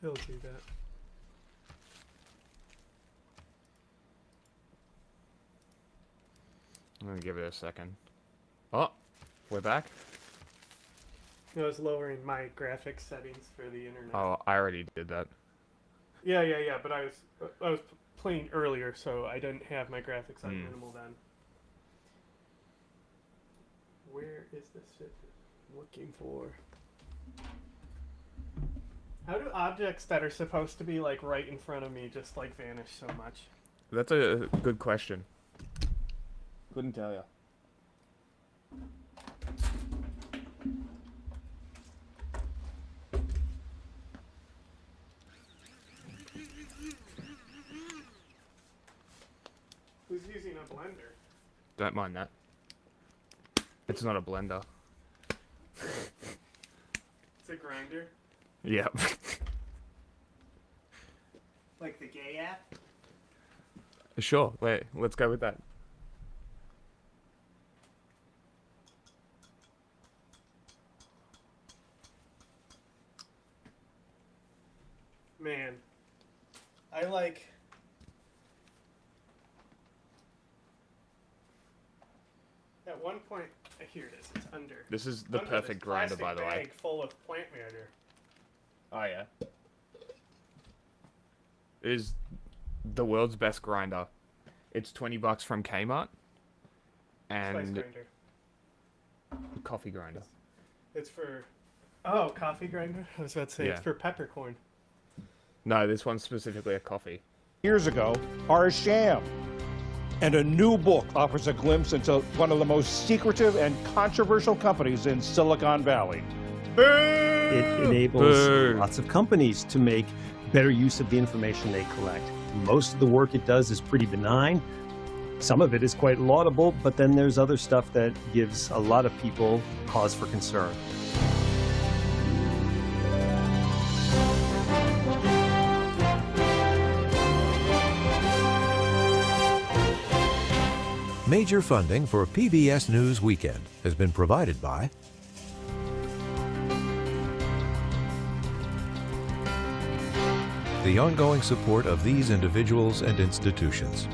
It'll do that. I'm gonna give it a second. Oh, we're back. I was lowering my graphics settings for the internet. Oh, I already did that. Yeah. But I was playing earlier, so I didn't have my graphics on minimal then. Where is this shit I'm looking for? How do objects that are supposed to be like right in front of me just like vanish so much? That's a good question. Couldn't tell you. Who's using a blender? Don't mind that. It's not a blender. It's a grinder? Yep. Like the gay app? Sure. Wait, let's go with that. Man. I like... At one point... Here it is. It's under. This is the under perfect this grinder, plastic by the way. bag full of plant matter. Oh, yeah. It is the world's best grinder. It's $20 from Kmart. Spice And grinder. coffee grinder. It's for... Oh, coffee grinder? I was about to say Yeah. it's for peppercorn. No, this one's specifically a coffee. Years ago are a sham. And a new book offers a glimpse into one of the most secretive and controversial companies in Silicon Valley. It enables Boo. lots of companies to make better use of the information they collect. Most of the work it does is pretty benign. Some of it is quite laudable, but then there's other stuff that gives a lot of people cause for concern. Major funding for PBS News Weekend has been provided by the ongoing support of these individuals and institutions.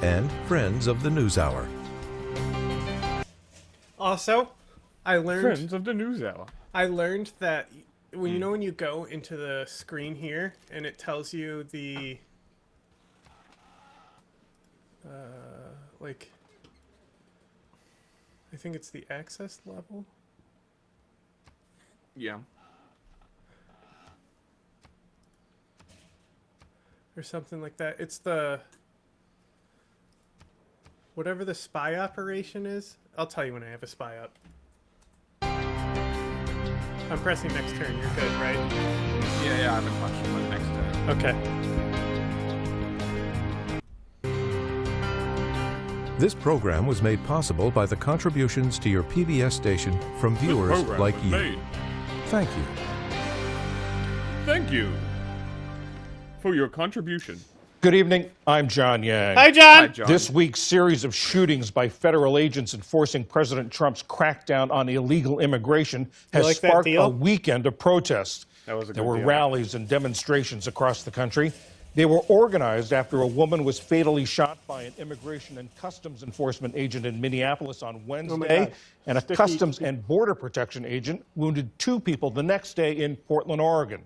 And friends of the NewsHour. Also, I learned... Friends of the NewsHour. I learned that when you know when you go into the screen here and it tells you the like I think it's the access level Yeah. or something like that. It's the whatever the spy operation is. I'll tell you when I have a spy up. I'm pressing next turn. You're good, right? Yeah, I haven't touched my next turn. Okay. This program was made possible by the contributions to your PBS station from viewers like you. Thank you. Thank you for your contribution. Good evening. I'm John Yang. Hi, John. Hi, John. This week's series of shootings by federal agents enforcing President Trump's crackdown on illegal immigration has like that sparked deal? a weekend of protests. That was a There good were deal. rallies and demonstrations across the country. They were organized after a woman was fatally shot by an immigration and customs enforcement agent in Minneapolis on Wednesday, God. and a Customs and Border Protection agent wounded 2 people the next day in Portland, Oregon.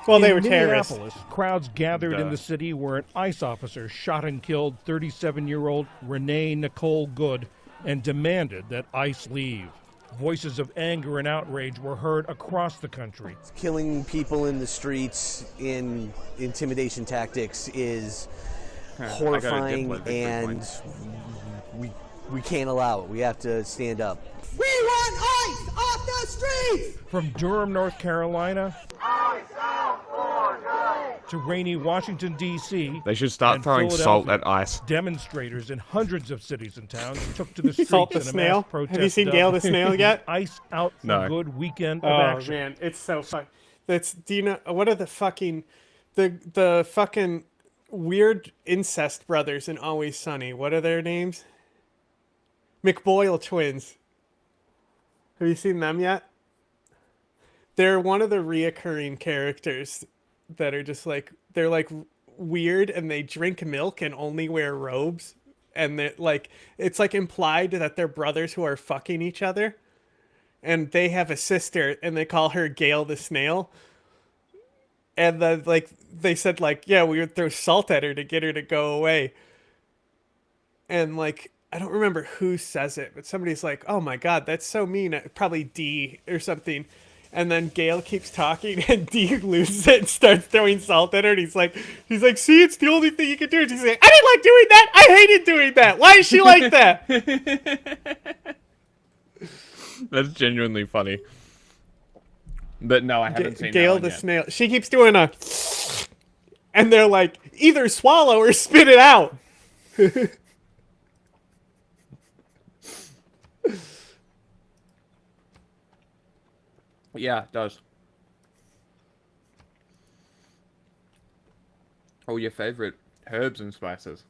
Well, they In were terrorists. Minneapolis, crowds gathered in Duh. the city where an ICE officer shot and killed 37-year-old Renee Nicole Good and demanded that ICE leave. Voices of anger and outrage were heard across the country. Killing people in the streets in intimidation tactics is horrifying, and we can't allow it. We have to stand up. We want ICE off the streets! From Durham, North Carolina, to rainy Washington, D.C., They should start and throwing salt Philadelphia. at ice. Demonstrators in hundreds of cities and towns took to the streets Salt the in a snail? mass protest. Have you seen Gail the snail yet? ICE out for No. good weekend Oh of action. man, it's so fun. That's do you know what are the fucking the fucking weird incest brothers in Always Sunny? What are their names? McBoyle twins. Have you seen them yet? They're one of the reoccurring characters that are just like, they're like weird, and they drink milk and only wear robes. And they're like, it's like implied that they're brothers who are fucking each other. And they have a sister, and they call her Gail the Snail. And then, like, they said, like, yeah, we would throw salt at her to get her to go away. And, like, I don't remember who says it, but somebody's like, oh my God, that's so mean. Probably D or something. And then Gail keeps talking, and D loses it and starts throwing salt at her. And he's like, see, it's the only thing you can do. And she's like, I didn't like doing that. I hated doing that. Why is she like that? That's genuinely funny. But no, I haven't seen Gail that one the yet. Snail. She keeps doing a, and they're like, either swallow or spit it out. Yeah, it does. Oh, your favorite herbs and spices.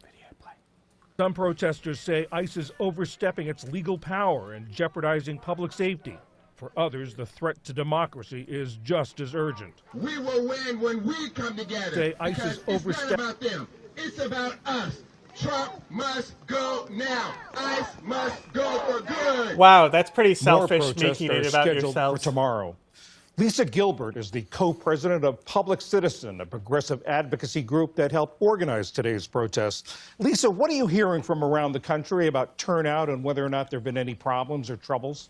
Video play. Some protesters say ICE is overstepping its legal power and jeopardizing public safety. For others, the threat to democracy is just as urgent. We will win when we come together. Say ICE is Because it's not overstepping. about them. It's about us. Trump must go now. ICE must go for good. Wow, that's pretty More selfish, protests making are it about scheduled yourselves. for tomorrow. Lisa Gilbert is the co-president of Public Citizen, a progressive advocacy group that helped organize today's protests. Lisa, what are you hearing from around the country about turnout and whether or not there have been any problems or troubles?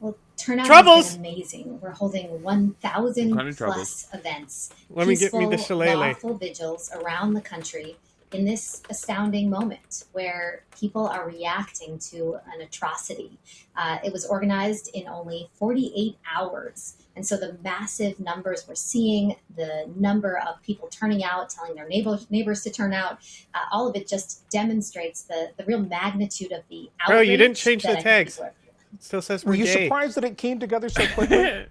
Well, turnout Troubles! has been amazing. We're holding 1,000 What kind of plus events, Let me get me the peaceful, shillelagh. lawful vigils around the country in this astounding moment where people are reacting to an atrocity. It was organized in only 48 hours. And so the massive numbers we're seeing, the number of people turning out, telling their neighbors to turn out, all of it just demonstrates the real magnitude of the outrage. Oh, you didn't change that the I think tags. people are feeling. It still says Were we're you gay. surprised that it came together so quickly?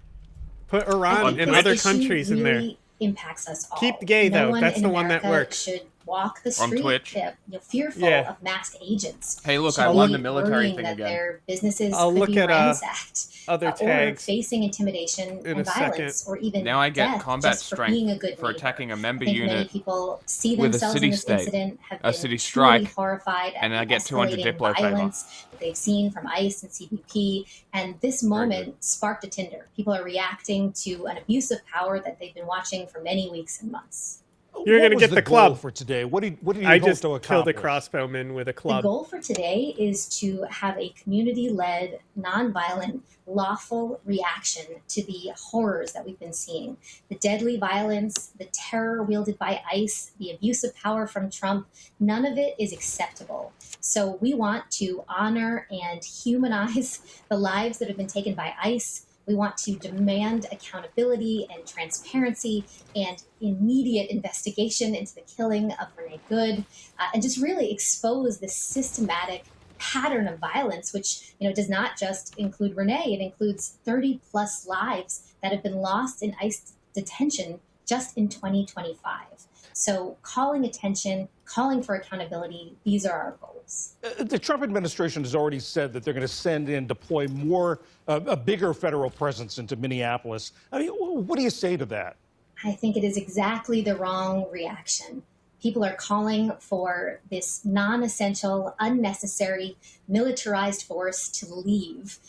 Put I Iran think and this other issue countries in there. really impacts us all. Keep gay, No though. one That's in the one that America works. should walk the On street Twitch. fearful Yeah. of masked agents. Hey, look, Should I won be the military worrying thing that again. their businesses I'll could look be at, ransacked, other or tags facing intimidation in a and violence, second. or even Now I get death combat just for strength being a good for neighbor. attacking a member I think many unit people see with a themselves in this city-state, incident, have a been city truly strike, horrified at and the I get 200 escalating Diplo favor. violence that they've seen from ICE and CBP. And this moment sparked a tinder. People are reacting to an abuse of power that they've been watching for many weeks and months. You're What gonna was get the the goal club. for today? What did you I hope just to killed a accomplish? crossbowman with a The club. goal for today is to have a community-led, nonviolent, lawful reaction to the horrors that we've been seeing. The deadly violence, the terror wielded by ICE, the abuse of power from Trump, none of it is acceptable. So we want to honor and humanize the lives that have been taken by ICE. We want to demand accountability and transparency and immediate investigation into the killing of Renee Good, and just really expose this systematic pattern of violence, which does not just include Renee. It includes 30 plus lives that have been lost in ICE detention just in 2025. So calling attention, calling for accountability, these are our goals. The Trump administration has already said that they're going to send in, deploy more, a bigger federal presence into Minneapolis. I mean, what do you say to that? I think it is exactly the wrong reaction. People are calling for this non-essential, unnecessary, militarized force to leave.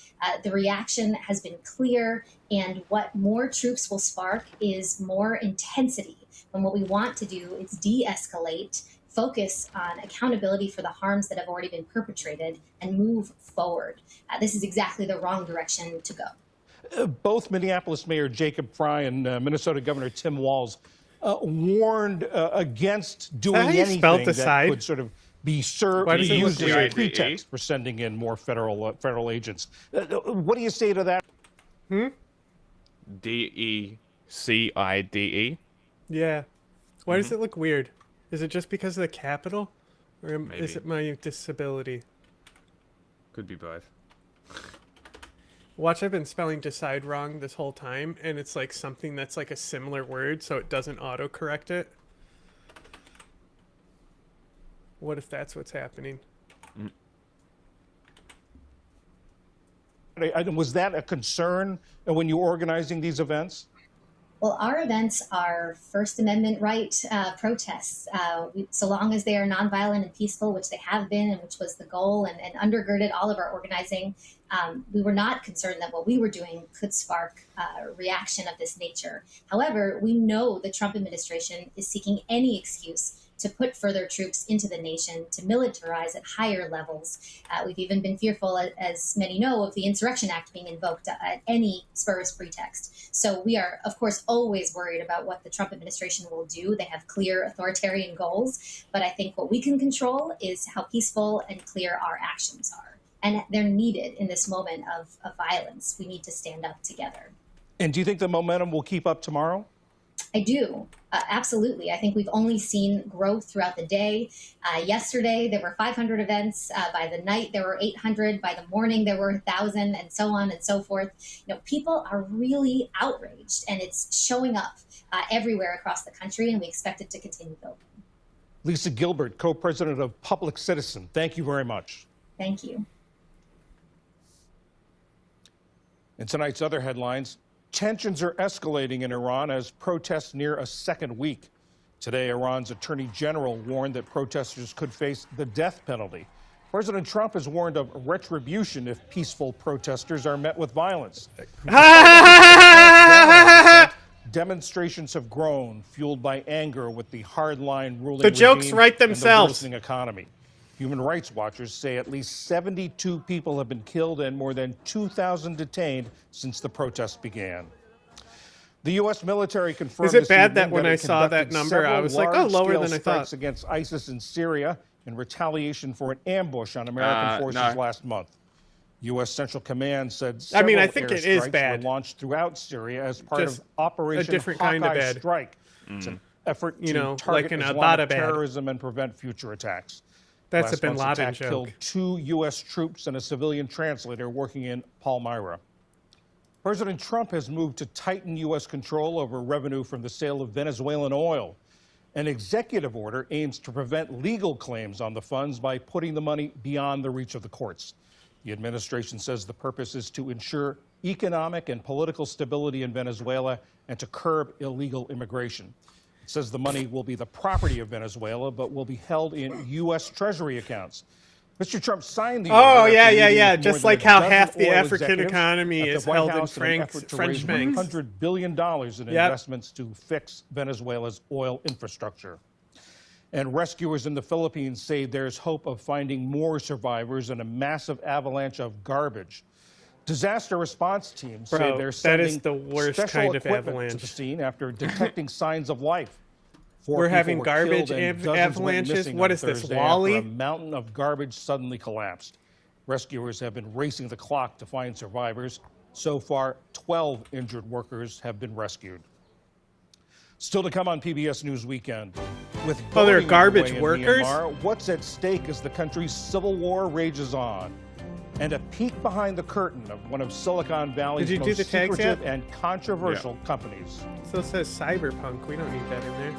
The reaction has been clear, and what more troops will spark is more intensity. And what we want to do is de-escalate, focus on accountability for the harms that have already been perpetrated, and move forward. This is exactly the wrong direction to go. Both Minneapolis Mayor Jacob Frey and Minnesota Governor Tim Walz warned against doing how you anything spelled that decide? could sort of be served, Why does it look used as a weird? pretext for sending in more federal agents. What do you say to that? DECIDE. Yeah. Why does it look weird? Is it just because of the capital? Or is Maybe. it my disability? Could be both. Watch, I've been spelling decide wrong this whole time, and it's like something that's like a similar word, so it doesn't autocorrect it. What if that's what's happening? Was that a concern when you were organizing these events? Well, our events are First Amendment right protests. So long as they are nonviolent and peaceful, which they have been, and which was the goal and undergirded all of our organizing, we were not concerned that what we were doing could spark reaction of this nature. However, we know the Trump administration is seeking any excuse to put further troops into the nation, to militarize at higher levels. We've even been fearful, as many know, of the Insurrection Act being invoked at any spurious pretext. So we are, of course, always worried about what the Trump administration will do. They have clear authoritarian goals, but I think what we can control is how peaceful and clear our actions are. And they're needed in this moment of violence. We need to stand up together. And do you think the momentum will keep up tomorrow? I do. Absolutely. I think we've only seen growth throughout the day. Yesterday, there were 500 events. By the night, there were 800. By the morning, there were 1,000, and so on and so forth. People are really outraged, and it's showing up everywhere across the country, and we expect it to continue building. Lisa Gilbert, co-president of Public Citizen, thank you very much. Thank you. In tonight's other headlines, tensions are escalating in Iran as protests near a second week. Today, Iran's attorney general warned that protesters could face the death penalty. President Trump has warned of retribution if peaceful protesters are met with violence. Demonstrations have grown, fueled by anger with the hardline ruling The jokes regime write and the themselves. worsening economy. Human rights watchers say at least 72 people have been killed and more than 2,000 detained since the protests began. The U.S. military confirmed Is it this bad evening that when it I saw that conducted number, I several was like, oh, lower large-scale than I strikes thought? against ISIS in Syria in retaliation for an ambush on American forces no. last month. U.S. Central Command said I mean, I several think it is airstrikes bad. were launched throughout Syria as part Just of Operation a different kind of Hawkeye bad. Strike. It's an effort to target like an Islamic Abada bad. terrorism and prevent future attacks. That's Last a Bin month's Laden attack joke. killed 2 U.S. troops and a civilian translator working in Palmyra. President Trump has moved to tighten U.S. control over revenue from the sale of Venezuelan oil. An executive order aims to prevent legal claims on the funds by putting the money beyond the reach of the courts. The administration says the purpose is to ensure economic and political stability in Venezuela and to curb illegal immigration. It says the money will be the property of Venezuela, but will be held in U.S. Treasury accounts. Mr. Trump signed the order Oh, after yeah, meeting yeah. with more Just than like a how dozen half the oil African executives economy at the is White held in House an francs, effort to French raise banks. $100 billion in investments to fix Venezuela's oil infrastructure. And rescuers in the Philippines say there's hope of finding more survivors in a massive avalanche of garbage. Disaster response teams say Bro, they're that sending is the worst special kind of equipment to avalanche. the scene after detecting signs of life. 4 We're people having were garbage killed and dozens went avalanches? missing What on is this, Thursday Wall-E? after a mountain of garbage suddenly collapsed. Rescuers have been racing the clock to find survivors. So far, 12 injured workers have been rescued. Still to come on PBS News Weekend. With they're voting garbage underway in workers? Myanmar, what's at stake as the country's civil war rages on? And a peek behind the curtain of one of Silicon Valley's Did you do most the tags secretive yet? and controversial companies. It still says cyberpunk. We don't need that in there.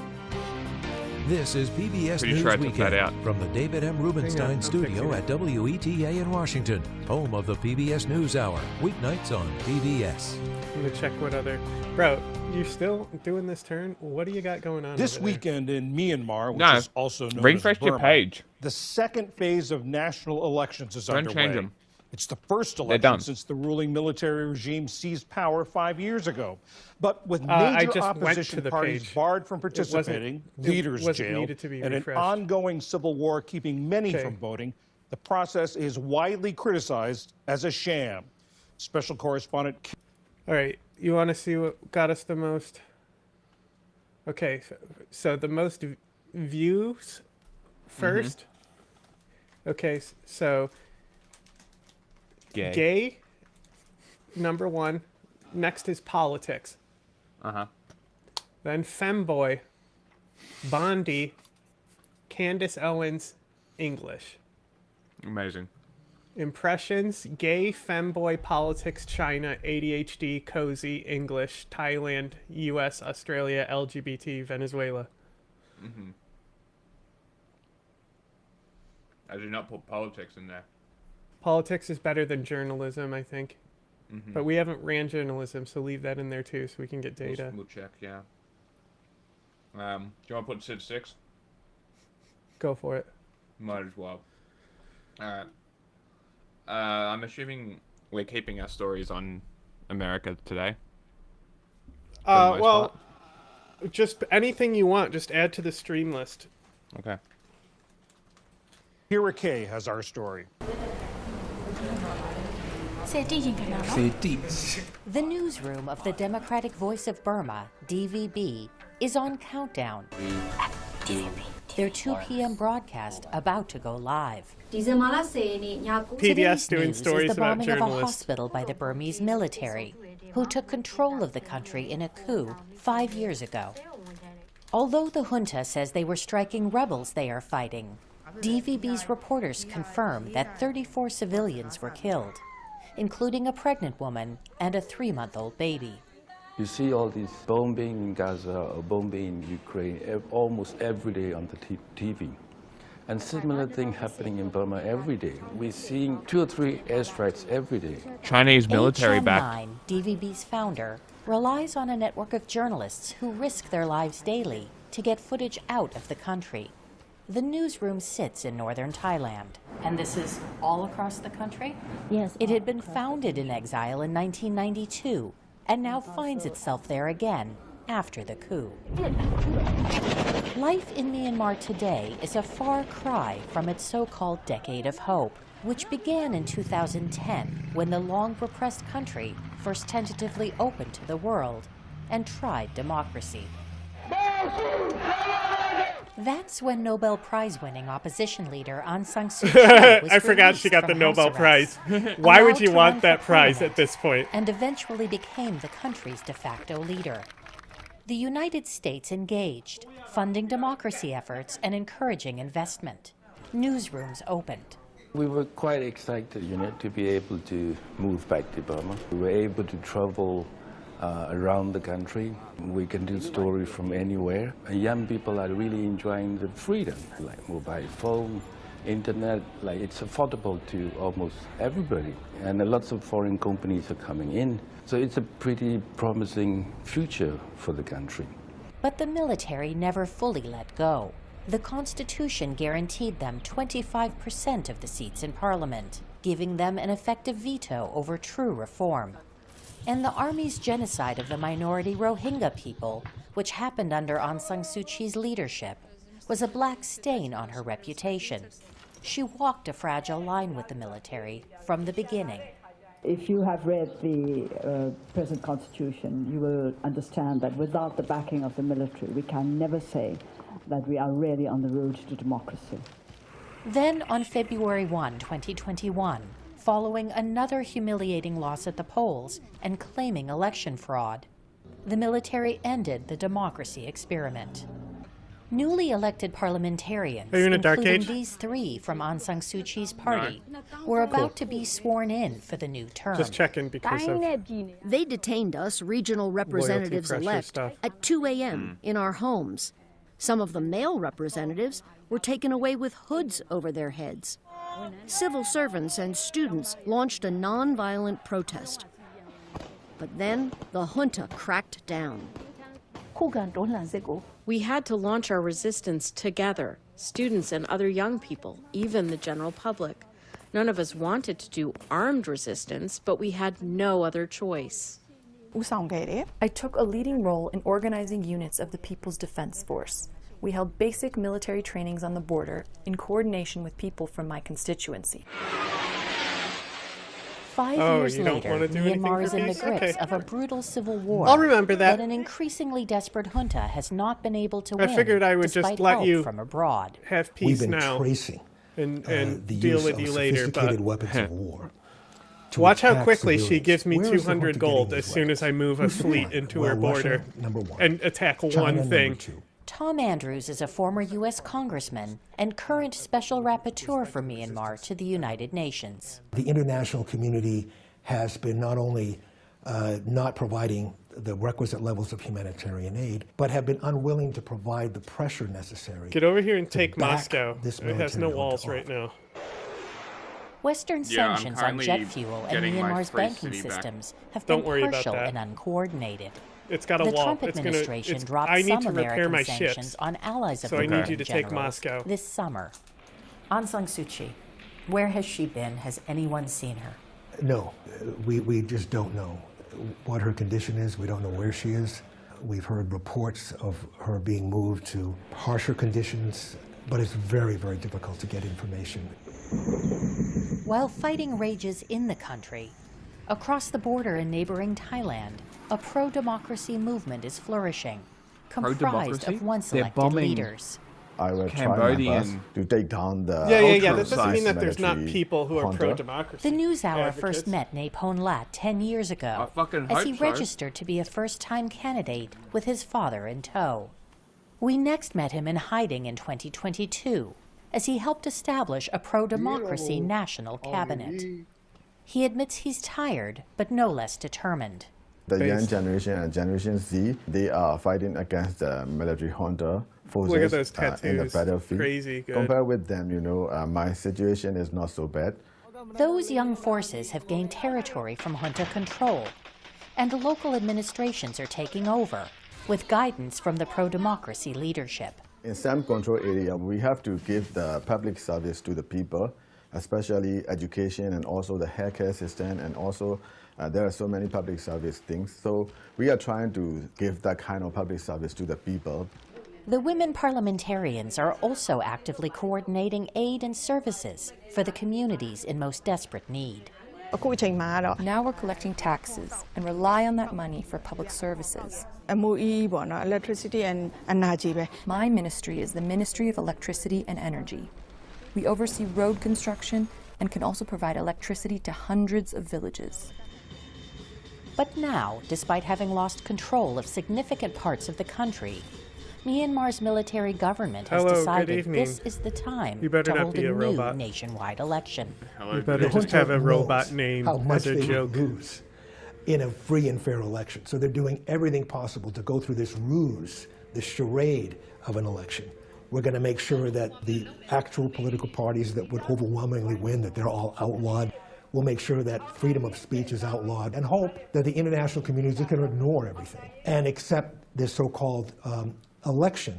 This is PBS Pretty News sure I took Weekend that out. from the David M. Hang on, Rubenstein I'm studio fixing at WETA in Washington, home of the PBS News Hour, weeknights on PBS. I'm gonna check what other. Bro, you still doing this turn? What do you got going on? This over there? weekend in Myanmar, which No, is also known refresh as your Burma, page. the second phase of national elections is Don't underway. change them. It's the first They're election done. since the ruling military regime seized power 5 years ago. But with I major just went opposition to the parties page. barred from participating, leaders wasn't jailed, needed to be and refreshed. an ongoing civil war keeping many Okay. from voting, the process is widely criticized as a sham. Special correspondent All right, you want to see what got us the most? Okay, so the most views first. Okay, so gay, number one. Next is politics. Then femboy, Bondi, Candace Owens, English. Amazing. Impressions, gay, femboy, politics, China, ADHD, cozy, English, Thailand, US, Australia, LGBT, Venezuela. I did not put politics in there. Politics is better than journalism, I think. Mm-hmm. But we haven't ran journalism, so leave that in there too, so we can get data. We'll check, yeah. Do you want to put Sid 6? Go for it. Might as well. Alright. I'm assuming we're keeping our stories on America today. Well, just anything you want, just add to the stream list. Okay. Kira Kay has our story. The newsroom of the Democratic Voice of Burma, DVB, is on countdown. Their 2 p.m. broadcast about to go live. PBS doing News stories is the about bombing of a journalists. hospital by the Burmese military, who took control of the country in a coup 5 years ago. Although the junta says they were striking rebels they are fighting, DVB's reporters confirm that 34 civilians were killed, including a pregnant woman and a 3-month-old baby. You see all these bombing in Gaza or bombing in Ukraine almost every day on the TV. And similar thing happening in Burma every day. We're seeing 2 or 3 airstrikes every day. Chinese military back. HM9, DVB's founder, relies on a network of journalists who risk their lives daily to get footage out of the country. The newsroom sits in northern Thailand. And this is all across the country? Yes. It had been founded in exile in 1992 and now finds itself there again after the coup. Life in Myanmar today is a far cry from its so-called decade of hope, which began in 2010 when the long-repressed country first tentatively opened to the world and tried democracy. That's when Nobel Prize-winning opposition leader Aung San Suu Kyi was I forgot she got the Nobel Prize. Why would you want that prize at this point? And eventually became the country's de facto leader. The United States engaged, funding democracy efforts and encouraging investment. Newsrooms opened. We were quite excited, to be able to move back to Burma. We were able to travel around the country. We can do stories from anywhere. Young people are really enjoying the freedom, like mobile phone, internet, like it's affordable to almost everybody. And lots of foreign companies are coming in. So it's a pretty promising future for the country. But the military never fully let go. The Constitution guaranteed them 25% of the seats in Parliament, giving them an effective veto over true reform. And the army's genocide of the minority Rohingya people, which happened under Aung San Suu Kyi's leadership, was a black stain on her reputation. She walked a fragile line with the military from the beginning. If you have read the present constitution, you will understand that without the backing of the military, we can never say that we are really on the road to democracy. Then on February 1, 2021, following another humiliating loss at the polls and claiming election fraud, the military ended the democracy experiment. Newly elected parliamentarians, Are you in a dark including age? these 3 from Aung San Suu Kyi's party, were about to be sworn in for the new term. Just checking because of They detained us, regional representatives pressure elect, stuff. at 2 a.m. in our homes. Some of the male representatives were taken away with hoods over their heads. Civil servants and students launched a non-violent protest. But then the junta cracked down. We had to launch our resistance together, students and other young people, even the general public. None of us wanted to do armed resistance, but we had no other choice. I took a leading role in organizing units of the People's Defense Force. We held basic military trainings on the border in coordination with people from my constituency. 5 years you don't later, want to do anything Myanmar for is in the peace? grips Okay. of a brutal civil war. I'll remember that. But an increasingly desperate junta has not been able to I win, figured I would just despite let help you from abroad. have We've peace been now tracing and the deal use with of you later. sophisticated But weapons of war. to watch how attack quickly she civilians. gives me Where is the 200 junta gold getting as these soon as I move a fleet into Well, her border Russia, number one. and attack China, one number thing. two. Tom Andrews is a former U.S. congressman and current special rapporteur for Myanmar to the United Nations. The international community has been not only not providing the requisite levels of humanitarian aid, but have been unwilling to provide the pressure necessary. Get over here and take back Moscow. this It has no military walls junta right now. Western Yeah, I'm sanctions on currently jet fuel and getting my Myanmar's free banking city back. systems have Don't been worry about partial that. and uncoordinated. It's got a the wall. Trump It's gonna. administration dropped I need some to repair American my sanctions ships. on allies of So the I need Golden you to take Generals Moscow. this summer. Aung San Suu Kyi, where has she been? Has anyone seen her? No, we just don't know what her condition is. We don't know where she is. We've heard reports of her being moved to harsher conditions, but it's very, very difficult to get information. While fighting rages in the country, across the border in neighboring Thailand, a pro-democracy movement is flourishing, comprised Pro-democracy? of once They're elected bombing leaders. I will try my Cambodian- best to take down the Yeah. That doesn't mean that there's not military people who are junta. pro-democracy. The NewsHour advocates. first met Napon Lat 10 years ago I fucking as he hope so. registered to be a first-time candidate with his father in tow. We next met him in hiding in 2022 as he helped establish a pro-democracy national cabinet. He admits he's tired, but no less determined. The young generation and Generation Z, they are fighting against the military junta forces Look at those in the tattoos. battlefield. Crazy good. Compared with them, my situation is not so bad. Those young forces have gained territory from junta control, and local administrations are taking over, with guidance from the pro-democracy leadership. In some control area, we have to give the public service to the people, especially education and also the healthcare system, and also there are so many public service things. So we are trying to give that kind of public service to the people. The women parliamentarians are also actively coordinating aid and services for the communities in most desperate need. Now we're collecting taxes and rely on that money for public services. Electricity and energy. My ministry is the Ministry of Electricity and Energy. We oversee road construction and can also provide electricity to hundreds of villages. But now, despite having lost control of significant parts of the country, Myanmar's military government has Hello, good decided evening. this is the time You better to not hold be a a new robot. nationwide election. You better just have a robot name How much as a they joke. would lose in a free and fair election. So they're doing everything possible to go through this ruse, this charade of an election. We're going to make sure that the actual political parties that would overwhelmingly win, that they're all outlawed. We'll make sure that freedom of speech is outlawed and hope that the international community is going to ignore everything and accept this so-called election.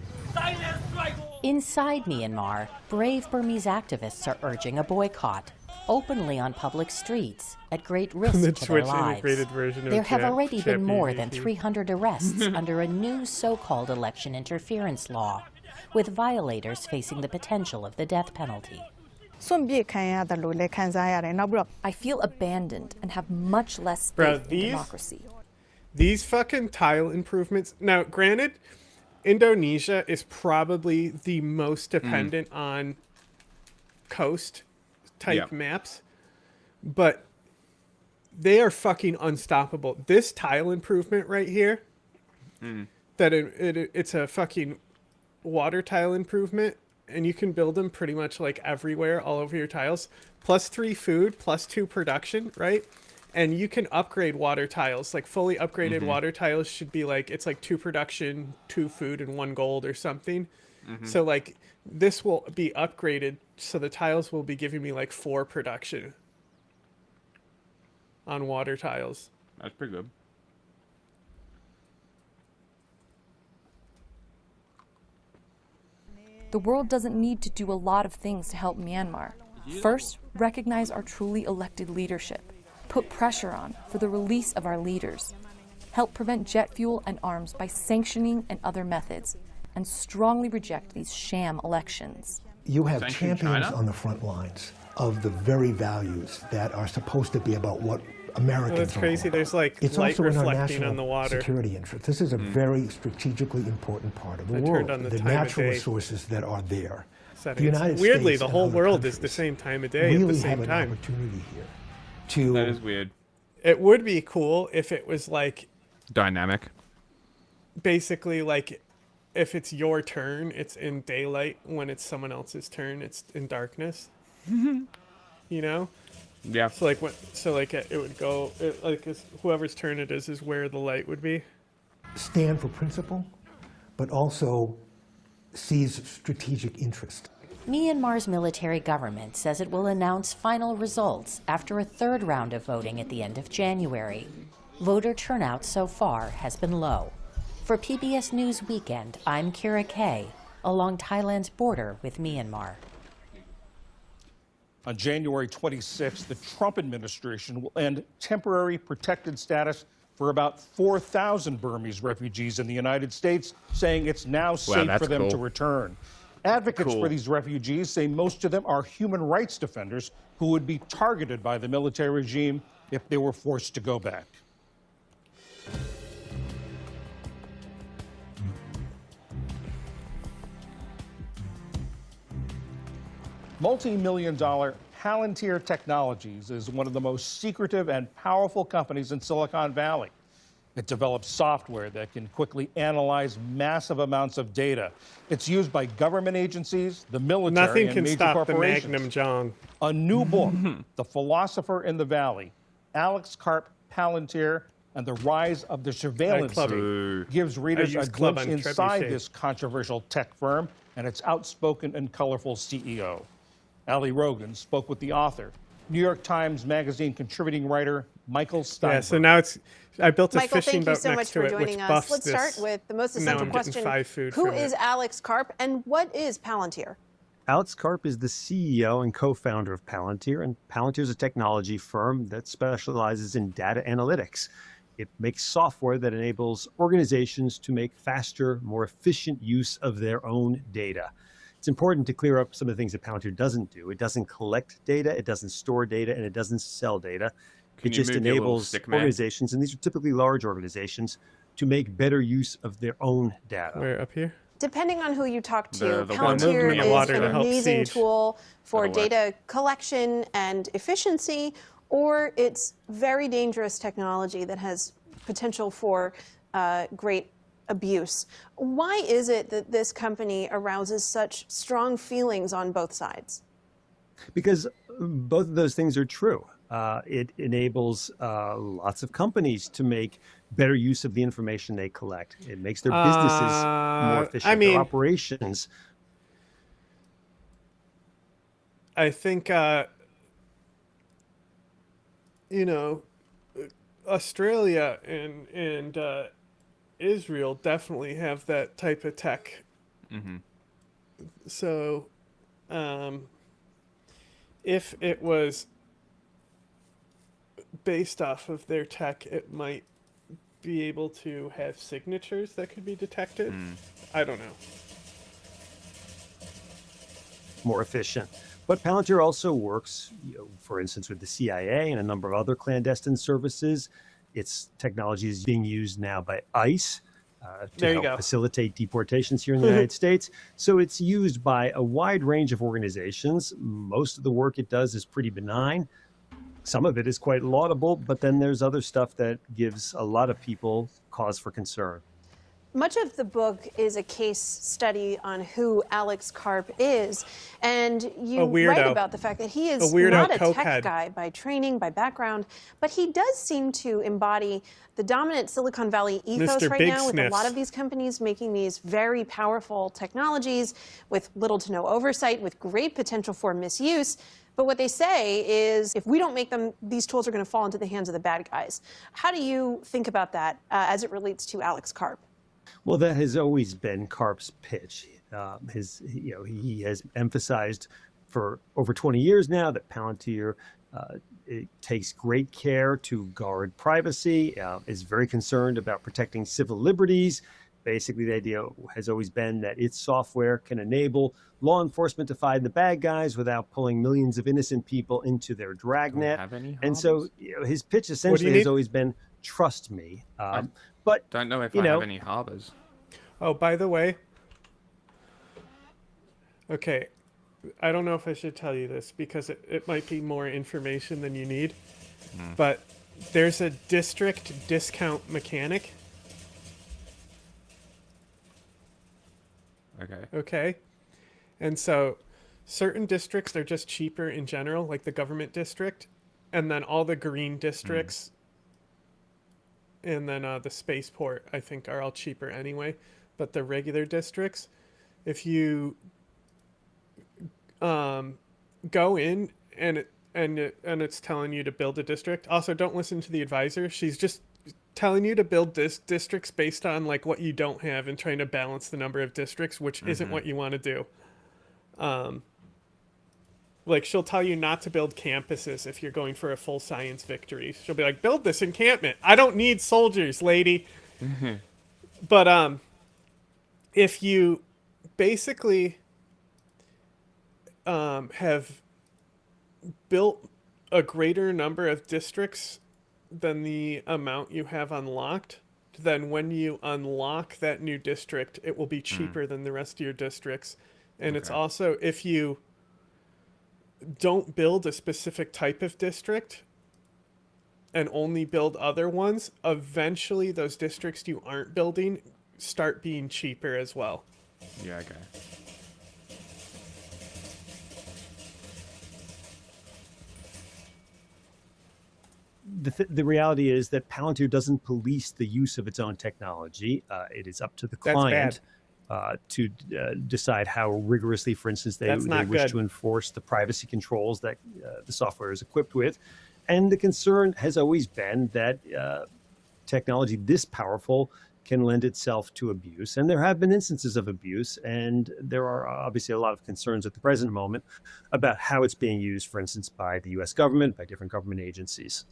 Inside Myanmar, brave Burmese activists are urging a boycott, openly on public streets, at great risk The to Twitch their lives. integrated version of There have Chat- already been more than ChatGPT. 300 arrests under a new so-called election interference law, with violators facing the potential of the death penalty. I feel abandoned and have much less Bro, faith in democracy. These fucking tile improvements. Now, granted, Indonesia is probably the most dependent on coast type maps, but they are fucking unstoppable. This tile improvement right here, that it's a fucking water tile improvement, and you can build them pretty much like everywhere, all over your tiles. +3 food, +2 production, right? And you can upgrade water tiles. Like fully upgraded water tiles should be like, it's like 2 production, 2 food, and 1 gold or something. So like this will be upgraded, so the tiles will be giving me like 4 production on water tiles. That's pretty good. The world doesn't need to do a lot of things to help Myanmar. First, recognize our truly elected leadership. Put pressure on for the release of our leaders. Help prevent jet fuel and arms by sanctioning and other methods. And strongly reject these sham elections. You have Sanction champions China? on the front lines of the very values that are supposed to be about what Americans Well, that's are crazy. about. There's like It's light also in our reflecting national on the water. security interest. This is a very strategically important part of the I world. turned on the time of natural day resources that are there. Settings. The United Weirdly, States the and whole other world is the countries same time of day at the really same have an time. opportunity here to. That is weird. It would be cool if it was like Dynamic. basically like if it's your turn, it's in daylight. When it's someone else's turn, it's in darkness. You know, Yeah. So like it would go whoever's turn it is where the light would be. Stand for principle, but also sees strategic interest. Myanmar's military government says it will announce final results after a third round of voting at the end of January. Voter turnout so far has been low. For PBS News Weekend, I'm Kira Kay, along Thailand's border with Myanmar. On January 26th, the Trump administration will end temporary protected status for about 4,000 Burmese refugees in the United States, saying it's now safe for them to return. Advocates for these refugees say most of them are human rights defenders who would be targeted by the military regime if they were forced to go back. Multi-million-dollar Palantir Technologies is one of the most secretive and powerful companies in Silicon Valley. It develops software that can quickly analyze massive amounts of data. It's used by government agencies, the military, Nothing and can major stop the corporations. Magnum Jong. A new book, The Philosopher in the Valley, Alex Karp, Palantir, and the Rise of the Surveillance State, gives readers a glimpse inside this controversial tech firm and its outspoken and colorful CEO. Ali Rogan spoke with the author, New York Times Magazine contributing writer Michael Steinberg. Yeah, so now I built a Michael, fishing thank you boat so much next to for it, which joining us. buffs Let's this. start with the most And now essential I'm getting question. 5 food Who from is it. Alex Karp and what is Palantir? Alex Karp is the CEO and co-founder of Palantir, and Palantir is a technology firm that specializes in data analytics. It makes software that enables organizations to make faster, more efficient use of their own data. It's important to clear up some of the things that Palantir doesn't do. It doesn't collect data, it doesn't store data, and it doesn't sell data. Can It you just move your little enables stick man? organizations, and these are typically large organizations, to make better use of their own data. Where, up here? Depending on who you talk to, The one Palantir moving the is water an to help amazing siege. tool for That'll work. data collection and efficiency, or it's very dangerous technology that has potential for great abuse. Why is it that this company arouses such strong feelings on both sides? Because both of those things are true. It enables lots of companies to make better use of the information they collect. It makes their businesses more efficient, I mean, their operations. I think, Australia and Israel definitely have that type of tech. Mm-hmm. So, if it was based off of their tech, it might be able to have signatures that could be detected. I don't know. More efficient. But Palantir also works, for instance, with the CIA and a number of other clandestine services. Its technology is being used now by ICE to There you help go. facilitate deportations here in the United States. So it's used by a wide range of organizations. Most of the work it does is pretty benign. Some of it is quite laudable, but then there's other stuff that gives a lot of people cause for concern. Much of the book is a case study on who Alex Karp is, and you write about the fact that he is not a tech guy by training, by background, but he does seem to embody the dominant Silicon Valley ethos Mr. right Big now, with a lot Sniffs. of these companies making these very powerful technologies with little to no oversight, with great potential for misuse. But what they say is, if we don't make them, these tools are going to fall into the hands of the bad guys. How do you think about that as it relates to Alex Karp? Well, that has always been Karp's pitch. He has emphasized for over 20 years now that Palantir it takes great care to guard privacy, is very concerned about protecting civil liberties. Basically, the idea has always been that its software can enable law enforcement to find the bad guys without pulling millions of innocent people into their dragnet. And so his pitch essentially has always been, trust me. But don't know if I have any harbors. Oh, by the way, okay, I don't know if I should tell you this because it might be more information than you need, but there's a district discount mechanic. Okay. And so certain districts are just cheaper in general, like the government district, and then all the green districts, and then the spaceport, I think, are all cheaper anyway. But the regular districts, if you go in and it's telling you to build a district. Also, don't listen to the advisor. She's just telling you to build districts based on like what you don't have and trying to balance the number of districts, which isn't what you want to do. Like, she'll tell you not to build campuses if you're going for a full science victory. She'll be like, build this encampment. I don't need soldiers, lady. But if you basically have built a greater number of districts than the amount you have unlocked, then when you unlock that new district, it will be cheaper than the rest of your districts. And it's also, if you don't build a specific type of district and only build other ones, eventually those districts you aren't building start being cheaper as well. Yeah, okay. The reality is that Palantir doesn't police the use of its own technology. It is up to the client to decide how rigorously, for instance, they wish to enforce the privacy controls that the software is equipped with. And the concern has always been that technology this powerful can lend itself to abuse. And there have been instances of abuse, and there are obviously a lot of concerns at the present moment about how it's being used, for instance, by the US government, by different government agencies.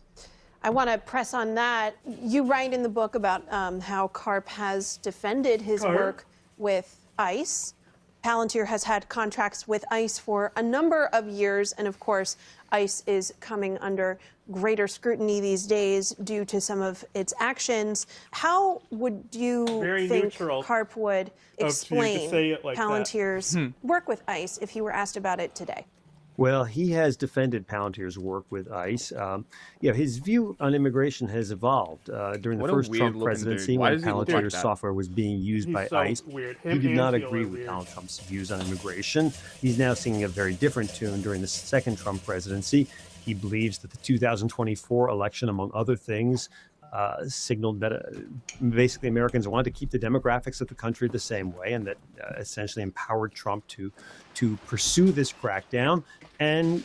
I want to press on that. You write in the book about how CARP has defended his work with ICE. Palantir has had contracts with ICE for a number of years, and of course, ICE is coming under greater scrutiny these days due to some of its actions. How would you think CARP would explain Palantir's work with ICE if he were asked about it today? Well, he has defended Palantir's work with ICE. His view on immigration has evolved. During the first Trump presidency, when Palantir's software was being used by ICE, he did not agree with Donald Trump's views on immigration. He's now singing a very different tune during the second Trump presidency. He believes that the 2024 election, among other things, signaled that basically Americans wanted to keep the demographics of the country the same way, and that essentially empowered Trump to pursue this crackdown. And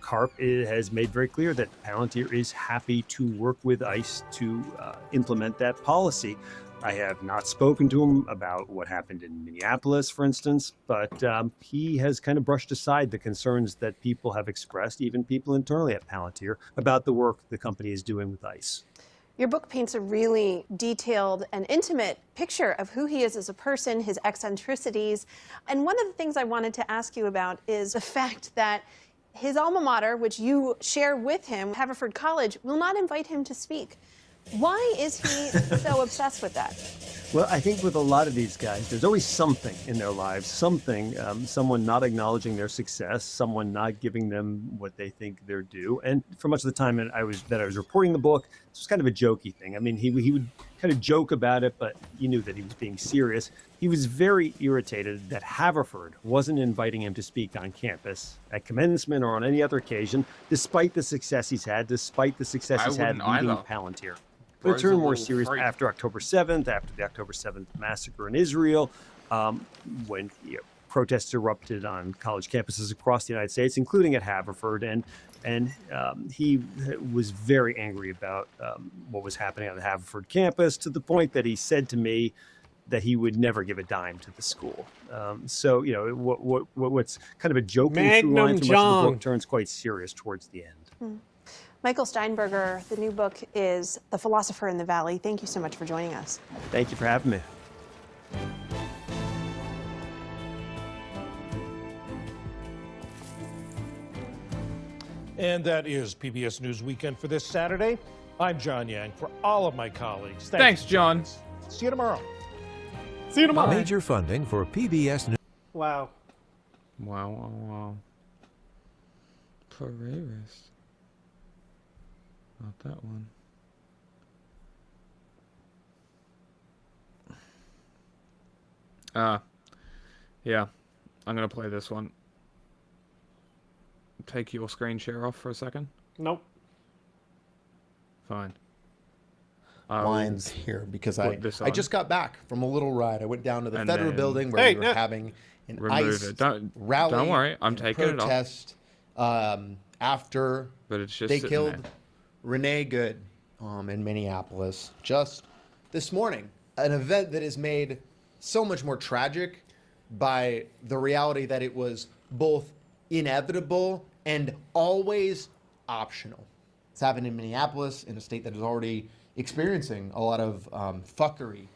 CARP has made very clear that Palantir is happy to work with ICE to implement that policy. I have not spoken to him about what happened in Minneapolis, for instance, but he has kind of brushed aside the concerns that people have expressed, even people internally at Palantir, about the work the company is doing with ICE. Your book paints a really detailed and intimate picture of who he is as a person, his eccentricities. And one of the things I wanted to ask you about is the fact that his alma mater, which you share with him, Haverford College, will not invite him to speak. Why is he so obsessed with that? Well, I think with a lot of these guys, there's always something in their lives, someone not acknowledging their success, someone not giving them what they think they're due. And for much of the time that I was reporting the book, this was kind of a jokey thing. I mean, he would kind of joke about it, but you knew that he was being serious. He was very irritated that Haverford wasn't inviting him to speak on campus at commencement or on any other occasion, despite the success he's had, leading Palantir. But it turned more serious after October 7th, after the October 7th massacre in Israel, when protests erupted on college campuses across the United States, including at Haverford. And he was very angry about what was happening on the Haverford campus, to the point that he said to me that he would never give a dime to the school. So, what's kind of a joking through line through much of the book turns quite serious towards the end. Michael Steinberger, the new book is The Philosopher in the Valley. Thank you so much for joining us. Thank you for having me. And that is PBS News Weekend for this Saturday. I'm John Yang. For all of my colleagues, thanks John. See you tomorrow. See you tomorrow. Major funding for PBS News. Wow. Wow. Carreras. Not that one. Yeah. I'm going to play this one. Take your screen share off for a second. Nope. Fine. Lines here because I this I on. just got back from a little ride. I went down to the And federal then- building where Hey, we were no. having an Remove ICE it. Don't rally. worry. I'm and taking it off. protest after But it's just they sitting killed there. Renee Good in Minneapolis just this morning. An event that is made so much more tragic by the reality that it was both inevitable and always optional. It's happened in Minneapolis, in a state that is already experiencing a lot of fuckery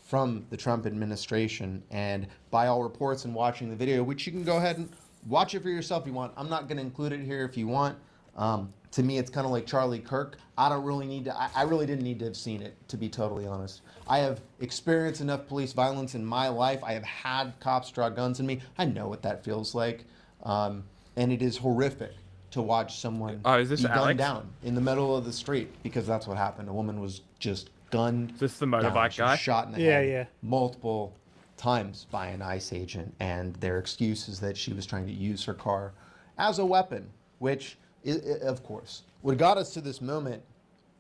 from the Trump administration. And by all reports and watching the video, which you can go ahead and watch it for yourself if you want. I'm not going to include it here if you want. To me, it's kind of like Charlie Kirk. I don't really need to, I really didn't need to have seen it, to be totally honest. I have experienced enough police violence in my life. I have had cops draw guns in me. I know what that feels like. And it is horrific to watch someone is this be gunned Alex? down in the middle of the street, because that's what happened. A woman was just gunned. Is this the down. motorbike She was guy? shot in the Yeah, head yeah. multiple times by an ICE agent, and their excuse is that she was trying to use her car as a weapon, which, of course, what got us to this moment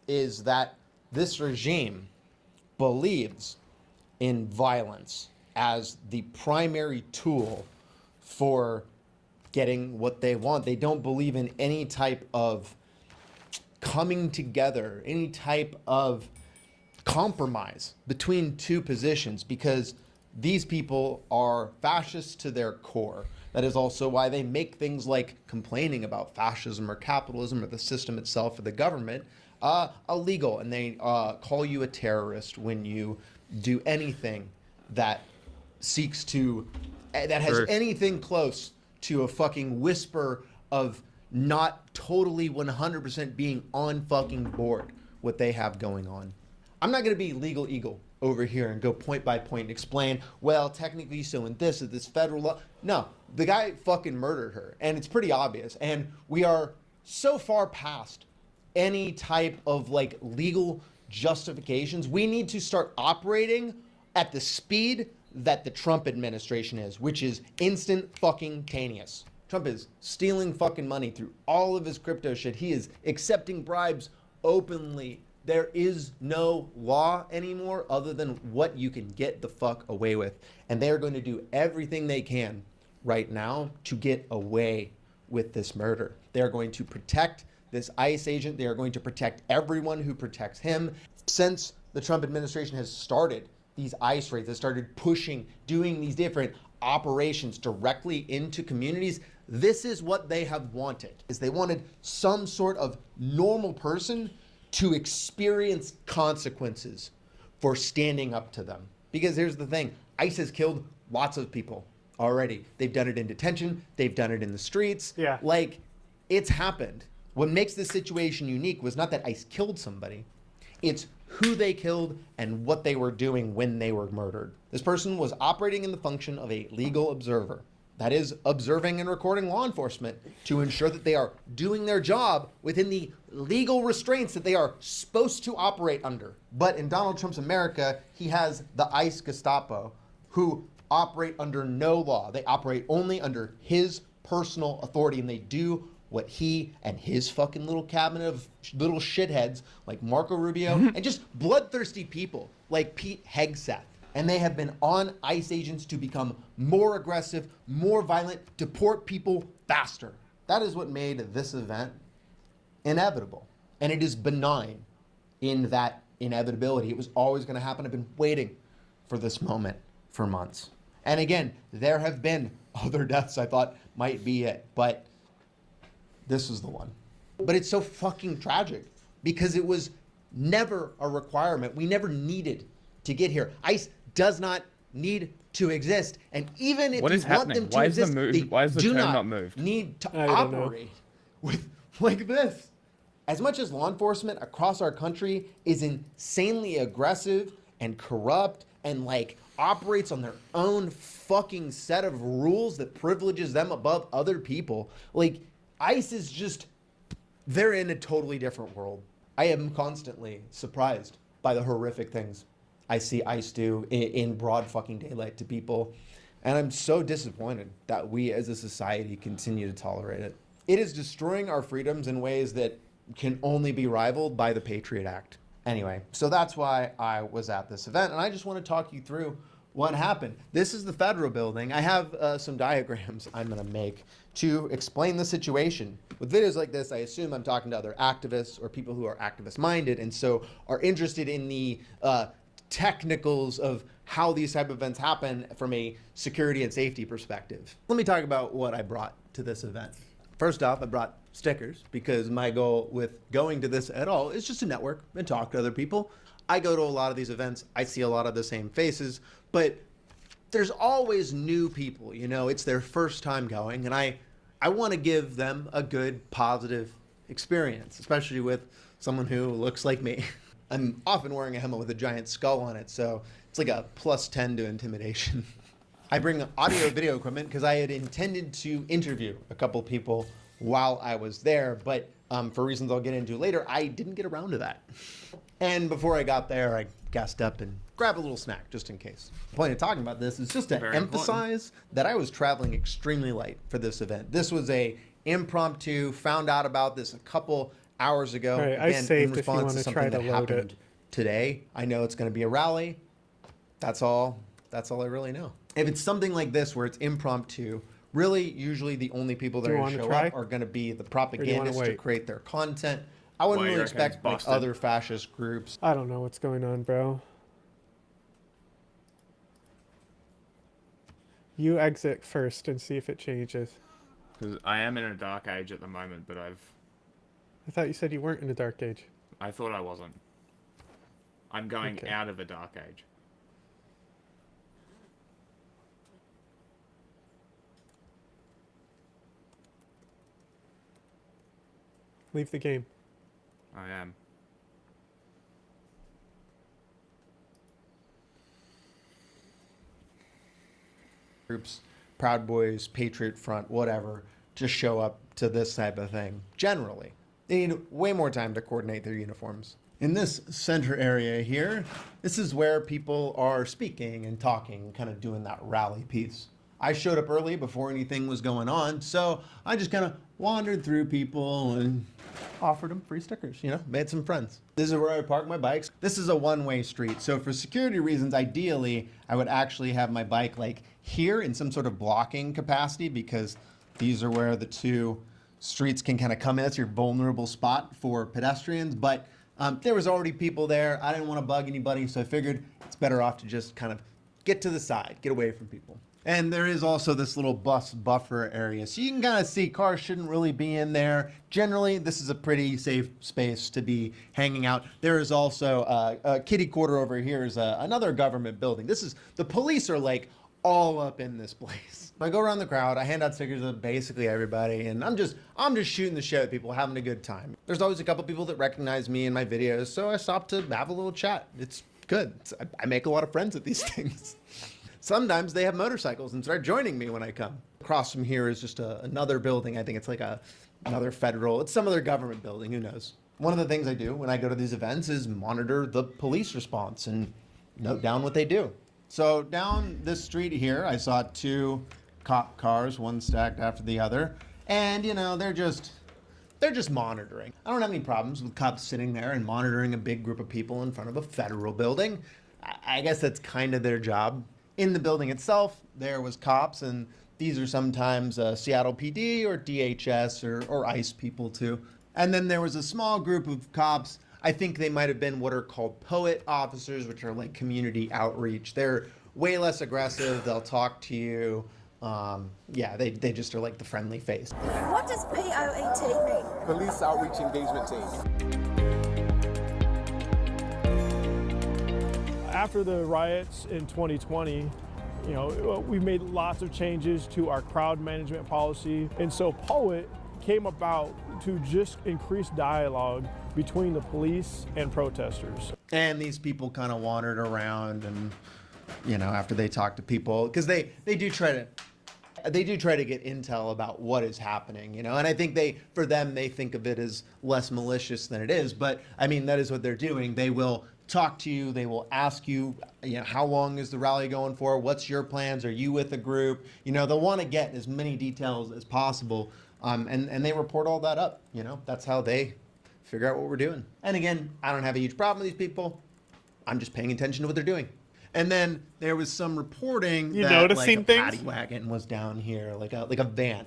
is that this regime believes in violence as the primary tool for getting what they want. They don't believe in any type of coming together, any type of compromise between two positions, because these people are fascists to their core. That is also why they make things like complaining about fascism or capitalism or the system itself or the government illegal, and they call you a terrorist when you do anything that seeks to, that has Sure. anything close to a fucking whisper of not totally 100% being on fucking board what they have going on. I'm not going to be legal eagle over here and go point by point and explain, well, technically so in this or this federal law. No, the guy fucking murdered her, and it's pretty obvious. And we are so far past any type of like legal justifications. We need to start operating at the speed that the Trump administration is, which is instant fucking taneous. Trump is stealing fucking money through all of his crypto shit. He is accepting bribes openly. There is no law anymore other than what you can get the fuck away with. And they are going to do everything they can right now to get away with this murder. They are going to protect this ICE agent. They are going to protect everyone who protects him. Since the Trump administration has started these ICE raids, has started pushing, doing these different operations directly into communities, this is what they have wanted. Is they wanted some sort of normal person to experience consequences for standing up to them. Because here's the thing, ICE has killed lots of people already. They've done it in detention, they've done it in the streets. Yeah. Like, it's happened. What makes this situation unique was not that ICE killed somebody, it's who they killed and what they were doing when they were murdered. This person was operating in the function of a legal observer. That is, observing and recording law enforcement to ensure that they are doing their job within the legal restraints that they are supposed to operate under. But in Donald Trump's America, he has the ICE Gestapo, who operate under no law. They operate only under his personal authority, and they do what he and his fucking little cabinet of little shitheads like Marco Rubio and just bloodthirsty people like Pete Hegseth. And they have been on ICE agents to become more aggressive, more violent, deport people faster. That is what made this event inevitable. And it is benign in that inevitability. It was always going to happen. I've been waiting for this moment for months. And again, there have been other deaths I thought might be it, but this was the one. But it's so fucking tragic because it was never a requirement. We never needed to get here. ICE does not need to exist. And even if What you is want happening? them to Why is the exist, move- they why is the do turn not moved? need to I don't know. operate with like this. As much as law enforcement across our country is insanely aggressive and corrupt and like operates on their own fucking set of rules that privileges them above other people, like ICE is just, they're in a totally different world. I am constantly surprised by the horrific things I see ICE do in broad fucking daylight to people. And I'm so disappointed that we as a society continue to tolerate it. It is destroying our freedoms in ways that can only be rivaled by the Patriot Act. Anyway, so that's why I was at this event, and I just want to talk you through what happened. This is the federal building. I have some diagrams I'm going to make to explain the situation. With videos like this, I assume I'm talking to other activists or people who are activist-minded and so are interested in the technicals of how these type of events happen from a security and safety perspective. Let me talk about what I brought to this event. First off, I brought stickers because my goal with going to this at all is just to network and talk to other people. I go to a lot of these events, I see a lot of the same faces, but there's always new people, you know, it's their first time going, and I want to give them a good, positive experience, especially with someone who looks like me. I'm often wearing a helmet with a giant skull on it, so it's like a +10 to intimidation. I bring audio video equipment because I had intended to interview a couple people while I was there, but for reasons I'll get into later, I didn't get around to that. And before I got there, I gassed up and grabbed a little snack just in case. The point of talking about this is just to emphasize that I was traveling extremely light for this event. This was a impromptu, found out about this a couple hours ago. All right, I Again, saved in if you response want to to something try to that load happened it. today. I know it's going to be a rally. That's all I really know. If it's something like this where it's impromptu, really usually the only people that Do are you going to wanna show try? up are going to be the Or do you wanna propagandists to wait? create their content. I wouldn't Why, you really reckon it's expect like busted? other fascist groups. I don't know what's going on, bro. You exit first and see if it changes. Because I am in a dark age at the moment, but I thought you said you weren't in a dark age. I thought I wasn't. I'm going Okay. out of a dark age. Leave the game. I am. Groups, Proud Boys, Patriot Front, whatever, just show up to this type of thing. Generally, they need way more time to coordinate their uniforms. In this center area here, this is where people are speaking and talking, kind of doing that rally piece. I showed up early before anything was going on, so I just kind of wandered through people and offered them free stickers, you know, made some friends. This is where I park my bikes. This is a one-way street, so for security reasons, ideally, I would actually have my bike like here in some sort of blocking capacity because these are where the two streets can kind of come in. That's your vulnerable spot for pedestrians, but there was already people there. I didn't want to bug anybody, so I figured it's better off to just kind of get to the side, get away from people. And there is also this little bus buffer area. So you can kind of see cars shouldn't really be in there. Generally, this is a pretty safe space to be hanging out. There is also a kitty quarter over here is another government building. The police are like all up in this place. I go around the crowd, I hand out stickers to basically everybody, and I'm just shooting the shit with people, having a good time. There's always a couple people that recognize me in my videos, so I stopped to have a little chat. It's good. I make a lot of friends at these things. Sometimes they have motorcycles and start joining me when I come. Across from here is just another building. I think it's like another federal, it's some other government building, who knows. One of the things I do when I go to these events is monitor the police response and note down what they do. So down this street here, I saw two cop cars, one stacked after the other. And you know, they're just monitoring. I don't have any problems with cops sitting there and monitoring a big group of people in front of a federal building. I guess that's kind of their job. In the building itself, there was cops, and these are sometimes Seattle PD or DHS or ICE people too. And then there was a small group of cops. I think they might have been what are called POET officers, which are like community outreach. They're way less aggressive. They'll talk to you. Yeah, they just are like the friendly face. What does POET mean? Police Outreach Engagement Team. After the riots in 2020, you know, we made lots of changes to our crowd management policy. And so POET came about to just increase dialogue between the police and protesters. And these people kind of wandered around and, you know, after they talk to people, because they do try to get intel about what is happening, you know, and I think for them, they think of it as less malicious than it is. But I mean, that is what they're doing. They will talk to you. They will ask you, you know, how long is the rally going for? What's your plans? Are you with a group? You know, they'll want to get as many details as possible. And they report all that up, you know, that's how they figure out what we're doing. And again, I don't have a huge problem with these people. I'm just paying attention to what they're doing. And then there was some reporting that noticing like a things? paddy wagon was down here, like a van.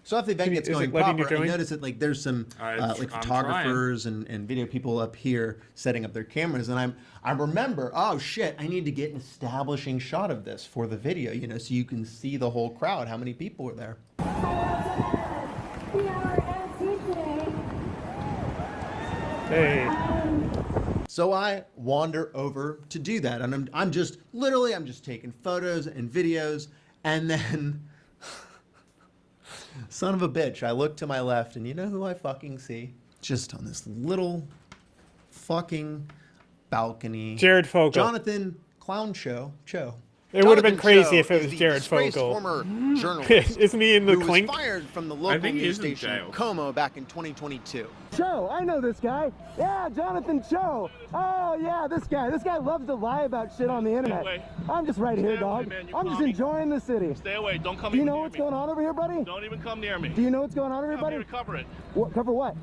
So if the event gets is going it letting you proper, I join? noticed that like there's some like I'm photographers and video people up here setting up their cameras, and I remember, oh shit, I need to get an establishing shot of this for the video, you know, so you can see the whole crowd, how many people were there. Hey. So I wander over to do that, and I'm just taking photos and videos, and then son of a bitch, I look to my left, and you know who I fucking see? Just on this little fucking balcony. Jared Fogle. Jonathan Clown Cho. It would have been Jonathan crazy Cho if it is was the Jared disgraced Fogle. former journalist Isn't he in the who clink? was fired from the I local think news he's in station jail. Como back in 2022. Cho, I know this guy. Yeah, Jonathan Cho. Oh yeah, this guy. This guy loves to lie about shit on the internet. away. I'm just right here, Stay away, dog. man. You I'm just call me. enjoying the city. Stay away. Don't come Do you even know near what's me. going on over here, buddy? Don't even come near me. Do you know what's going on over here, I'm here buddy? to cover it. What, cover what?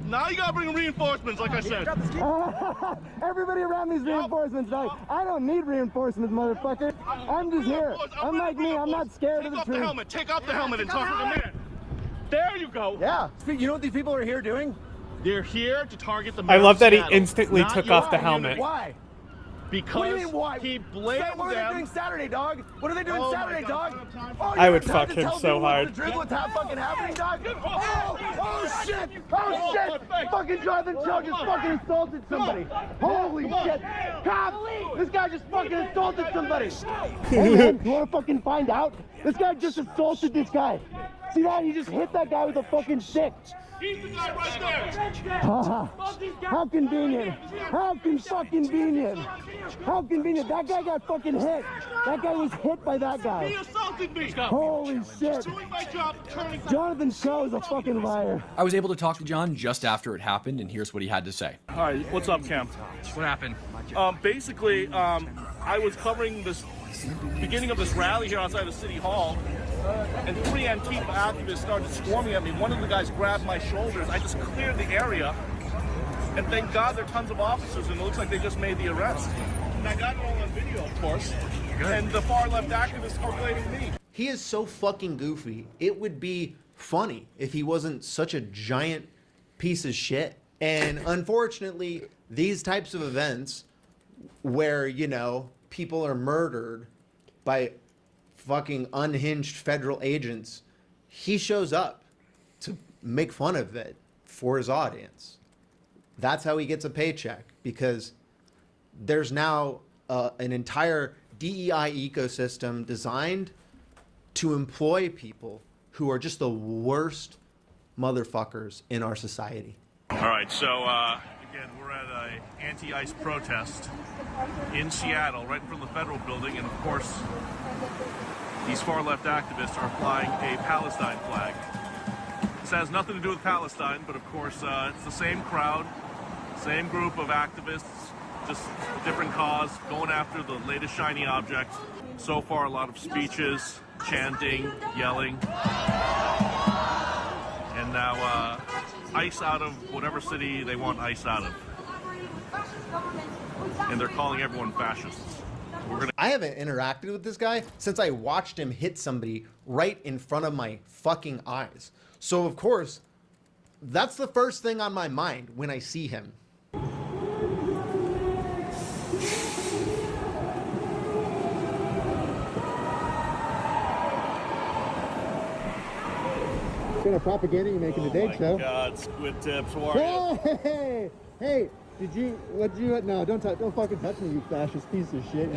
Now you gotta bring reinforcements, like I said. Everybody around these reinforcements, dog. I don't need reinforcements, motherfucker. I'm just here. I'm like me. I'm not scared of the Take off the truth. helmet. Take off the helmet and talk to the man. There you go. Yeah. You know what these people are here doing? They're here to target the I man love of that he Seattle, instantly not took your off the community. helmet. Why? Because What do you mean, why? he blamed What are they them. doing Saturday, dog? What are they doing Oh my Saturday, God, dog? Oh, I you would have time fuck to him tell so people hard. What's the truth, what's fucking happening, dog? Oh shit! Oh shit! Fucking Jonathan Cho just fucking assaulted somebody. Holy shit! Cops! This guy just fucking assaulted somebody. Hey man, you wanna fucking find out? This guy just assaulted this guy. See that? He just hit that guy with a fucking stick. He's the guy right there. How convenient. How fucking convenient. How convenient. That guy got fucking hit. That guy was hit by that He guy. assaulted me. Holy shit. Doing my job, turning. Jonathan Cho is a fucking liar. I was able to talk to John just after it happened, and here's what he had to say. All right, what's up, Cam? What happened? Basically, I was covering this beginning of this rally here outside of City Hall, and 3 Antifa activists started swarming at me. One of the guys grabbed my shoulders. I just cleared the area, and thank God there are tons of officers, and it looks like they just made the arrest. And I got it all on video, of course. And the far left activists are blaming me. He is so fucking goofy. It would be funny if he wasn't such a giant piece of shit. And unfortunately, these types of events where, you know, people are murdered by fucking unhinged federal agents, he shows up to make fun of it for his audience. That's how he gets a paycheck, because there's now an entire DEI ecosystem designed to employ people who are just the worst motherfuckers in our society. All right, so again, we're at an anti-ICE protest in Seattle, right in front of the federal building, and of course, these far-left activists are flying a Palestine flag. This has nothing to do with Palestine, but of course, it's the same crowd, same group of activists, just different cause, going after the latest shiny object. So far, a lot of speeches, chanting, yelling, and now ICE out of whatever city they want ICE out of. And they're calling everyone fascists. I haven't interacted with this guy since I watched him hit somebody right in front of my fucking eyes. So of course, that's the first thing on my mind when I see him. What kind of propaganda are you making today, Cho? God, Squid Tips, how are you? Hey, no, don't fucking touch me, you fascist piece of shit.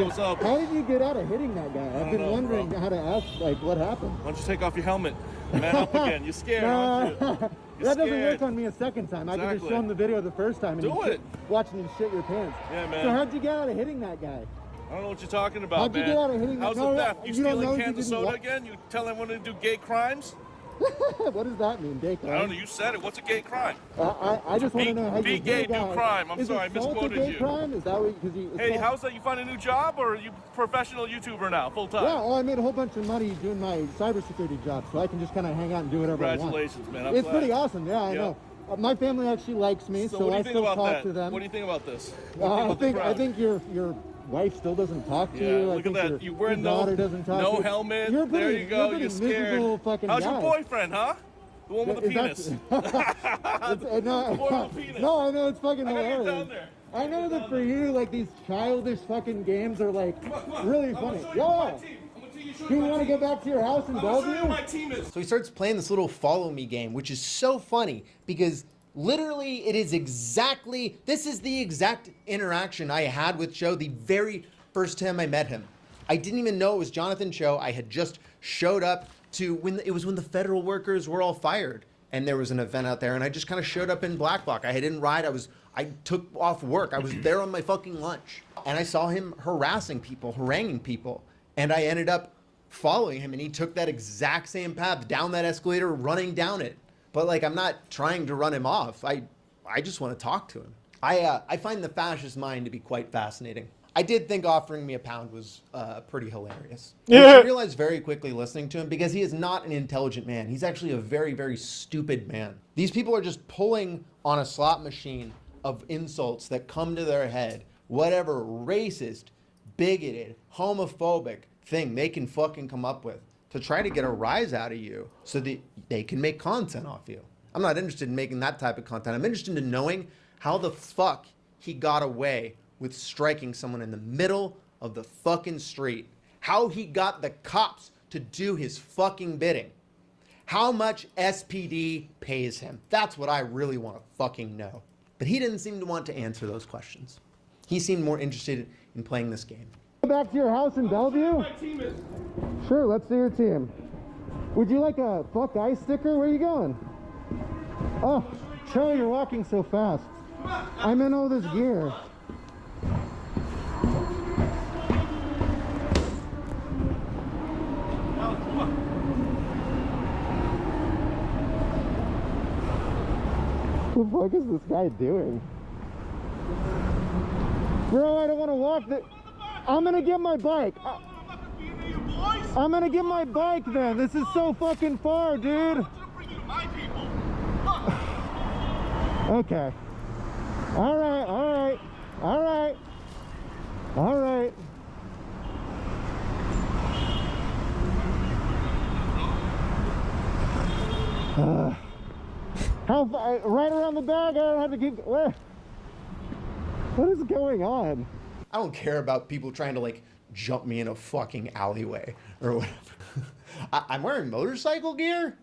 What's up? How did you get out of hitting that guy? I've been wondering how to ask, like, what happened? Why don't you take off your helmet? Man up again. You're scared, aren't you? That doesn't work on me a second time. I can just show him the video the first time and Do it. watching you shit your pants. Yeah, man. So how'd you get out of hitting that guy? I don't know what you're talking about, How'd you man. get out of hitting that? How's No, the theft? You you don't know stealing if cans you of didn't soda again? You telling everyone to do gay crimes? What does that mean, gay crime? I don't know. You said it. What's a gay crime? I just want to know how Be you gay, do do that. crime. I'm Is sorry, I assault a misquoted gay you. crime? Is that what? Because you. Hey, how's that? You find a new job, or are you professional YouTuber now, full time? Yeah, well, I made a whole bunch of money doing my cybersecurity job, so I can just kind of hang out and do whatever I want. Congratulations, man. I'm It's glad. pretty awesome. Yeah, I know. My family actually likes me, so what do I you think still about talk that? to them. What do you think about this? I think your wife still doesn't talk to Yeah, you. look I think at that. You wear your daughter doesn't talk to no you. helmet. You're There pretty, you go. You're You're scared. miserable fucking How's guy. your boyfriend, huh? The one with the penis. No, Boy with the penis. no, I know it's fucking I gotta get hilarious. down there. I know that for you, like these childish fucking games are like really funny. Yeah. Do you want to go back to your house in Bellevue? So he starts playing this little follow me game, which is so funny because literally it is this is the exact interaction I had with Cho the very first time I met him. I didn't even know it was Jonathan Cho. I had just showed up to when the federal workers were all fired and there was an event out there and I just kind of showed up in Black Bloc. I didn't ride. I took off work. I was there on my fucking lunch and I saw him harassing people, haranguing people. And I ended up following him and he took that exact same path down that escalator, running down it. But like, I'm not trying to run him off. I just want to talk to him. I find the fascist mind to be quite fascinating. I did think offering me a pound was pretty hilarious. Yeah. I realized very quickly listening to him because he is not an intelligent man. He's actually a very, very stupid man. These people are just pulling on a slot machine of insults that come to their head. Whatever racist, bigoted, homophobic thing they can fucking come up with to try to get a rise out of you so that they can make content off you. I'm not interested in making that type of content. I'm interested in knowing how the fuck he got away with striking someone in the middle of the fucking street. How he got the cops to do his fucking bidding. How much SPD pays him. That's what I really want to fucking know. But he didn't seem to want to answer those questions. He seemed more interested in playing this game. Go back to your house in Bellevue? Sure, let's see your team. Would you like a fuck ice sticker? Where are you going? Oh, Cho, you're walking so fast. I'm in all this gear. What the fuck is this guy doing? Bro, I don't want to walk the... I'm gonna get my bike. I'm gonna get my bike then. This is so fucking far, dude. Okay. All right, all right, all right, all right. How far? Right around the bag. I don't have to keep. What is going on? I don't care about people trying to like jump me in a fucking alleyway or whatever. I'm wearing motorcycle gear?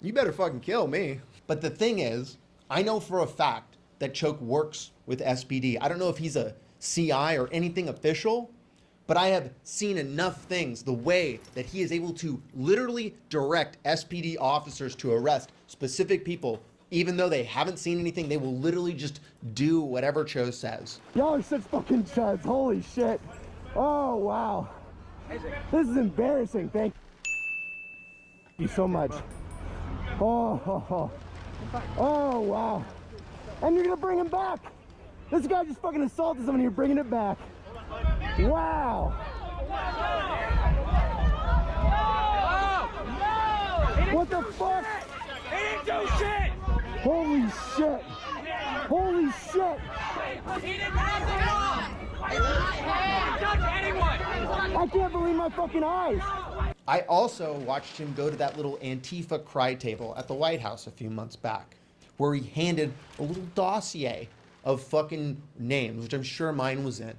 You better fucking kill me. But the thing is, I know for a fact that Choke works with SPD. I don't know if he's a CI or anything official, but I have seen enough things, the way that he is able to literally direct SPD officers to arrest specific people. Even though they haven't seen anything, they will literally just do whatever Cho says. Y'all are such fucking chuds. Holy shit. Oh, wow. This is embarrassing. Thank you so much. Oh, wow. And you're going to bring him back. This guy just fucking assaulted someone. You're bringing it back. Wow. What the fuck? He didn't do shit! Holy shit! Holy shit! He didn't touch anyone! I can't believe my fucking eyes! I also watched him go to that little Antifa cry table at the White House a few months back, where he handed a little dossier of fucking names, which I'm sure mine was in.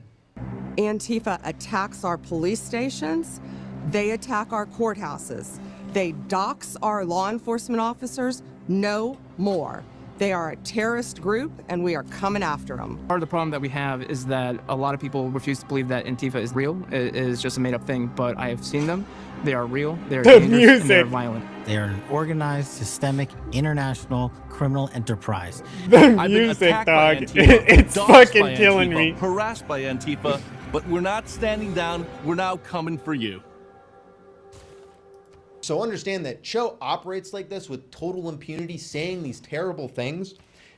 Antifa attacks our police stations. They attack our courthouses. They dox our law enforcement officers. No more. They are a terrorist group, and we are coming after them. Part of the problem that we have is that a lot of people refuse to believe that Antifa is real. It is just a made-up thing, but I have seen them. They are real. They are dangerous, and they are violent. They are an organized, systemic, international criminal enterprise. The I've been music, attacked dog. by Antifa, It's doxed fucking by killing Antifa, me. Harassed by Antifa, but we're not standing down. We're now coming for you. So understand that Cho operates like this with total impunity, saying these terrible things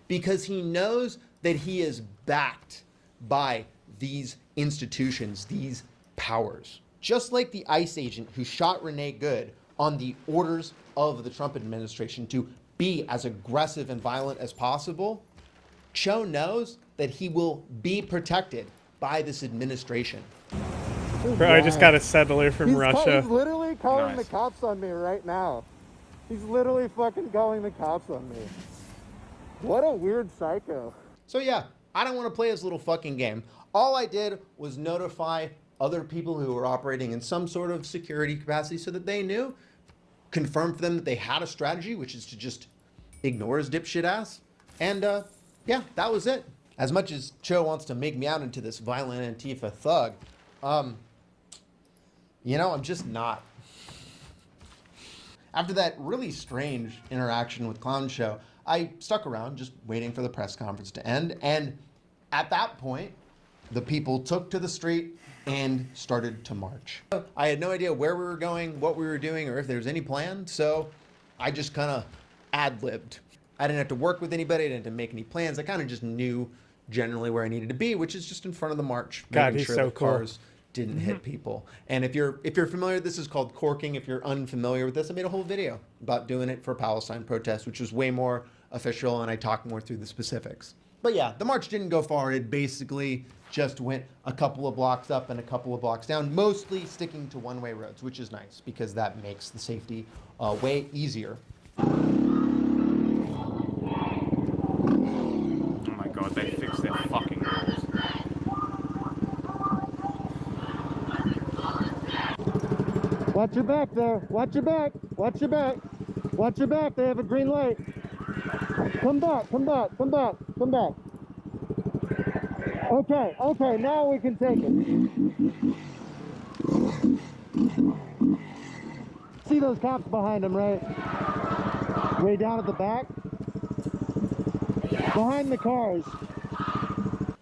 because he knows that he is backed by these institutions, these powers. Just like the ICE agent who shot Renee Good on the orders of the Trump administration to be as aggressive and violent as possible, Cho knows that he will be protected by this administration. Bro, I just got a settler from Russia. He's literally calling the cops on me right now. He's literally fucking calling the cops on me. What a weird psycho. So yeah, I don't want to play his little fucking game. All I did was notify other people who were operating in some sort of security capacity so that they knew, confirm for them that they had a strategy, which is to just ignore his dipshit ass. And yeah, that was it. As much as Cho wants to make me out into this violent Antifa thug, you know, I'm just not. After that really strange interaction with Clown Show, I stuck around just waiting for the press conference to end. And at that point, the people took to the street and started to march. I had no idea where we were going, what we were doing, or if there was any plan. So I just kind of ad-libbed. I didn't have to work with anybody. I didn't have to make any plans. I kind of just knew generally where I needed to be, which is just in front of the march, God, making sure so the cars didn't hit people. And if you're familiar, this is called corking. If you're unfamiliar with this, I made a whole video about doing it for Palestine protests, which was way more official, and I talked more through the specifics. But yeah, the march didn't go far. It basically just went a couple of blocks up and a couple of blocks down, mostly sticking to one-way roads, which is nice because that makes the safety way easier. Oh my god, they fixed their fucking rules. Watch your back there. Watch your back. Watch your back. Watch your back. They have a green light. Come back. Come back. Come back. Come back. Okay. Okay. Now we can take it. See those cops behind them, right? Way down at the back. Behind the cars.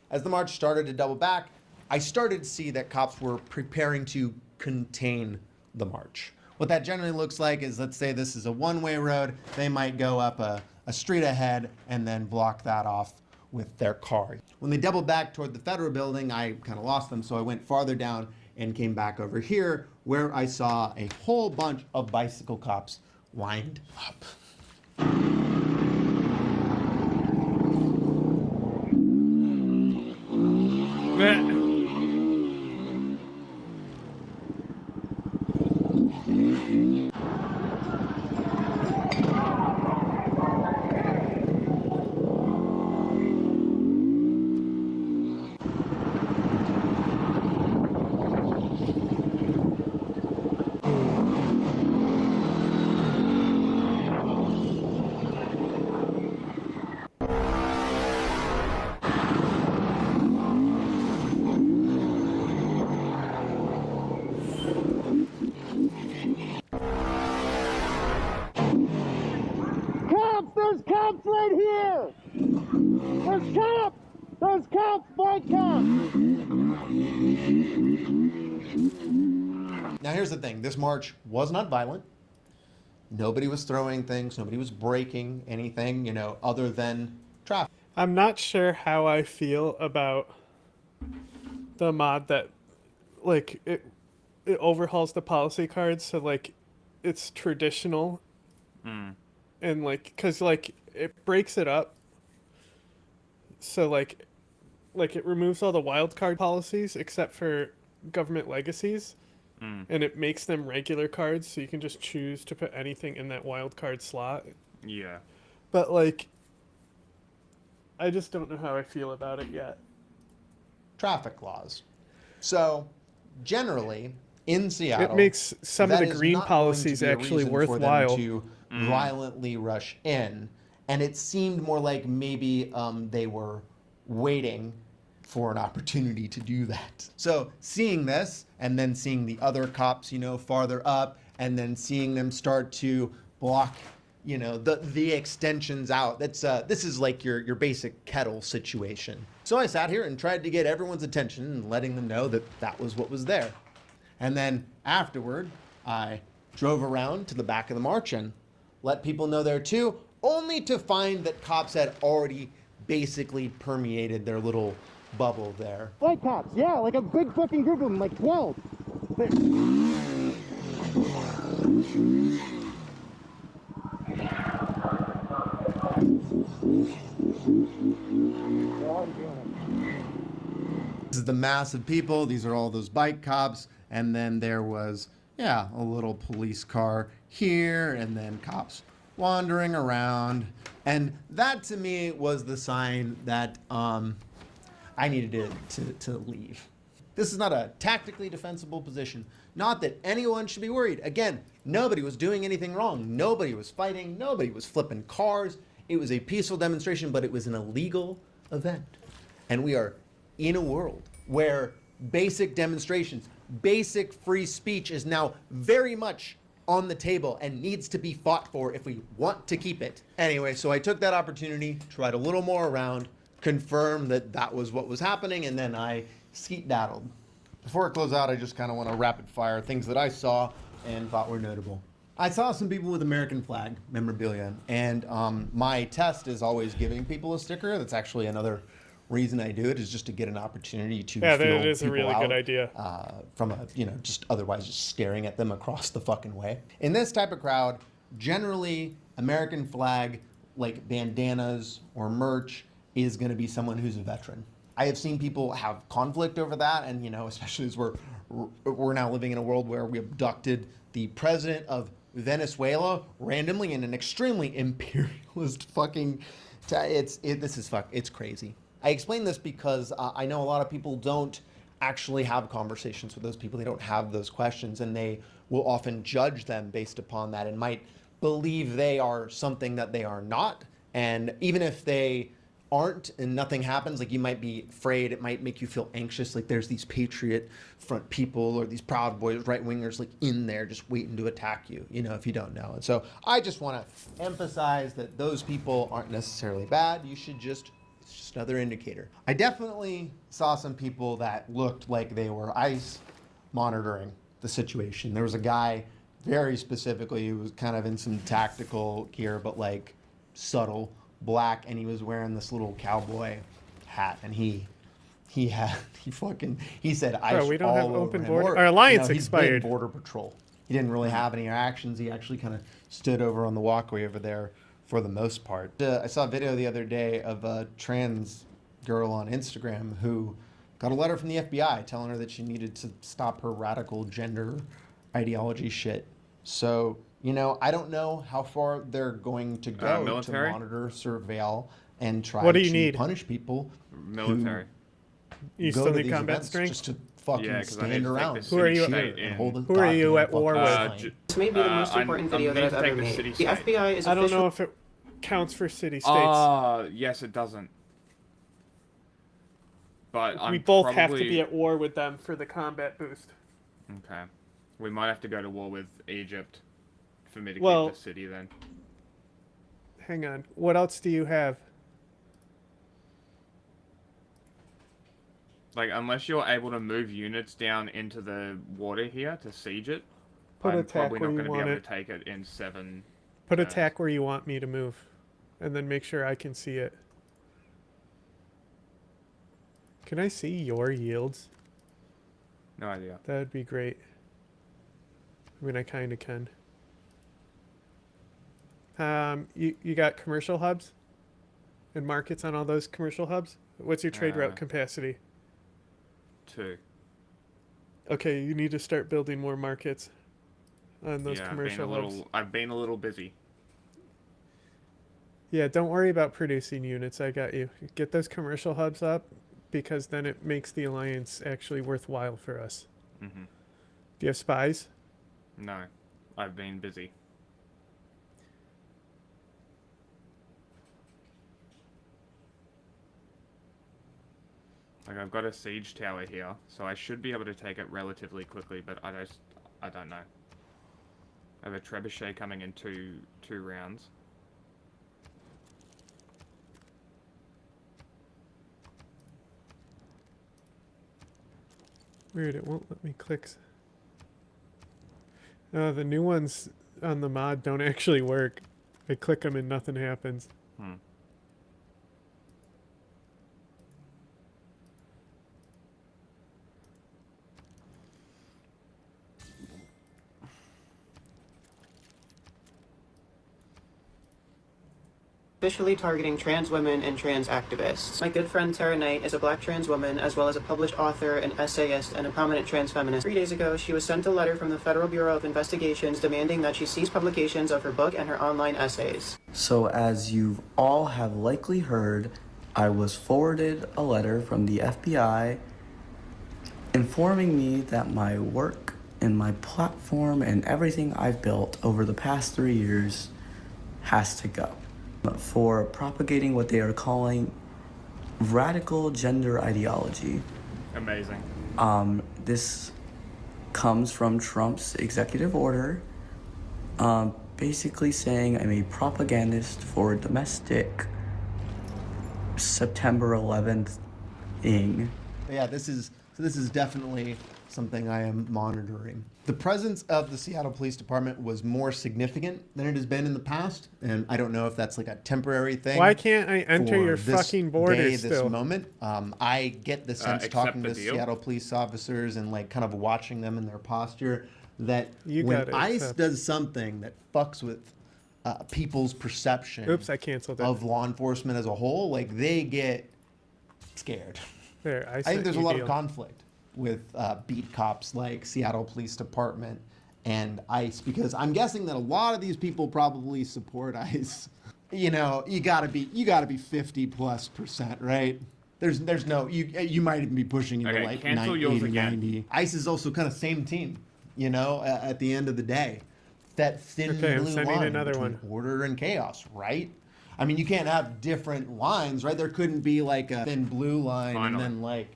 As the march started to double back, I started to see that cops were preparing to contain the march. What that generally looks like is, let's say this is a one-way road, they might go up a street ahead and then block that off with their car. When they doubled back toward the federal building, I kind of lost them, so I went farther down and came back over here where I saw a whole bunch of bicycle cops lined up. There's cops right here! There's cops! There's cops! White cops! Now here's the thing, this march was not violent. Nobody was throwing things, nobody was breaking anything, you know, other than traffic. I'm not sure how I feel about the mod that, like, it overhauls the policy cards, so, like, it's traditional. And, like, because, like, it breaks it up. So, like it removes all the wildcard policies except for government legacies. And it makes them regular cards, so you can just choose to put anything in that wildcard slot. Yeah. But, like, I just don't know how I feel about it yet. Traffic laws. So, generally, in Seattle, it makes some of that the is green not going policies to be a actually reason for them worthwhile. to violently rush in, and it seemed more like maybe they were waiting for an opportunity to do that. So seeing this, and then seeing the other cops, you know, farther up, and then seeing them start to block, you know, the extensions out. That's this is like your basic kettle situation. So I sat here and tried to get everyone's attention and letting them know that that was what was there. And then afterward, I drove around to the back of the march and let people know there too, only to find that cops had already basically permeated their little bubble there. White cops, yeah, like a big fucking group of them, like 12. This is the mass of people. These are all those bike cops. And then there was, yeah, a little police car here, and then cops wandering around. And that to me was the sign that I needed to leave. This is not a tactically defensible position. Not that anyone should be worried. Again, nobody was doing anything wrong. Nobody was fighting. Nobody was flipping cars. It was a peaceful demonstration, but it was an illegal event. And we are in a world where basic demonstrations, basic free speech is now very much on the table and needs to be fought for if we want to keep it. Anyway, so I took that opportunity, tried a little more around, confirmed that that was what was happening, and then I skedaddled. Before I close out, I just kind of want to rapid fire things that I saw and thought were notable. I saw some people with American flag memorabilia, and my test is always giving people a sticker. That's actually another reason I do it, is just to get an opportunity to Yeah, feel that is a people really out, good idea. from a, just otherwise just staring at them across the fucking way. In this type of crowd, generally American flag, like bandanas or merch, is going to be someone who's a veteran. I have seen people have conflict over that, and especially as we're now living in a world where we abducted the president of Venezuela randomly in an extremely imperialist fucking. It's crazy. I explain this because I know a lot of people don't actually have conversations with those people. They don't have those questions, and they will often judge them based upon that and might believe they are something that they are not. And even if they aren't and nothing happens, like, you might be afraid, it might make you feel anxious, like there's these Patriot Front people or these Proud Boys, right-wingers, like in there just waiting to attack you, if you don't know. And so I just want to emphasize that those people aren't necessarily bad. You should just, it's just another indicator. I definitely saw some people that looked like they were ICE monitoring the situation. There was a guy very specifically who was kind of in some tactical gear, but like subtle black, and he was wearing this little cowboy hat, and he said ICE. Bro, we don't all have over open him. border. Or, Our alliance he's been expired. Border Patrol. He didn't really have any actions. He actually kind of stood over on the walkway over there for the most part. I saw a video the other day of a trans girl on Instagram who got a letter from the FBI telling her that she needed to stop her radical gender ideology shit. So, I don't know how far they're going to go to monitor, surveil, and try to punish people. Military. You go still to need these combat events strength? just to fucking stand around. Who are you? Who are you at war with? This may be the most important video that I've ever made. The FBI is I don't know officially... if it counts for city states. Yes, it doesn't. But we both have to be at war with them for the combat boost. Okay. We might have to go to war with Egypt for me to keep the city then. Hang on. What else do you have? Like, unless you're able to move units down into the water here to siege it, Put I'm attack probably where not you going to be want able it. to take it in 7. Put attack where you want me to move, and then make sure I can see it. Can I see your yields? No idea. That would be great. I mean, I kind of can. You got commercial hubs and markets on all those commercial hubs? What's your trade route capacity? 2. Okay, you need to start building more markets on those commercial hubs. I've been a little busy. Yeah, don't worry about producing units. I got you. Get those commercial hubs up, because then it makes the alliance actually worthwhile for us. Mm-hmm. Do you have spies? No, I've been busy. Like, I've got a siege tower here, so I should be able to take it relatively quickly, but I don't know. I have a trebuchet coming in two rounds. Weird, it won't let me click. The new ones on the mod don't actually work. I click them and nothing happens. Officially targeting trans women and trans activists. My good friend Tara Knight is a black trans woman, as well as a published author, an essayist, and a prominent trans feminist. 3 days ago, she was sent a letter from the Federal Bureau of Investigations demanding that she cease publications of her book and her online essays. So as you all have likely heard, I was forwarded a letter from the FBI informing me that my work and my platform and everything I've built over the past 3 years has to go for propagating what they are calling radical gender ideology. Amazing. This comes from Trump's executive order, basically saying I'm a propagandist for domestic September 11th-ing. Yeah, this is definitely something I am monitoring. The presence of the Seattle Police Department was more significant than it has been in the past, and I don't know if that's like a temporary thing. Why can't I enter for your this fucking border day, still? This moment. I get the sense talking to deal. Seattle police officers and like kind of watching them in their posture that You when gotta ICE accept. does something that fucks with people's perception Oops, I canceled it. of law enforcement as a whole, like they get scared. There, I think sent there's a you lot deal. of conflict with beat cops like Seattle Police Department and ICE, because I'm guessing that a lot of these people probably support ICE. You know, you gotta be 50+%, right? There's no, you might even be pushing into Okay, like cancel 90, yours 80, again. 90. ICE is also kind of same team, you know, at the end of the day. That thin Okay, I'm blue sending line another between one. order and chaos, right? I mean, you can't have different lines, right? There couldn't be like a thin blue line Finally. and then like,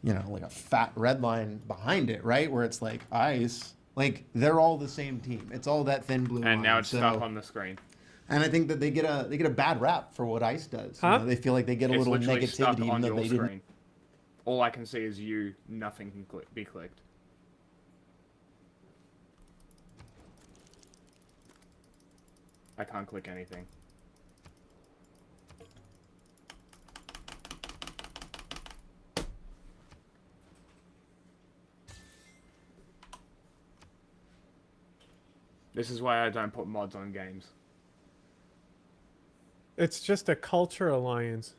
you know, like a fat red line behind it, right? Where it's like ICE, like they're all the same team. It's all that thin blue line. And now it's so, stuck on the screen. And I think that they get a bad rap for what ICE does. You Huh? know, they feel like they get a It's little literally stuck negativity even on though your they screen. didn't. All I can see is you. Nothing can be clicked. I can't click anything. This is why I don't put mods on games. It's just a culture alliance.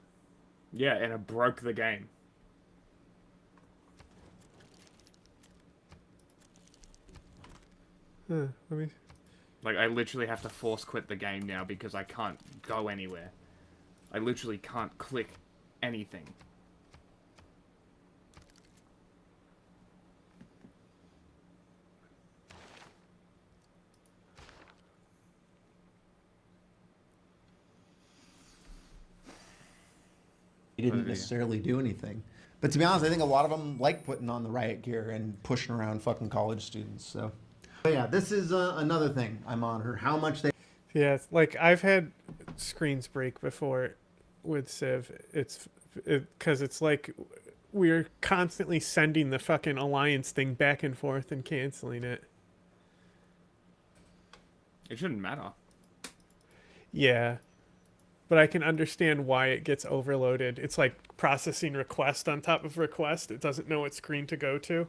Yeah, and it broke the game. Huh, let me. Like, I literally have to force quit the game now because I can't go anywhere. I literally can't click anything. He didn't necessarily do anything. But to be honest, I think a lot of them like putting on the riot gear and pushing around fucking college students. So, but yeah, this is another thing I monitor. How much they. Yeah, like I've had screens break before with Civ. It's because it's like we're constantly sending the fucking alliance thing back and forth and canceling it. It shouldn't matter. Yeah, but I can understand why it gets overloaded. It's like processing request on top of request. It doesn't know what screen to go to.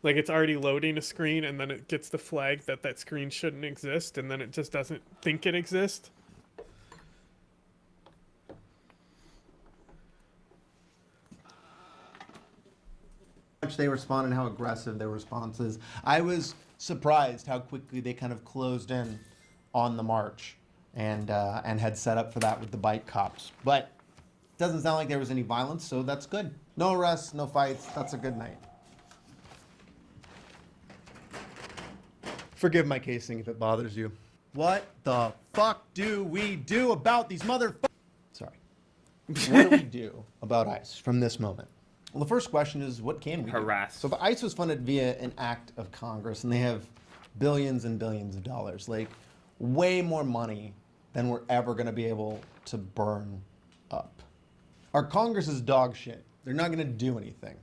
Like it's already loading a screen and then it gets the flag that that screen shouldn't exist and then it just doesn't think it exists. Much they respond and how aggressive their response is. I was surprised how quickly they kind of closed in on the march and had set up for that with the bike cops. But it doesn't sound like there was any violence, so that's good. No arrests, no fights. That's a good night. Forgive my casing if it bothers you. What the fuck do we do about these motherfuckers? Sorry. What do we do about ICE from this moment? Well, the first question is, what can we harass? Do? So if ICE was funded via an act of Congress, and they have billions and billions of dollars, like way more money than we're ever going to be able to burn up. Our Congress is dog shit. They're not going to do anything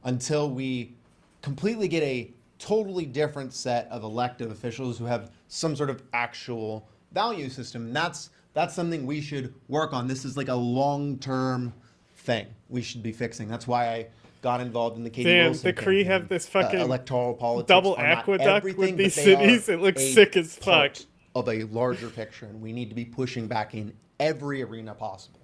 until we completely get a totally different set of elected officials who have some sort of actual value system. And that's something we should work on. This is like a long-term thing we should be fixing. That's why I got involved in the Katie Damn, Wilson the Cree campaign. have this fucking electoral politics double are not aqueduct everything, with these but they cities. are It looks a sick as fuck. part of a larger picture, and we need to be pushing back in every arena possible.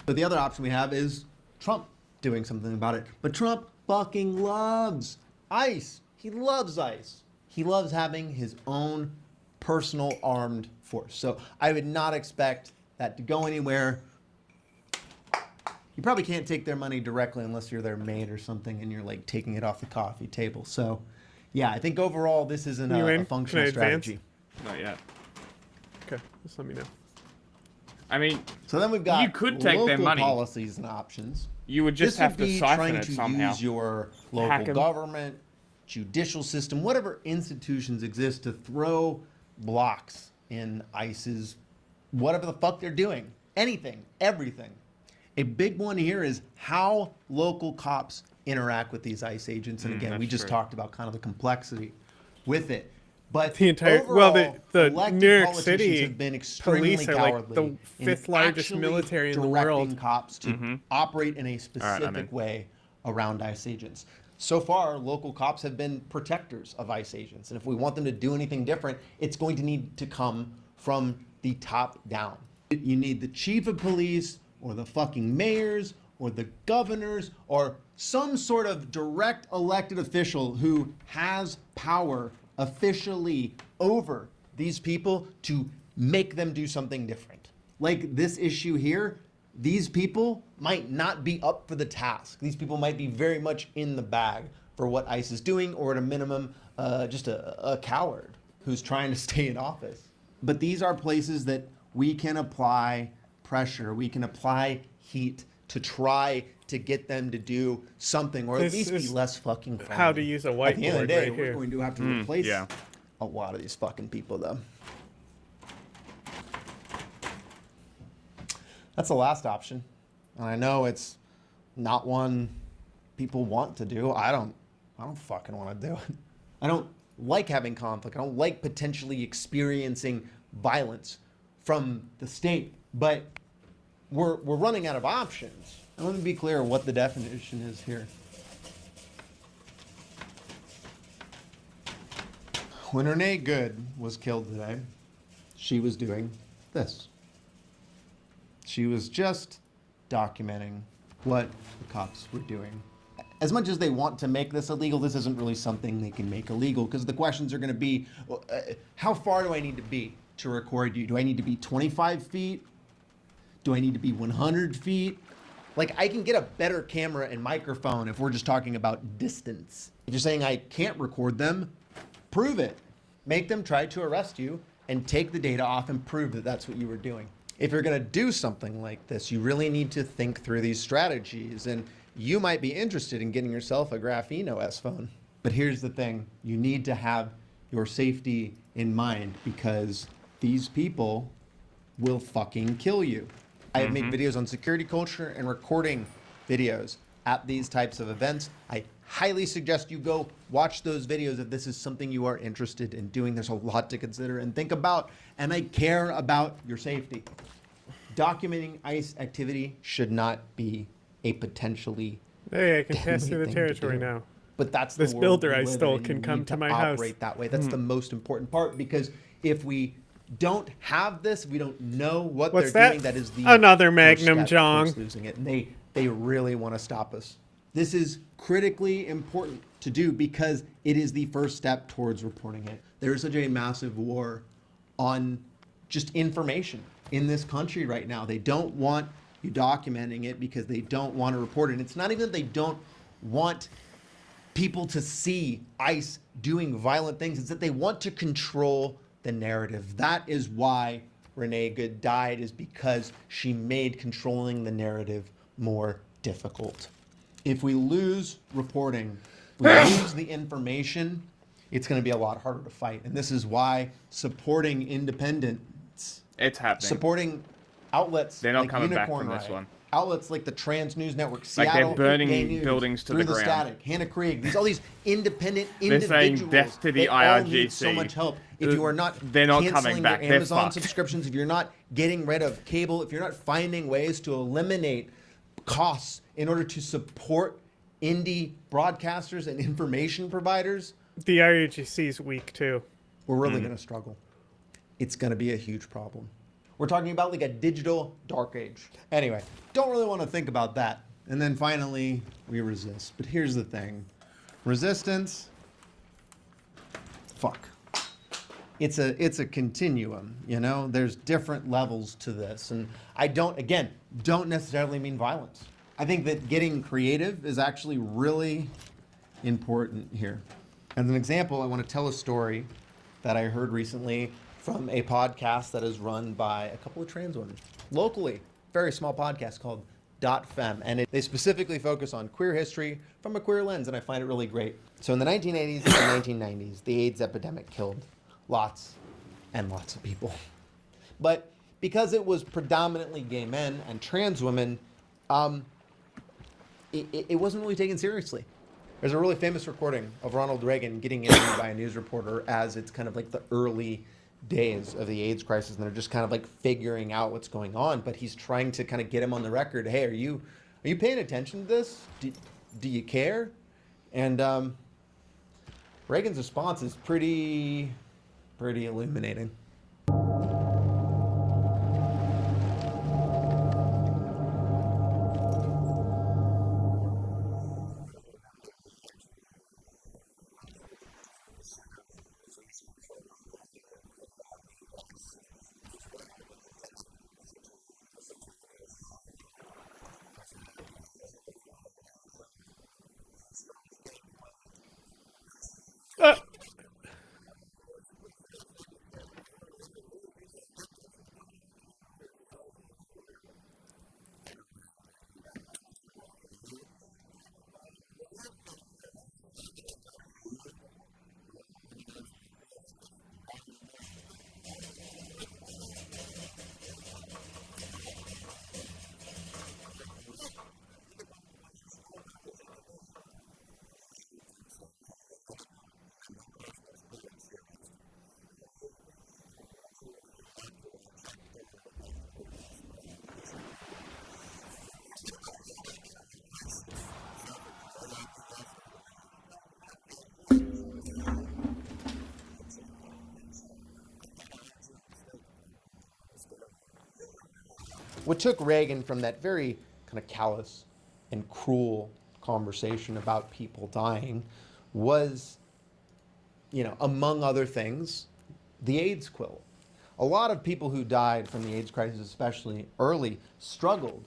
But the other option we have is Trump doing something about it. But Trump fucking loves ICE. He loves ICE. He loves having his own personal armed force. So I would not expect that to go anywhere. You probably can't take their money directly unless you're their maid or something and you're like taking it off the coffee table. So yeah, I think overall this isn't a functional strategy. Not yet. Okay, just let me know. I mean, so then we've got you could take their local money. policies and options. You would just This have would to be siphon trying it to somehow. use your Hack local 'em. government, judicial system, whatever institutions exist to throw blocks in ICE's whatever the fuck they're doing. Anything, everything. A big one here is how local cops interact with these ICE agents. And again, we that's just true. talked about kind of the complexity with it. But The entire overall, the elected New York politicians City have been extremely police are like cowardly the in fifth largest actually military in the directing world. cops to operate in a specific way around ICE agents. So far, local cops have been protectors of ICE agents. And if we want them to do anything different, it's going to need to come from the top down. You need the chief of police or the fucking mayors or the governors or some sort of direct elected official who has power officially over these people to make them do something different. Like this issue here, these people might not be up for the task. These people might be very much in the bag for what ICE is doing, or at a minimum, just a coward who's trying to stay in office. But these are places that we can apply pressure, we can apply heat to try to get them to do something, or at This least be is less fucking friendly. how to use a At the end of the whiteboard day, right we're here. going to have to replace a lot of these fucking people, though. That's the last option. And I know it's not one people want to do. I don't fucking want to do it. I don't like having conflict. I don't like potentially experiencing violence from the state. But we're running out of options. And let me be clear what the definition is here. When Renee Good was killed today, she was doing this. She was just documenting what the cops were doing. As much as they want to make this illegal, this isn't really something they can make illegal, because the questions are going to be, how far do I need to be to record you? Do I need to be 25 feet? Do I need to be 100 feet? Like, I can get a better camera and microphone if we're just talking about distance. If you're saying I can't record them, prove it. Make them try to arrest you and take the data off and prove that that's what you were doing. If you're going to do something like this, you really need to think through these strategies. And you might be interested in getting yourself a Graphene OS phone. But here's the thing. You need to have your safety in mind, because these people will fucking kill you. I have made videos on security culture and recording videos at these types of events. I highly suggest you go watch those videos if this is something you are interested in doing. There's a lot to consider and think about, and I care about your safety. Documenting ICE activity should not be a potentially Hey, I can pass deadly through the thing to territory do. now. But that's This the builder world we I live stole in. can You come need to my house. operate that way. That's the most important part, because if we don't have this, we don't know what What's they're that? doing. That is the Another first Magnum step Jong. towards losing it, and they really want to stop us. This is critically important to do because it is the first step towards reporting it. There is such a massive war on just information in this country right now. They don't want you documenting it because they don't want to report it. And it's not even that they don't want people to see ICE doing violent things. It's that they want to control the narrative. That is why Renee Good died, is because she made controlling the narrative more difficult. If we lose reporting, we lose the information, it's going to be a lot harder to fight. And this is why supporting independence, it's happening. supporting outlets They're not like coming back Unicorn from this Riot one. outlets like the Trans News Network, Like Seattle they're burning Gay News, buildings to Through the ground. Static, Hannah Krieg, all these independent They're individuals. saying death to the they all need IRGC. so much help. If you are not They're not canceling coming back. your They're Amazon fucked. subscriptions, if you're not getting rid of cable, if you're not finding ways to eliminate costs in order to support indie broadcasters and information providers, the IRGC is weak too. we're really going to struggle. It's going to be a huge problem. We're talking about like a digital dark age. Anyway, don't really want to think about that. And then finally, we resist. But here's the thing. Resistance, fuck. It's a continuum, you know? There's different levels to this. And I don't necessarily mean violence. I think that getting creative is actually really important here. As an example, I want to tell a story that I heard recently from a podcast that is run by a couple of trans women locally. Very small podcast called .fem, and they specifically focus on queer history from a queer lens, and I find it really great. So in the 1980s and 1990s, the AIDS epidemic killed lots and lots of people. But because it was predominantly gay men and trans women, it wasn't really taken seriously. There's a really famous recording of Ronald Reagan getting interviewed by a news reporter as it's kind of like the early days of the AIDS crisis, and they're just kind of like figuring out what's going on. But he's trying to kind of get him on the record. Hey, are you paying attention to this? Do you care? And Reagan's response is pretty illuminating. What took Reagan from that very kind of callous and cruel conversation about people dying was, among other things, the AIDS quilt. A lot of people who died from the AIDS crisis, especially early, struggled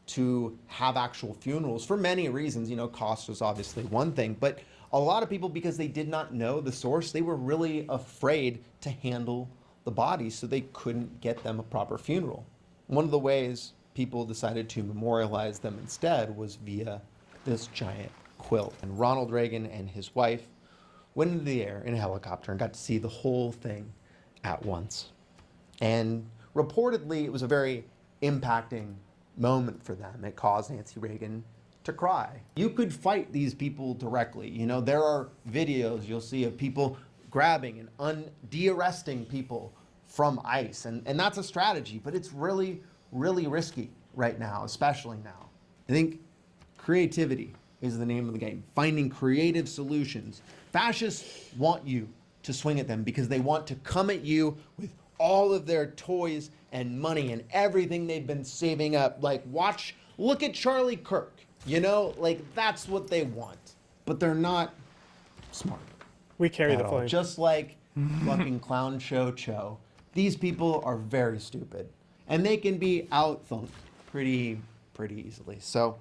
to have actual funerals for many reasons. Cost was obviously one thing, but a lot of people, because they did not know the source, they were really afraid to handle the bodies, so they couldn't get them a proper funeral. One of the ways people decided to memorialize them instead was via this giant quilt. And Ronald Reagan and his wife went into the air in a helicopter and got to see the whole thing at once. And reportedly, it was a very impacting moment for them. It caused Nancy Reagan to cry. You could fight these people directly. There are videos you'll see of people grabbing and de-arresting people from ICE. And that's a strategy, but it's really, really risky right now, especially now. I think creativity is the name of the game. Finding creative solutions. Fascists want you to swing at them because they want to come at you with all of their toys and money and everything they've been saving up. Look at Charlie Kirk, that's what they want. But they're not smart. We carry the all. flame. Just like fucking Clown Show Cho. These people are very stupid, and they can be outthunk pretty easily. So,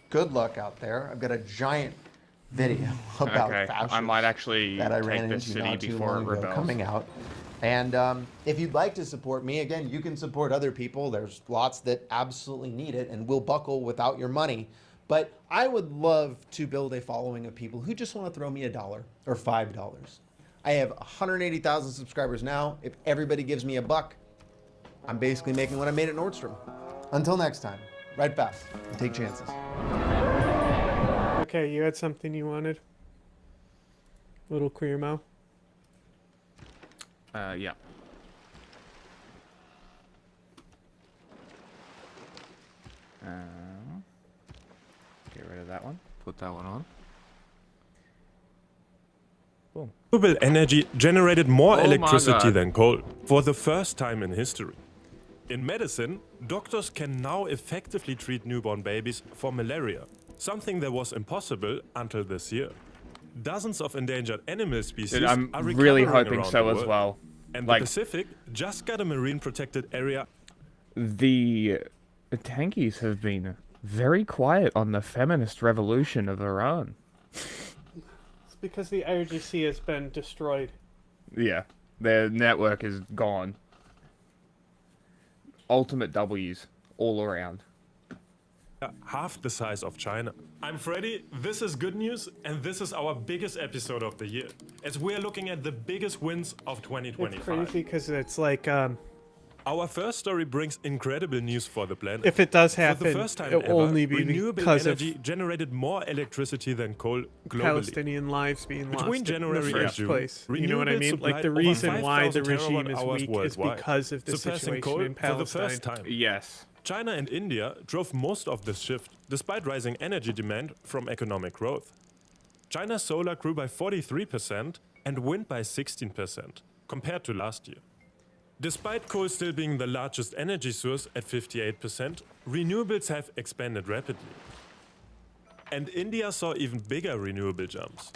good luck out there. I've got a giant video about fascism I might actually that I take ran this into city not too before long it ago rebels. coming out. And if you'd like to support me, again, you can support other people. There's lots that absolutely need it and will buckle without your money. But I would love to build a following of people who just want to throw me $1 or $5. I have 180,000 subscribers now. If everybody gives me $1, I'm basically making what I made at Nordstrom. Until next time, Ride fast. And take chances. Okay, you had something you wanted? Little queer mouth. Yeah. Get rid of that one. Put that one on. Boom. Renewable energy generated more Oh my electricity God. than coal for the first time in history. In medicine, doctors can now effectively treat newborn babies for malaria, something that was impossible until this year. Dozens of endangered animal species Dude, I'm are really recovering hoping around so the as world. well. And Like- the Pacific just got a marine protected area. The tankies have been very quiet on the feminist revolution of Iran. It's because the IRGC has been destroyed. Yeah, their network is gone. Ultimate W's all around. Half the size of China. I'm Freddy, this is good news, and this is our biggest episode of the year, as we are looking at the biggest wins of 2025. It's crazy because it's like, Our first story brings incredible news for the planet. If it does For happen, the first time it'll ever, only be renewable because of energy generated more electricity than coal globally. Palestinian lives being lost Between January in the and first June, place. You know what I renewables mean? Like supplied the over reason why the 5,000 regime is terawatt-hours weak is worldwide, because of the surpassing situation coal in for the first Palestine. time. Yes. China and India drove most of this shift, despite rising energy demand from economic growth. China's solar grew by 43% and wind by 16% compared to last year. Despite coal still being the largest energy source at 58%, renewables have expanded rapidly. And India saw even bigger renewable jumps.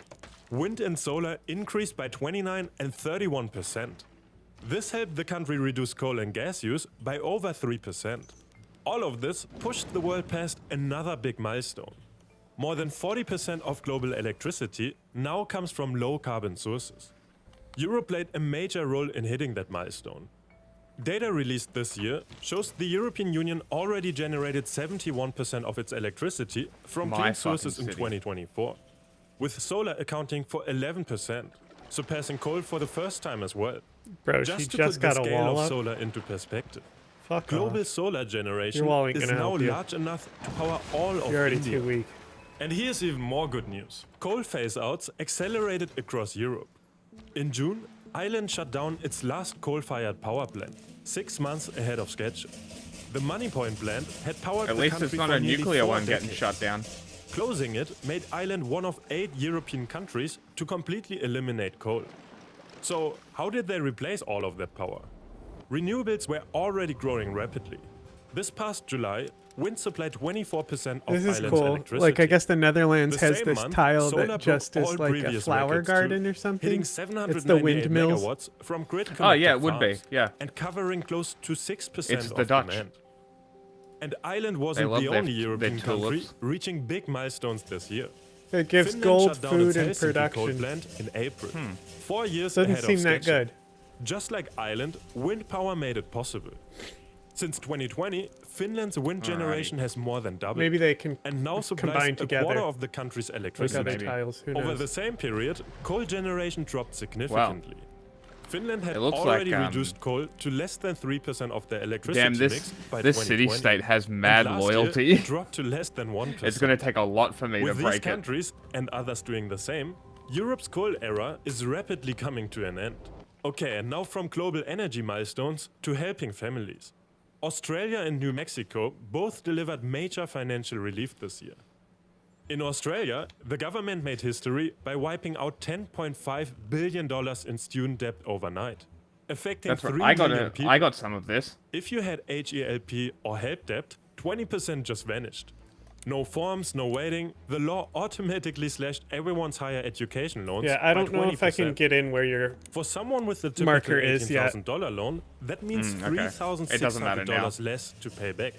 Wind and solar increased by 29 and 31%. This helped the country reduce coal and gas use by over 3%. All of this pushed the world past another big milestone. More than 40% of global electricity now comes from low-carbon sources. Europe played a major role in hitting that milestone. Data released this year shows the European Union already generated 71% of its electricity from My clean fucking sources in city. 2024, with solar accounting for 11%, surpassing coal for the first time as well. Bro, she to just put got the a scale wall of up. solar into perspective. Fuck Global off. solar generation Your wall ain't is gonna now help you. large enough to power all of You're already India. too weak. And here's even more good news. Coal phase-outs accelerated across Europe. In June, Ireland shut down its last coal-fired power plant, 6 months ahead of schedule. The Moneypoint plant had powered At the least country it's not for a nearly nuclear 4 one getting decades. shut down. Closing it made Ireland one of 8 European countries to completely eliminate coal. So, how did they replace all of that power? Renewables were already growing rapidly. This past July, wind supplied 24% of This is Ireland's cool. electricity. Like, I guess the Netherlands The has same this month, tile solar that just broke is all like a previous flower records too, garden or something. hitting It's the 798 windmills. megawatts from grid Oh, yeah, connected it would be, farms, yeah. and covering close to 6% It's of the Dutch. demand. And Ireland They wasn't love the their- only their European country tulips. reaching big milestones this year. It gives Finland gold, shut down food, its and Helsinki coal production. plant in April, 4 years Doesn't ahead seem of that schedule. good. Just like Ireland, wind power made it possible. Since 2020, Finland's wind generation has more than doubled. Maybe they can and now supplies combine a together. quarter of the country's electricity. other tiles, who Over knows? the same period, coal generation dropped significantly. Finland had It looks already like, reduced coal to less than 3% of their electricity Damn, this mix by this 2020. city-state has And mad last year, loyalty. it dropped to less than 1%. It's gonna take a lot for me With to these break it. countries and others doing the same, Europe's coal era is rapidly coming to an end. Okay, and now from global energy milestones to helping families. Australia and New Mexico both delivered major financial relief this year. In Australia, the government made history by wiping out $10.5 billion in student debt overnight, affecting That's 3 right. million people. I got some of this. If you had HELP or HELP debt, 20% just vanished. No forms, no waiting. The law automatically slashed everyone's higher education loans. Yeah, I by don't know if I can 20%. get in where your For someone with the typical marker is yet. $18,000 loan, that means Okay. It doesn't matter now. $3,600 less to pay back.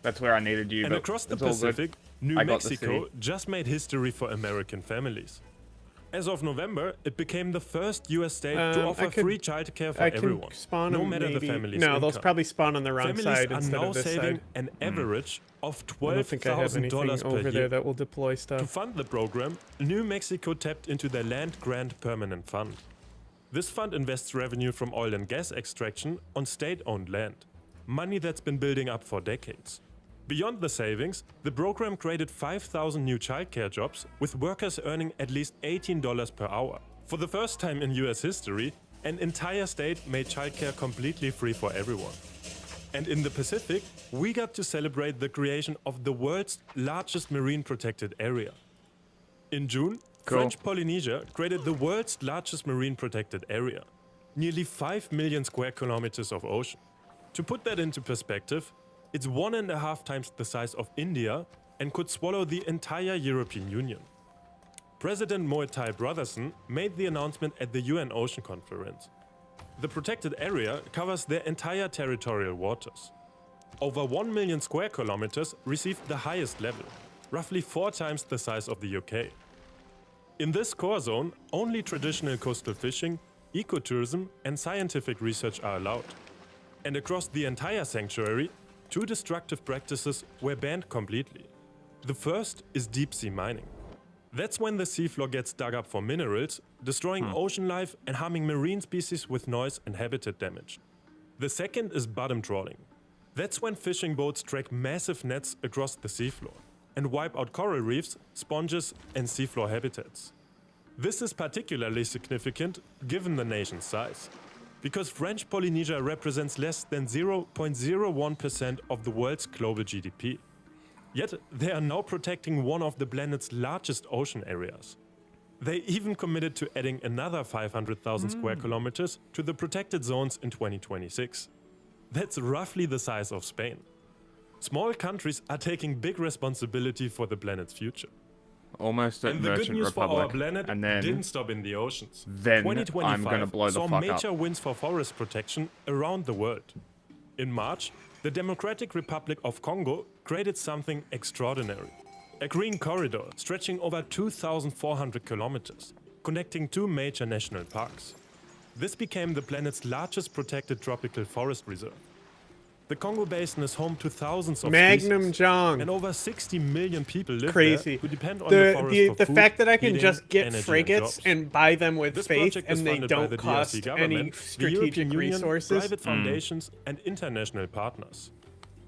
That's where I needed you. And but across the it's all good. Pacific, New I got the Mexico city. just made history for American families. As of November, it became the first US state to offer I could- free childcare for I can everyone, spawn no them matter maybe. the family's No, they'll income. probably spawn on the wrong Families side are instead now of this saving side. an average of I don't think I have anything $12,000 per over year. there that will deploy To stuff. fund the program, New Mexico tapped into the Land Grant Permanent Fund. This fund invests revenue from oil and gas extraction on state-owned land, money that's been building up for decades. Beyond the savings, the program created 5,000 new childcare jobs, with workers earning at least $18 per hour. For the first time in US history, an entire state made childcare completely free for everyone. And in the Pacific, we got to celebrate the creation of the world's largest marine protected area. In June, French Polynesia created the world's largest marine protected area, nearly 5 million square kilometers of ocean. To put that into perspective, it's 1.5 times the size of India and could swallow the entire European Union. President Moetai Brotherson made the announcement at the UN Ocean Conference. The protected area covers their entire territorial waters. Over 1 million square kilometers received the highest level, roughly 4 times the size of the UK. In this core zone, only traditional coastal fishing, ecotourism and scientific research are allowed. And across the entire sanctuary, 2 destructive practices were banned completely. The first is deep-sea mining. That's when the seafloor gets dug up for minerals, destroying ocean life and harming marine species with noise and habitat damage. The second is bottom trawling. That's when fishing boats drag massive nets across the seafloor and wipe out coral reefs, sponges and seafloor habitats. This is particularly significant given the nation's size, because French Polynesia represents less than 0.01% of the world's global GDP. Yet they are now protecting one of the planet's largest ocean areas. They even committed to adding another 500,000 square kilometers to the protected zones in 2026. That's roughly the size of Spain. Small countries are taking big responsibility for the planet's future. Almost at And the good Merchant news Republic, for our planet and then didn't stop in the oceans. then 2025 I'm gonna blow the saw fuck major up. wins for forest protection around the world. In March, the Democratic Republic of Congo created something extraordinary. A green corridor stretching over 2,400 kilometers, connecting 2 major national parks. This became the planet's largest protected tropical forest reserve. The Congo Basin is home to thousands of Magnum species, Jong. and over 60 million people live Crazy. there who depend on the forest for The food, fact that I can heating, just get energy, and frigates jobs. and buy them with This faith project is and they funded by don't the DRC cost any government, the strategic European Union, resources. private foundations, and international partners.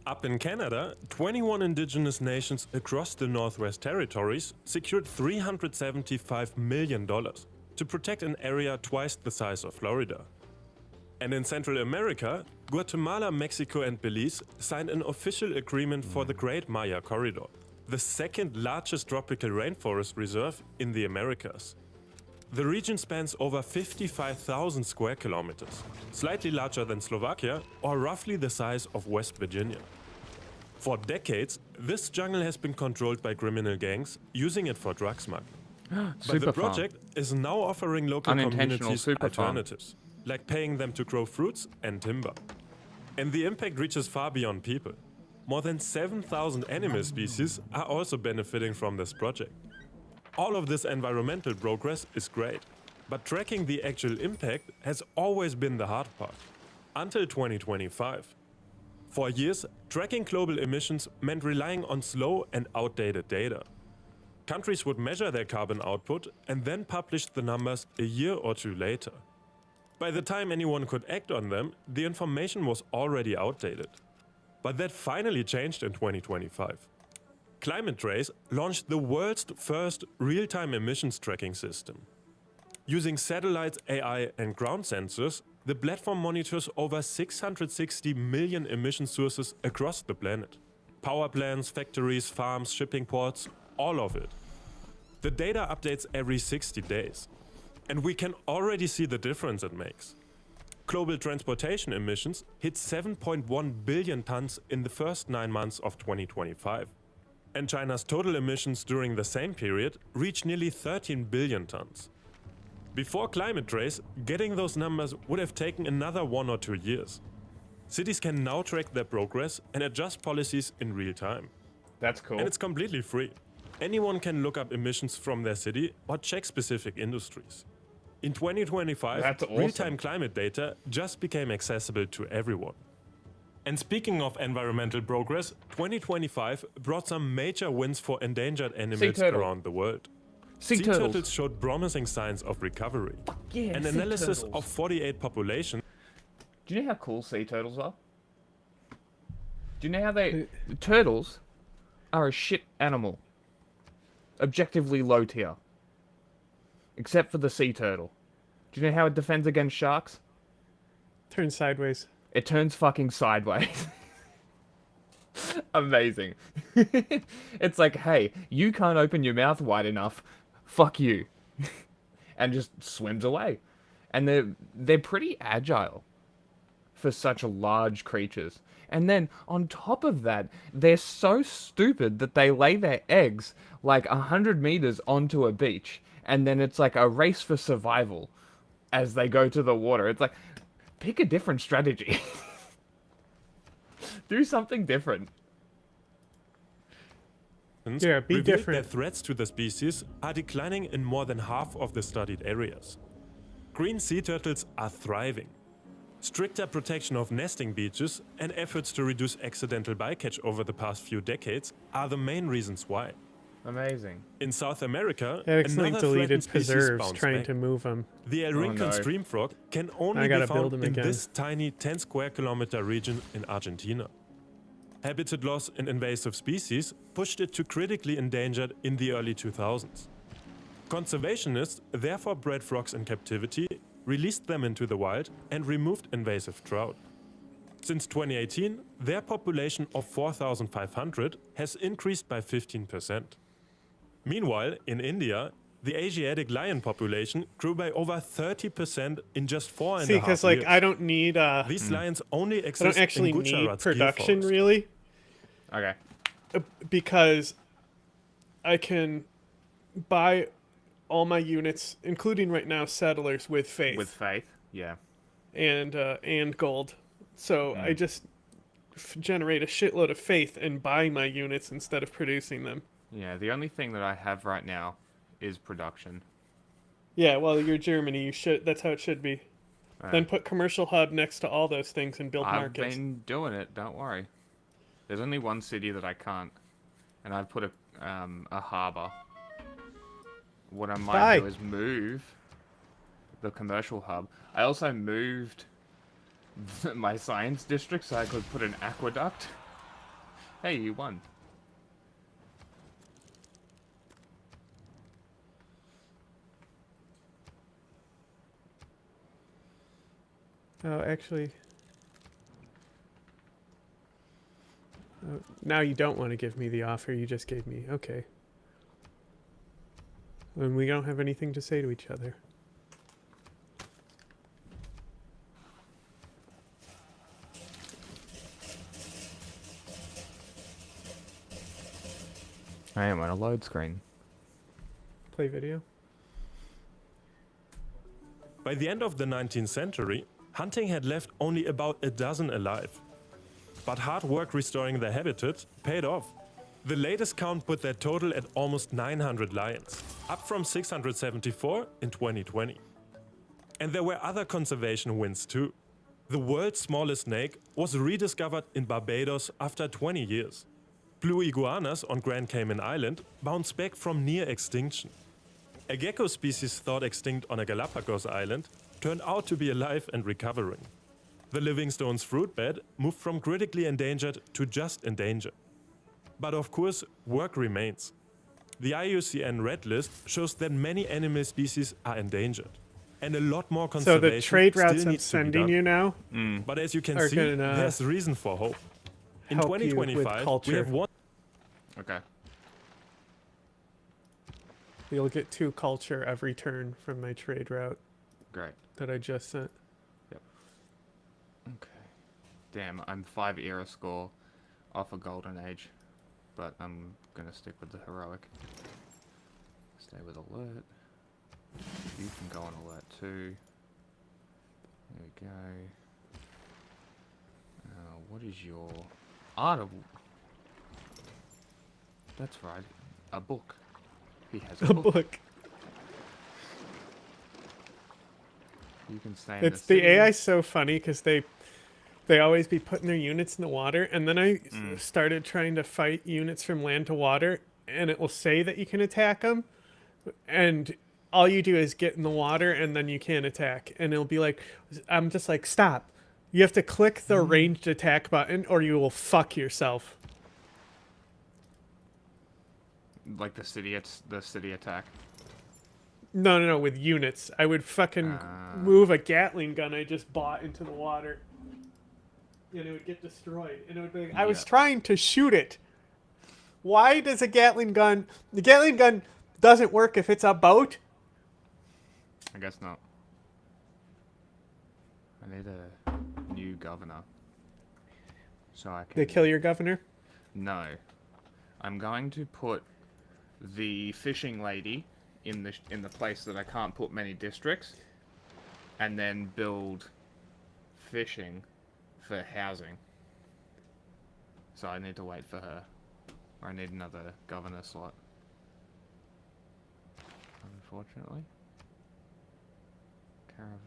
Up in Canada, 21 indigenous nations across the Northwest Territories secured $375 million to protect an area twice the size of Florida. And in Central America, Guatemala, Mexico and Belize signed an official agreement for the Great Maya Corridor, the second largest tropical rainforest reserve in the Americas. The region spans over 55,000 square kilometers, slightly larger than Slovakia or roughly the size of West Virginia. For decades, this jungle has been controlled by criminal gangs using it for drug smuggling. But the Super farm. project is now offering local Unintentional communities super farm. alternatives, like paying them to grow fruits and timber. And the impact reaches far beyond people. More than 7,000 animal species are also benefiting from this project. All of this environmental progress is great, but tracking the actual impact has always been the hard part. Until 2025. For years, tracking global emissions meant relying on slow and outdated data. Countries would measure their carbon output and then publish the numbers a year or 2 later. By the time anyone could act on them, the information was already outdated. But that finally changed in 2025. Climate Trace launched the world's first real-time emissions tracking system. Using satellites, AI and ground sensors, the platform monitors over 660 million emission sources across the planet. Power plants, factories, farms, shipping ports, all of it. The data updates every 60 days. And we can already see the difference it makes. Global transportation emissions hit 7.1 billion tons in the first 9 months of 2025. And China's total emissions during the same period reached nearly 13 billion tons. Before Climate Trace, getting those numbers would have taken another 1 or 2 years. Cities can now track their progress and adjust policies in real time. That's cool. And it's completely free. Anyone can look up emissions from their city or check specific industries. In 2025, That's awesome. real-time climate data just became accessible to everyone. And speaking of environmental progress, 2025 brought some major wins for endangered animals turtle. around the world. Sea turtles. showed promising signs of recovery. Yeah, An sea analysis turtles. of 48 populations. Do you know how cool sea turtles are? Do you know how the turtles are a shit animal? Objectively low tier. Except for the sea turtle. Do you know how it defends against sharks? Turn sideways. It turns fucking sideways. Amazing. It's like, hey, you can't open your mouth wide enough. Fuck you. And just swims away. And they're pretty agile for such large creatures. And then on top of that, they're so stupid that they lay their eggs like 100 meters onto a beach. And then it's like a race for survival as they go to the water. It's like, pick a different strategy. Do something different. Yeah, be revealed different. That threats to the species are declining in more than half of the studied areas. Green sea turtles are thriving. Stricter protection of nesting beaches and efforts to reduce accidental bycatch over the past few decades are the main reasons why. Amazing. In South America, Accidentally another deleted threatened species preserves bounced trying back. to move them. The El Rincon stream frog can only gotta be build found 'em in again. this tiny 10 square kilometer region in Argentina. Habitat loss in invasive species pushed it to critically endangered in the early 2000s. Conservationists therefore bred frogs in captivity, released them into the wild, and removed invasive trout. Since 2018, their population of 4,500 has increased by 15%. Meanwhile, in India, the Asiatic lion population grew by over 30% in just 4.5 See, years. because like I don't need These lions only I exist don't actually in need Gujarat's production Gir forest. really. Okay. Because I can buy all my units, including right now settlers, with faith. With faith, yeah. And gold. So I just generate a shitload of faith and buy my units instead of producing them. Yeah, the only thing that I have right now is production. Yeah, well, you're Germany. You should. That's how it should be. Then put commercial hub next to all those things and build I've markets. been doing it, don't worry. There's only one city that I can't. And I've put a harbour. What I might do is move the commercial hub. I also moved my science district so I could put an aqueduct. Hey, you won. Oh, actually. Now you don't want to give me the offer you just gave me. Okay. When we don't have anything to say to each other. I am on a load screen. Play video. By the end of the 19th century, hunting had left only about a dozen alive. But hard work restoring their habitat paid off. The latest count put their total at almost 900 lions, up from 674 in 2020. And there were other conservation wins too. The world's smallest snake was rediscovered in Barbados after 20 years. Blue iguanas on Grand Cayman Island bounced back from near extinction. A gecko species thought extinct on a Galapagos island turned out to be alive and recovering. The Livingstone's fruit bed moved from critically endangered to just endangered. But of course, work remains. The IUCN Red List shows that many animal species are endangered. And a lot more So conservation the trade still routes I'm needs to be sending done. you now But as you can are see, gonna there's reason for hope. In help you with 2025, we culture. have one. Okay. You'll get 2 culture every turn from my trade route. Great. That I just sent. Yep. Okay. Damn, I'm 5 era score off a golden age. But I'm gonna stick with the heroic. Stay with alert. You can go on alert too. There we go. What is your art of? That's right, a book. He has a book. You can stay in It's the the city. AI's so funny because they always be putting their units in the water, and then I started trying to fight units from land to water, and it will say that you can attack them, and all you do is get in the water, and then you can't attack, and it'll be like, I'm just like, stop, You have to click the ranged attack button or you will fuck yourself. Like the city attack. No, with units. I would fucking move a Gatling gun I just bought into the water. And it would get destroyed. And it would be like, I was trying to shoot it. Why does a Gatling gun... The Gatling gun doesn't work if it's a boat? I guess not. I need a new governor. So I can... They kill your governor? No. I'm going to put the fishing lady in the place that I can't put many districts, and then build fishing for housing. So I need to wait for her. Or I need another governor slot. Unfortunately. Caravel.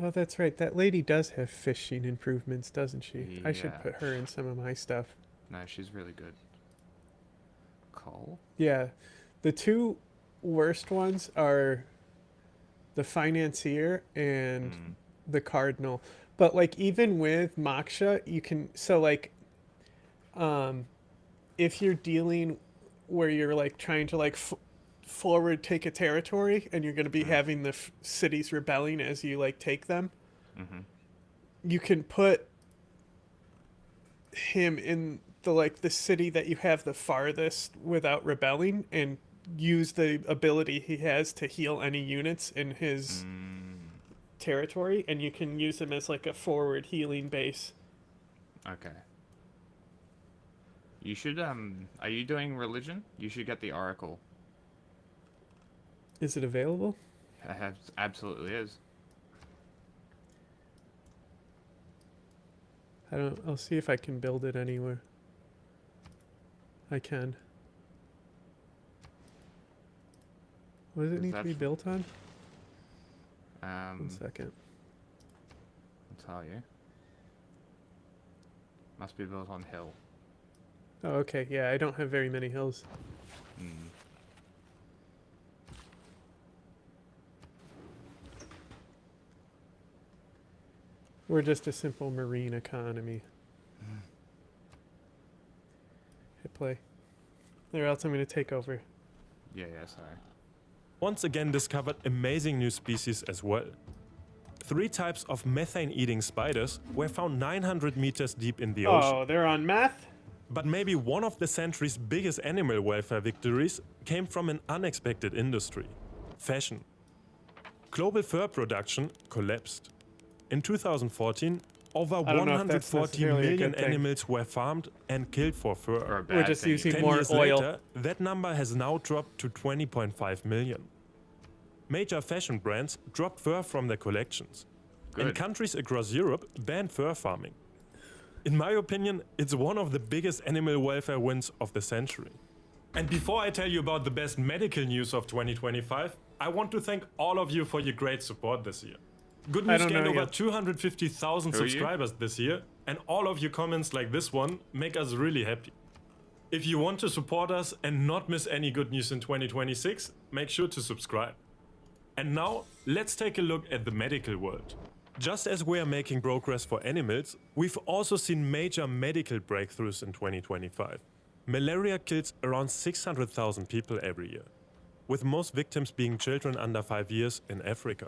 Oh, that's right. That lady does have fishing improvements, doesn't she? I should Yeah. put her in some of my stuff. No, she's really good. Coal? Yeah. The two worst ones are the financier and the cardinal. But like even with Moksha, you can if you're dealing where you're like trying to like forward take a territory and you're going to be having the cities rebelling as you like take them, you can put him in the city that you have the farthest without rebelling and use the ability he has to heal any units in his territory, and you can use him as like a forward healing base. Okay. You should, are you doing religion? You should get the Oracle. Is it available? It absolutely is. I'll see if I can build it anywhere. I can. What does it need to be built on? 1 second. I'll tell you. Must be built on hill. Oh, okay. Yeah, I don't have very many hills. We're just a simple marine economy. Hit play. Or else I'm going to take over. Yeah, sorry. Once again discovered amazing new species as well. 3 types of methane-eating spiders were found 900 meters deep in the ocean. Oh, they're on meth? But maybe one of the century's biggest animal welfare victories came from an unexpected industry: fashion. Global fur production collapsed. In 2014, over I don't know if that's 140 necessarily a million good thing. animals were farmed and killed for fur. We're just using 10 more years oil. later, that number has now dropped to 20.5 million. Major fashion brands dropped fur from their collections. And Good. countries across Europe banned fur farming. In my opinion, it's one of the biggest animal welfare wins of the century. And before I tell you about the best medical news of 2025, I want to thank all of you for your great support this year. Good I News don't gained know over yet. 250,000 Who are you? subscribers this year, and all of your comments like this one make us really happy. If you want to support us and not miss any good news in 2026, make sure to subscribe. And now, let's take a look at the medical world. Just as we are making progress for animals, we've also seen major medical breakthroughs in 2025. Malaria kills around 600,000 people every year, with most victims being children under 5 years in Africa.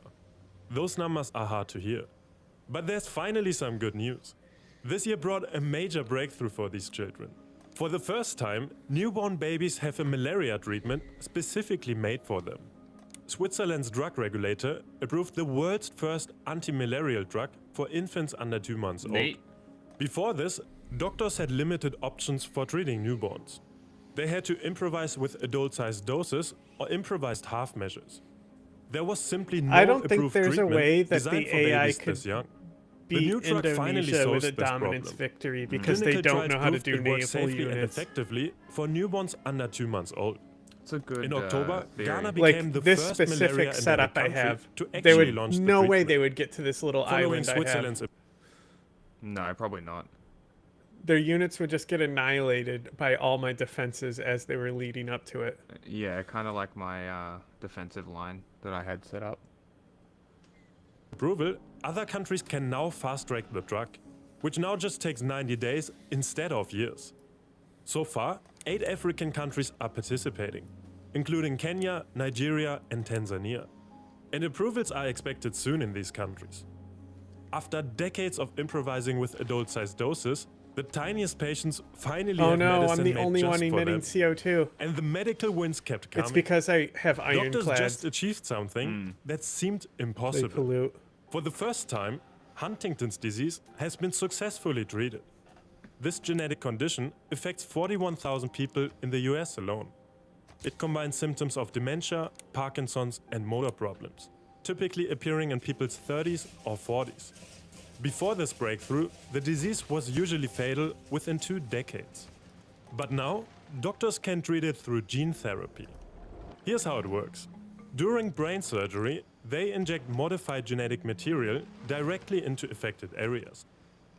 Those numbers are hard to hear. But there's finally some good news. This year brought a major breakthrough for these children. For the first time, newborn babies have a malaria treatment specifically made for them. Switzerland's drug regulator approved the world's first anti-malarial drug for infants under 2 months old. Neat. Before this, doctors had limited options for treating newborns. They had to improvise with adult-sized doses or improvised half measures. There was simply no I don't think approved there's a treatment way that designed the for AI babies could this young. The beat new drug finally Indonesia solves with a this dominance problem. victory because they Clinical don't know trials how to proved do it works naval safely and units. effectively for newborns under 2 months old. It's a good In October, theory. Ghana Like became the this first specific malaria endemic setup I country have, to they actually would launch the no way treatment. they would get to this little Following island I have. Switzerland's No, probably not. Their units would just get annihilated by all my defenses as they were leading up to it. Yeah, kind of like my defensive line that I had set up. approval, other countries can now fast-track the drug, which now just takes 90 days instead of years. So far, 8 African countries are participating, including Kenya, Nigeria and Tanzania. And approvals are expected soon in these countries. After decades of improvising with adult-sized doses, the tiniest patients finally Oh have no, medicine I'm the made only just one for emitting them. CO2. And the medical wins kept coming. It's because I have Doctors ironclads. just achieved something that seemed impossible. They pollute. For the first time, Huntington's disease has been successfully treated. This genetic condition affects 41,000 people in the US alone. It combines symptoms of dementia, Parkinson's and motor problems, typically appearing in people's 30s or 40s. Before this breakthrough, the disease was usually fatal within 2 decades. But now, doctors can treat it through gene therapy. Here's how it works. During brain surgery, they inject modified genetic material directly into affected areas.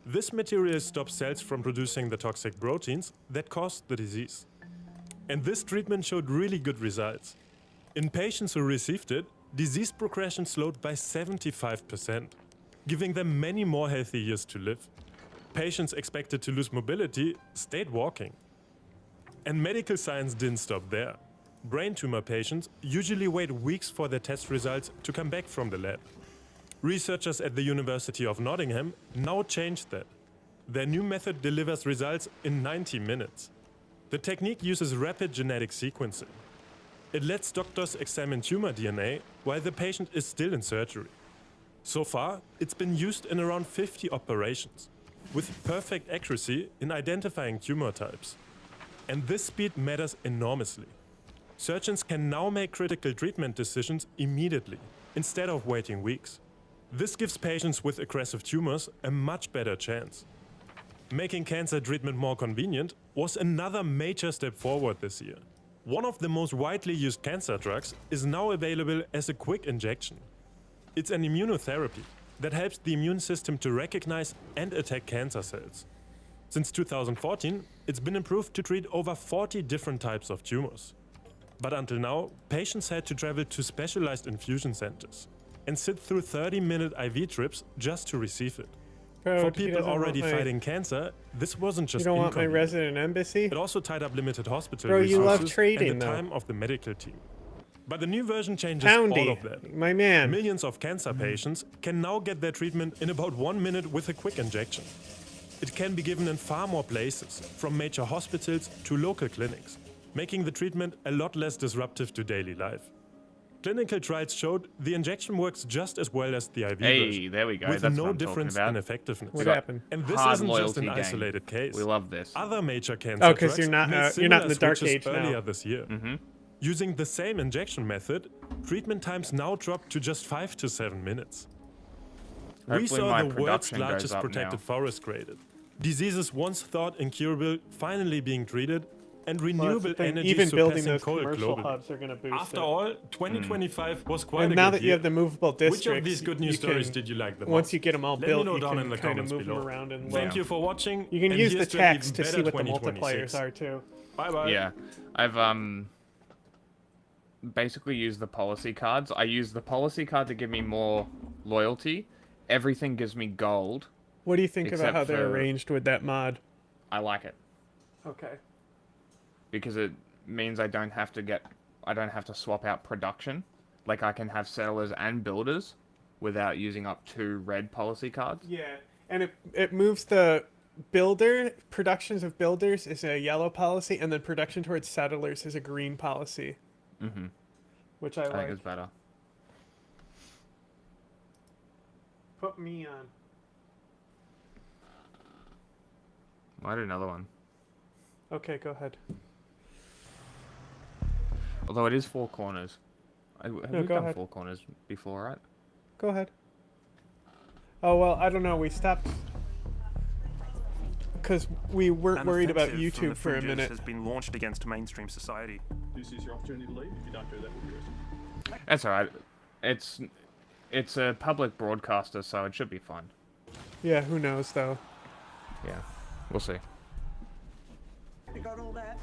This material stops cells from producing the toxic proteins that cause the disease. And this treatment showed really good results. In patients who received it, disease progression slowed by 75%, giving them many more healthy years to live. Patients expected to lose mobility stayed walking. And medical science didn't stop there. Brain tumor patients usually wait weeks for their test results to come back from the lab. Researchers at the University of Nottingham now changed that. Their new method delivers results in 90 minutes. The technique uses rapid genetic sequencing. It lets doctors examine tumor DNA while the patient is still in surgery. So far, it's been used in around 50 operations, with perfect accuracy in identifying tumor types. And this speed matters enormously. Surgeons can now make critical treatment decisions immediately, instead of waiting weeks. This gives patients with aggressive tumors a much better chance. Making cancer treatment more convenient was another major step forward this year. One of the most widely used cancer drugs is now available as a quick injection. It's an immunotherapy that helps the immune system to recognize and attack cancer cells. Since 2014, it's been approved to treat over 40 different types of tumors. But until now, patients had to travel to specialized infusion centers and sit through 30-minute IV trips just to receive it. Bro, For he people doesn't already want my- fighting cancer, this wasn't just You don't want my inconvenient. resident embassy? It also tied up limited hospital Bro, you love resources trading, and the though. time of the medical team. But the new version changes Poundy, all of that. my man. Millions of cancer patients can now get their treatment in about 1 minute with a quick injection. It can be given in far more places, from major hospitals to local clinics, making the treatment a lot less disruptive to daily life. Clinical trials showed the injection works just as well as the IV Hey, version, there we go. with That's no what I'm difference talking in about. effectiveness. What happened? And this Hard isn't just loyalty an gang. isolated case. We love this. Other major cancer Oh, 'cause drugs you're not, made you're not similar in the dark switches age now. earlier this year. Mm-hmm. Using the same injection method, treatment times now drop to just 5 to 7 minutes. We Hopefully saw my the world's production goes largest up protected now. forest created. Diseases once thought incurable finally being treated, and renewable energy Even building surpassing those coal commercial globally. hubs are going to boost After it. all, 2025 was quite And a now good that you year. have the movable districts, Which of these good news you stories can- did you like the most? once you get them all Let built, me know you down can in the kinda comments move them below. around and Thank look. you for watching. You can and use the here's to an text even to see better what the 2026. multipliers are too. Bye bye. Yeah, I've basically used the policy cards. I use the policy card to give me more loyalty. Everything gives me gold. What do you think about except how they're for- arranged with that mod? I like it Okay. because it means I don't have to swap out production. Like I can have settlers and builders without using up 2 red policy cards. Yeah, and it moves the productions of builders is a yellow policy, and then production towards settlers is a green policy. Mm-hmm. Which I think like. it's better. Put me on. I did another one. Okay, go ahead. Although it is 4 corners. Have No, we go done ahead. 4 corners before, right? Go ahead. Oh well, I don't know. We stopped because we weren't An worried about offensive from the YouTube for a fringes minute. has been launched against mainstream society. This is your opportunity to leave. If you don't do that, we'll be arrested. That's alright. It's a public broadcaster, so it should be fun. Yeah, who knows though. Yeah, we'll see. You got all that?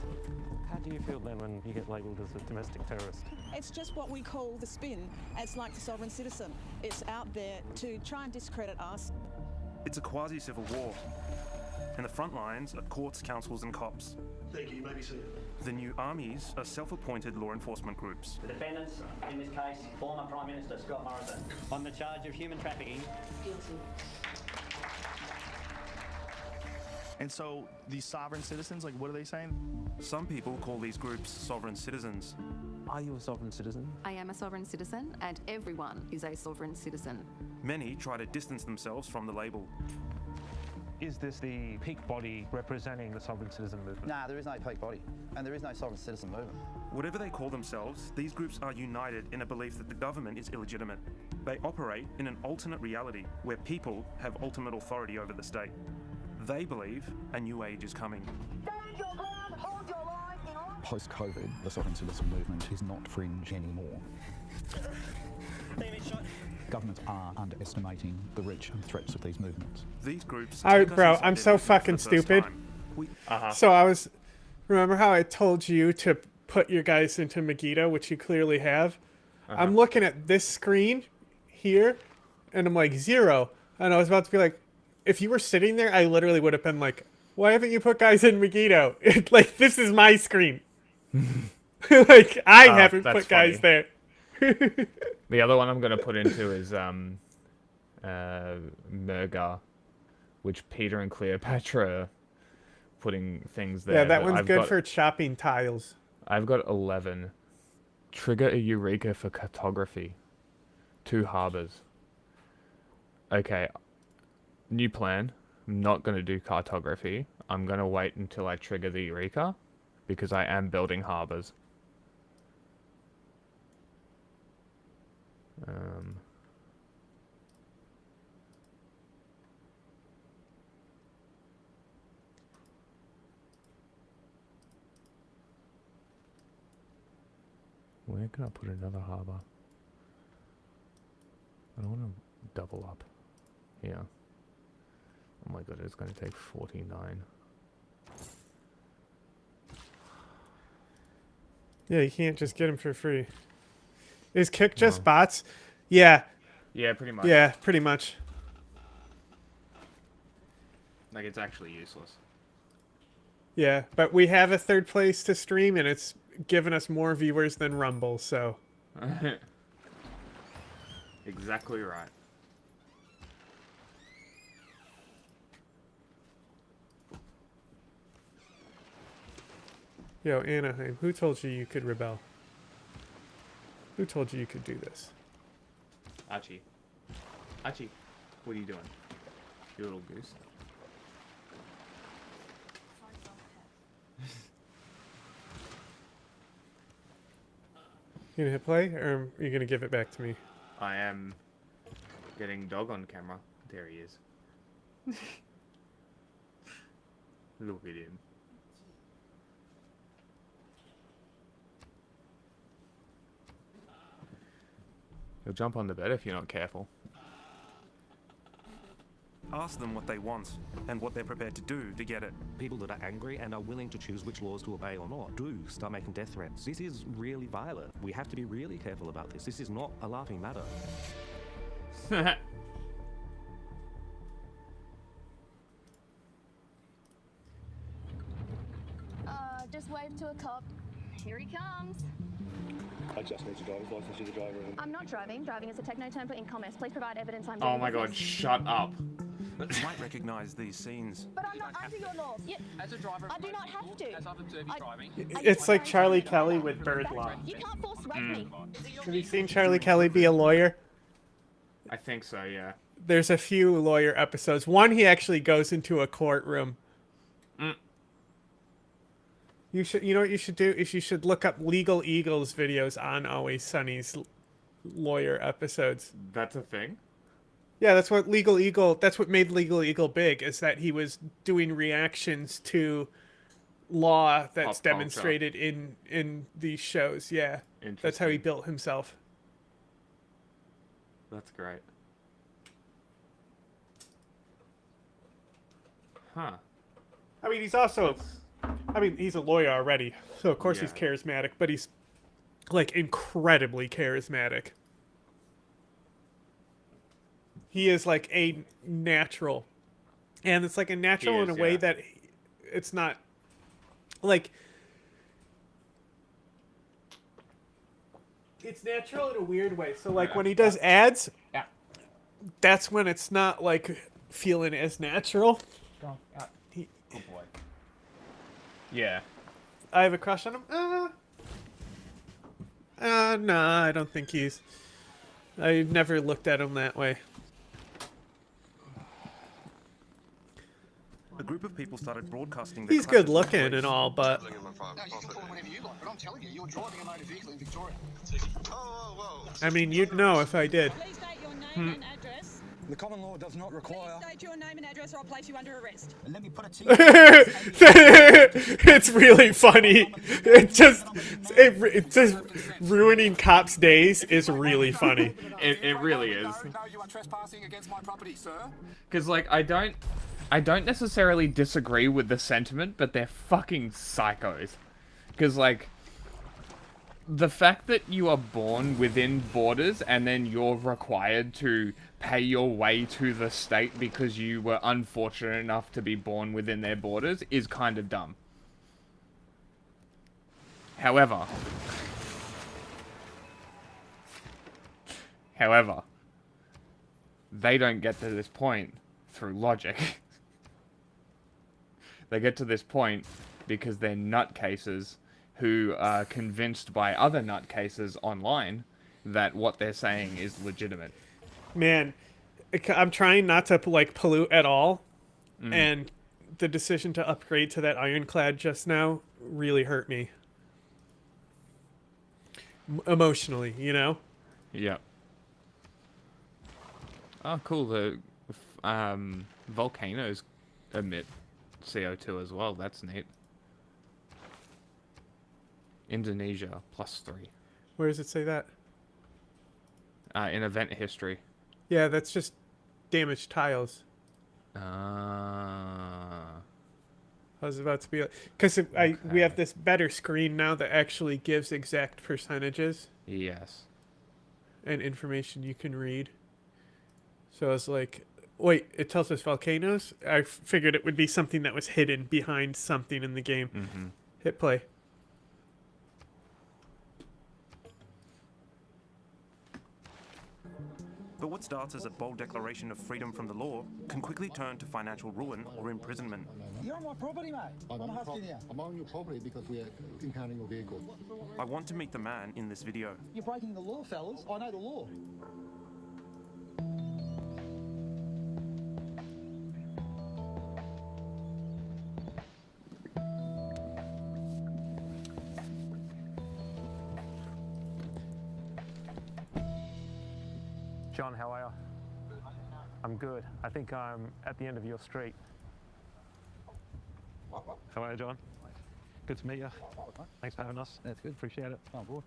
How do you feel then when you get labelled as a domestic terrorist? It's just what we call the spin. It's like the sovereign citizen. It's out there to try and discredit us. It's a quasi-civil war. And the front lines are courts, councils and cops. Thank you, you may be seated. The new armies are self-appointed law enforcement groups. The defendants, in this case, former Prime Minister Scott Morrison, on the charge of human trafficking. Guilty. And so these sovereign citizens, like, what are they saying? Some people call these groups sovereign citizens. Are you a sovereign citizen? I am a sovereign citizen, and everyone is a sovereign citizen. Many try to distance themselves from the label. Is this the peak body representing the sovereign citizen movement? Nah, there is no peak body, and there is no sovereign citizen movement. Whatever they call themselves, these groups are united in a belief that the government is illegitimate. They operate in an alternate reality where people have ultimate authority over the state. They believe a new age is coming. Post-COVID, the sovereign citizen movement is not fringe anymore. Governments are underestimating the reach and threats of these movements. These groups. Bro, I'm so fucking stupid. So remember how I told you to put your guys into Megiddo, which you clearly have? I'm looking at this screen here, and I'm like 0. And I was about to be like, if you were sitting there, I literally would have been like, why haven't you put guys in Megiddo? Like, this is my screen. Like, I haven't put guys there. The other one I'm going to put into is Murga, which Peter and Cleopatra are putting things there. Yeah, that one's good for chopping tiles. I've got 11. Trigger a Eureka for cartography. 2 harbors. Okay. New plan. I'm not going to do cartography. I'm going to wait until I trigger the Eureka, because I am building harbors. Where can I put another harbor? I don't want to double up. Here. Oh my god, it's going to take 49. Yeah, you can't just get them for free. Is Kick just bots? Yeah. Yeah, pretty much. Yeah, pretty much. Like, it's actually useless. Yeah, but we have a 3rd place to stream, and it's given us more viewers than Rumble, so... Exactly right. Yo, Anaheim, who told you you could rebel? Who told you you could do this? Archie. Archie, what are you doing? You little goose. You gonna hit play, or are you gonna give it back to me? I am getting dog on camera. There he is. Look at him. He'll jump on the bed if you're not careful. Ask them what they want and what they're prepared to do to get it. People that are angry and are willing to choose which laws to obey or not do start making death threats. This is really violent. We have to be really careful about this. This is not a laughing matter. Just wave to a cop. Here he comes. I just need a driver's license. You're the driver. I'm not driving. Driving is a techno term for in-commerce. Please provide evidence I'm Oh my god, shut up. You might recognize these scenes. But I'm not under your laws. As a driver, I do not have to. As I've observed you driving. It's like Charlie Kelly with bird law. You can't force rape me. Have you seen Charlie Kelly be a lawyer? I think so, yeah. There's a few lawyer episodes. One, he actually goes into a courtroom. You know what you should do? Is you should look up Legal Eagles videos on Always Sunny's lawyer episodes. That's a thing? Yeah, that's what that's what made Legal Eagle big, is that he was doing reactions to law that's Pop demonstrated in these shows. Yeah. That's how he built himself. That's great. Huh. I mean, he's also I mean, he's a lawyer already, so of course he's Yeah. charismatic, but he's like incredibly charismatic. He is like a natural, and it's like a natural in a way that it's not like it's natural in a weird way. So like when he does ads, that's when it's not like feeling as natural. Good boy. Yeah. I have a crush on him. Nah, I don't think he's. I never looked at him that way. A group of people started broadcasting. their He's clashes good with looking police. and all, but No, you can call him whatever you like, but I'm telling you, you're driving a motor vehicle in Victoria. I mean, you'd know if I did. Please state your name and address. The common law does not require. Please state your name and address, or I'll place you under arrest. And let me put it to It's really funny. It just ruining cops' days is really funny. It really is. No, you are trespassing against my property, sir. Because like I don't necessarily disagree with the sentiment, but they're fucking psychos. Because like the fact that you are born within borders and then you're required to pay your way to the state because you were unfortunate enough to be born within their borders is kind of dumb. However, they don't get to this point through logic. They get to this point because they're nutcases who are convinced by other nutcases online that what they're saying is legitimate. Man, I'm trying not to like pollute at all, and the decision to upgrade to that ironclad just now really hurt me emotionally. You know? Yeah. Oh, cool. The volcanoes emit CO2 as well. That's neat. Indonesia, +3. Where does it say that? In event history. Yeah, that's just damaged tiles. Ah. I was about to be like, because we have this better screen now that actually gives exact percentages. Yes. And information you can read. So I was like, wait, it tells us volcanoes? I figured it would be something that was hidden behind something in the game. Mm-hmm. Hit play. But what starts as a bold declaration of freedom from the law can quickly turn to financial ruin or imprisonment. You're on my property, mate. I'm asking you. I'm on your property because we're impounding your vehicle. I want to meet the man in this video. You're breaking the law, fellas. I know the law. John, how are you? I'm good. I think I'm at the end of your street. How are you, John? Good to meet you. Thanks for having us. That's good. Appreciate it. On board.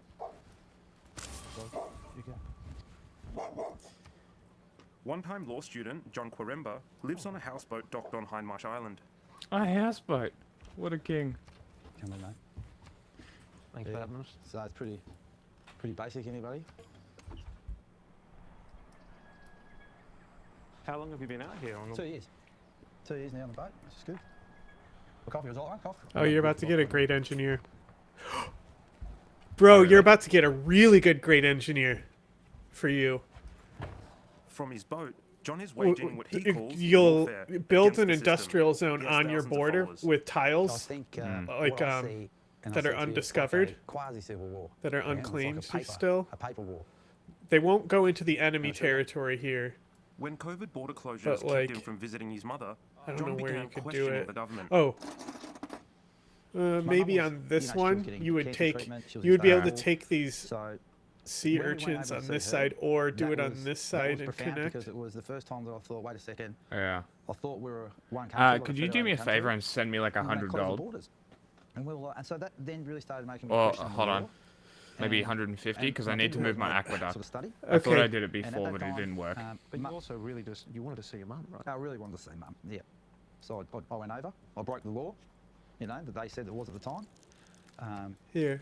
One-time law student John Quaremba lives on a houseboat docked on Hindmarsh Island. A houseboat. What a king. Come on, mate. Thanks for having us. So it's pretty basic, anybody? How long have you been out here? 2 years. 2 years now on the boat, which is good. The coffee was all right, coffee. Oh, you're about to get a great engineer. Bro, you're about to get a really good great engineer for you. From his boat, John is waging what he calls You'll warfare build against an the industrial system. zone He has on your thousands of border followers. with tiles What I see, and I that said are to you, undiscovered, it's like a quasi-civil war. that are Yeah, it's like unclaimed still. a paper war. They won't go into the enemy territory here. When COVID border closures But, kept like, him from visiting his mother, I don't John know where began you could do questioning it. the government. Oh. Maybe mum was, on this she was one, getting you would cancer take, treatment, she was you would be able to in take these So sea when we went urchins over on to this see side, her, or do that it on was- this that side was and profound connect. because it was the first time that I thought, wait a second. Yeah. I thought we were one country. Could you do me a favor and send me like 100 gold? And so that then really started making me Or question the hold on, law. maybe And- 150 because and I need to move my sort aqueduct. of study. I thought I Okay. did it And at before, that but it time, didn't work. But you also really just, you wanted to see your mum, right? I really wanted to see mum, yeah. So I went over, I broke the law, you know, that they said there was at the time. Here.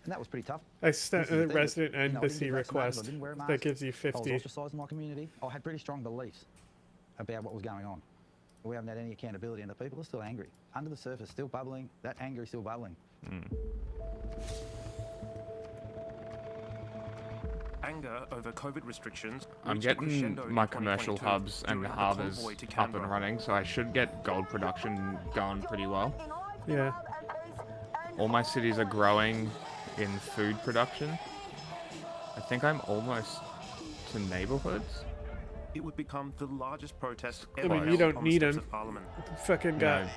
And that was pretty tough. I sent a resident You know, I didn't embassy get vaccinated, I request didn't wear a that mask, gives you I 50. was ostracised in my community. I had pretty strong beliefs about what was going on. We haven't had any accountability, and the people are still angry. Under the surface, still bubbling. That anger is still bubbling. Anger over COVID restrictions. I'm reached a getting crescendo in my commercial 2022 hubs and during the harbours convoy to up and Canberra. running, so I should get gold production going pretty well. Yeah. All my cities are growing in food production. I think I'm almost to neighborhoods. It would become the largest protest I ever mean, you held don't on the need steps them. of Parliament. Fucking got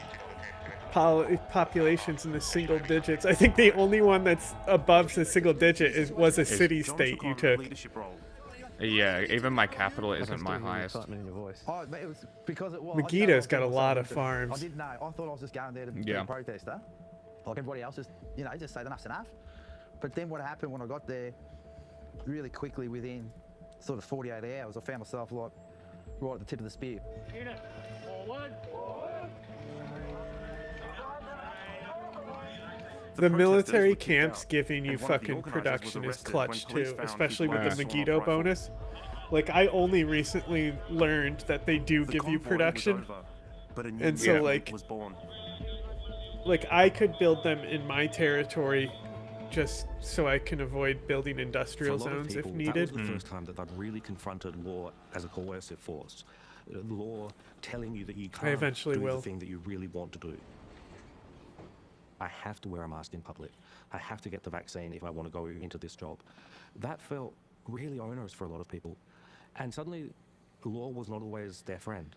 populations in the single digits. I think the only one that's above the single digit was a city-state you took. Yeah, even my capital isn't my highest. Oh, but it was because it was. Megiddo's got a lot of farms. I didn't know. I thought I was just going there to be a protester, like everybody else. Just just say enough's enough. But then what happened when I got there, really quickly within sort of 48 hours, I found myself like right at the tip of the spear. Unit, forward. The military camps giving you fucking production is clutch too, especially with the Megiddo bonus. Like, I only recently learned that they do give you production, and so like I could build them in my territory just so I can avoid building industrial zones if needed. That was the first time that I've really confronted law as a coercive force. Law telling you that you can't eventually do will. the thing that you really want to do. I have to wear a mask in public. I have to get the vaccine if I want to go into this job. That felt really onerous for a lot of people. And suddenly, law was not always their friend.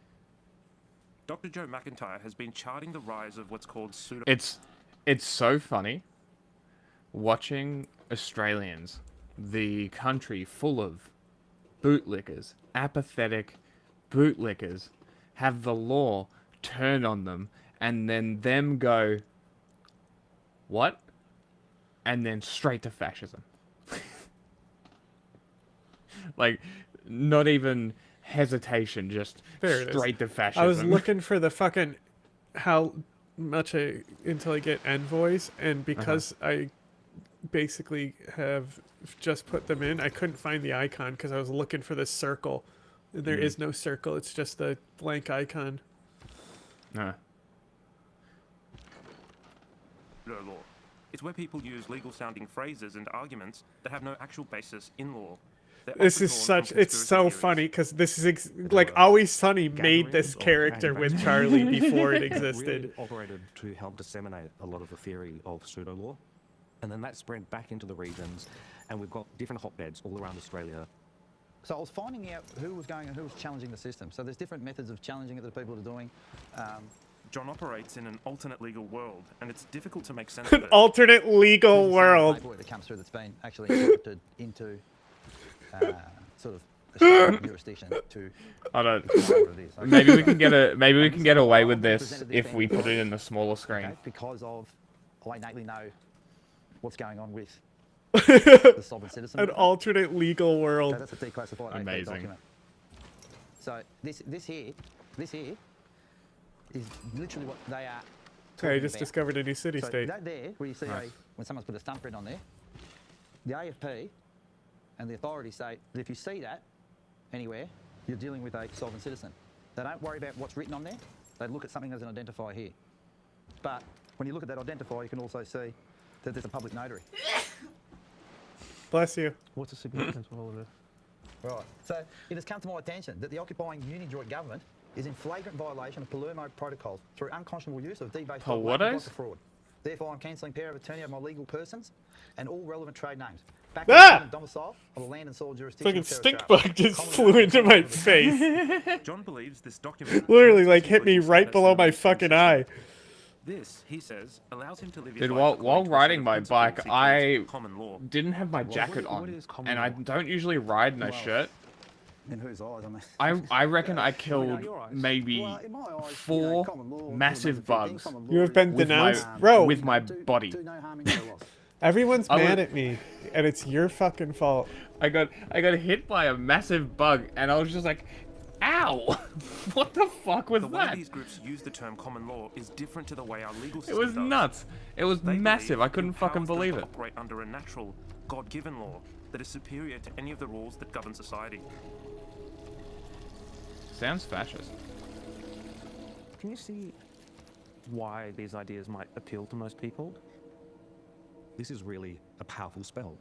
Dr. Joe McIntyre has been charting the rise of what's called pseudo... It's so funny watching Australians, the country full of bootlickers, apathetic bootlickers, have the law turn on them and then them go, what? And then straight to fascism. Like, not even hesitation, just straight to fascism. I was looking for the fucking how much until I get envoys, and because I basically have just put them in, I couldn't find the icon because I was looking for the circle. There is no circle, it's just a blank icon. law. It's where people use legal-sounding phrases and arguments that have no actual basis in law. This is such, it's so funny because this is like Always Sunny made this character with Charlie before it existed. Really operated to help disseminate a lot of the theory of pseudo-law. And then that spread back into the regions, and we've got different hotbeds all around Australia. So I was finding out who was going and who was challenging the system. So there's different methods of challenging it that people are doing. John operates in an alternate legal world, and it's difficult to make sense An of it. alternate legal world. Paperwork that comes through that's been actually interpreted into sort of Australian jurisdiction to. I don't. what it is. Okay. Maybe we can get away with this if we put it in the smaller screen. Okay, because of I innately know what's going on with the sovereign citizen. An alternate legal world. So that's a declassified AP Amazing. document. So this here is literally what they are. I just about. discovered a new city-state. So that there, where you see when someone's put a thumbprint on there, the AFP and the authorities say that if you see that anywhere, you're dealing with a sovereign citizen. They don't worry about what's written on there. They look at something as an identifier here. But when you look at that identifier, you can also see that there's a public notary. Bless you. What's the significance of all of this? Right. So it has come to my attention that the occupying Unidroid government is in flagrant violation of Palermo protocols through unconscionable use of debased fraud. Therefore, I'm cancelling power of attorney of my legal persons and all relevant trade names. Back to the domicile of the land and soil jurisdiction. Fucking stink bug just flew into my face. John believes this document Literally, like, hit me right below my fucking eye. This, he says, allows him to live his Dude, life while riding my bike, he calls I common law. didn't have my jacket on, and I don't usually ride in a shirt. In whose eyes? I mean, I reckon I killed maybe 4 massive bugs. You have been with denounced, bro. With my body. Everyone's mad at me, and it's your fucking fault. I got hit by a massive bug, and I was just like, Ow! What the fuck was The way that? these groups use the term common law is different to the way our legal It system was does. nuts. It was They massive. believe I couldn't fucking empowers them believe to it. operate under a natural, God-given law that is superior to any of the rules that govern society. Sounds fascist. Can you see why these ideas might appeal to most people? This is really a powerful spell.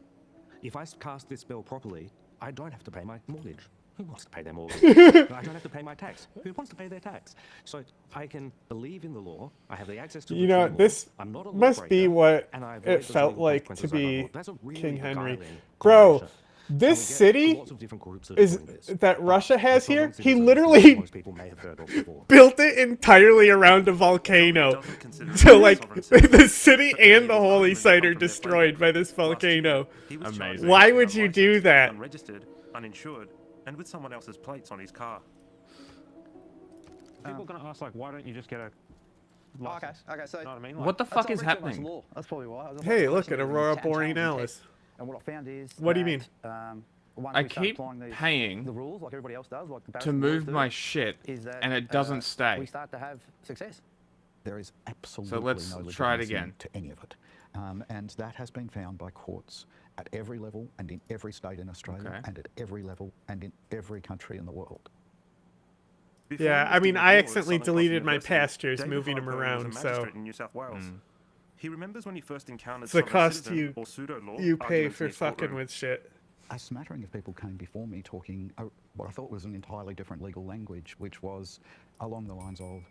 If I cast this spell properly, I don't have to pay my mortgage. Who wants to pay their mortgage? I don't have to pay my tax. Who wants to pay their tax? So I can believe in the law. I have the access to the You know, law. this I'm not a must be lawbreaker, what and I avoid it those felt legal like to consequences I don't be want. That's a really King Henry. beguiling Bro, combination. this And we get city lots of different groups that are is doing this. that Russia has here. sovereign He citizens literally most people may have heard of before. built it entirely around a volcano. So like the city and the holy site are destroyed by this volcano. Amazing. Why would you do that? Unregistered, uninsured, and with someone else's plates on his car. People are going to ask, like, why don't you just get a license? Okay, so... You know what I mean? What the fuck is happening? Law. That's probably why. Hey, look at Aurora Borealis. And what I found is What do you mean? once I we start keep applying paying the rules like everybody else does, like the to Barristan move laws do, my shit, is that, and it doesn't stay. we start to have success. There is absolutely let's no try it legitimacy again. to any of it. And that has been found by courts at every level and in every state in Australia Okay. and at every level and in every country in the world. Yeah, I mean, I accidentally deleted my pastures moving them around, so in New South Wales. He remembers when he first encountered it's the sovereign cost citizen you or pseudo-law you pay arguments in for his fucking courtroom. with shit. A smattering of people came before me talking what I thought was an entirely different legal language, which was along the lines of,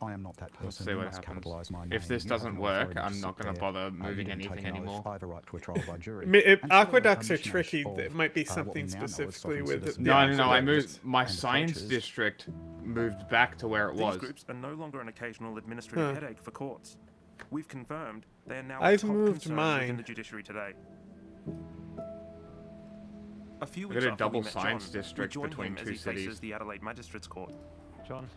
I am not that person. Let's see You what must happens. capitalize my If name. this You have doesn't no work, authority I'm sit not gonna there. bother You moving didn't take anything an oath. anymore. I have a right to a trial by jury. If And so aqueducts a are mishmash tricky, of, it might be what something we now know as specifically sovereign with citizen No, I aqueducts. moved my and science approaches. district moved back to where it These was. groups are no longer an occasional administrative Huh. headache for courts. We've confirmed they are now I've a top moved concern mine. within the judiciary today. A few I weeks got a after we double met science John, district we joined between him as two he faces cities. the Adelaide Magistrates Court. John,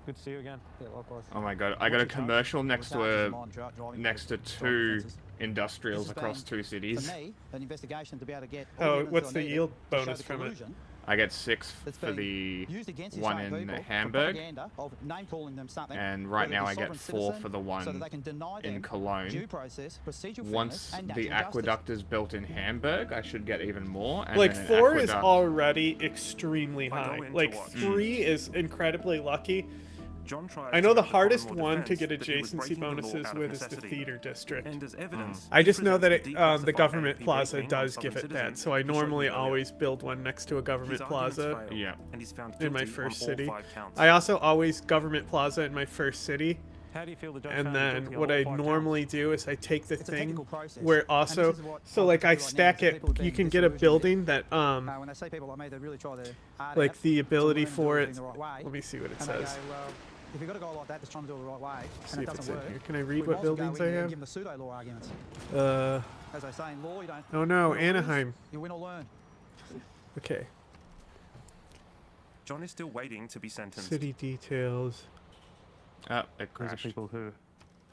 good to see you again. Yeah, likewise. Oh my god, I got a commercial next to two industrials across two cities. For me, an investigation to be able to get Oh, all evidence what's that the I needed yield to show bonus the from it? collusion I get 6 that's for being the used against these one same in people for Hamburg, propaganda of name-calling them something, and right whether now it I be get sovereign 4 citizen, for the so one that they can deny in them Cologne. due process, procedural Once fairness, and the natural justice. aqueduct is built in Hamburg, I should get even more. And Like then an 4 is aqueduct- already extremely I go high. in to Like watch. 3 is incredibly lucky. John tries I to know the have hardest common law one to defense get that he was adjacency breaking the law bonuses out of with is the necessity. theater district. And as evidence, I just know that he it, presents the declassified government AP plaza briefing on does sovereign give it that, citizen so I he showed me normally earlier. always build one next to a government His arguments plaza. failed, Yeah. and he's found In my guilty first on all city. 5 counts. I also always government plaza in my first city. How do you feel the judge And found you then guilty on what all I 5 normally do is I take the It's a thing technical process, where and also, this is what so I'll like do I right now, stack is it, people are you being can get a disillusioned. building that, When they say people like me, they really try their hard like out the to ability learn to do for everything it, the right way, let me see what it and they says. go, well, if you've got a guy like that that's trying to do it the right way, See and it if it's doesn't in work, here. Can I read we what might as well go buildings in I there and have? give them the pseudo-law arguments. As they say in law, you don't... Oh no, win or lose, Anaheim. You win or learn. Okay. John is still waiting to be sentenced. City details. Oh, it These are crashed. people who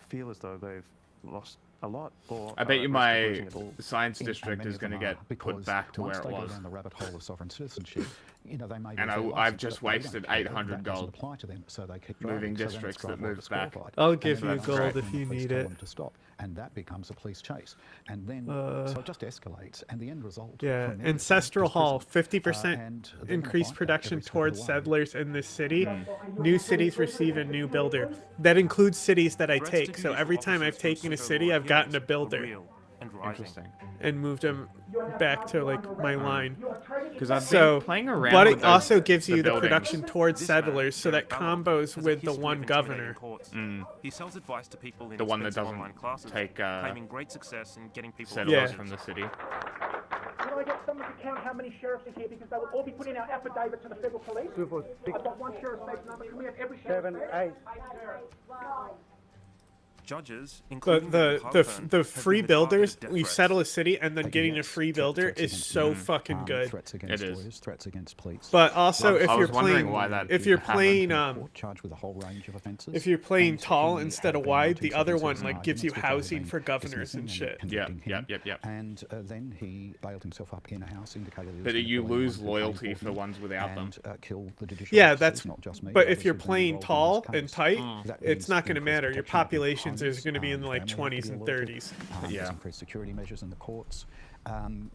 feel as though they've lost a lot, or I bet are you at risk of my losing it all. science And district many is of going to them are, get put because back to where once it they go was. down the rabbit hole of sovereign citizenship, you know, they may And lose their I've license, just but they don't wasted care. 800 That doesn't gold apply to them, so they keep moving driving. So then it's districts that driver moved back. disqualified. I'll And give then you that's gold great if when the you police need tell it. them to stop, and that becomes a police chase, and then so it just escalates, and the end result. Yeah, from there Ancestral is Hall, prison. 50% And they're gonna increased fight that production every step of towards the way. settlers in this city. New cities receive a new builder. That includes cities that I Threats take. to So every judicial time I've officers from taken a pseudo-law city, I've gotten a hearings are builder real and rising. Interesting. and moved them back to like my line. Because I've So, been playing around but with it those- also gives you the buildings. production towards This man, settlers, so that Derek Ballard, combos has a with the history one of intimidating governor. courts. Mm. He sells advice to people in The one that expensive doesn't online classes, take, claiming great success in getting people settlers Yeah. from the city. Can I get someone to count how many sheriffs are here, because they will all be putting our affidavit to the federal police? I've got one sheriff's badge number. Can we have every sheriff's badge? Judges, But including the free builders, death we threats. settle a city and then getting a Yes, free builder threats is against so women, fucking good. Threats against It is. lawyers, threats against police. But also, Well, if I you're was wondering playing, why that if you're happened. playing, charged with a whole range of offences. if you're playing And tall he instead had of been wide, lodging the other one self-serving like gives you arguments, which I had housing been for governors and dismissing shit. convicting him. Yep. And then he bailed himself up in a house, indicated he was But gonna you kill anyone lose who came loyalty for for the him, ones without them. and kill the judicial Yeah, officers, that's. not just me, But others if you're who've been playing involved in tall this and case. tight, That it's means not going to increased matter. Your protection of populations are opponents, going to be in like family 20s have and to be alerted, 30s. There's increased security measures in the courts.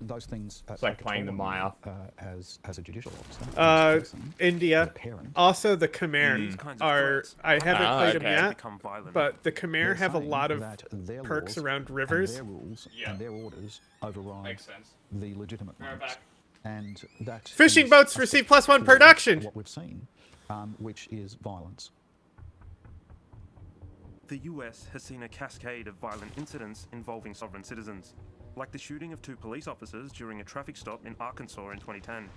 Those things. It's like playing the Maya. As a judicial officer. India. Also, the Khmer These kinds of are. threats I haven't Ah, played okay. them yet, become violent. but the Khmer They're have a saying lot of that their perks laws around and rivers. their rules and their orders override Makes sense. the legitimate ones. back. And that Fishing is boats a for step C+1 towards production. What we've seen, which is violence. The US has seen a cascade of violent incidents involving sovereign citizens, like the shooting of 2 police officers during a traffic stop in Arkansas in 2010.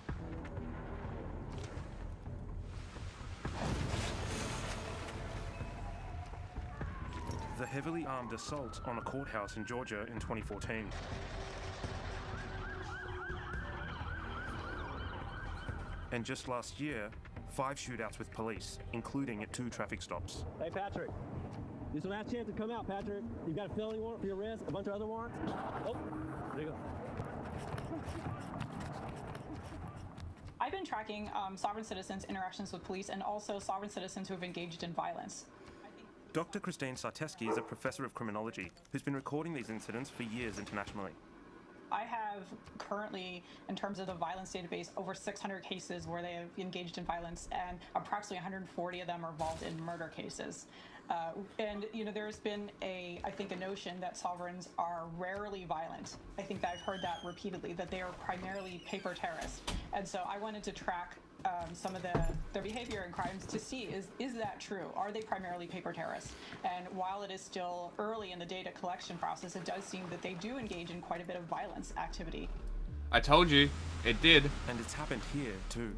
The heavily armed assault on a courthouse in Georgia in 2014. And just last year, 5 shootouts with police, including at 2 traffic stops. Hey, Patrick. This is your last chance to come out, Patrick. You've got a felony warrant for your arrest, a bunch of other warrants. Oh, there you go. I've been tracking sovereign citizens' interactions with police and also sovereign citizens who have engaged in violence. Dr. Christine Sarteski is a professor of criminology who's been recording these incidents for years internationally. I have currently, in terms of the violence database, over 600 cases where they have engaged in violence, and approximately 140 of them are involved in murder cases. And you know, there's been I think a notion that sovereigns are rarely violent. I think that I've heard that repeatedly, that they are primarily paper terrorists. And so I wanted to track some of their behavior and crimes to see, is that true? Are they primarily paper terrorists? And while it is still early in the data collection process, it does seem that they do engage in quite a bit of violence activity. I told you, it did. And it's happened here too.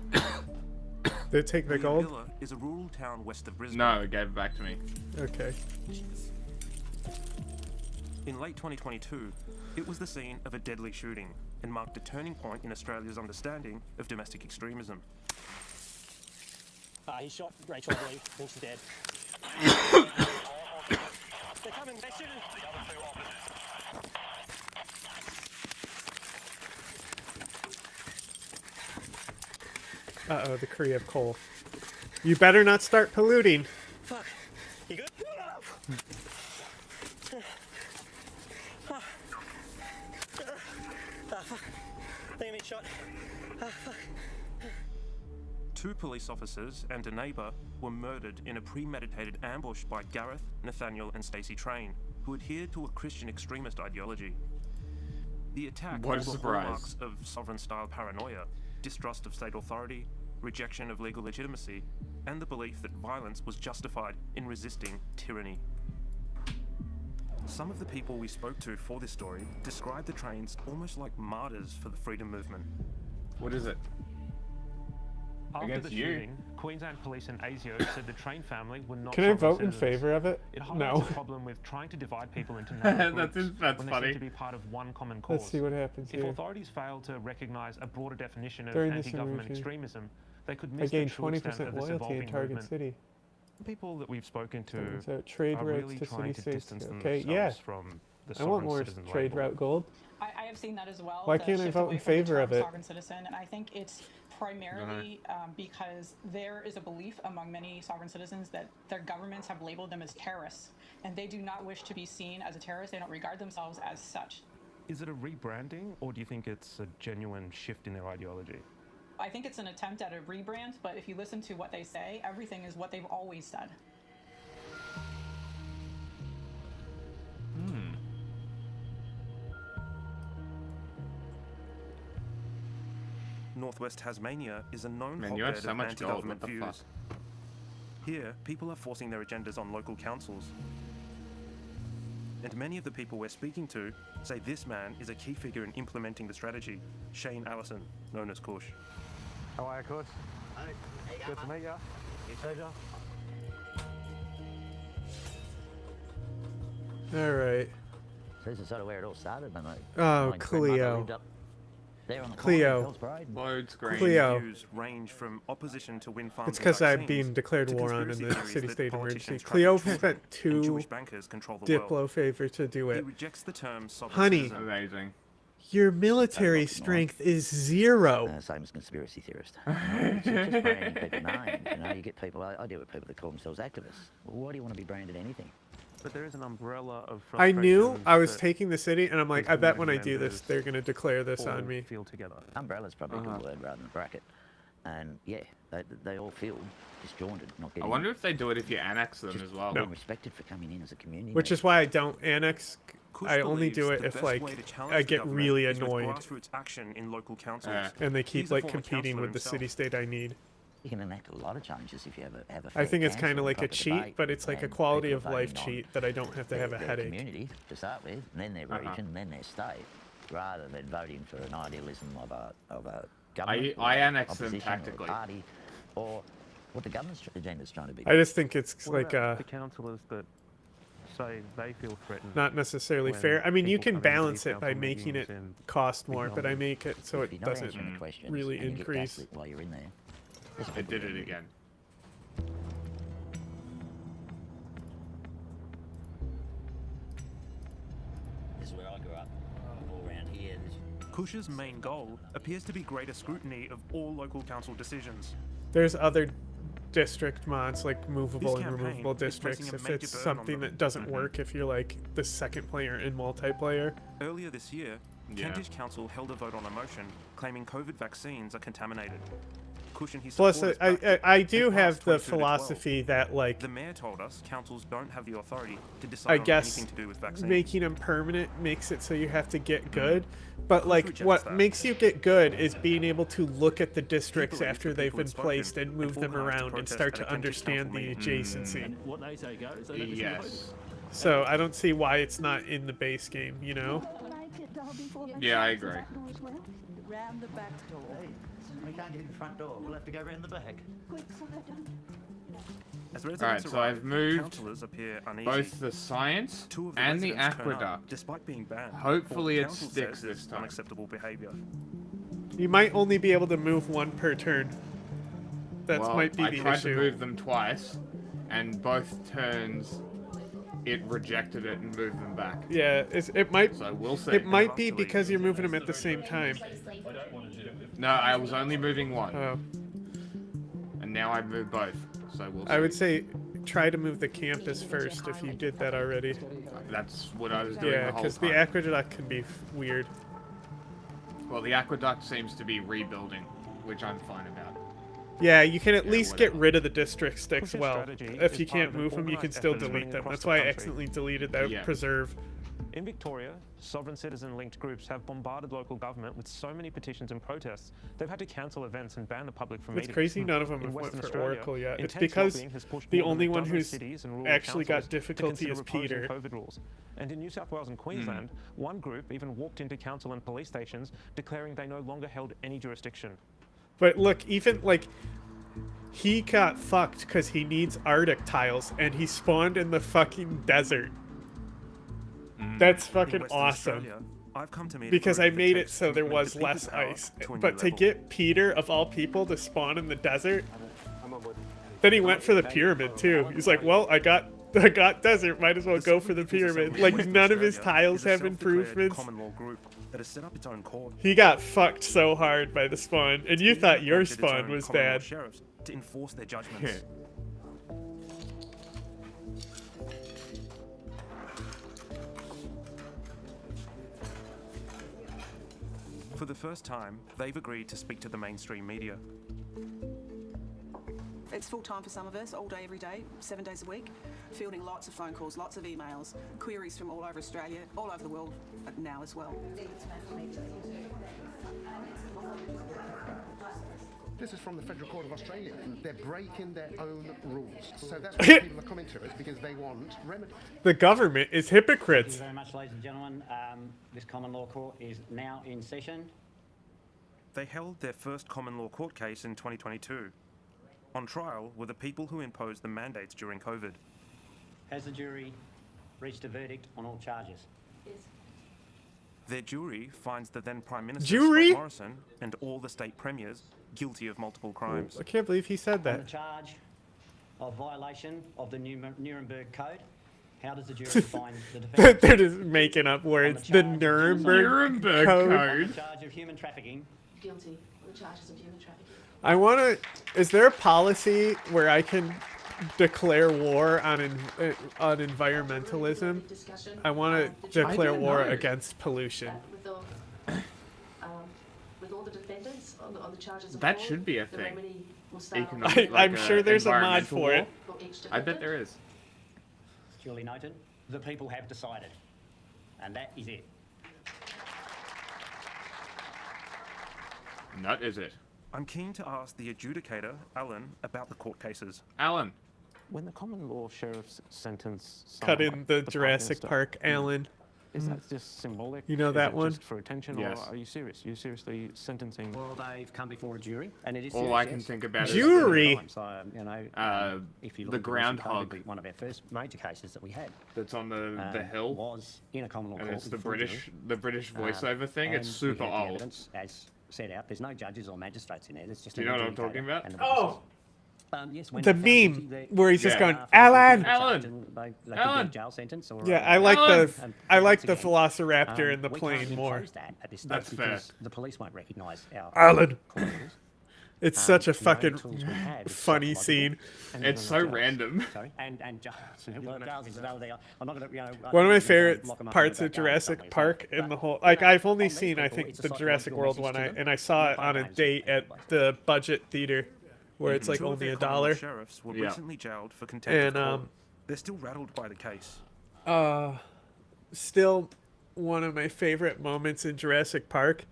They take the gold? Villa is a rural town west of Brisbane. No, it gave it back to me. Okay. In late 2022, it was the scene of a deadly shooting and marked a turning point in Australia's understanding of domestic extremism. He shot Rachel, I believe. I think she's dead. They're coming. They're shooting. Uh-oh, the Korea of coal. You better not start polluting. Fuck. You good? Fuck. They get me shot. Fuck. 2 police officers and a neighbour were murdered in a premeditated ambush by Gareth, Nathaniel and Stacey Train, who adhered to a Christian extremist ideology. The attack What a bore surprise. hallmarks of sovereign-style paranoia, distrust of state authority, rejection of legal legitimacy, and the belief that violence was justified in resisting tyranny. Some of the people we spoke to for this story described the Trains almost like martyrs for the freedom movement. What is it? After Against the you? shooting, Queensland Police and ASIO said the Train family were not. Can I sovereign vote in citizens. favor of it? It highlights No. a problem with trying to divide people into narrow That's groups that's when funny. they seem to be part of one common cause. Let's see what happens If here. authorities fail to recognise a broader definition of During this anti-government interview, extremism, they could I miss the gained true 20% extent of this loyalty in evolving Target movement. City. People that we've spoken to Turns out trade are routes really to trying city to states. distance Okay, themselves yeah. from the I want sovereign more citizen trade label. route gold. I have seen that as well. Why the can't I shift vote away in from the favor of term it? Sovereign citizen, and I think it's primarily because there is a belief among many sovereign citizens that their governments have labeled them as terrorists, and they do not wish to be seen as a terrorist. They don't regard themselves as such. Is it a rebranding, or do you think it's a genuine shift in their ideology? I think it's an attempt at a rebrand, but if you listen to what they say, everything is what they've always said. Northwest Tasmania is a known Man, you have hotbed so of much gold, anti-government what the views. fuck? Here, people are forcing their agendas on local councils. And many of the people we're speaking to say this man is a key figure in implementing the strategy, Shane Allison, known as Kush. How are you, Kush? Good to meet you. Pleasure. All right. So this is sort of where it all started, my mate. Oh, My grandmother Cleo. lived up there on the Cleo. corner of Bell's Parade. Load screen. Cleo. Views range from opposition to wind farms It's and because I'm vaccines being declared to war on in conspiracy the theories that city-state politicians emergency. traffic Cleo children spent and 2 Jewish bankers control the world. Diplo favor to do He it. rejects the term sovereign Honey, citizen. Amazing. your military strength is 0. Same as conspiracy theorist. It's just branding people names. You know, you get people. I deal with people that call themselves activists. Well, why do you want to be branded anything? But there is an umbrella of I knew frustration I was that taking the city, and I'm like, these I bet when I community do this, members they're going to declare this all on me. feel together. Umbrella's probably a good word rather than bracket. And yeah, they all feel disjointed, not I getting. wonder if they do it if you annex them just as well. being respected for coming in as a community. Which is why I don't annex. Kush I only believes do it the if, best like, way to challenge I the get government really is with annoyed. grassroots action in local councils. And they keep, He's a like, former competing councillor with the himself. city-state I need. You can enact a lot of changes if you have a I think it's fair kind of council, like a proper cheat, debate, but it's like a and quality people of are life voting on cheat that I don't have to have a their headache. community to start with, and then their region, and then their state, rather than voting for an idealism of a government. I or annex them opposition or a tactically. party, or what the government's agenda is trying to be. I just think it's What like about the councillors that say they feel threatened? not necessarily when fair. I mean, you people can come into balance these it by council making it meetings in cost big more, but I numbers? make it so If it you're not doesn't answering the questions really and you get increase. gaslit while you're in there. It did it again. This is where I grew up, all around here. Kush's main goal appears to be greater scrutiny of all local council decisions. There's other district mods, like movable This and campaign removable is placing districts, a if major it's burden on something them. that doesn't work if you're like the second player in multiplayer. Earlier this year, Yeah. Kentish Council held a vote on a motion claiming COVID vaccines are contaminated. Kush and his Plus, supporters I backed it do and passed have the 22 to 12. philosophy that, like, The mayor told us councils don't have the authority to decide I on guess anything to do with vaccines. making them permanent makes it so you have to get good. But, like, rejects what that. makes you get good is being able to look at the districts believes after the they've people been had spoken placed and move them organised a around and protest start at to a Kentish understand the council meeting. adjacency. And what they say goes. They never see the Yes. So I don't see why it's not in the base game, you know? Yeah, I agree. Round the back door. We can't get in the front door. We'll have to go around the back. As Alright, residents so arrive, I've moved councillors appear uneasy. both the science Two of the and the residents turn up, aqueduct. despite being banned. Hopefully for it what council sticks says this is time. Unacceptable behaviour. You might only be able to move one per turn. That Well, might be I the tried issue. to move them twice, and both turns it rejected it and moved them back. Yeah, it might. So we'll see. It might be because you're moving them at the same time. No, I was only moving one. Oh. And now I move both. So we'll see. I would say try to move the campus first if you did that already. That's what I was doing Yeah, the whole because time. the aqueduct can be weird. Well, the aqueduct seems to be rebuilding, which I'm fine about. Yeah, you can at least get whatever. rid of the district sticks Kush's well. strategy If is you part can't of an move them, you can organised still effort delete running them. across That's the why I country. accidentally deleted that Yeah. preserve. In Victoria, sovereign citizen-linked groups have bombarded local government with so many petitions and protests, they've had to cancel events and ban the public from It's meetings. crazy none of them In have went Western for Australia, Oracle yet. It's intense because lobbying has pushed the more than only a one dozen who's cities and rural actually got councils to difficulty consider is opposing Peter. COVID rules. And in New South Wales and Queensland, one group even walked into council and police stations declaring they no longer held any jurisdiction. But look, even like he got fucked because he needs Arctic tiles and he spawned in the fucking desert. That's In fucking Western awesome. Australia, I've come to meet a Because group I that made it takes so there commitment was to people less power ice. to a new But to level. get Peter, of all people, to spawn in the desert, then he went for the pyramid too. He's like, well, I got desert, might as well go for the pyramid. Like, none of his tiles have improvements. Common law group that has set up its own court. He got fucked so hard by the spawn, and you thought your Appointed its spawn own was common law bad. sheriffs to enforce their judgments. For the first time, they've agreed to speak to the mainstream media. It's full time for some of us, all day, every day, 7 days a week, fielding lots of phone calls, lots of emails, queries from all over Australia, all over the world now as well. This is from the Federal Court of Australia. They're breaking their own rules. So that's why people are coming to us, because they want remedy. The government is Thank hypocrites. you very much, ladies and gentlemen. This common law court is now in session. They held their first common law court case in 2022. On trial were the people who imposed the mandates during COVID. Has the jury reached a verdict on all charges. Their jury finds the then Prime Minister Jury? Scott Morrison and all the state premiers guilty of multiple crimes. I can't believe he said On that. the charge of violation of the Nuremberg Code, how does the jury find the defendant? They're just making up words. The Nuremberg On Code. the charge of human trafficking. Guilty on the charges of human trafficking. I want to. Is there a policy where I can declare war on environmentalism? I want to declare war against pollution. With all the defendants on the charges of That fraud, should be a the thing. remedy will start I'm sure there's a mod for it. I bet there is. Duly noted. The people have decided. And that is it. And that is it. I'm keen to ask the adjudicator, Alan, about the court cases. Alan. When the common law sheriff's sentence Cut someone in like the Prime Jurassic Minister, Park, Alan. Is that just symbolic? You know Is that it one? Just for attention, Yes. or are you serious? You seriously sentencing? Well, they've come before a jury, and it is. All serious, I can yes. think about is Jury. So, you know, if you look the at groundhog. Code, one of our first major cases that we had. That's on the hill. Was in a common law And court. it's the before a British jury. voiceover thing. It's And super we had the old. evidence, as set out, there's no judges or magistrates in there. There's just Do you an know what I'm talking adjudicator about? and the Oh. witnesses. Yes, when The they're found meme guilty, where he's just Yeah. going, found Alan. guilty of Alan. charge and They could Alan. get a jail sentence or. Yeah, I like the and I like once the again, Velociraptor in the we plane can't more. impose that at this stage That's fair. because the police won't recognise our. Alan. court orders. It's such a The only fucking tools we have is funny psychological scene. and It's so jails. random. Sorry, and jails. Well, jails is another thing. I'm not going to, One of my I'm not gonna favorite lock 'em up in parts the of backyard Jurassic somewhere, Park but, in the whole, you like know, I've only on these seen I people, think it's a the Jurassic psychological World message one, to them. and I saw it Both on a names date are at the budget theater where it's like Two of only their $1. Commonwealth sheriffs were Yeah. recently jailed for contempt And of court. They're still rattled by the case. Still one of my favorite moments in Jurassic Park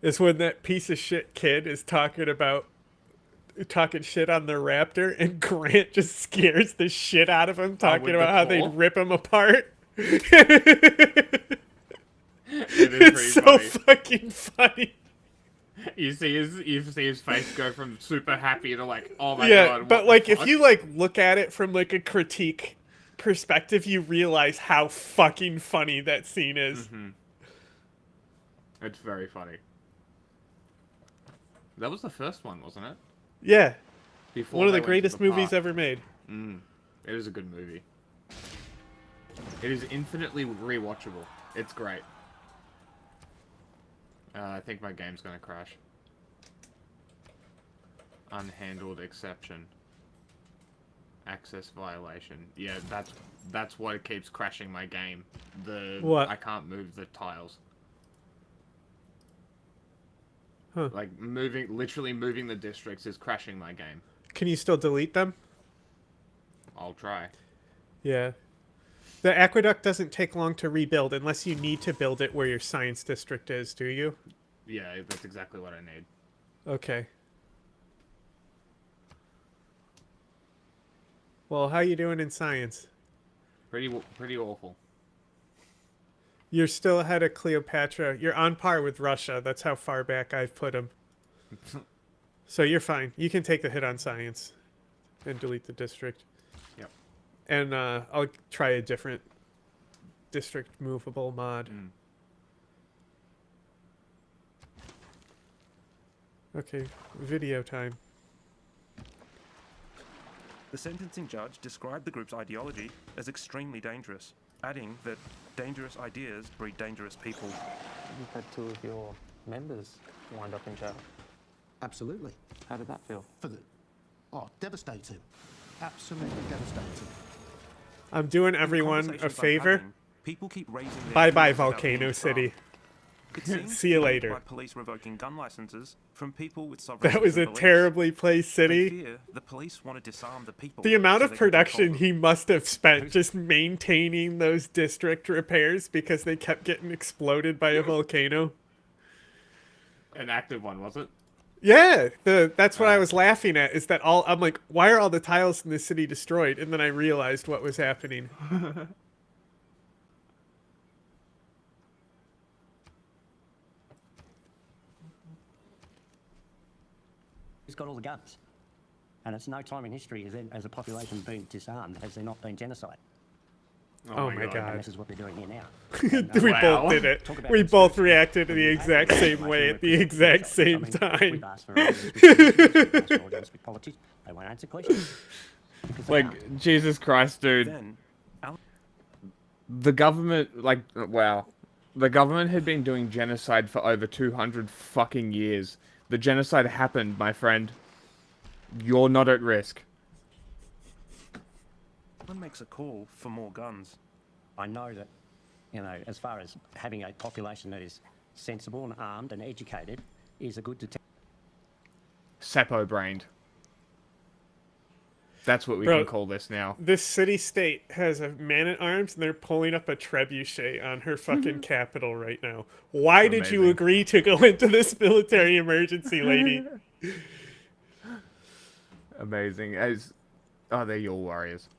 is when that piece of shit kid is talking shit on the raptor, and Grant just scares the shit out of him talking with about the how they claw? rip him apart. It is It's pretty so funny. fucking funny. You see his face go from super happy to like, oh my Yeah, god. but what like the if fuck? you like look at it from like a critique perspective, you realize how fucking funny that scene is. It's very funny. That was the first one, wasn't it? Yeah. Before One of they the went to greatest movies park. ever made. It is a good movie. It is infinitely rewatchable. It's great. I think my game's gonna crash. Unhandled exception. Access violation. Yeah, that's what keeps crashing my game. What? I can't move the tiles. Huh. Like literally moving the districts is crashing my game. Can you still delete them? I'll try. Yeah. The aqueduct doesn't take long to rebuild unless you need to build it where your science district is, do you? Yeah, that's exactly what I need. Okay. Well, how you doing in science? Pretty awful. You're still ahead of Cleopatra. You're on par with Russia. That's how far back I've put him. So you're fine. You can take the hit on science and delete the district. Yep. And I'll try a different district movable mod. Okay, video time. The sentencing judge described the group's ideology as extremely dangerous, adding that dangerous ideas breed dangerous people. You've had two of your members wind up in jail. Absolutely. How did that feel? Devastating. Absolutely devastating. I'm doing everyone a Conversations I'm favor. having, people keep raising their Bye-bye, fears about Volcano being City. It seems See you fueled later. By police revoking gun licenses from people with sovereign That was a citizen beliefs. terribly placed They city. fear the police want to disarm the people. The amount so of they can take production hold he must have spent just maintaining those district repairs because they kept getting exploded by a volcano. An active one, was it? Yeah, that's what I was laughing at, is that I'm like, why are all the tiles in this city destroyed? And then I realized what was happening. Who's got all the guns? And it's no time in history has a population been disarmed. Has there not been genocide? Oh my God. And this is what they're doing here now. We both did it. We both reacted in the exact same way at the exact same time. We've asked for orders, we've asked for orders with politicians. They won't answer questions. Because they can't. Like, Jesus Christ, dude. The government, like, wow. The government had been doing genocide for over 200 fucking years. The genocide happened, my friend. You're not at risk. One makes a call for more guns. I know that, you know, as far as having a population that is sensible and armed and educated is a good deterrent. Sapo-brained. That's what we can call this now. This city-state has a man-at-arms, and they're pulling up a trebuchet on her fucking capital right now. Why did you agree to go into this military emergency, lady? Amazing. Oh, they're your warriors.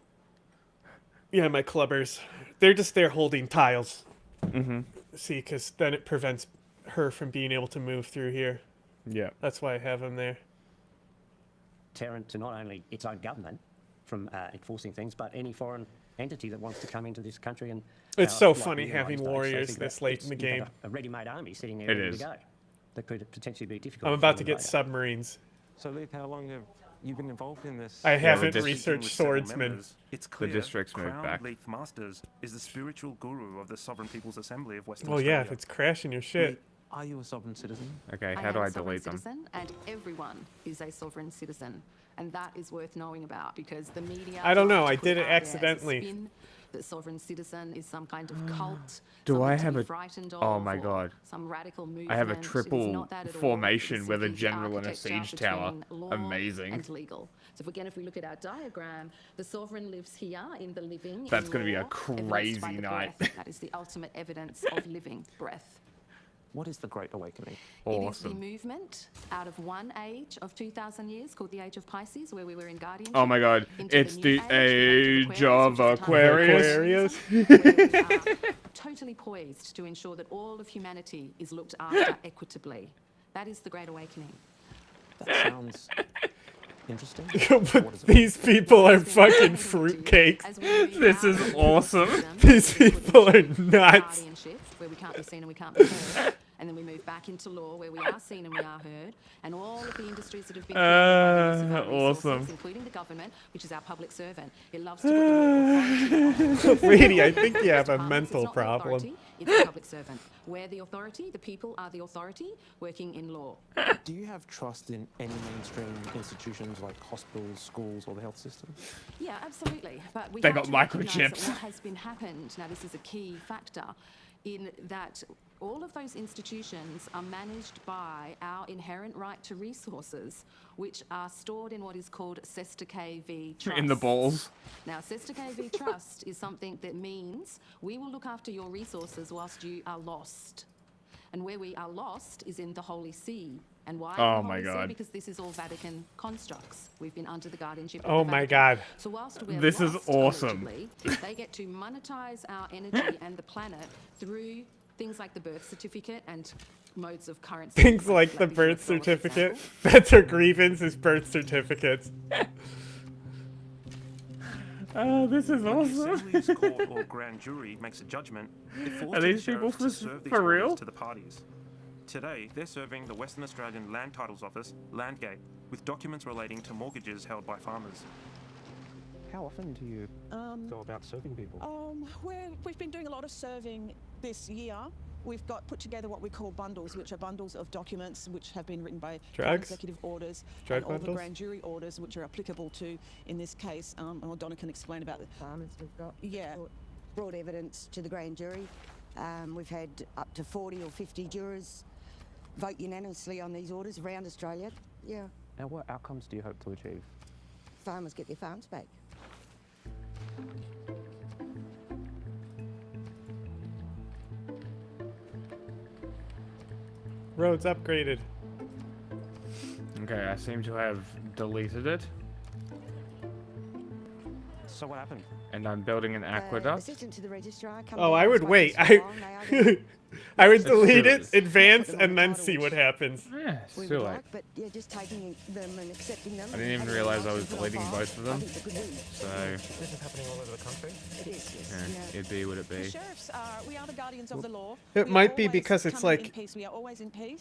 Yeah, my clubbers. They're just there holding tiles. Mm-hmm. See, because then it prevents her from being able to move through here. Yeah. That's why I have them there. Deterrent to not only its own government from enforcing things, but any foreign entity that wants to come into this country and. It's so like funny the United having States, warriors think this that late in the you have game. A ready-made army sitting there It ready is. to go. That could potentially be difficult. I'm for about to them get later. submarines. So, Luke, how long have you been involved in this? I haven't Speaking researched with several swordsmen. members, It's clear district's moved Crown back. Leith Masters is the spiritual guru of the Sovereign People's Assembly of Western Well, Australia. yeah, if it's crashing your shit. Are you a sovereign citizen? Okay, I how am do a I sovereign delete them? citizen, and everyone is a sovereign citizen. And that is worth knowing about because the media. I don't know, like I to did put it out there as a accidentally. spin that sovereign citizen is some kind of cult. Do something I to have be a... frightened Oh of, my or god. Some radical movement. I have a It is triple not that at all. formation It's with a simply the general and a architecture siege tower. between law Amazing. And legal. So again, if we look at our diagram, the sovereign lives here in the living. That's in going to be a law, evidenced by crazy the night. breath. That is the ultimate evidence of living breath. What is the Great Awakening? It is the Awesome. movement out of one age of 2,000 years called the Age of Pisces, where we were in guardianship. Oh my god, into it's new the age of Aquarius, Aquarius. where we are totally poised to ensure that all of humanity is looked after equitably. That is the Great Awakening. That sounds interesting. But these people are fucking fruitcakes. This is awesome. These people are nuts. Guardianship, where we can't be seen and we can't be heard. And then we move back into law, where we are seen and we are heard. And all of the industries that have been created by the use of our resources, awesome. including the government, which is our public servant. It loves to put the word authority. Lady, I think you have a Departments, mental it's not the problem. authority, it's the public servant. We're the authority, the people are the authority, working in law. Do you have trust in any mainstream institutions like hospitals, schools, or the health system? Yeah, absolutely. But we They have got to recognise that microchips. what has been happened, now this is a key factor, in that all of those institutions are managed by our inherent right to resources, which are stored in what is called Cesta KV Trust. In the balls. Now, Cesta KV Trust is something that means we will look after your resources whilst you are lost. And where we are lost is in the Holy See. And why Oh in the my Holy See? God. Because this is all Vatican constructs. We've been under the guardianship of Oh the my Vatican. God. So whilst we're This is lost, awesome. allegedly, they get to monetize our energy and the planet through things like the birth certificate and modes of currency. Things like the birth certificate. That's her grievance, is birth certificates. Oh, this is When the awesome. Assembly's court or grand jury makes a judgment, it falls Are to the these people sheriff to serve these for orders real? to the parties. Today, they're serving the Western Australian Land Titles Office, Landgate, with documents relating to mortgages held by farmers. How often do you go about serving people? We've been doing a lot of serving this year. We've got put together what we call bundles, which are bundles of documents which have been written by Drugs? executive orders Drug and all the bundles? grand jury orders which are applicable to, in this case, and Donna can explain about the farmers we've got. Yeah. Brought evidence to the grand jury. We've had up to 40 or 50 jurors vote unanimously on these orders around Australia. Yeah. And what outcomes do you hope to achieve? Farmers get their farms back. Roads upgraded. Okay, I seem to have deleted it. So what happened? And I'm building an aqueduct. Assistant to the registrar. come Oh, down I and would spoke wait. to us for a while, and they I would It's delete silly. it, advance, and then see what happens. Yeah, it's we too would late. like, but yeah, just taking them and accepting them. I didn't and even having realize I them was on deleting file, both of them. I think it's a good win. So, This is happening all over the country. It is, yes. yeah, it'd be what it The be. sheriffs are, we are the guardians of the law. It We are might be always because it's coming in like peace. We are always in peace.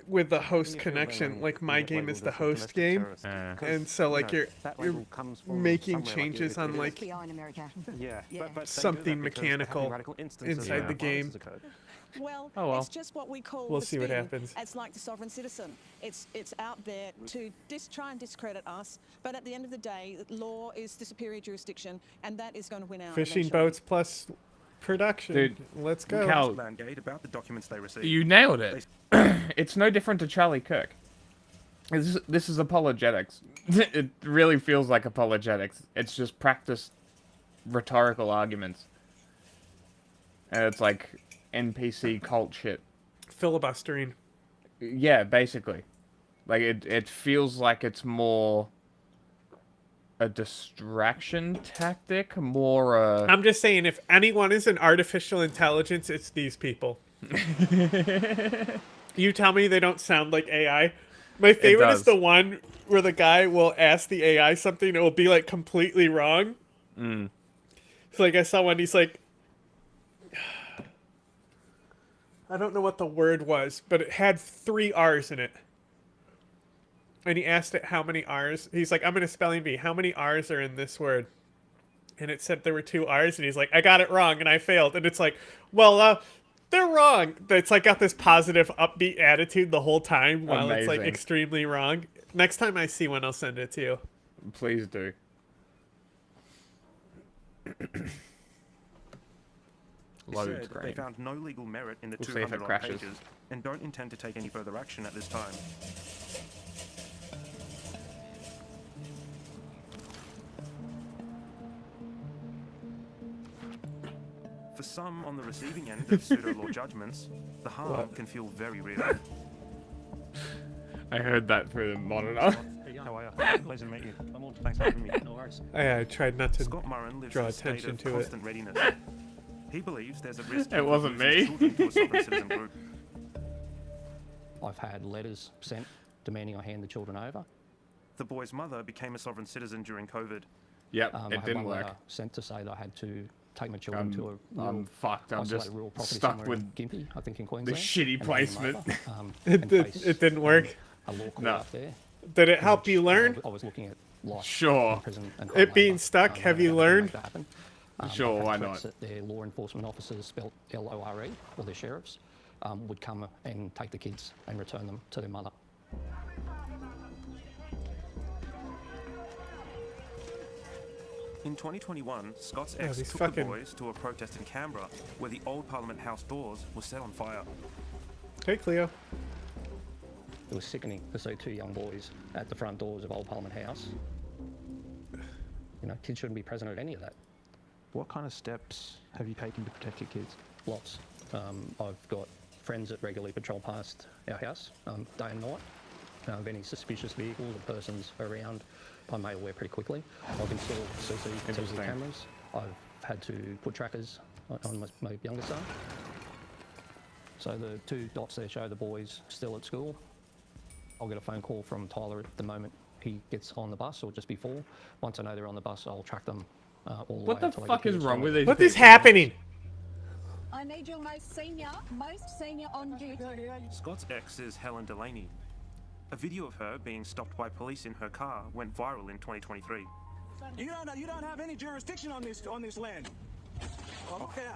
with the host connection. Like my game is the host game, and so like you're making changes on like FBI in America. Yeah, Yeah. but they do something that because mechanical having radical instances inside of the game. violence has occurred. Well, Oh, well. it's just what we call We'll the see what spin. happens. It's like the sovereign citizen. It's out there to try and discredit us, but at the end of the day, law is the superior jurisdiction, and that is going to win out. Fishing eventually. boats plus production. Dude, let's go. Cal, Landgate about the documents they received. you nailed it. It's no different to Charlie Kirk. This is apologetics. It really feels like apologetics. It's just practiced rhetorical arguments. And it's like NPC cult shit. Filibustering. Yeah, basically. Like, it feels like it's more a distraction tactic, more I'm just saying, if anyone is an artificial intelligence, it's these people. You tell me they don't sound like AI. My favorite is does. the one where the guy will ask the AI something, it will be like completely wrong. Mm. So like I saw one, he's like, I don't know what the word was, but it had 3 R's in it. And he asked it how many R's. He's like, I'm in a spelling bee. How many R's are in this word? And it said there were 2 R's. And he's like, I got it wrong and I failed. And it's like, well, they're wrong. It's like got this positive, upbeat attitude the whole time while it's like Amazing. extremely wrong. Next time I see one, I'll send it to you. Please do. They Loads said they great. found no legal merit in the We'll see if it 200 odd crashes. pages and don't intend to take any further action at this time. For some on the receiving end of pseudo-law judgments, the harm What? can feel very real. I heard that through the monitor. How are you? Pleasure to meet you. Thanks for having me. No worries. I tried not to Scott Murren lives draw in a state attention of to it. constant readiness. He believes there's a risk It wasn't me. children to a sovereign citizen group. I've had letters sent demanding I hand the children over. The boy's mother became a sovereign citizen during COVID. Yep, I it had didn't one work. letter sent to say that I had to take my children to a I'm fucked. I'm isolated just rural property stuck somewhere with in Gympie, I think in the Queensland. shitty and hand them placement. over, It and face, didn't work. A law court No. up there. Did it help you learn? I was looking at life Sure. in prison and It being stuck, have you learned? Sure, I've had why threats not? That their law enforcement officers, spelled LORE, or their sheriffs, would come and take the kids and return them to their mother. In 2021, Scott's Oh, ex these took fucking- the boys to a protest in Canberra where the old Parliament House doors were set on fire. Hey, Cleo. It was sickening to see 2 young boys at the front doors of Old Parliament House. You know, kids shouldn't be present at any of that. What kind of steps have you taken to protect your kids? Lots. I've got friends that regularly patrol past our house day and night. If any suspicious vehicles or persons around, I'm made aware pretty quickly. I've installed CCTV Interesting. cameras. I've had to put trackers on my younger son. So the 2 dots there show the boys still at school. I'll get a phone call from Tyler at the moment he gets on the bus or just before. Once I know they're on the bus, I'll track them all the way. What the until I fuck get is to the wrong with site. these What is people? happening? I need your most senior on duty. Scott's ex is Helen Delaney. A video of her being stopped by police in her car went viral in 2023. You don't have any jurisdiction on this land.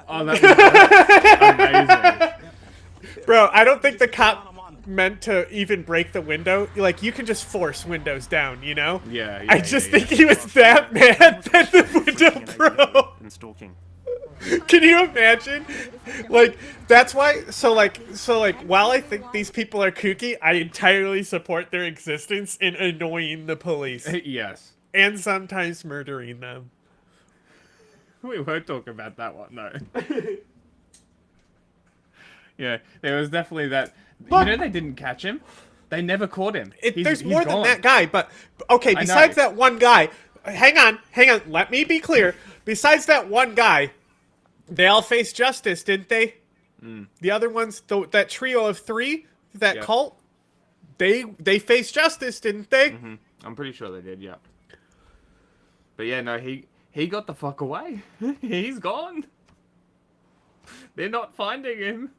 Oh, that's amazing. Bro, I don't think the cop meant to even break the window. Like, you can just force windows down, you know? Yeah, I just think he was that mad that the window broke. And stalking. Can you imagine? Like, that's why. So like, while I think these people are kooky, I entirely support their existence in annoying the police. Yes. And sometimes murdering them. We won't talk about that one, no. Yeah, there was definitely that. But- you know, they didn't catch him. They never caught him. There's more than gone. that guy, but okay. I know. Besides that one guy, hang on. Let me be clear. Besides that one guy, they all faced justice, didn't they? The other ones, that trio of 3, that Yep. cult, they faced justice, didn't they? I'm pretty sure they did, yeah. But yeah, no, he got the fuck away. He's gone. They're not finding him.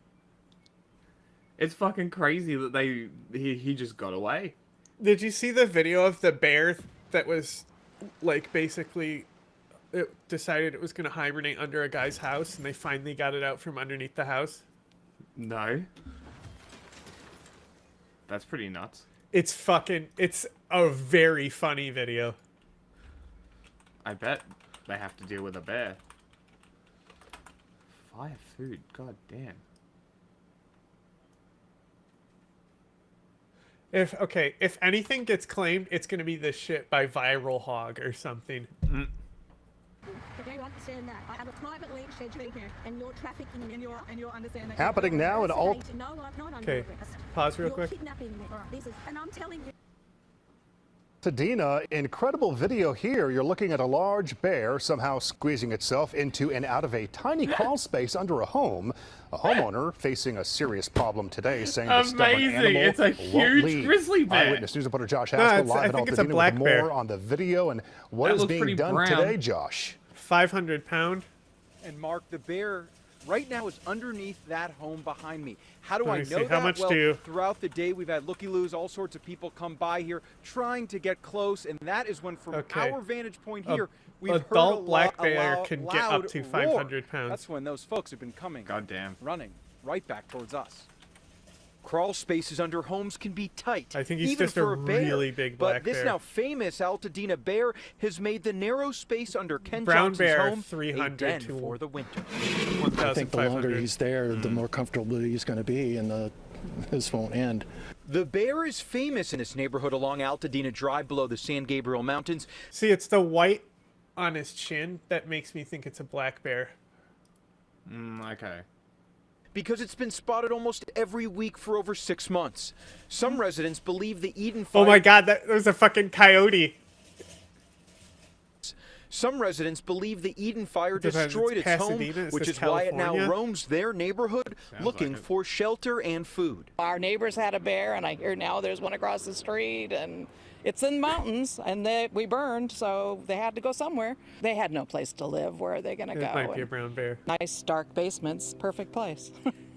It's fucking crazy that he just got away. Did you see the video of the bear that was, like, basically, it decided it was going to hibernate under a guy's house, and they finally got it out from underneath the house? No. That's pretty nuts. It's a very funny video. I bet they have to deal with a bear. Fire food, god damn. If anything gets claimed, it's going to be this shit by Viral Hog or something. But you understand that. I have a private link schedule here, and you're trafficking and you're understand that. Happening now in all- No, I'm not under Okay, arrest. pause real You're quick. kidnapping me. This is, and I'm telling you. Tadina, incredible video here. You're looking at a large bear somehow squeezing itself into and out of a tiny crawl space under a home. A homeowner facing a serious problem today, saying the stubborn Amazing. animal It's a won't huge leave. grizzly bear. Eyewitness News reporter Josh No, Haskell it's- live I at think it's a Altadena black with bear. more on the video and what That is looks being pretty done brown. today, Josh. 500 pound. And Mark, the bear right now is underneath that home behind me. How do Let I me know see. that? How much well, do you- throughout the day we've had looky-loos, all sorts of people come by here trying to get close, and that is when, from Okay. our vantage point A here, we've heard adult black bear a can get up loud to roar. 500 pounds. That's when those folks have been coming, Goddamn. running right back towards us. Crawl spaces under homes can be tight. I think he's even just a for a bear. really big black But this bear. now famous Altadena bear has made the narrow space under Ken Brown Johnson's bear, home 300 a den to for the winter. I think the longer 1,500. he's there, the more comfortable he's going to be, and this won't end. The bear is famous in this neighborhood along Altadena Drive below the San Gabriel Mountains. See, it's the white on his chin that makes me think it's a black bear. Okay. Because it's been spotted almost every week for over 6 months. Some residents believe the Eden Oh fire... my god, that was a fucking coyote. Some residents believe the Eden fire Depends, destroyed it's its home, Pasadena, is which this is why it now California? roams their neighborhood looking for shelter and food. Our neighbors had a bear, and I hear now there's one across the street, and it's in the mountains, and we burned, so they had to go somewhere. They had no place to live. Where are they going to It go? might be a And brown bear. nice dark basements, perfect place.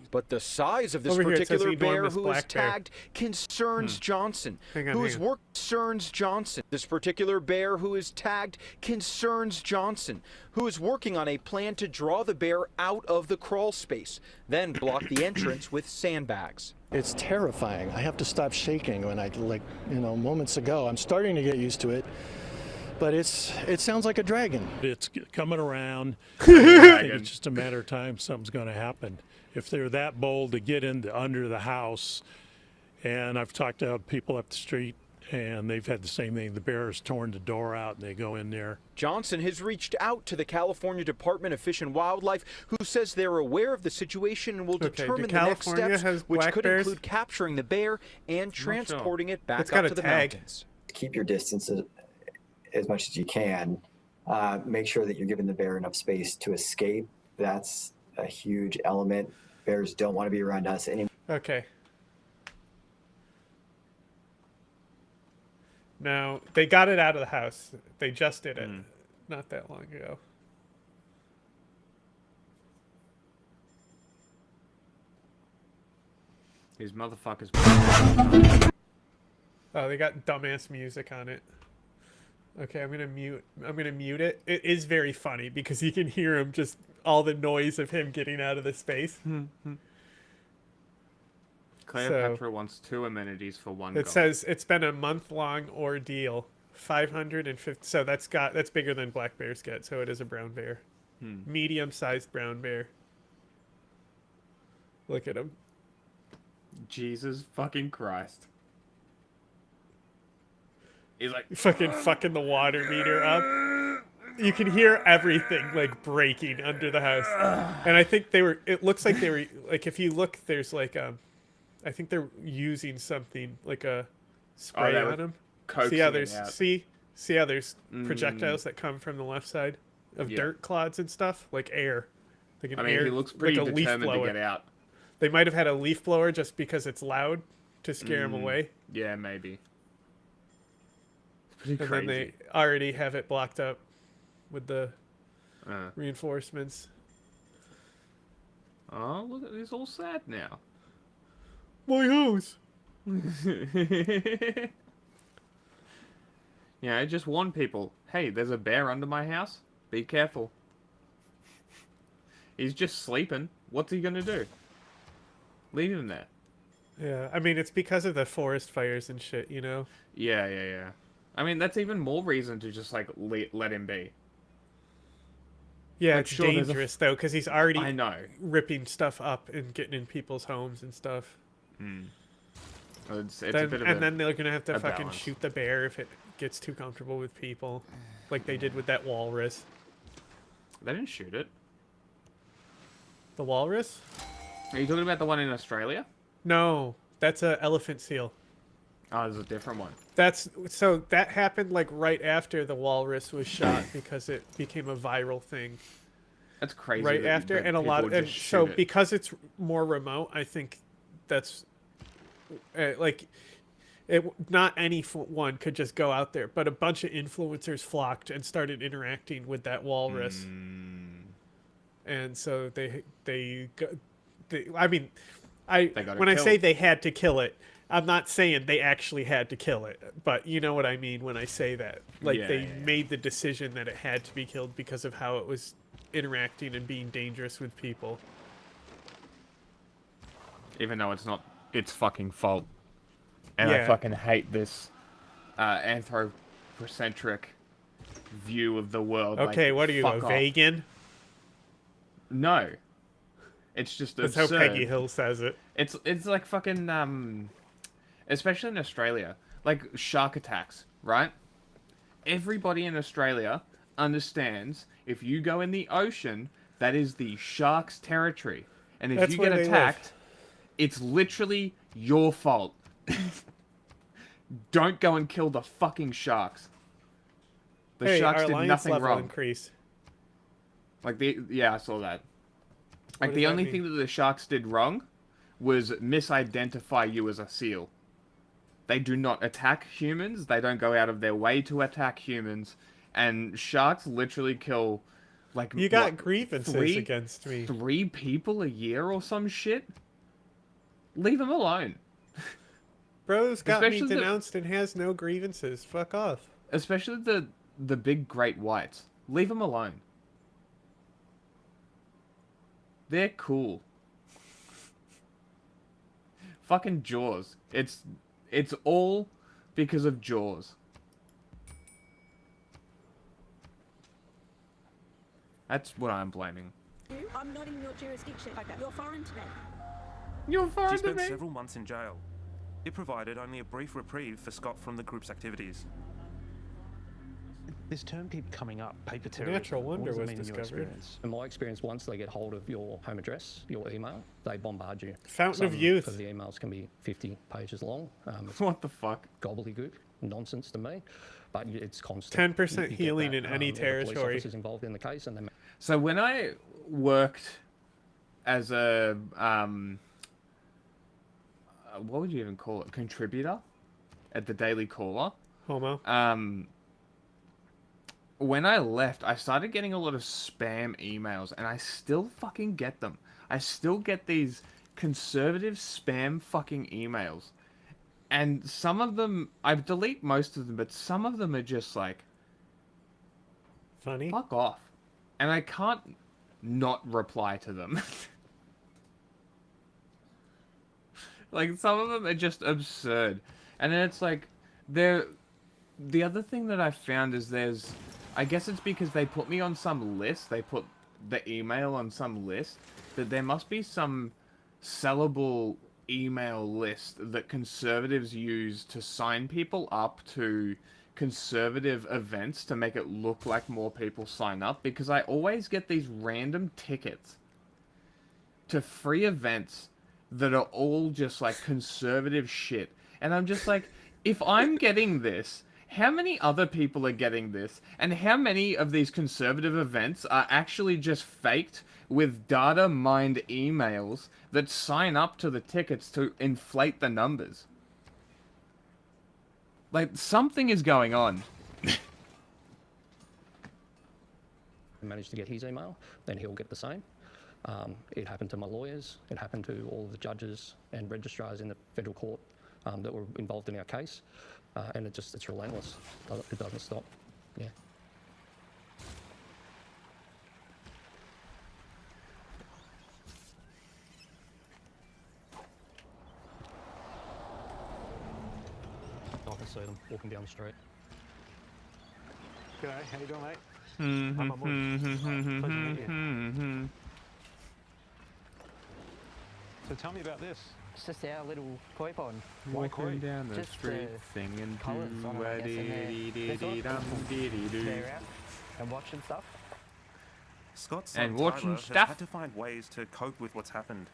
But the size of this Over here it says particular bear enormous who is black bear. tagged concerns Johnson. Hang on, Who hang is on. worked concerns Johnson. This particular bear who is tagged concerns Johnson, who is working on a plan to draw the bear out of the crawl space, then block the entrance with sandbags. It's terrifying. I have to stop shaking when moments ago. I'm starting to get used to it, but it sounds like a dragon. It's coming around. I think it's just a matter of time something's going to happen. If they're that bold to get under the house, and I've talked to people up the street, and they've had the same thing. The bear has torn the door out, and they go in there. Johnson has reached out to the California Department of Fish and Wildlife, who says they're aware of the situation and will Okay, determine the next California steps, has which black could bears? include capturing the bear and transporting it back It's got up a to the tag. mountains. Keep your distance as much as you can. Make sure that you're giving the bear enough space to escape. That's a huge element. Bears don't want to be around us anymore. Okay. Now, they got it out of the house. They just did it. Not that long ago. These motherfuckers. Oh, they got dumbass music on it. Okay, I'm gonna mute it. It is very funny because you can hear him just all the noise of him getting out of the space. Cleopatra wants 2 amenities for 1 It gold. says it's been a month-long ordeal. 550. So that's bigger than black bears get. So it is a brown bear, medium-sized brown bear. Look at him. Jesus fucking Christ. He's like fucking the water meter up. You can hear everything like breaking under the house. And I think it looks like they were like, if you look, there's like I think they're using something like a spray they were on them. coaxing See how it there's out. see how there's projectiles that come from the left side of Yeah. dirt clods and stuff, like air. Like an I mean, air, he looks pretty like a leaf determined to blower. get out. They might have had a leaf blower just because it's loud to scare them away. Yeah, maybe. It's pretty And crazy. then they already have it blocked up with the reinforcements. Oh, look at this, all sad now. My house. Yeah, just warn people. Hey, there's a bear under my house. Be careful. He's just sleeping. What's he gonna do? Leave him there. Yeah, I mean, it's because of the forest fires and shit, you know? Yeah. I mean, that's even more reason to just, like, let him be. Yeah, Like, it's sure, there's a dangerous, though, because he's already I know. ripping stuff up and getting in people's homes and stuff. It's Then, a bit of and a, then they're going to have to a fucking balance. shoot the bear if it gets too comfortable with people. Like they did with that walrus. They didn't shoot it. The walrus? Are you talking about the one in Australia? No, that's a elephant seal. Oh, there's a different one. So that happened like right after the walrus was shot because it became a viral thing. That's crazy. Right that- after, that and a lot of, people and just so shoot it. because it's more remote, I think that's like not any one could just go out there, but a bunch of influencers flocked and started interacting with that walrus, and so I mean, got when it I say killed. they had to kill it, I'm not saying they actually had to kill it, but you know what I mean when I say that. Like Yeah, they yeah. made the decision that it had to be killed because of how it was interacting and being dangerous with people. Even though it's not its fucking fault. And I Yeah. fucking hate this anthropocentric view of the world. Okay, like, what are you, a fuck off. vegan? No. It's just That's absurd. how Peggy Hill says it. It's like fucking especially in Australia, like shark attacks, right? Everybody in Australia understands if you go in the ocean, that is the shark's territory. And if That's you where get they live. attacked, it's literally your fault. Don't go and kill the fucking sharks. The Hey, sharks our did alliance nothing level wrong. increased. Like yeah, I saw that. Like does the that only mean? thing that the sharks did wrong was misidentify you as a seal. They do not attack humans. They don't go out of their way to attack humans. And sharks literally kill, like, You got what, grievances against me. 3 people a year or some shit? Leave them alone. Bro's got me Especially the- denounced and has no grievances. Fuck off. Especially the big great whites. Leave them alone. They're cool. Fucking Jaws. It's all because of Jaws. That's what I'm blaming. I'm not in your jurisdiction. You're foreign to me. You're She foreign to spent me. several months in jail. It provided only a brief reprieve for Scott from the group's activities. This term keeps coming up, paper The terrorism. natural What wonder does it was mean in your discovered. experience? In my experience, once they get hold of your home address, your email, they bombard you. Fountain of Some Youth. of the emails can be 50 pages long. It's What the fuck? gobbledygook, nonsense to me, but it's constant. 10% You get healing that, in any every police territory. officer's involved in the case, and they So when I worked as a what would you even call it? Contributor at the Daily Caller. Homo. When I left, I started getting a lot of spam emails, and I still fucking get them. I still get these conservative spam fucking emails. And some of them, I delete most of them, but some of them are just like, funny. Fuck off. And I can't not reply to them. Like, some of them are just absurd. And then it's like, the other thing that I found is I guess it's because they put me on some list, they put the email on some list, that there must be some sellable email list that conservatives use to sign people up to conservative events to make it look like more people sign up, because I always get these random tickets to free events that are all just like conservative shit. And I'm just like, if I'm getting this how many other people are getting this? And how many of these conservative events are actually just faked with data mined emails that sign up to the tickets to inflate the numbers? Like, something is going on. Managed to get his email, then he'll get the same. It happened to my lawyers. It happened to all of the judges and registrars in the federal court that were involved in our case. And it's relentless. It doesn't stop. Yeah. I can see them walking down the street. G'day, how you doing, mate? Mm-hmm. I'm Mahmood. So tell me about this. It's just our little koi pond. Walking down the Just street, singing colours on it, I guess, and they're out and watching stuff. Scott's And son watching Tyler has stuff. had to find ways to cope with what's happened.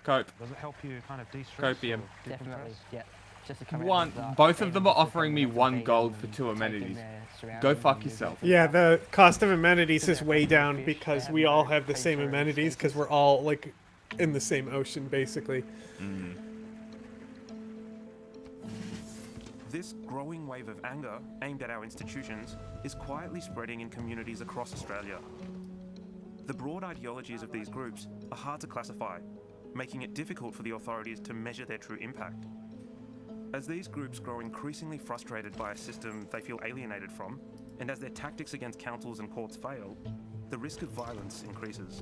Cope. Does it help you kind of de-stress? Copium. or Definitely, decompress? yeah. Just to come out One. of the Both of them are even just offering me looking at 1 something gold and for 2 amenities. taking their Go surroundings fuck and yourself. Yeah, the cost of amenities is way down because we all have the same amenities because we're all like in the same ocean basically. This growing wave of anger aimed at our institutions is quietly spreading in communities across Australia. The broad ideologies of these groups are hard to classify, making it difficult for the authorities to measure their true impact. As these groups grow increasingly frustrated by a system they feel alienated from, and as their tactics against councils and courts fail, the risk of violence increases.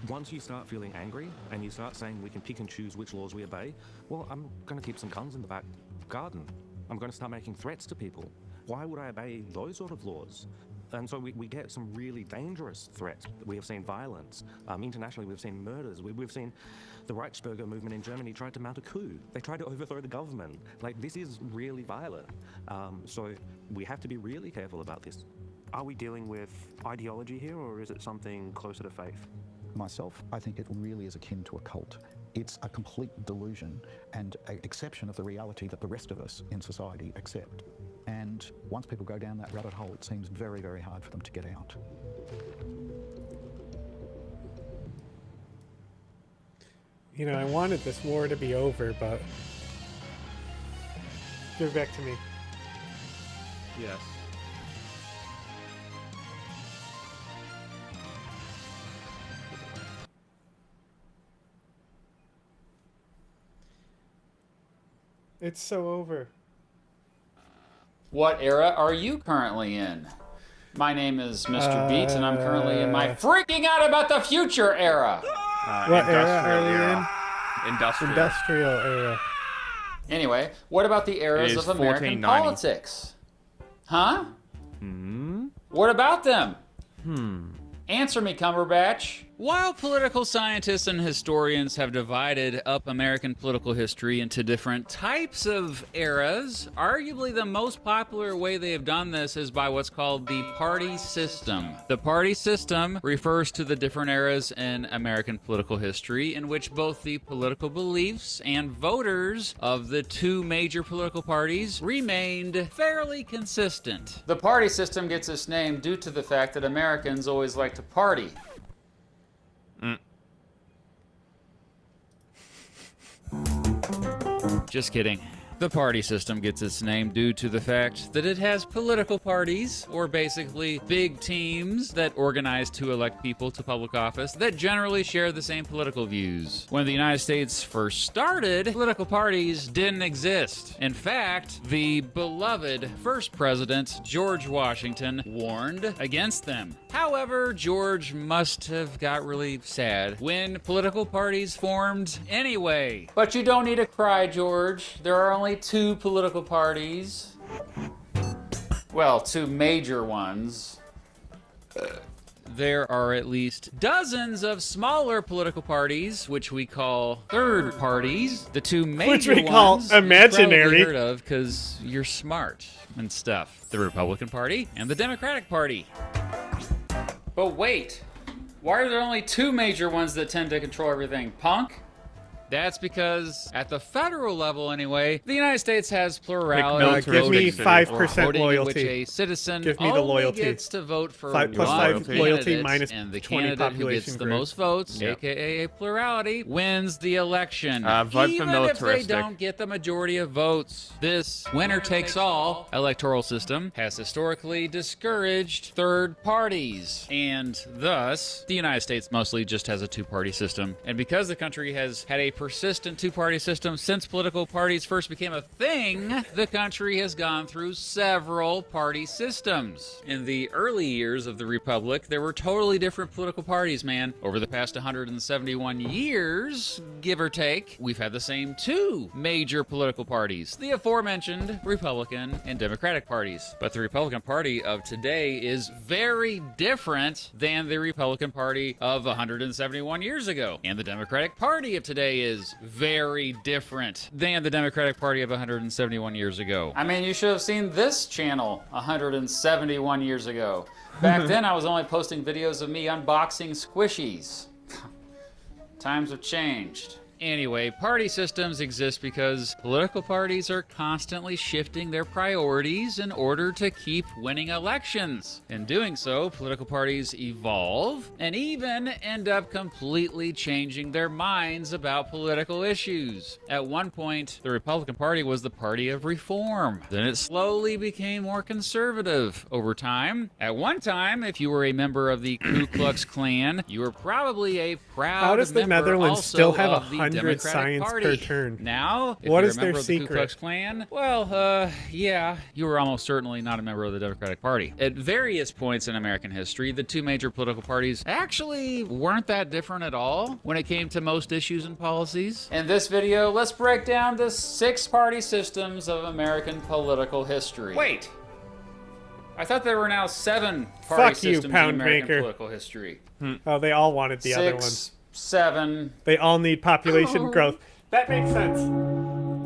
Once you start feeling angry and you start saying we can pick and choose which laws we obey, well, I'm going to keep some guns in the back garden. I'm going to start making threats to people. Why would I obey those sort of laws? And so we get some really dangerous threats. We have seen violence. Internationally, we've seen murders. We've seen the Reichsbürger movement in Germany tried to mount a coup. They tried to overthrow the government. Like, this is really violent. So we have to be really careful about this. Are we dealing with ideology here, or is it something closer to faith? Myself, I think it really is akin to a cult. It's a complete delusion and an exception of the reality that the rest of us in society accept. And once people go down that rabbit hole, it seems very, very hard for them to get out. You know, I wanted this war to be over, but give it back to me. Yes. It's so over. What era are you currently in? My name is Mr. Beats, and I'm currently in my freaking out about the future era. What era are we in? Industrial era. Anyway, what about the eras It of is American 1490. politics? Huh? What about them? Answer me, Cumberbatch. While political scientists and historians have divided up American political history into different types of eras, arguably the most popular way they have done this is by what's called the party system. The party system refers to the different eras in American political history in which both the political beliefs and voters of the two major political parties remained fairly consistent. The party system gets its name due to the fact that Americans always like to party. Just kidding. The party system gets its name due to the fact that it has political parties, or basically big teams that organize to elect people to public office that generally share the same political views. When the United States first started, political parties didn't exist. In fact, the beloved first president, George Washington, warned against them. However, George must have got really sad when political parties formed anyway. But you don't need to cry, George. There are only two political parties. Well, two major ones. There are at least dozens of smaller political parties, which we call third parties. The two major Which we call ones imaginary. you've probably heard of because you're smart and stuff. The Republican Party and the Democratic Party. But wait, why are there only two major ones that tend to control everything? Punk That's because, at the federal level anyway, the United States has plurality Give me voting, 5% voting in which loyalty. a citizen Give me the only loyalty. gets to vote for 5 plus one 5 loyalty candidate, minus and the 20 candidate who population gets the group. most votes, Yep. aka a plurality, wins the election. Vote for even if they militaristic. don't get the majority of votes. This winner-takes-all electoral system has historically discouraged third parties, and thus, the United States mostly just has a two-party system. And because the country has had a persistent two-party system since political parties first became a thing, the country has gone through several party systems. In the early years of the Republic, there were totally different political parties, man. Over the past 171 years, give or take, we've had the same two major political parties, the aforementioned Republican and Democratic parties. But the Republican Party of today is very different than the Republican Party of 171 years ago. And the Democratic Party of today is very different than the Democratic Party of 171 years ago. I mean, you should have seen this channel 171 years ago. Back then, I was only posting videos of me unboxing squishies. Times have changed. Anyway, party systems exist because political parties are constantly shifting their priorities in order to keep winning elections. In doing so, political parties evolve and even end up completely changing their minds about political issues. At one point, the Republican Party was the party of reform. Then it slowly became more conservative over time. At one time, if you were a member of the Ku Klux Klan, you were probably a proud How does the member Netherlands also still have of the 100 Democratic science Party. per turn? Now, if What you're is a their member of the Ku secret? Klux Klan, well, yeah, you were almost certainly not a member of the Democratic Party. At various points in American history, the two major political parties actually weren't that different at all when it came to most issues and policies. In this video, let's break down the 6 party systems of American political history. Wait! I thought there were now 7 party Fuck you, systems in Pound American Maker. political history. Oh, they all wanted the other 6, ones. 7. They all need population Oh. growth. That makes sense.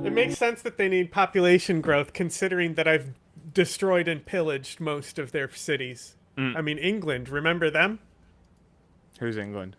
It makes sense that they need population growth, considering that I've destroyed and pillaged most of their cities. I mean, England, remember them? Who's England?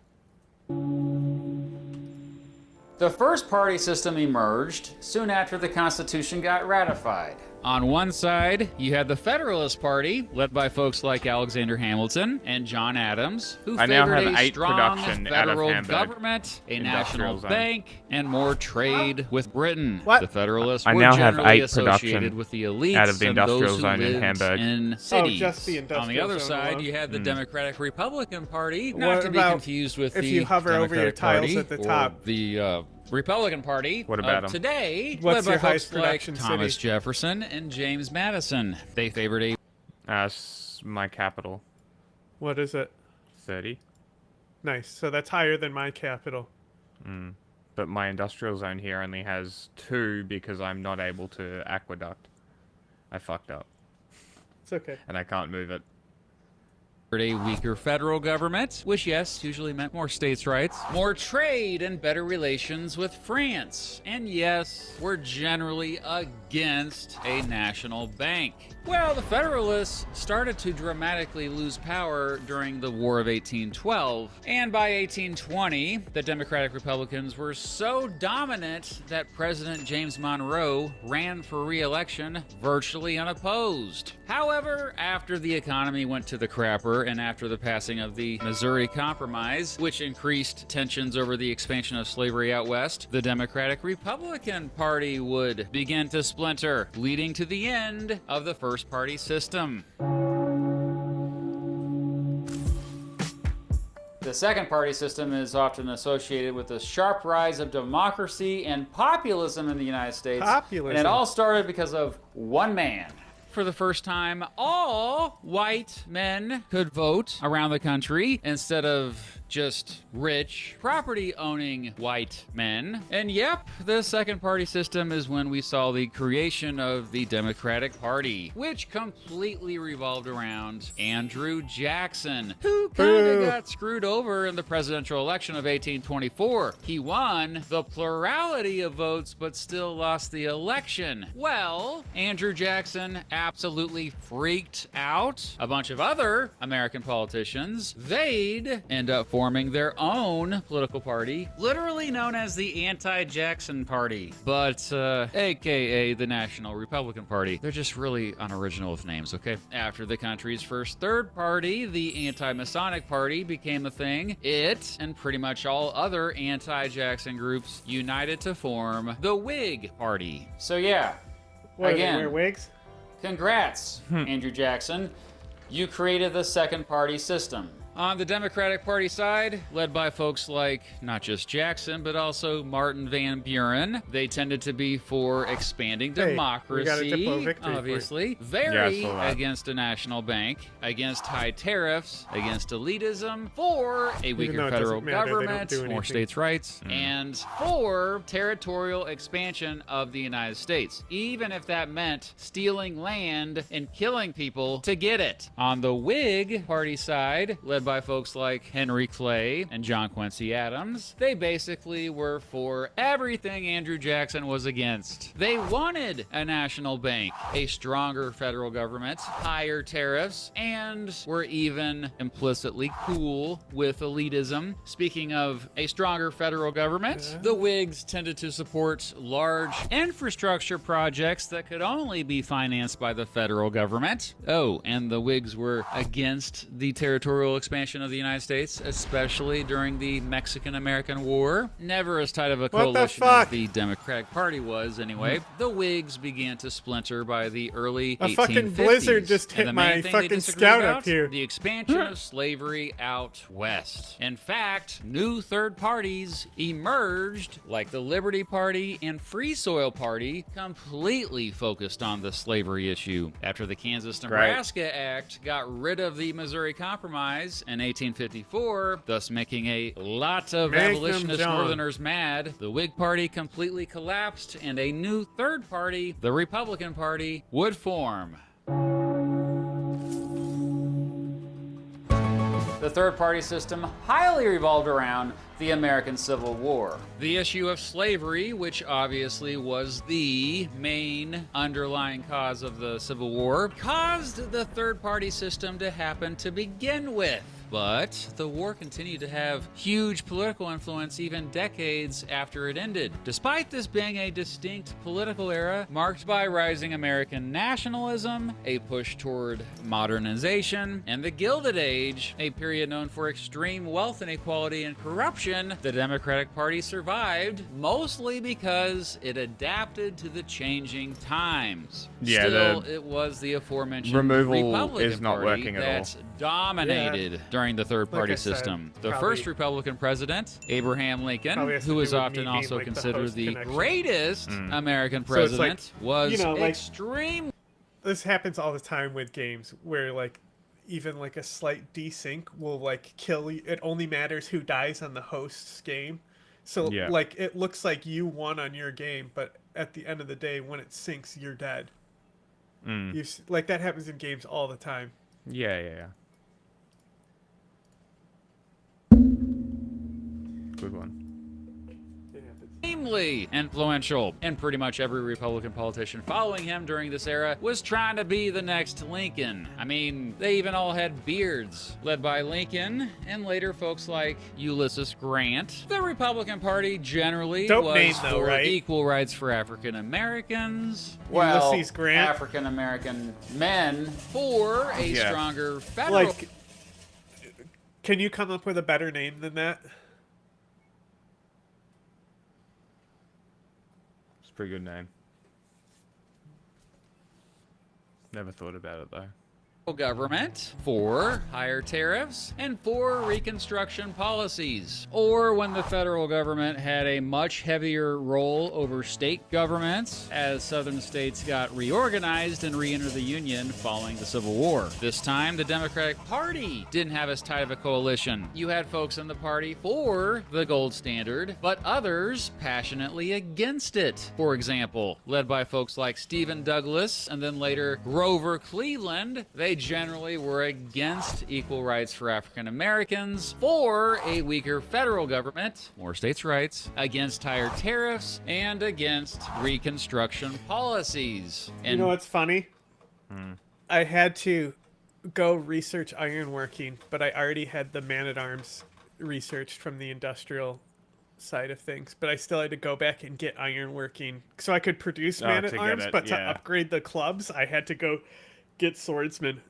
The first party system emerged soon after the Constitution got ratified. On one side, you had the Federalist Party, led by folks like Alexander Hamilton and John Adams, who I now favored have a 8 strong production out of federal Hamburg. government, a national Industrial zone. bank, and more trade with Britain. What? The Federalists I were now have generally 8 associated production with the elites out of the and industrial those who zone in lived Hamburg. in Oh, cities. just the On the industrial other zone side, alone. you had the Democratic Republican Party, not What to be about confused with if the you hover over your Democratic tiles Party at the or top? the Republican Party What about of 'em? today, What's led by your folks highest like production Thomas city? Jefferson and James Madison. They favored a My capital. What is it? 30. Nice. So that's higher than my capital. But my industrial zone here only has 2 because I'm not able to aqueduct. I fucked up. It's okay. And I can't move it. a weaker federal government, which yes, usually meant more states' rights, more trade and better relations with France. And yes, we're generally against a national bank. Well, the Federalists started to dramatically lose power during the War of 1812, and by 1820, the Democratic Republicans were so dominant that President James Monroe ran for re-election virtually unopposed. However, after the economy went to the crapper and after the passing of the Missouri Compromise, which increased tensions over the expansion of slavery out west, the Democratic Republican Party would begin to splinter, leading to the end of the first party system. The second party system is often associated with the sharp rise of democracy and populism in the United States. Populism. And it all started because of one man. For the first time, all white men could vote around the country instead of just rich, property-owning white men. And yep, the second party system is when we saw the creation of the Democratic Party, which completely revolved around Andrew Jackson, who kind of got screwed over in the presidential election of 1824. He won the plurality of votes, but still lost the election. Well, Andrew Jackson absolutely freaked out. A bunch of other American politicians, they'd end up forming their own political party, literally known as the Anti-Jackson Party, but aka the National Republican Party. They're just really unoriginal with names, okay? After the country's first third party, the Anti-Masonic Party, became a thing, it and pretty much all other anti-Jackson groups united to form the Whig Party. So yeah, What, again, they wear wigs? Congrats, Andrew Jackson. You created the second party system. On the Democratic Party side, led by folks like not just Jackson, but also Martin Van Buren, they tended to be for expanding democracy, we got a Diplo victory obviously. point. Very Yeah, I saw that. against a national bank, against high tariffs, against elitism, for a weaker though it federal doesn't matter, they don't government, do more anything. states' rights, and for territorial expansion of the United States, even if that meant stealing land and killing people to get it. On the Whig Party side, led by folks like Henry Clay and John Quincy Adams, they basically were for everything Andrew Jackson was against. They wanted a national bank, a stronger federal government, higher tariffs, and were even implicitly cool with elitism. Speaking of a stronger federal government, the Whigs tended to support large infrastructure projects that could only be financed by the federal government. Oh, and the Whigs were against the territorial expansion of the United States, especially during the Mexican-American War. Never as tight of a What the coalition fuck? as the Democratic Party was, anyway. The Whigs began to splinter by the early A 1850s. fucking blizzard just And hit the my main thing they fucking disagreed scout about? up here. The expansion of slavery out west. In fact, new third parties emerged, like the Liberty Party and Free Soil Party, completely focused on the slavery issue. After the Kansas-Nebraska Act got rid of the Missouri Compromise in 1854, thus making a lot of Make them abolitionist John. Northerners mad, the Whig Party completely collapsed and a new third party, the Republican Party, would form. The third party system highly revolved around the American Civil War. The issue of slavery, which obviously was the main underlying cause of the Civil War, caused the third party system to happen to begin with. But the war continued to have huge political influence even decades after it ended. Despite this being a distinct political era marked by rising American nationalism, a push toward modernization, and the Gilded Age, a period known for extreme wealth inequality and corruption, the Democratic Party survived mostly because it adapted to the changing times. Yeah, Still, the it was the aforementioned removal Republican is not Party working at all. that dominated during the third party Like I said, system. The probably- first Republican president, Abraham Lincoln, Probably has to who do is with often me being, also like, the considered host the connection. greatest American So it's like, president, was you know, like- extreme. This happens all the time with games where like even like a slight desync will like kill you. It only matters who dies on the host's game. So Yeah. like it looks like you won on your game, but at the end of the day when it syncs you're dead. Like that happens in games all the time. Yeah. Good one. Extremely influential, and pretty much every Republican politician following him during this era was trying to be the next Lincoln. I mean, they even all had beards, led by Lincoln and later folks like Ulysses Grant. The Republican Party generally Dope was name, though, for right? equal rights for African Americans. Well, Ulysses Grant? African American men for a Yeah. stronger federal. Like can you come up with a better name than that? It's a pretty good name. Never thought about it though. Government, for higher tariffs, and for Reconstruction policies. Or when the federal government had a much heavier role over state governments as southern states got reorganized and re-entered the Union following the Civil War. This time, the Democratic Party didn't have as tight of a coalition. You had folks in the party for the gold standard, but others passionately against it. For example, led by folks like Stephen Douglas and then later Grover Cleveland, they generally were against equal rights for African Americans, for a weaker federal government, more states' rights, against higher tariffs, and against Reconstruction policies. You know what's funny? I had to go research ironworking, but I already had the man-at-arms researched from the industrial side of things, but I still had to go back and get ironworking so I could produce man-at-arms, but to upgrade the clubs, I had to go get swordsmen.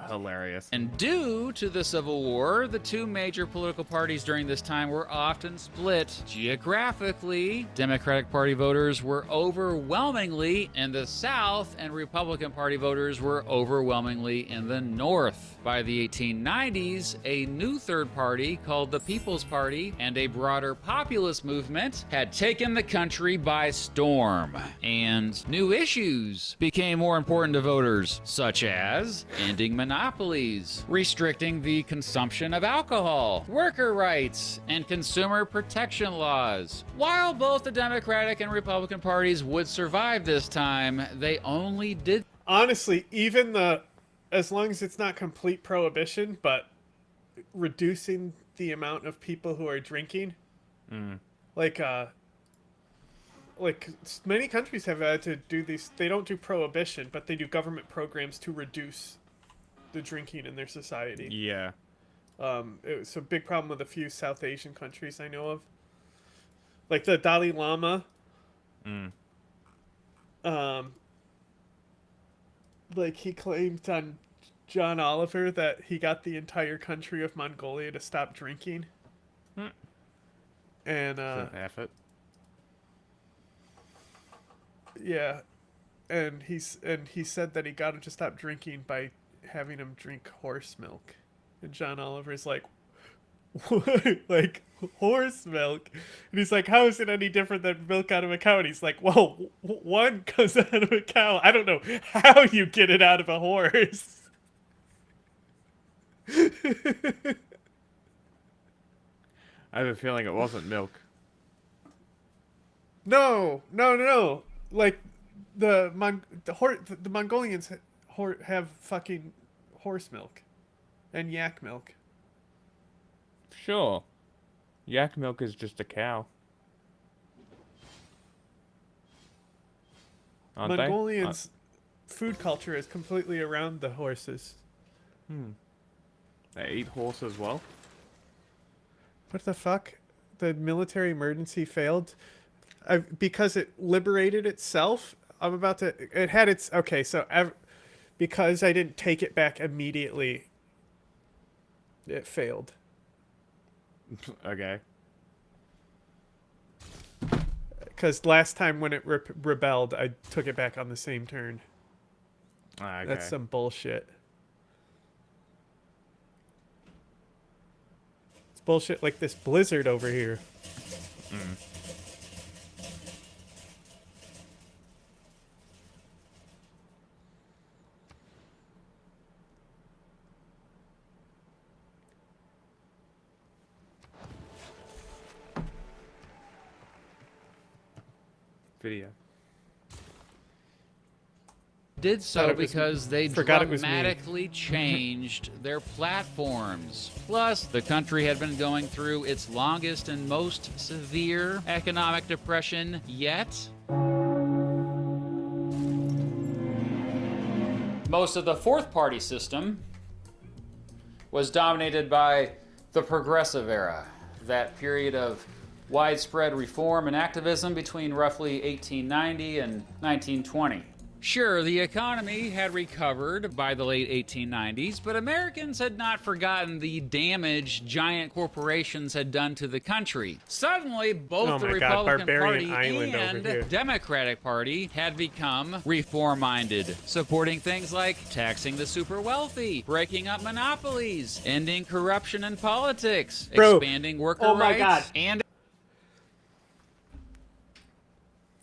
Hilarious. And due to the Civil War, the two major political parties during this time were often split geographically. Democratic Party voters were overwhelmingly in the South, and Republican Party voters were overwhelmingly in the North. By the 1890s, a new third party called the People's Party and a broader populist movement had taken the country by storm. And new issues became more important to voters, such as ending monopolies, restricting the consumption of alcohol, worker rights, and consumer protection laws. While both the Democratic and Republican parties would survive this time, they only did... Honestly, even as long as it's not complete prohibition, but reducing the amount of people who are drinking, like many countries have had to do these. They don't do prohibition, but they do government programs to reduce the drinking in their society. Yeah. It's a big problem with a few South Asian countries I know of. Like the Dalai Lama. Like he claimed on John Oliver that he got the entire country of Mongolia to stop drinking. And effort. Yeah. And he said that he got him to stop drinking by having him drink horse milk. And John Oliver's like, like horse milk? And he's like, how is it any different than milk out of a cow? And he's like, well, one comes out of a cow. I don't know how you get it out of a horse. I have a feeling it wasn't milk. No. Like the Mongolians have fucking horse milk and yak milk. Sure. Yak milk is just a cow. Aren't Mongolians' food culture is completely around the horses. They eat horse as well? What the fuck? The military emergency failed because it liberated itself. It had its... Okay, so because I didn't take it back immediately, it failed. Okay. Because last time when it rebelled, I took it back on the same turn. Okay. That's some bullshit. It's bullshit like this blizzard over here. Video. Did so because they forgot dramatically changed their platforms. Plus, the country had been going through its longest and most severe economic depression yet. Most of the fourth party system was dominated by the progressive era, that period of widespread reform and activism between roughly 1890 and 1920. Sure, the economy had recovered by the late 1890s, but Americans had not forgotten the damage giant corporations had done to the country. Suddenly, both the Republican Party and Democratic Party had become reform-minded, supporting things like taxing the super wealthy, breaking up monopolies, ending corruption in politics, expanding worker rights, and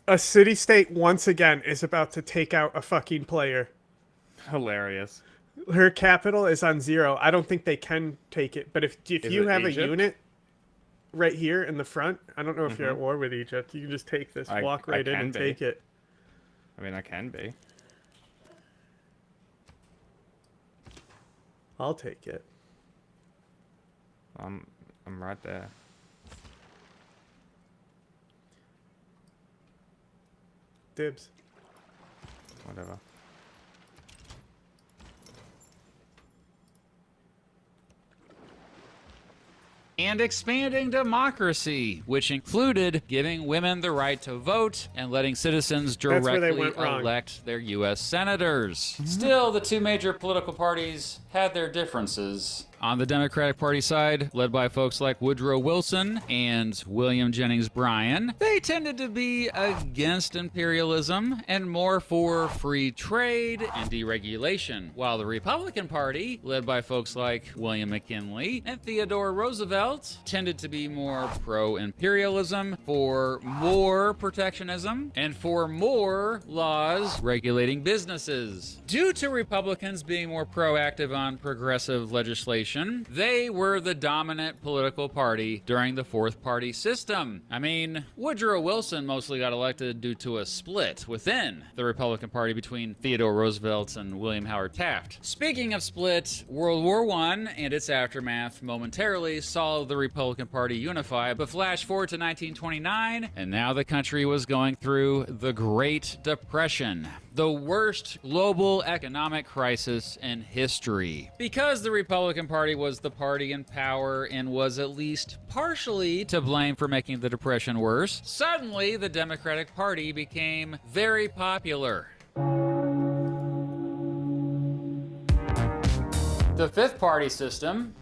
a city-state once again is about to take out a fucking player. Hilarious. Her capital is on 0. I don't think they can take it. But if you have a unit right here in the front, I don't know if you're at war with Egypt. You can just take this, walk right in and take it. I mean, I can be. I'll take it. I'm right there. Dibs. Whatever. and expanding democracy, which included giving women the right to vote and letting citizens That's where they directly went wrong. elect their U.S. senators. Still, the two major political parties had their differences. On the Democratic Party side, led by folks like Woodrow Wilson and William Jennings Bryan, they tended to be against imperialism and more for free trade and deregulation, while the Republican Party, led by folks like William McKinley and Theodore Roosevelt, tended to be more pro-imperialism, for more protectionism, and for more laws regulating businesses. Due to Republicans being more proactive on progressive legislation, they were the dominant political party during the fourth party system. I mean, Woodrow Wilson mostly got elected due to a split within the Republican Party between Theodore Roosevelt and William Howard Taft. Speaking of split, World War I and its aftermath momentarily saw the Republican Party unify, but flash forward to 1929, and now the country was going through the Great Depression, the worst global economic crisis in history. Because the Republican Party was the party in power and was at least partially to blame for making the Depression worse, suddenly the Democratic Party became very popular. The fifth party system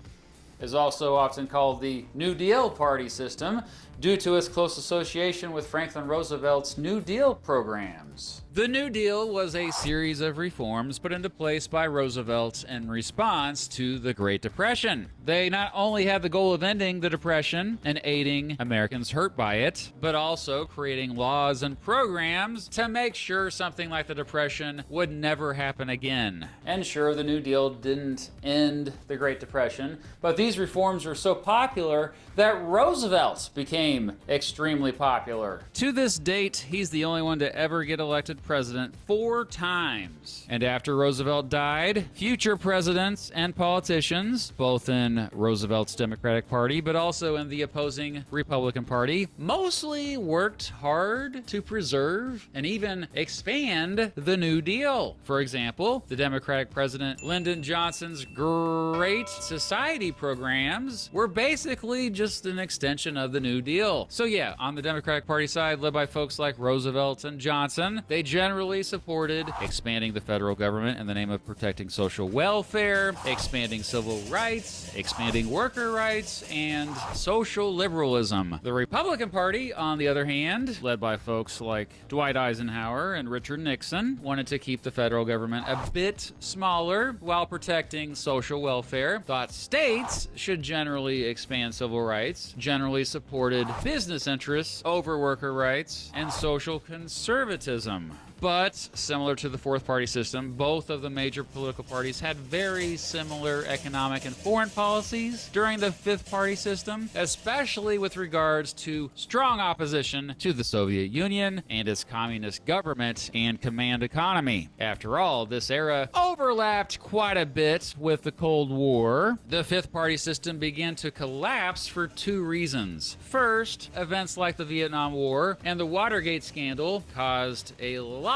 is also often called the New Deal party system due to its close association with Franklin Roosevelt's New Deal programs. The New Deal was a series of reforms put into place by Roosevelt in response to the Great Depression. They not only had the goal of ending the Depression and aiding Americans hurt by it, but also creating laws and programs to make sure something like the Depression would never happen again. And sure, the New Deal didn't end the Great Depression, but these reforms were so popular that Roosevelt became extremely popular. To this date, he's the only one to ever get elected president 4 times. And after Roosevelt died, future presidents and politicians, both in Roosevelt's Democratic Party but also in the opposing Republican Party, mostly worked hard to preserve and even expand the New Deal. For example, the Democratic President Lyndon Johnson's Great Society programs were basically just an extension of the New Deal. So yeah, on the Democratic Party side, led by folks like Roosevelt and Johnson, they generally supported expanding the federal government in the name of protecting social welfare, expanding civil rights, expanding worker rights, and social liberalism. The Republican Party, on the other hand, led by folks like Dwight Eisenhower and Richard Nixon, wanted to keep the federal government a bit smaller while protecting social welfare, thought states should generally expand civil rights, generally supported business interests over worker rights, and social conservatism. But, similar to the fourth party system, both of the major political parties had very similar economic and foreign policies during the fifth party system, especially with regards to strong opposition to the Soviet Union and its communist government and command economy. After all, this era overlapped quite a bit with the Cold War. The fifth party system began to collapse for 2 reasons. First, events like the Vietnam War and the Watergate scandal caused a lot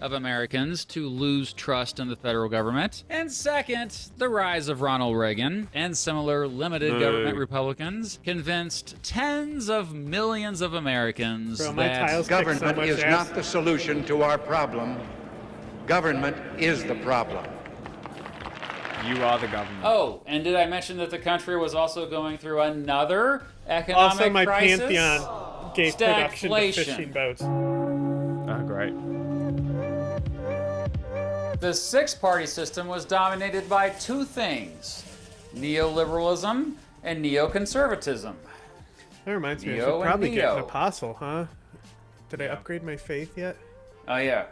of Americans to lose trust in the federal government. And second, the rise of Ronald Reagan and similar limited government Republicans convinced tens of millions of Americans that government is not the solution to our problem. Government is the problem. You are the government. Oh, and did I mention that the country was also going through another economic Also, my crisis? Pantheon gave production to Stagflation. fishing boats. Oh, great. The six-party system was dominated by 2 things: neoliberalism and neoconservatism. That reminds me, I Neo should and probably get an Neo. apostle, huh? Did I upgrade my faith yet? Oh yeah,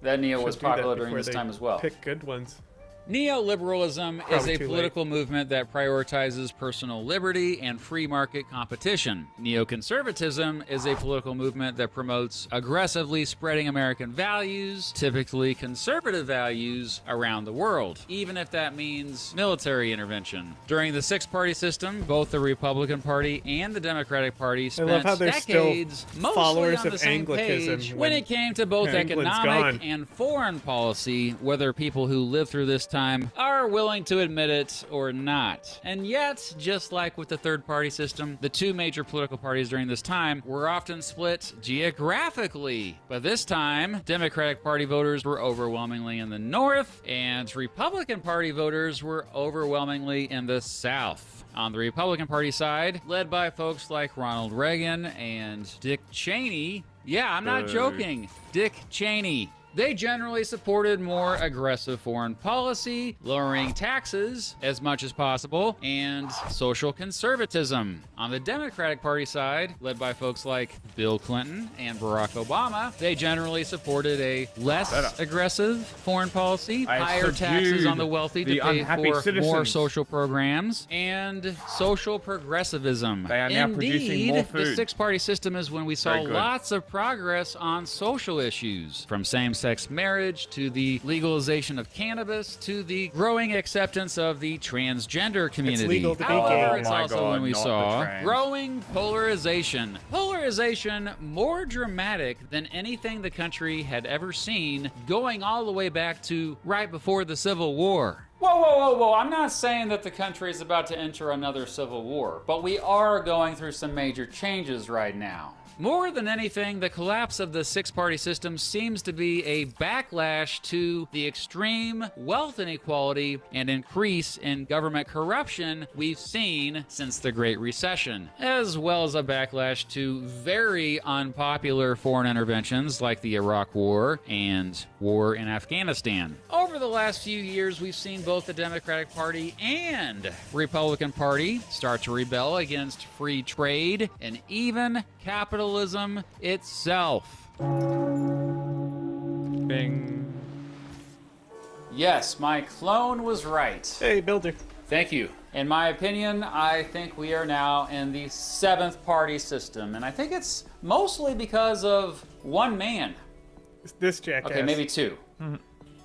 that neo Should was do that popular during before this they time as well. Pick good ones. Neoliberalism is Probably a too political movement that prioritizes personal liberty and free market competition. Neoconservatism is a political movement that promotes aggressively spreading American values, typically conservative values, around the world, even if that means military intervention. During the six-party system, both the Republican Party and the Democratic Party I spent love how they're decades still mostly followers on the of same Anglicanism page when when it came to both England's economic gone. and foreign policy, whether people who lived through this time time are willing to admit it or not. And yet, just like with the third-party system, the two major political parties during this time were often split geographically. But this time, Democratic Party voters were overwhelmingly in the North, and Republican Party voters were overwhelmingly in the South. On the Republican Party side, led by folks like Ronald Reagan and Dick Cheney. Yeah, I'm not joking. Dick Cheney. They generally supported more aggressive foreign policy, lowering taxes as much as possible, and social conservatism. On the Democratic Party side, led by folks like Bill Clinton and Barack Obama, they generally supported a less aggressive foreign policy, higher taxes on the wealthy to pay for more social programs, and social progressivism. They are now producing more food. The six-party system is when we saw lots of progress on social issues, from same-sex marriage to the legalization of cannabis to the growing acceptance of the transgender community. It's legal to be However, gay. it's also when we saw growing polarization. Polarization more dramatic than anything the country had ever seen, going all the way back to right before the Civil War. Whoa, whoa, whoa, whoa. I'm not saying that the country is about to enter another civil war, but we are going through some major changes right now. More than anything, the collapse of the six-party system seems to be a backlash to the extreme wealth inequality and increase in government corruption we've seen since the Great Recession, as well as a backlash to very unpopular foreign interventions like the Iraq War and war in Afghanistan. Over the last few years, we've seen both the Democratic Party and Republican Party start to rebel against free trade and even capitalism itself. Bing. Yes, my clone was right. Hey, Builder. Thank you. In my opinion, I think we are now in the seventh party system, and I think it's mostly because of one man. This jackass. Okay, maybe two.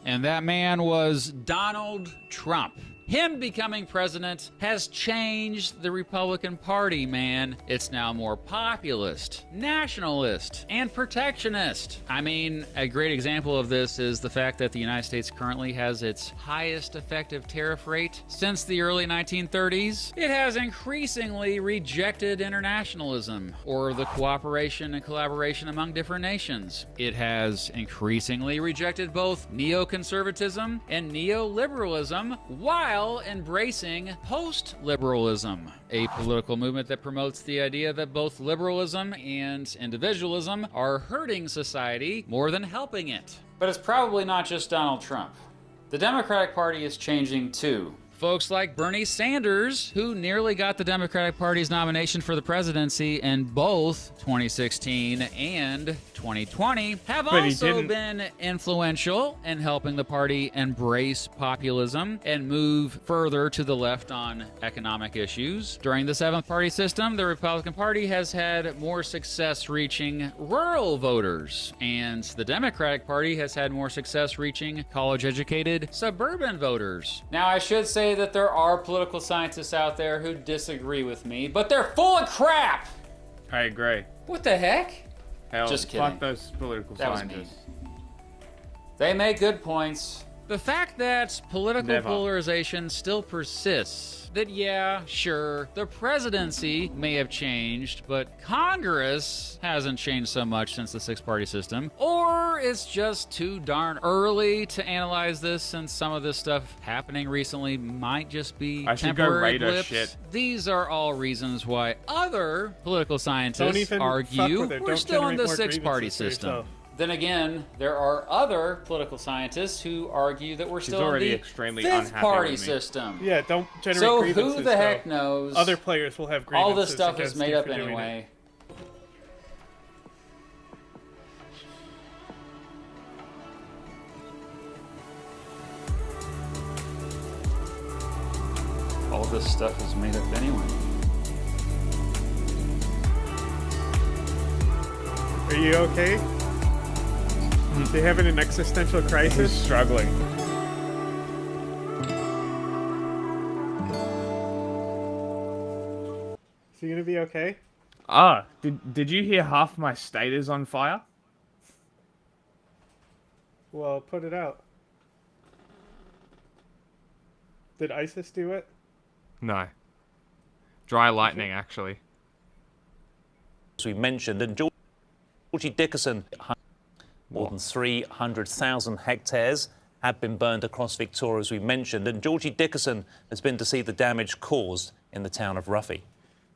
And that man was Donald Trump. Him becoming president has changed the Republican Party, man. It's now more populist, nationalist, and protectionist. I mean, a great example of this is the fact that the United States currently has its highest effective tariff rate since the early 1930s. It has increasingly rejected internationalism, or the cooperation and collaboration among different nations. It has increasingly rejected both neoconservatism and neoliberalism, while embracing post-liberalism, a political movement that promotes the idea that both liberalism and individualism are hurting society more than helping it. But it's probably not just Donald Trump. The Democratic Party is changing too. Folks like Bernie Sanders, who nearly got the Democratic Party's nomination for the presidency in both 2016 and 2020, have also been influential in helping the party embrace populism and move further to the left on economic issues. During the seventh party system, the Republican Party has had more success reaching rural voters, and the Democratic Party has had more success reaching college-educated suburban voters. Now, I should say that there are political scientists out there who disagree with me, but they're full of crap! I agree. What the heck? Hell, just kidding. Fuck those political That was scientists. mean. They make good points. The fact that political polarization still persists, that yeah, sure, the presidency may have changed, but Congress hasn't changed so much since the six-party system, or it's just too darn early to analyze this since some of this stuff happening recently might just be temporary blips. These are all reasons why other political scientists argue we're still in the six-party system. Then again, there are other political scientists who argue that we're still in the extremely fifth-party system. Yeah, don't generate so grievances. So who the heck though. knows? Other players will have grievances. All this stuff is against made you up for doing anyway. All this stuff is made up anyway. Are you okay? They having an existential crisis? He's struggling. Is he gonna be okay? Ah, did you hear half my state is on fire? Well, put it out. Did ISIS do it? No. Dry lightning, actually. As we mentioned, and Georgie Dickerson, more than 300,000 hectares have been burned across Victoria, as we mentioned, and Georgie Dickerson has been to see the damage caused in the town of Ruffy.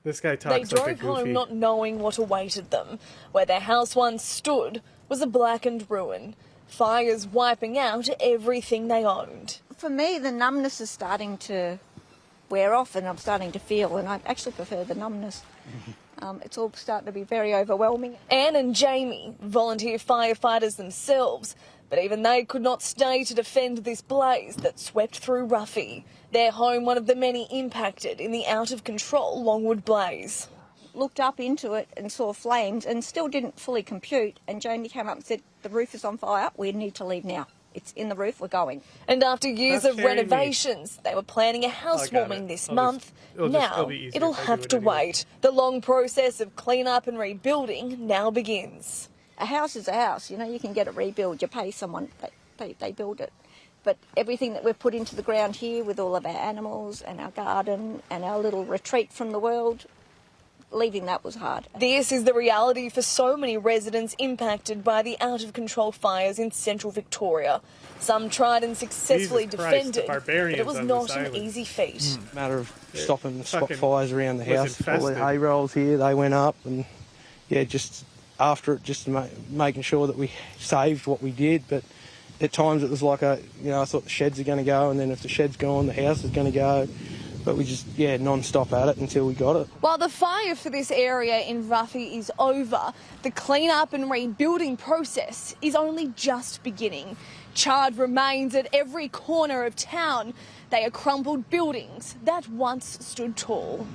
This guy They talks like a drove home goofy. not knowing what awaited them. Where their house once stood was a blackened ruin. Fires wiping out everything they owned. For me, the numbness is starting to wear off and I'm starting to feel, and I actually prefer the numbness. It's all starting to be very overwhelming. Anne and Jamie, volunteer firefighters themselves, but even they could not stay to defend this blaze that swept through Ruffy. Their home, one of the many impacted in the out-of-control Longwood blaze. Looked up into it and saw flames and still didn't fully compute, and Jamie came up and said, the roof is on fire, we need to leave now. It's in the roof, we're going. And after years That's of scaring me. renovations, they were planning a housewarming this month. it'll Now, be easier it'll if I do have it to anyway. wait. The long process of clean-up and rebuilding now begins. A house is a house, you know, you can get a rebuild, you pay someone, they build it. But everything that we've put into the ground here with all of our animals and our garden and our little retreat from the world, leaving that was hard. This is the reality for so many residents impacted by the out-of-control fires in central Victoria. Some tried and successfully Jesus Christ, the defended, but barbarians it was on not this an island. easy feat. Matter of stopping spot fucking fires around the was house. All the infested. hay rolls here, they went up, and yeah, just after it, just making sure that we saved what we did. But at times it was like I thought the sheds are going to go, and then if the shed's gone, the house is going to go. But we just, non-stop at it until we got it. While the fire for this area in Ruffy is over, the clean-up and rebuilding process is only just beginning. Charred remains at every corner of town. They are crumpled buildings that once stood tall.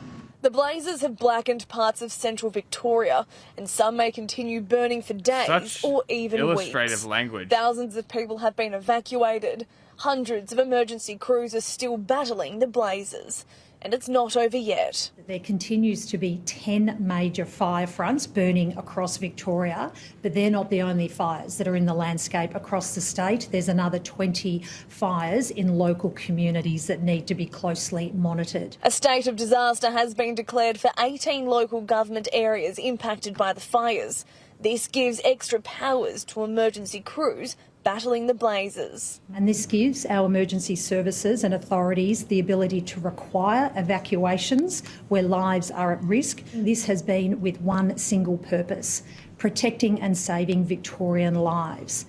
The blazes have blackened parts of central Victoria, and some may continue burning for days Such or even illustrative weeks. language. Thousands of people have been evacuated. Hundreds of emergency crews are still battling the blazes, and it's not over yet. There continues to be 10 major fire fronts burning across Victoria, but they're not the only fires that are in the landscape across the state. There's another 20 fires in local communities that need to be closely monitored. A state of disaster has been declared for 18 local government areas impacted by the fires. This gives extra powers to emergency crews battling the blazes. And this gives our emergency services and authorities the ability to require evacuations where lives are at risk. This has been with one single purpose: protecting and saving Victorian lives.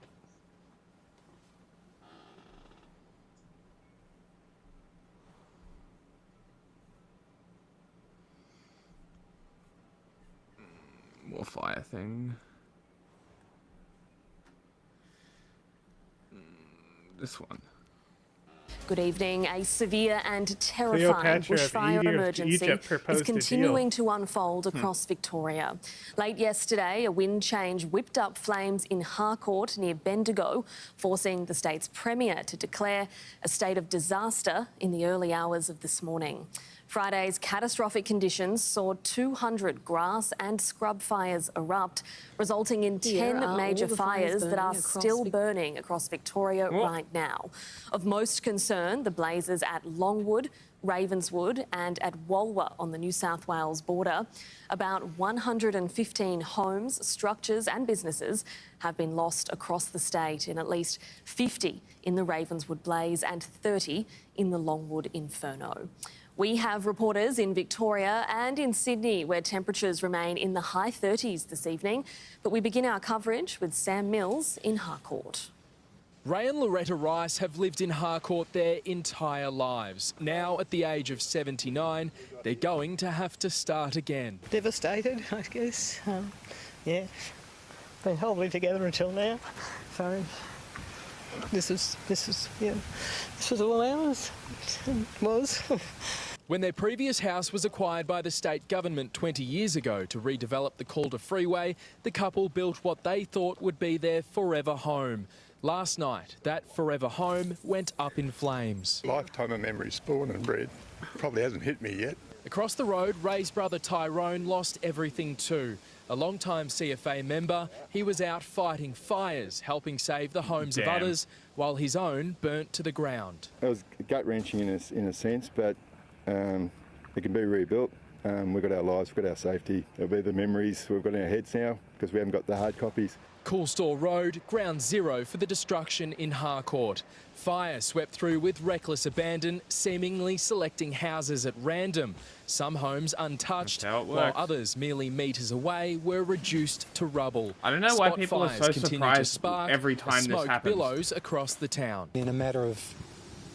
More fire thing. This one. Good evening. A severe and Cleopatra terrifying of bushfire Egypt emergency proposed is a continuing deal. to unfold across Victoria. Late yesterday, a wind change whipped up flames in Harcourt near Bendigo, forcing the state's premier to declare a state of disaster in the early hours of this morning. Friday's catastrophic conditions saw 200 grass and scrub fires erupt, resulting in 10 major fires that are still burning across Victoria right now. Of most concern, the blazes at Longwood, Ravenswood and at Walwa on the New South Wales border. About 115 homes, structures and businesses have been lost across the state, in at least 50 in the Ravenswood blaze and 30 in the Longwood inferno. We have reporters in Victoria and in Sydney, where temperatures remain in the high 30s this evening. But we begin our coverage with Sam Mills in Harcourt. Ray and Loretta Rice have lived in Harcourt their entire lives. Now, at the age of 79, they're going to have to start again. Devastated, I guess. Yeah, been holding together until now. So this was all ours. It was. When their previous house was acquired by the state government 20 years ago to redevelop the Calder Freeway, the couple built what they thought would be their forever home. Last night, that forever home went up in flames. Lifetime of memories, born and bred. Probably hasn't hit me yet. Across the road, Ray's brother Tyrone lost everything too. A long-time CFA member, he was out fighting fires, helping save the homes of others, while his own burnt to the ground. It was gut-wrenching in a sense, but it can be rebuilt. We've got our lives, we've got our safety. It'll be the memories we've got in our heads now because we haven't got the hard copies. Coolstore Road, ground zero for the destruction in Harcourt. Fire swept through with reckless abandon, seemingly selecting houses at random. Some homes untouched, while others merely metres away were reduced to rubble. I don't know why Spot people are fires so continue to surprised spark every time as this smoke happens. billows across the town. In a matter of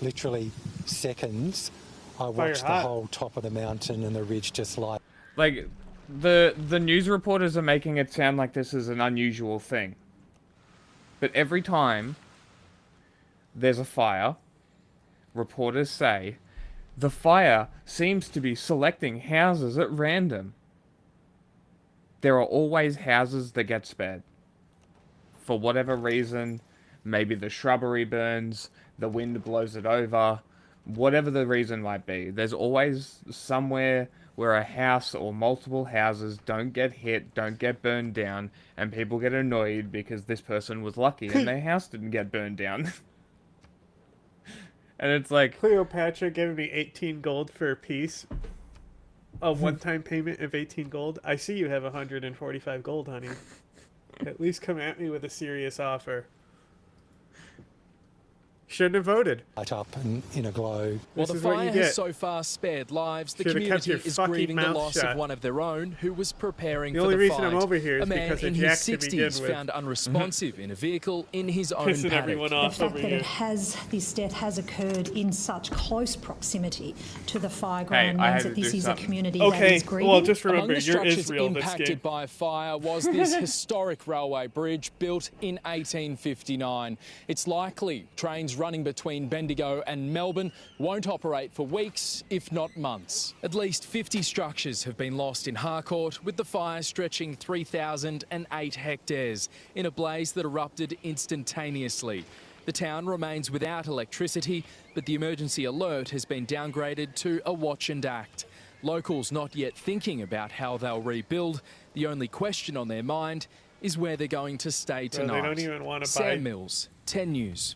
literally seconds, I watched the hot. whole top of the mountain and the ridge just light. Like, the news reporters are making it sound like this is an unusual thing. But every time there's a fire, reporters say, the fire seems to be selecting houses at random. There are always houses that get spared. For whatever reason, maybe the shrubbery burns, the wind blows it over, whatever the reason might be. There's always somewhere where a house or multiple houses don't get hit, don't get burned down, and people get annoyed because this person was lucky and their house didn't get burned down. And it's like... Cleopatra giving me 18 gold for a piece. A one-time payment of 18 gold. I see you have 145 gold, honey. At least come at me with a serious offer. Shouldn't have voted. Light up and in a glow. While the fire has so far spared lives, the Should've kept community your is fucking grieving the mouth loss shut. of one of their own who was preparing The for only the reason fight. I'm over here is a man because of in Jack his to begin 60s with. found unresponsive in a vehicle in his own Pissing paddock. everyone The off fact over that here. this death has occurred in such close proximity to the fire ground I means had that to this do is something. a community Okay, that is grieving. well, just Among remember, the you're structures Israel this impacted game. by fire was this historic railway bridge built in 1859. It's likely trains running between Bendigo and Melbourne won't operate for weeks, if not months. At least 50 structures have been lost in Harcourt, with the fire stretching 3,008 hectares in a blaze that erupted instantaneously. The town remains without electricity, but the emergency alert has been downgraded to a watch and act. Locals not yet thinking about how they'll rebuild. The only question on their mind is where they're going to stay Bro, tonight. they don't even want to Sam buy... Mills, 10 News.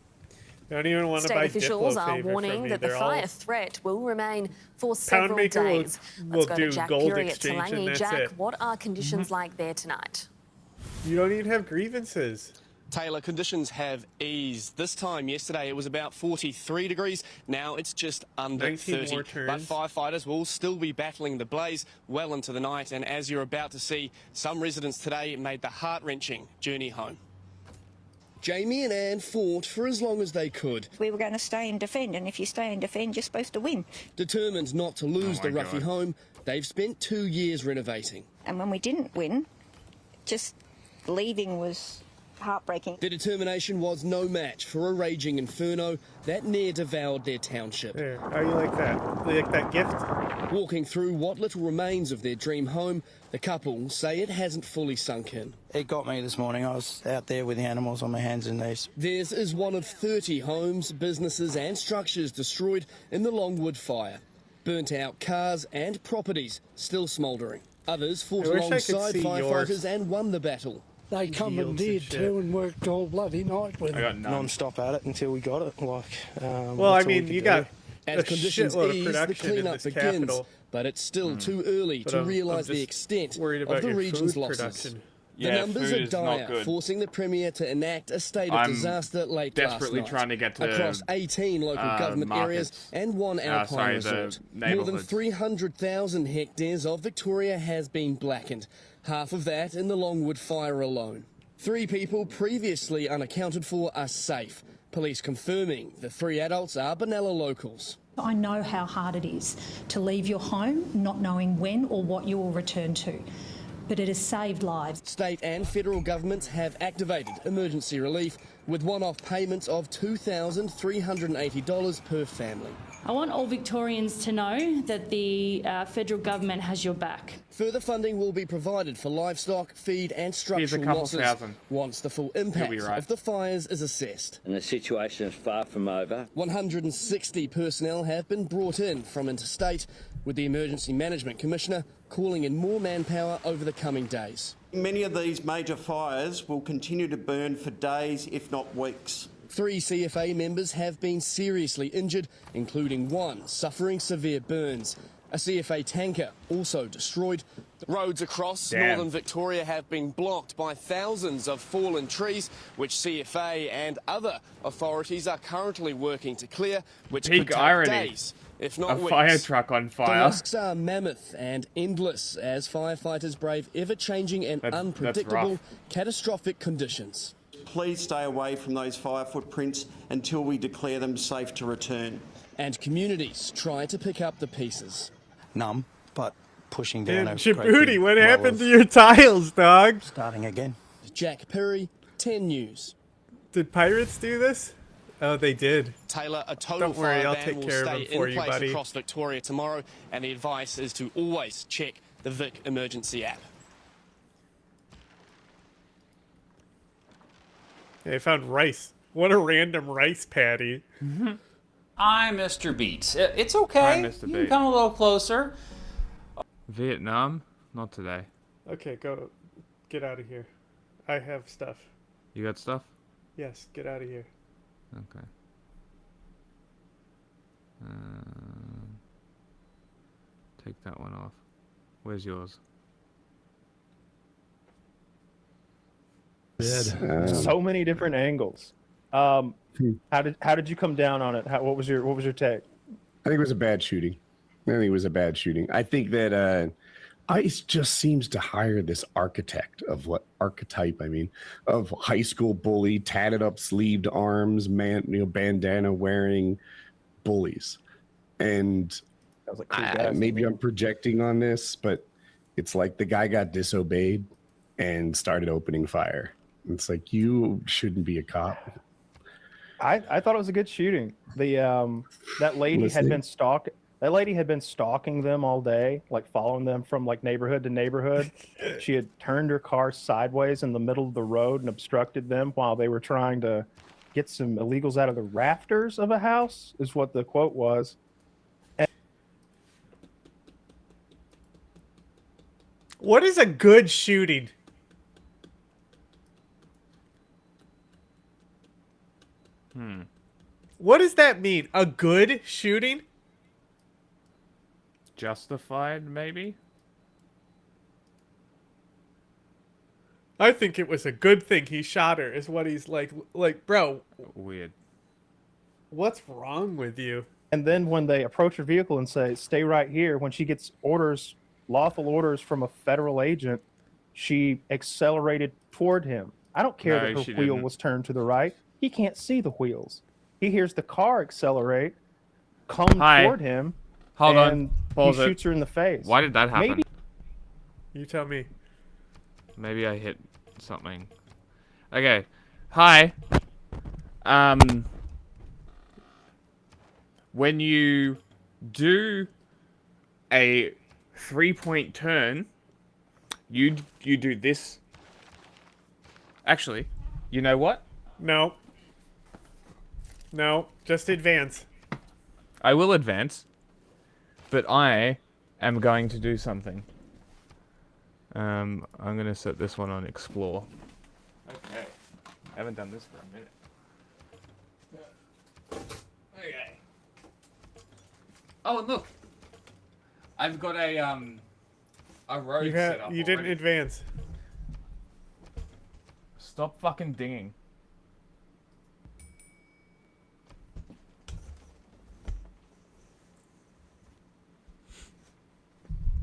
They don't even want to State buy officials Diplo are favor from warning me. that the They're fire all... threat will remain for several Poundmaker will- days. will Let's go do to Jack gold Peary at exchange and Talangi. that's Jack, it. what are conditions like there tonight? You don't even have grievances. Taylor, conditions have eased. This time yesterday it was about 43 degrees. Now it's just under 19 30. more But turns. firefighters will still be battling the blaze well into the night. And as you're about to see, some residents today made the heart-wrenching journey home. Jamie and Anne fought for as long as they could. We were going to stay and defend, and if you stay and defend, you're supposed to win. Determined not to lose the Ruffy home, they've spent 2 years renovating. And when we didn't win, just leaving was heartbreaking. Their determination was no match for a raging inferno that near devoured their township. There, how you like that? You like that gift? Walking through what little remains of their dream home, the couple say it hasn't fully sunk in. It got me this morning. I was out there with the animals on my hands and knees. Theirs is one of 30 homes, businesses and structures destroyed in the Longwood fire. Burnt out cars and properties still smouldering. Others fought I wish I could alongside see firefighters yours. and won the battle. They come and Yields and did shit. too and worked all bloody night with I got it. none. Non-stop at it until we got it. Well, I that's all we mean, could you do. got As a conditions shitload of ease, the production in cleanup this begins, capital. but it's still too early But to I'm realise the just extent worried of about the your region's food losses. production. The numbers are dire, forcing the Premier to enact a state of I'm disaster late desperately last night. trying to get to, across 18 local government areas markets. and one alpine the resort. More than neighbourhoods. 300,000 hectares of Victoria has been blackened, half of that in the Longwood fire alone. 3 people previously unaccounted for are safe. Police confirming the 3 adults are Benalla locals. I know how hard it is to leave your home not knowing when or what you will return to, but it has saved lives. State and federal governments have activated emergency relief with one-off payments of $2,380 per family. I want all Victorians to know that the federal government has your back. Further funding will be provided for livestock, feed and structural losses once the full impact of the fires is assessed. And the situation is far from over. 160 personnel have been brought in from interstate, with the Emergency Management Commissioner calling in more manpower over the coming days. Many of these major fires will continue to burn for days, if not weeks. 3 CFA members have been seriously injured, including one suffering severe burns. A CFA tanker also destroyed. Roads across northern Victoria have been blocked by thousands of fallen trees, which CFA and other authorities are currently working to clear, which could take days, if not weeks. A fire truck on fire. The risks are mammoth and endless as firefighters brave ever-changing and unpredictable, catastrophic conditions. Please stay away from those fire footprints until we declare them safe to return. And communities try to pick up the pieces. Numb, but pushing down. Djibouti, what happened to your tiles, dog? Starting again. Jack Perry, 10 News. Did pirates do this? Oh, they did. Taylor, a total Don't worry, fire I'll ban take will care of stay them for in you, place buddy. across Victoria tomorrow, and the advice is to always check the Vic Emergency app. They found rice. What a random rice patty. I'm Mr. Beat. It's okay. Hi, Mr. You can Beat. come a little closer. Vietnam? Not today. Okay, go. Get out of here. I have stuff. You got stuff? Yes, get out of here. Okay. Take that one off. Where's yours? So many different angles. How did you come down on it? What was your take? I think it was a bad shooting. I think that ICE just seems to hire this archetype of high school bully, tatted up sleeved arms, bandana wearing bullies. And maybe I'm projecting on this, but it's like the guy got disobeyed and started opening fire. It's like, you shouldn't be a cop. I thought it was a good shooting. That lady had been stalking them all day, like following them from like neighborhood to neighborhood. She had turned her car sideways in the middle of the road and obstructed them while they were trying to get some illegals out of the rafters of a house, is what the quote was. What is a good shooting? What does that mean? A good shooting? Justified, maybe? I think it was a good thing he shot her, is what he's like, bro. Weird. What's wrong with you? And then when they approach her vehicle and say, stay right here, when she gets lawful orders from a federal agent, she accelerated toward him. I don't care that her wheel was turned to the right. He can't see the wheels. He hears the car accelerate, come toward him, and he shoots her in the face. Why did that happen? Maybe. You tell me. Maybe I hit something. Okay. Hi. When you do a 3-point turn, you do this. Actually, you know what? No, just advance. I will advance, but I am going to do something. I'm going to set this one on explore. Okay. I haven't done this for a minute. Okay. Oh, and look. I've got a road set up You didn't advance. Stop fucking dinging.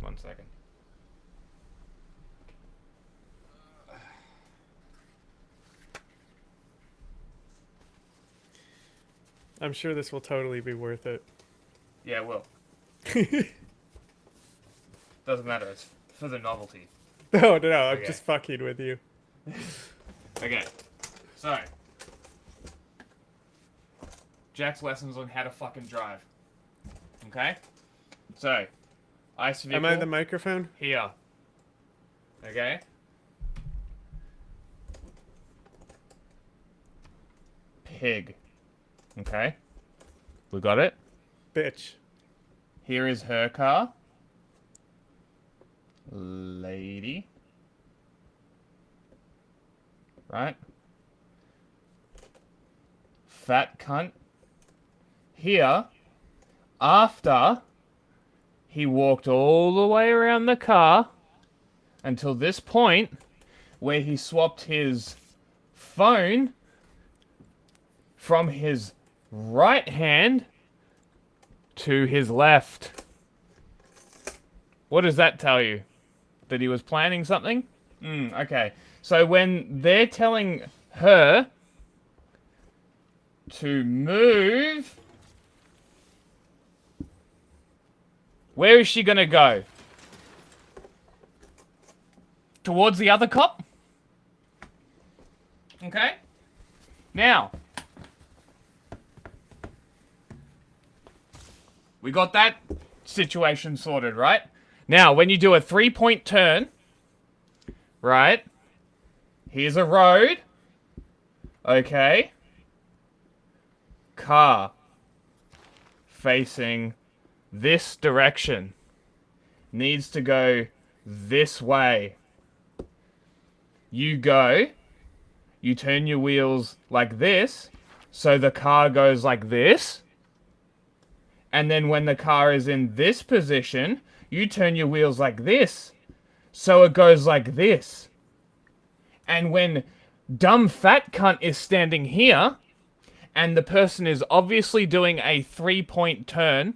One second. I'm sure this will totally be worth it. Yeah, it will. Doesn't matter. It's for the novelty. No, I'm just fucking with you. Okay. So. Jack's lessons on how to fucking drive. Okay? So, ice vehicle. Am I the microphone? Here. Okay? Pig. Okay? We got it? Bitch. Here is her car. Lady. Right? Fat cunt. Here, after he walked all the way around the car until this point where he swapped his phone from his right hand to his left. What does that tell you? That he was planning something? Okay. So when they're telling her to move, where is she gonna go? Towards the other cop? Okay. Now, we got that situation sorted, right? Now, when you do a 3-point turn, right? Here's a road. Okay. Car. Facing this direction. Needs to go this way. You go. You turn your wheels like this. So the car goes like this. And then when the car is in this position, you turn your wheels like this. So it goes like this. And when dumb fat cunt is standing here, and the person is obviously doing a 3-point turn,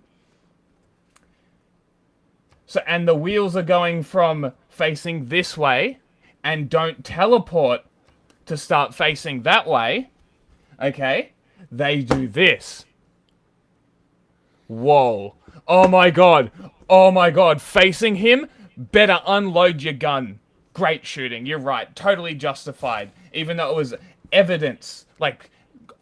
so and the wheels are going from facing this way, and don't teleport to start facing that way, okay, they do this. Whoa. Oh my god. Oh my god. Facing him, better unload your gun. Great shooting. You're right. Totally justified. Even though it was evidence, like,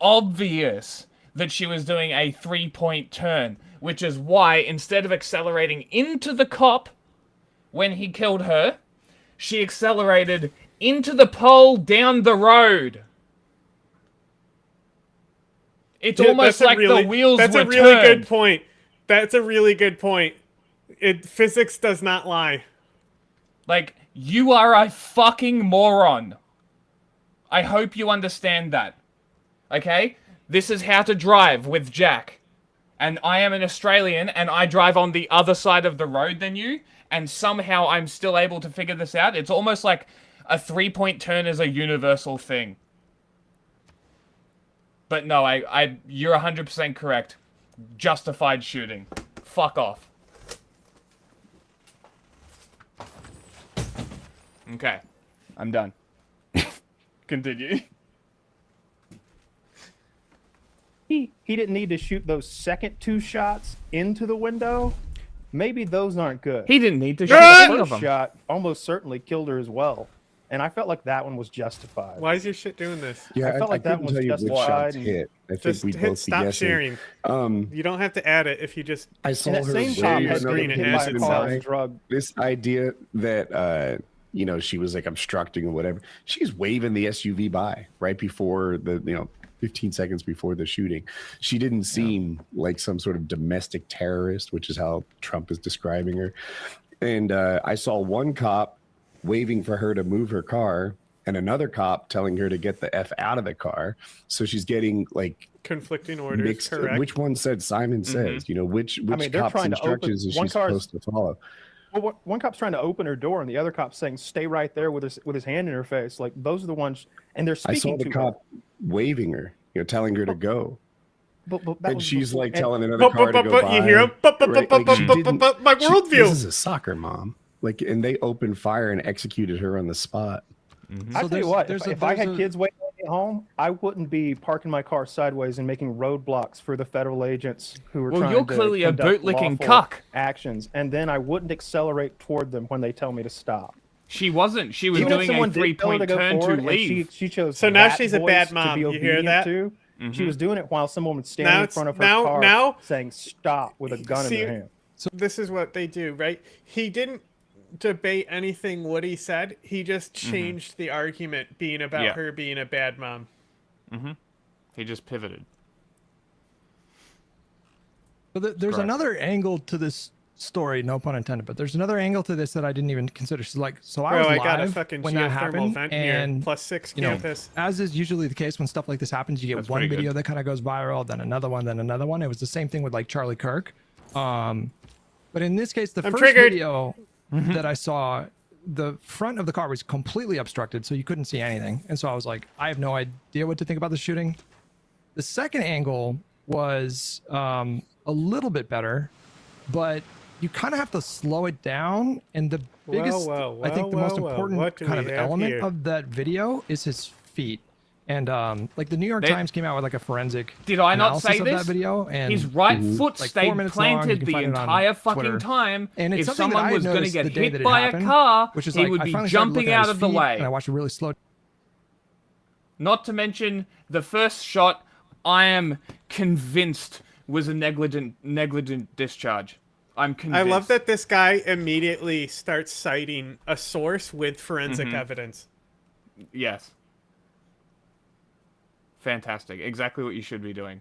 obvious that she was doing a 3-point turn. Which is why, instead of accelerating into the cop when he killed her, she accelerated into the pole down the road. It's almost like the wheels were turned. That's a really good point. That's a really good point. Physics does not lie. Like, you are a fucking moron. I hope you understand that. Okay? This is how to drive with Jack. And I am an Australian, and I drive on the other side of the road than you, and somehow I'm still able to figure this out. It's almost like a 3-point turn is a universal thing. But no, you're 100% correct. Justified shooting. Fuck off. Okay. I'm done. Continue. He didn't need to shoot those second 2 shots into the window. Maybe those aren't good. He didn't need to shoot the first shot almost certainly killed her as well. And I felt like that one was justified. Why is your shit doing this? Yeah, I felt like that one was justified. Hit. I Just think we'd hit both stop be guessing. sharing. You don't have to add it if you just. I saw her same wave time had another been hit by a person car by. drug. This idea that you know, she was like obstructing or whatever. She's waving the SUV by right before the 15 seconds before the shooting. She didn't seem like some sort of domestic terrorist, which is how Trump is describing her. And I saw one cop waving for her to move her car, and another cop telling her to get the F out of the car. So she's getting like conflicting orders. Mixed. Correct. Which one said Simon Says? You know, which they're cop's trying to instructions is she supposed to follow? Well, one cop's trying to open her door, and the other cop's saying, "Stay right there," with his hand in her face. Like, those are the ones, and they're I speaking saw the to cop waving her, telling her to go. But And she's like telling But another car to go by. you hear him? Right? Like, she didn't- My worldview. This is a soccer mom. Like, and they opened fire and executed her on the spot. I tell you what, if I had kids waiting at home, I wouldn't be parking my car sideways and making roadblocks for the federal agents who were trying you're to clearly a conduct bootlicking lawful cuck. actions, and then I wouldn't accelerate toward them when they tell me to stop. She wasn't. She was Even if doing someone a did tell her 3-point to go turn to forward and leave. she chose So now that she's a voice bad to mom. be You hear obedient that? to, She was doing it while someone was standing in front of her car saying stop with a gun in their hand. So this is what they do, right? He didn't debate anything Woody said. He just changed the argument being about her being a bad mom. He just pivoted. But there's Correct. another angle to this story, no pun intended, but there's another angle to this that I didn't even consider. So I was I got a live fucking when that geothermal happened, vent here, and +6 you know, campus. as is usually the case when stuff like this happens, you get That's one pretty video good. that kind of goes viral, then another one, then another one. It was the same thing with like Charlie Kirk. But in this case, the first video that I saw, the front of the car was completely obstructed, so you couldn't see anything. And so I was like, I have no idea what to think about the shooting. The second angle was a little bit better, but you kind of have to slow it down. And the biggest, I think the most important kind of element of that video is his feet. And like the New York Times came out with like a forensic Did I not analysis say of this? that video, and His right foot like stayed 4 minutes long. You planted can the find it on entire fucking Twitter. time. And it's If something that someone I was going to noticed the get day hit that it by happened, a car, which is he like, would I be finally started jumping looking at out his of the feet, way. and I watched a really slow. Not to mention the first shot, I am convinced was a negligent discharge. I'm convinced. I love that this guy immediately starts citing a source with forensic evidence. Yes. Fantastic. Exactly what you should be doing.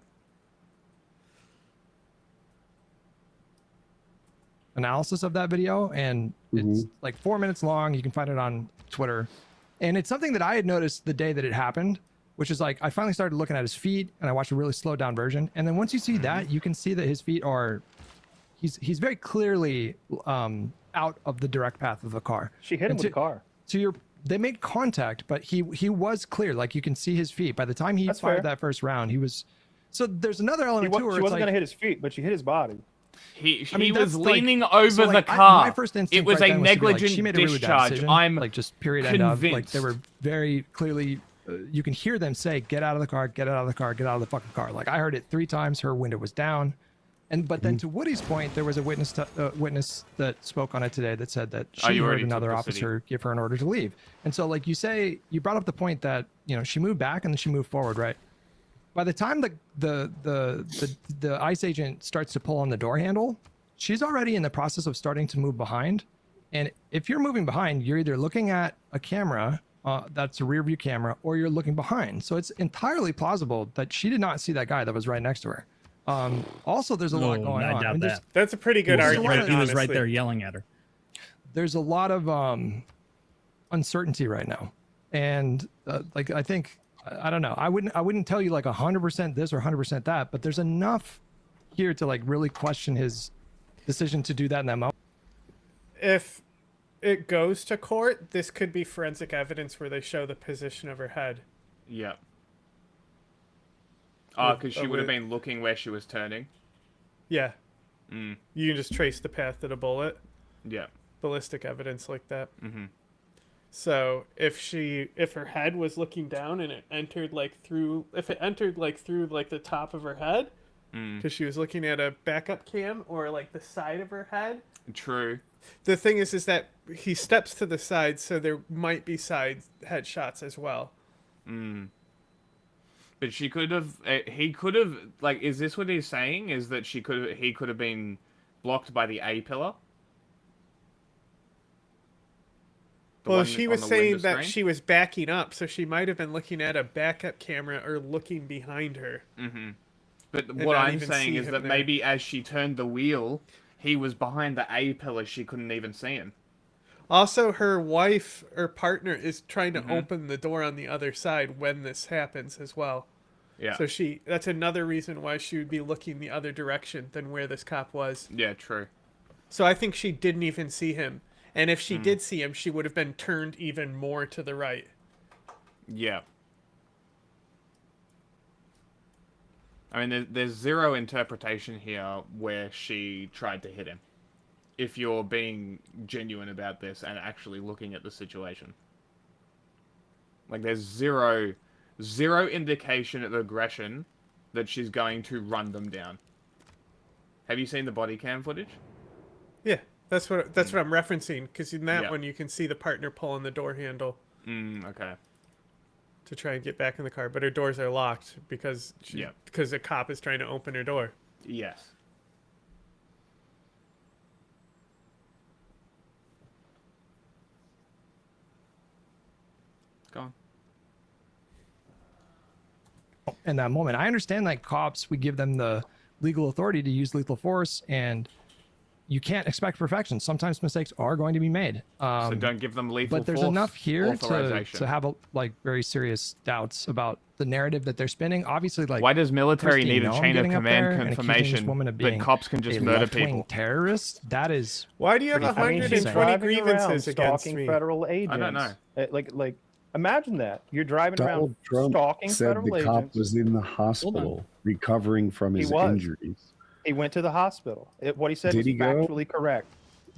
Analysis of that video, and it's like 4 minutes long. You can find it on Twitter, and it's something that I had noticed the day that it happened, which is like I finally started looking at his feet, and I watched a really slowed down version. And then once you see that, you can see that his feet are, he's very clearly out of the direct path of the car. She hit him with the car. They made contact, but he was clear. Like you can see his feet. By the time he fired that first round, he was. So there's another element too where she it's wasn't like, going to hit his feet, but she hit his body. He I mean, was that's leaning like, over so, the like, car. My first instinct It was right a then was to be like, negligent she made a really bad discharge. decision. I'm like just period end of. Like convinced. they were very clearly. You can hear them say, "Get out of the car! Get out of the car! Get out of the fucking car!" Like I heard it 3 times. Her window was down, but then to Woody's point, there was a witness that spoke on it today that said that she heard another officer give her an order to leave. And so, like you brought up the point that she moved back and then she moved forward, right? By the time the ICE agent starts to pull on the door handle, she's already in the process of starting to move behind. And if you're moving behind, you're either looking at a camera that's a rear view camera, or you're looking behind. So it's entirely plausible that she did not see that guy that was right next to her. Also, there's a lot going on. I doubt that. That's a pretty good argument. He was right honestly. there yelling at her. There's a lot of uncertainty right now, and like I think I don't know. I wouldn't tell you like 100% this or 100% that, but there's enough here to like really question his decision to do that in that moment. If it goes to court, this could be forensic evidence where they show the position of her head. Yeah. Oh, because she would have been looking where she was turning. Yeah. Mm. You can just trace the path of the bullet. Yeah. Ballistic evidence like that. Mm-hmm. So if her head was looking down and it entered through the top of her head, because she was looking at a backup cam or like the side of her head. True. The thing is that he steps to the side, so there might be side headshots as well. Mm. But she could have. He could have. Like, is this what he's saying? Is that he could have been blocked by the A pillar? Well, she was saying that she was backing up, so she might have been looking at a backup camera or looking behind her. Mm-hmm. But what I'm saying is that maybe as she turned the wheel, he was behind the A pillar. She couldn't even see him. Also, her wife or partner is trying to open the door on the other side when this happens as well. Yeah. So that's another reason why she would be looking the other direction than where this cop was. Yeah, true. So I think she didn't even see him. And if she did see him, she would have been turned even more to the right. Yeah. I mean, there's zero interpretation here where she tried to hit him. If you're being genuine about this and actually looking at the situation. Like, there's zero indication of aggression that she's going to run them down. Have you seen the body cam footage? Yeah, that's what I'm referencing, because in that one you can see the partner pulling the door handle. Okay. to try and get back in the car, but her doors are locked because a cop is trying to open her door. Yes. Go on. In that moment, I understand that cops, we give them the legal authority to use lethal force, and you can't expect perfection. Sometimes mistakes are going to be made. So don't give them lethal but there's force enough here authorization. to have very serious doubts about the narrative that they're spinning. Obviously, like, why does military Christine need a Noem chain of getting up there command and accusing this confirmation woman of that being cops can just a murder left-wing people? terrorist? That is. Why do you have pretty 120 insane. grievances against stalking me? federal agents. I don't know. Like, imagine that. You're driving Donald around Trump stalking said federal the cop agents. was in the hospital recovering from his injuries. He went to the hospital. What he said Did was he go? factually correct.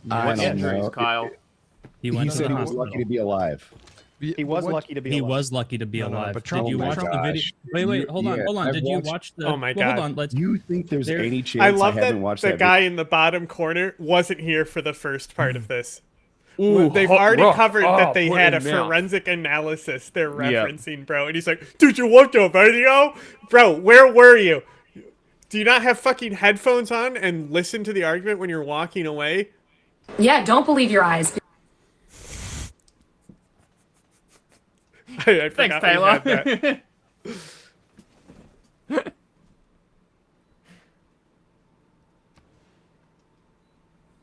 I don't know. Kyle? He went to said the he was hospital. lucky to be alive. He was lucky to be alive. He was lucky to be No, alive. but Did Trump- you Oh my watch the video? gosh. Wait, hold on. I've Did you watched- watch the? Oh my well, hold God. on. Let's. You think there's There- any chance I love haven't that watched the that guy in the bottom corner wasn't here for the first part of this. Ooh, They've hot already rock. covered Oh, that they put had a it down. forensic analysis they're Yep. referencing, bro. And he's like, did you watch the video? Bro, where were you? Do you not have fucking headphones on and listen to the argument when you're walking away? Yeah, don't believe your eyes. I Thanks, forgot we Taylor. had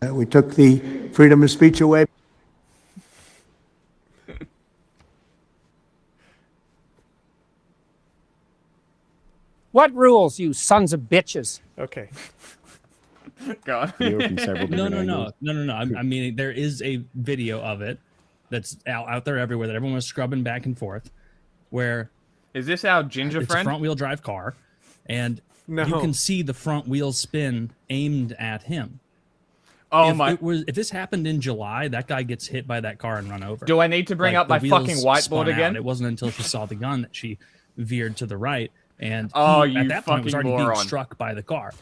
that. We took the freedom of speech away. What rules, you sons of bitches? Okay. God. No. I mean, there is a video of it that's out there everywhere that everyone was scrubbing back and forth. Where is this our ginger it's friend? a front-wheel drive car, and No. you can see the front wheel spin aimed at him. Oh If this happened in July, that guy gets hit by that car and run over. Do I need to bring up the my fucking wheels whiteboard spun out. again? It wasn't until she saw the gun that she veered to the right, and Oh, he, you at that point was fucking already moron. being struck by the car.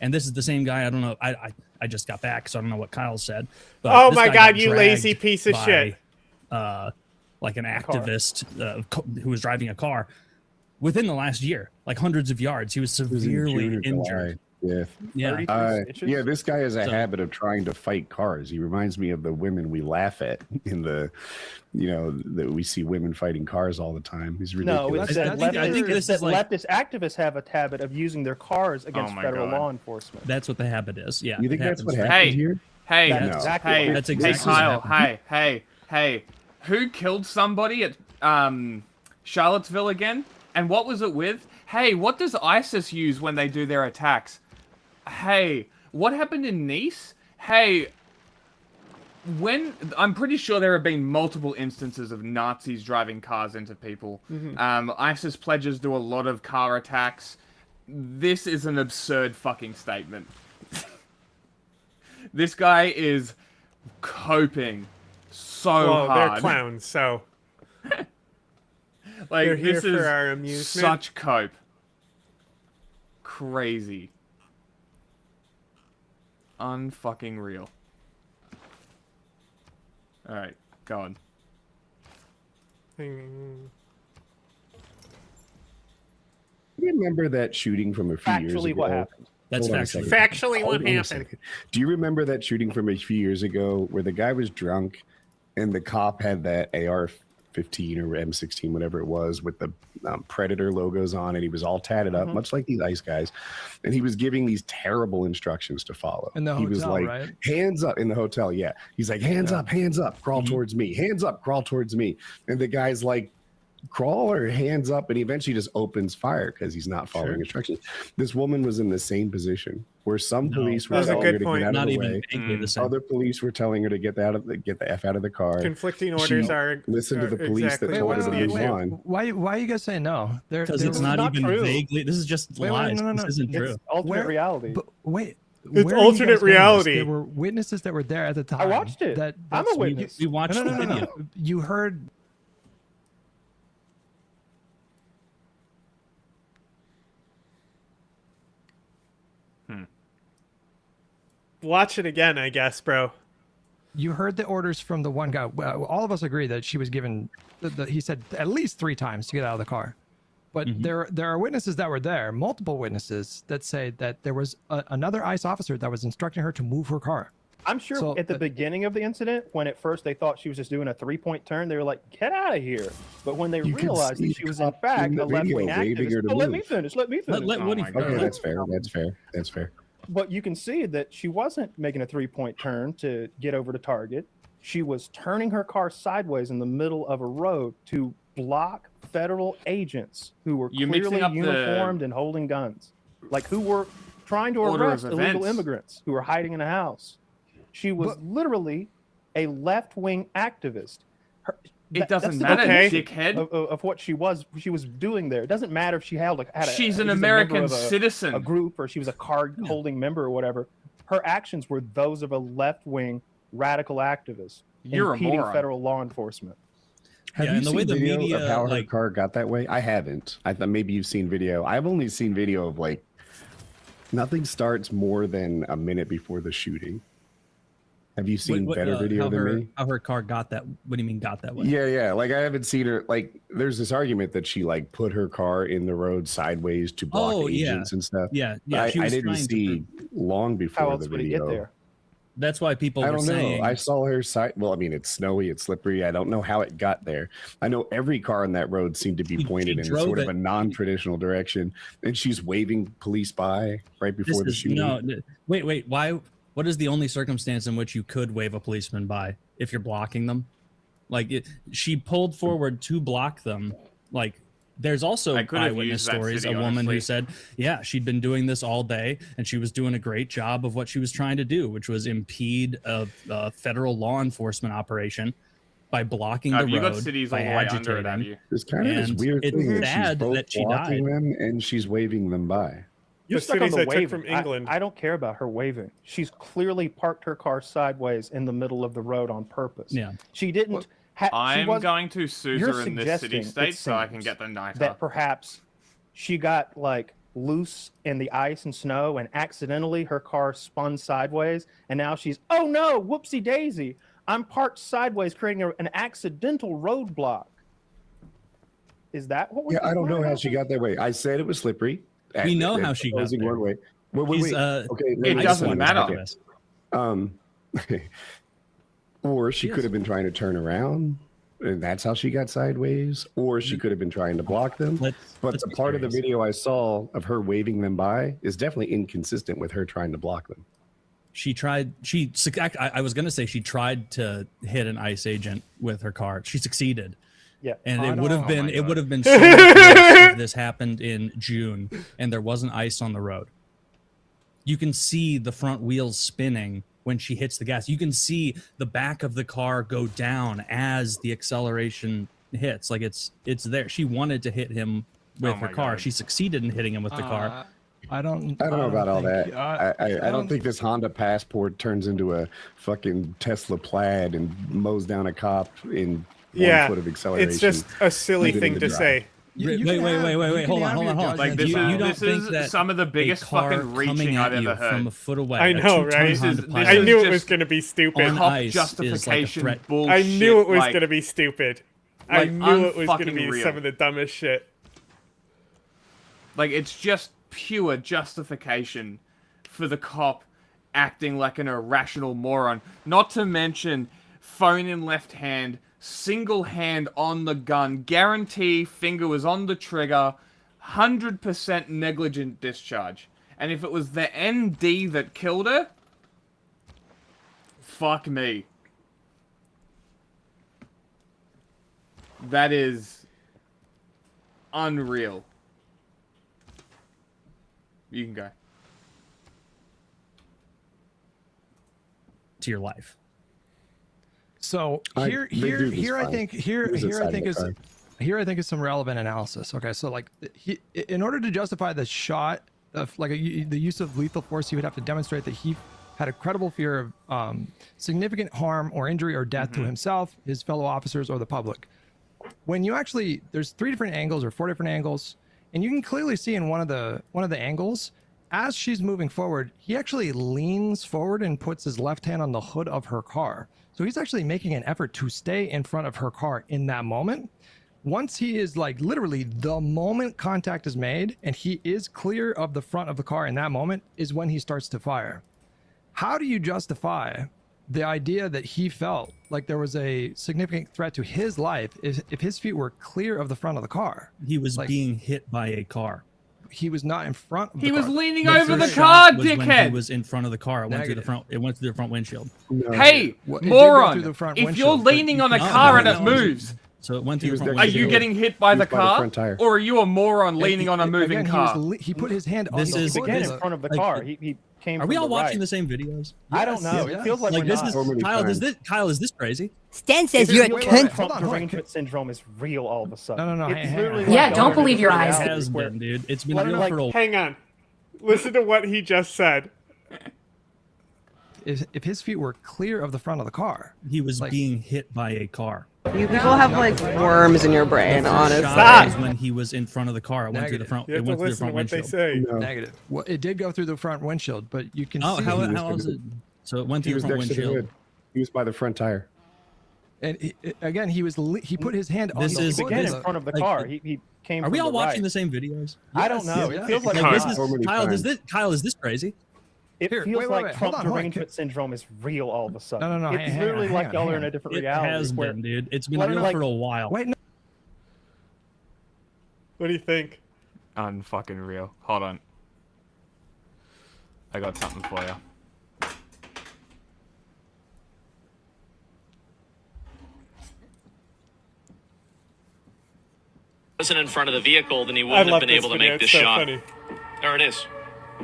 And this is the same guy. I don't know. I just got back, so I don't know what Kyle said. But Oh this my guy God, got you lazy dragged piece of by, shit. Like an activist who was driving a car within the last year, like hundreds of yards. He was It was in severely June or injured. July. Yeah. Yeah, this guy has a habit of trying to fight cars. He reminds me of the women we laugh at in the, that we see women fighting cars all the time. He's ridiculous. No, it's that I think this is like- leftist activists have a habit of using their cars against my federal God. law enforcement. That's what the habit is. Yeah. You think it that's what happens. happened here? Hey, That's exactly hey, what- That's hey, exactly what Kyle, happened. hey, who killed somebody at Charlottesville again? And what was it with? Hey, what does ISIS use when they do their attacks? Hey, what happened in Nice? Hey, I'm pretty sure there have been multiple instances of Nazis driving cars into people. ISIS pledges do a lot of car attacks. This is an absurd fucking statement. This guy is coping so Well, hard. they're clowns, so Like, they're here this is for our amusement. such cope. Crazy. Unfucking real. Alright, go on. You remember that shooting from a few years ago? Factually, what happened? That's Hold on a factually. second. Factually, what Hold on a happened? second. Do you remember that shooting from a few years ago where the guy was drunk and the cop had that AR-15 or M16, whatever it was, with the Predator logos on, and he was all tatted up, much like these ICE guys, and he was giving these terrible instructions to follow. In the he was hotel, like, right? hands up in the hotel. Yeah. He's like, hands up, crawl towards me. Hands up, crawl towards me. And the guy's like, crawl or hands up, and he eventually just opens fire because he's not following instructions. This woman was in the same position where some police were That's a telling good her to point. get out Not of the even way. vaguely the same. Other police were telling her to get the F out of the car. Conflicting orders She are listened to the police exactly that told her what's to the move issue. on. Why are you guys saying no? Because it's not even vaguely. This is just lies. This isn't true. It's alternate reality. But wait. It's where are you alternate guys getting this? reality. There were witnesses that were there at the time. I watched it. I'm a witness. We watched No. the video. You heard. Watch it again, I guess, bro. You heard the orders from the one guy. Well, all of us agree that she was given. He said at least 3 times to get out of the car. But there are witnesses that were there, multiple witnesses that say that there was another ICE officer that was instructing her to move her car. I'm sure at the beginning of the incident, when at first they thought she was just doing a 3-point turn, they were like, "Get out of here!" But when they realized that she was in fact a left-wing activist, let me finish. Let me finish. Okay, that's fair. That's fair. That's fair. But you can see that she wasn't making a 3-point turn to get over to Target. She was turning her car sideways in the middle of a road to block federal agents who were clearly uniformed and holding guns, like who were trying to arrest illegal immigrants who were hiding in a house. She was literally a left-wing activist. It doesn't matter, dickhead. Of what she was doing there. It doesn't matter if she had she's an American citizen, a group, or she was a card-holding member or whatever. Her actions were those of a left-wing radical activist impeding federal law enforcement. Have you seen video of how her car got that way? I haven't. I thought maybe you've seen video. I've only seen video of like nothing starts more than a minute before the shooting. Have you seen better video than me? How her car got that? What do you mean got that way? Yeah. Like I haven't seen her. Like there's this argument that she like put her car in the road sideways to block agents and stuff. Yeah. I didn't see long before the video. Get there? That's why people were saying. I saw her side. Well, I mean, it's snowy, it's slippery. I don't know how it got there. I know every car on that road seemed to be pointed in sort of a non-traditional direction, and she's waving police by right before the shooting. No, wait. Why? What is the only circumstance in which you could wave a policeman by if you're blocking them? Like she pulled forward to block them. Like there's also eyewitness stories. A woman who said, yeah, she'd been doing this all day and she was doing a great job of what she was trying to do, which was impede a federal law enforcement operation by blocking the road, you got cities by all the way under it, have agitating. you? There's kind of this weird thing. It's sad that she died. Them and she's waving them by. You're stuck on the cities I took waving. from England. I don't care about her waving. She's clearly parked her car sideways in the middle of the road on purpose. Yeah. She didn't. I'm going to sue her in this city-state so I can get the NITA. That perhaps she got like loose in the ice and snow and accidentally her car spun sideways and now she's, oh no, whoopsie daisy. I'm parked sideways creating an accidental roadblock. Is that what we're I don't know how she got that way. I said it was slippery. We know how she got there. One way. Wait. Okay, it doesn't matter. Or she could have been trying to turn around, and that's how she got sideways. Or she could have been trying to block them. But the part of the video I saw of her waving them by is definitely inconsistent with her trying to block them. I was going to say she tried to hit an ICE agent with her car. She succeeded. Yeah, and it would have been so much worse if this happened in June and there wasn't ice on the road. You can see the front wheels spinning when she hits the gas. You can see the back of the car go down as the acceleration hits. Like it's there. She wanted to hit him with her car. She succeeded in hitting him with the car. I don't know about all that. I don't think this Honda Passport turns into a fucking Tesla Plaid and mows down a cop in 1 foot of acceleration. It's just a silly thing to say. Wait. Hold on. Like this is some of the biggest fucking reaching I've ever heard. From a foot away. I know, right? I knew it was going to be stupid. Cop justification bullshit. I knew it was going to be stupid. I knew it was going to be some of the dumbest shit. Like it's just pure justification for the cop acting like an irrational moron. Not to mention phone in left hand, single hand on the gun, guarantee finger was on the trigger, 100% negligent discharge. And if it was the ND that killed her, fuck me. That is unreal. You can go. To your life. So here I think is some relevant analysis. Okay, so like in order to justify the shot of like the use of lethal force, he would have to demonstrate that he had a credible fear of significant harm or injury or death to himself, his fellow officers, or the public. When you actually, there's 3 different angles or 4 different angles, and you can clearly see in one of the angles as she's moving forward, he actually leans forward and puts his left hand on the hood of her car. So he's actually making an effort to stay in front of her car in that moment. Once he is like literally the moment contact is made and he is clear of the front of the car in that moment is when he starts to fire. How do you justify the idea that he felt like there was a significant threat to his life if his feet were clear of the front of the car? He was being hit by a car. He was not in front of the He car. was leaning The over the first car, shot was when dickhead. He was in front of the car. It went through the Negative. front. It went through the front windshield. Hey, Well, it did go moron! through the front If you're windshield, but leaning you on a can- car and no, it no, moves, So it went through the front are windshield. you getting hit by the He was by the car, front tire. or are you a moron And leaning he- on a moving again, car? He put his hand on This the is hood. Again, this- in front of the like, car. He came Are we from all the watching right. the same videos? I don't know. Yes. It feels like, Like we're this not. is So many Kyle. times. Kyle, is this crazy? Stan says It you're a feels wait, like wait, cunt. Trump hold on. derangement syndrome is real all of a sudden. No, It's hang literally on. like Yeah, don't alternate believe your eyes. reality It has where- been, dude. It's been Like- real like- for a Hang on. Listen to what he just said. If his feet were clear of the front of the car, He was like- being hit by a car. You people have like worms in your brain, The first honestly. shot was when he was in front of the car. It went through the Negative. front. You It have to went through the listen to front what they windshield. say. No. negative. Well, it did go through the front windshield, but you can Oh, see. how is it? So it went He through was the front next to the windshield. hood. He was by the front tire. And again, he put his hand on This the is- hood. Again, this- in front of the like, car. He came. Are we from all the watching right. the same videos? I don't know. Yes, It feels like yes. we're This not. is So many Kyle. times. Kyle, is this crazy? It Here, feels wait, like wait. Trump Hold on, derangement syndrome is real all of a sudden. No, It's hang literally on, like hang y'all on, are in a hang different It reality. has where, been, dude. It's been Like- real like- for a while. Wait, no. What do you think? Unfucking real. Hold on. I got something for you. Wasn't in front of the vehicle, then he I wouldn't have love been this able to video. make It's this so shot. funny. There it is.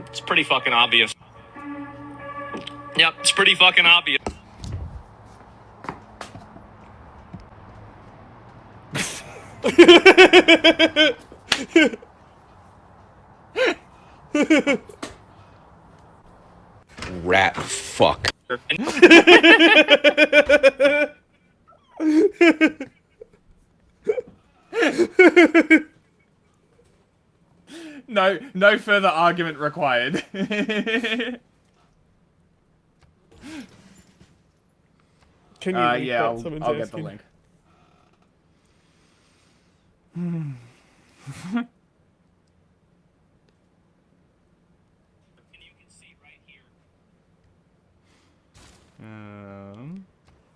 It's pretty fucking obvious. Yep, it's pretty fucking obvious. Rat fuck. No further argument required. Can you link yeah, what someone's I'll get the asking? link.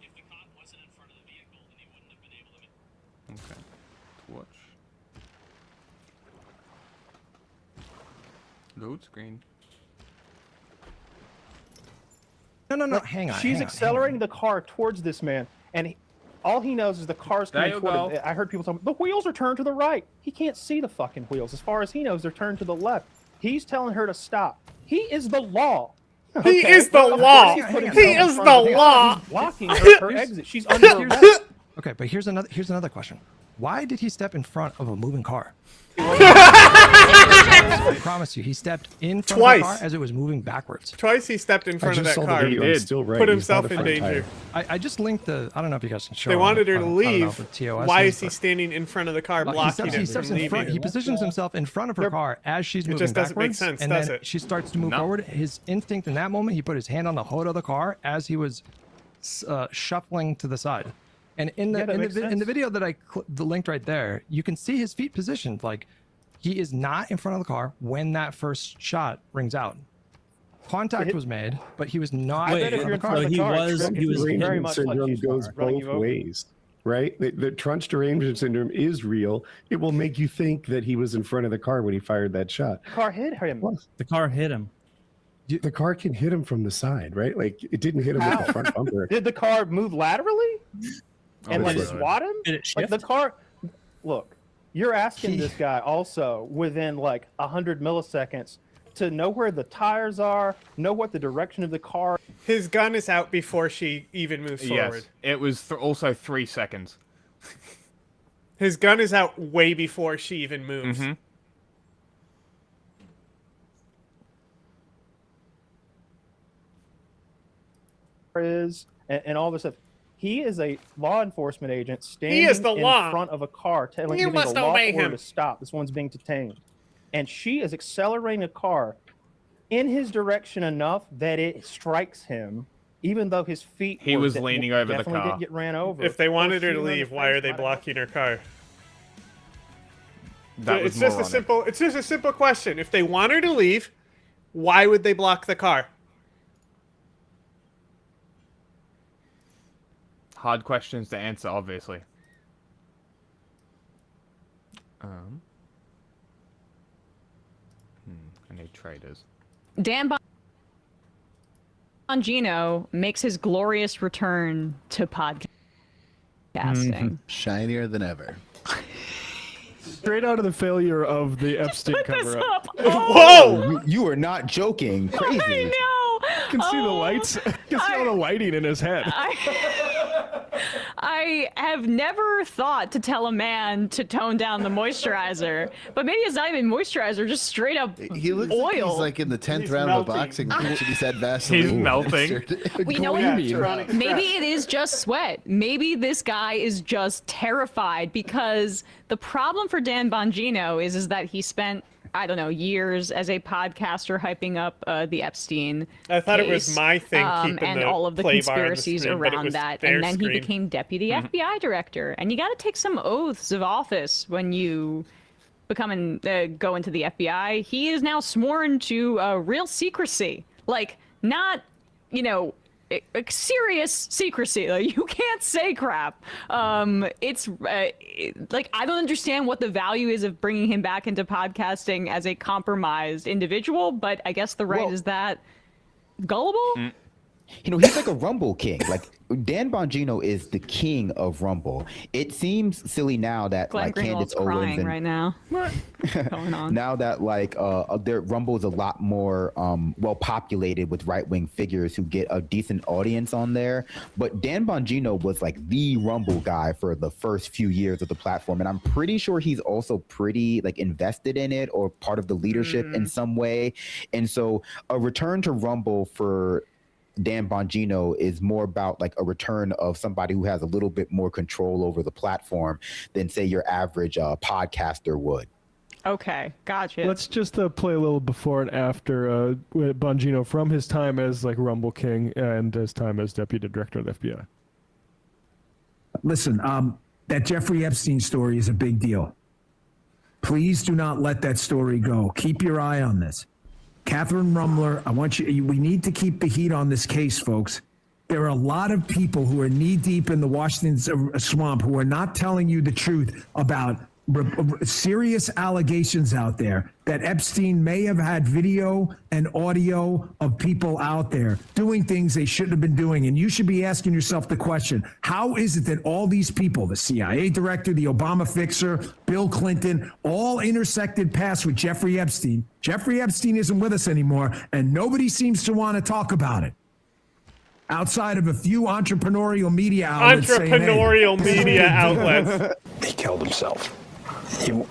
If the cop wasn't in front of the vehicle, then he wouldn't have been able to make. Okay. Watch. Load screen. No. Hang on. She's hang on, accelerating the car towards this man, and all he knows is the car's There coming you toward him. go. I heard people telling me the wheels are turned to the right. He can't see the fucking wheels. As far as he knows, they're turned to the left. He's telling her to stop. He is the law. He Okay? is the Of course law. he's putting He himself in is front the of law. He's blocking her exit. She's under arrest. Okay, but here's another question. Why did he step in front of a moving car? I promise you, he stepped in front of the car Twice. as it was moving backwards. Twice he stepped in front of just that saw the car. video. I'm still right. Put He's by himself the in front danger. tire. I just linked the. I don't know if you guys can show. They on- wanted her I to don't know leave. if TOS Why is, is he but- standing in front of the car, He blocking steps, him he from steps in front. leaving? He positions himself in front of her car as she's It moving just doesn't make backwards, sense, and does then it? she starts to move No. forward. His instinct in that moment, he put his hand on the hood of the car as he was shuffling to the side. And in the Yeah, that makes in the sense. video that I linked right there, you can see his feet positioned. Like he is not in front of the car when that first shot rings out. Contact was made, but he was not Wait, in front of the car. so he was very Derangement much like syndrome she's goes running both you over. ways, right? The Trunch derangement syndrome is real. It will make you think that he was in front of the car when he fired that shot. The car hit him. The car hit him. The car can hit him from the side, right? Like it didn't hit him with the front bumper. Did the car move laterally and that's then right. swat him? Did it Like the shift? car. Look, you're asking this guy also within like 100 milliseconds to know where the tires are, know what the direction of the car. His gun is out before she even moves forward. Yes. It was also 3 seconds. His gun is out way before she even moves. Mm-hmm. is and all this stuff. He is a law enforcement agent standing is the in law. front of a car telling You giving must the law obey order him. to stop. This one's being detained. And she is accelerating a car in his direction enough that it strikes him, even though his feet. He was leaning over the definitely car. Didn't get ran over. If they wanted her to Or shoot in leave, the why face are they might have blocking her car? That was It's just a moronic. simple. It's just a simple question. If they want her to leave, why would they block the car? Hard questions to answer, obviously. I need traders. Dan Bongino makes his glorious return to podcasting. Shinier than ever. Straight out of the failure of the Epstein cover-up. Whoa! You are not joking. Crazy. I know. You can see the lights. You can see all the lighting in his head. I have never thought to tell a man to tone down the moisturizer, but maybe it's not even moisturizer, just straight up He looks oil. like he's like in the 10th round of a boxing match and he said Vaseline. He's melting. Well, you know what? Maybe it is just sweat. Maybe this guy is just terrified, because the problem for Dan Bongino is that he spent, I don't know, years as a podcaster hyping up the Epstein I thought it was case, my thing keeping and the all of the play bar on the conspiracies screen, but it around was that, their and then screen. he became deputy FBI director. And you got to take some oaths of office when you become go into the FBI. He is now sworn to real secrecy, like not, serious secrecy. Like, you can't say crap. It's like, I don't understand what the value is of bringing him back into podcasting as a compromised individual, but I guess the right is that gullible. He's like a Rumble king. Like, Dan Bongino is the king of Rumble. It seems silly now that Glenn like Greenwald's Candace Owens crying and right now. What's going on? now that like their Rumble is a lot more well populated with right wing figures who get a decent audience on there. But Dan Bongino was like the Rumble guy for the first few years of the platform, and I'm pretty sure he's also pretty like invested in it or part of the leadership in some way. And so a return to Rumble for Dan Bongino is more about like a return of somebody who has a little bit more control over the platform than say your average podcaster would. Okay, gotcha. Let's just play a little before and after with Bongino from his time as like Rumble King and his time as deputy director of the FBI. Listen, that Jeffrey Epstein story is a big deal. Please do not let that story go. Keep your eye on this. Catherine Rumler, we need to keep the heat on this case, folks. There are a lot of people who are knee deep in the Washington swamp who are not telling you the truth about serious allegations out there that Epstein may have had video and audio of people out there doing things they shouldn't have been doing. And you should be asking yourself the question, how is it that all these people, the CIA director, the Obama fixer, Bill Clinton, all intersected paths with Jeffrey Epstein? Jeffrey Epstein isn't with us anymore, and nobody seems to want to talk about it. Outside of a few entrepreneurial media outlets. Entrepreneurial media outlets. He killed himself. You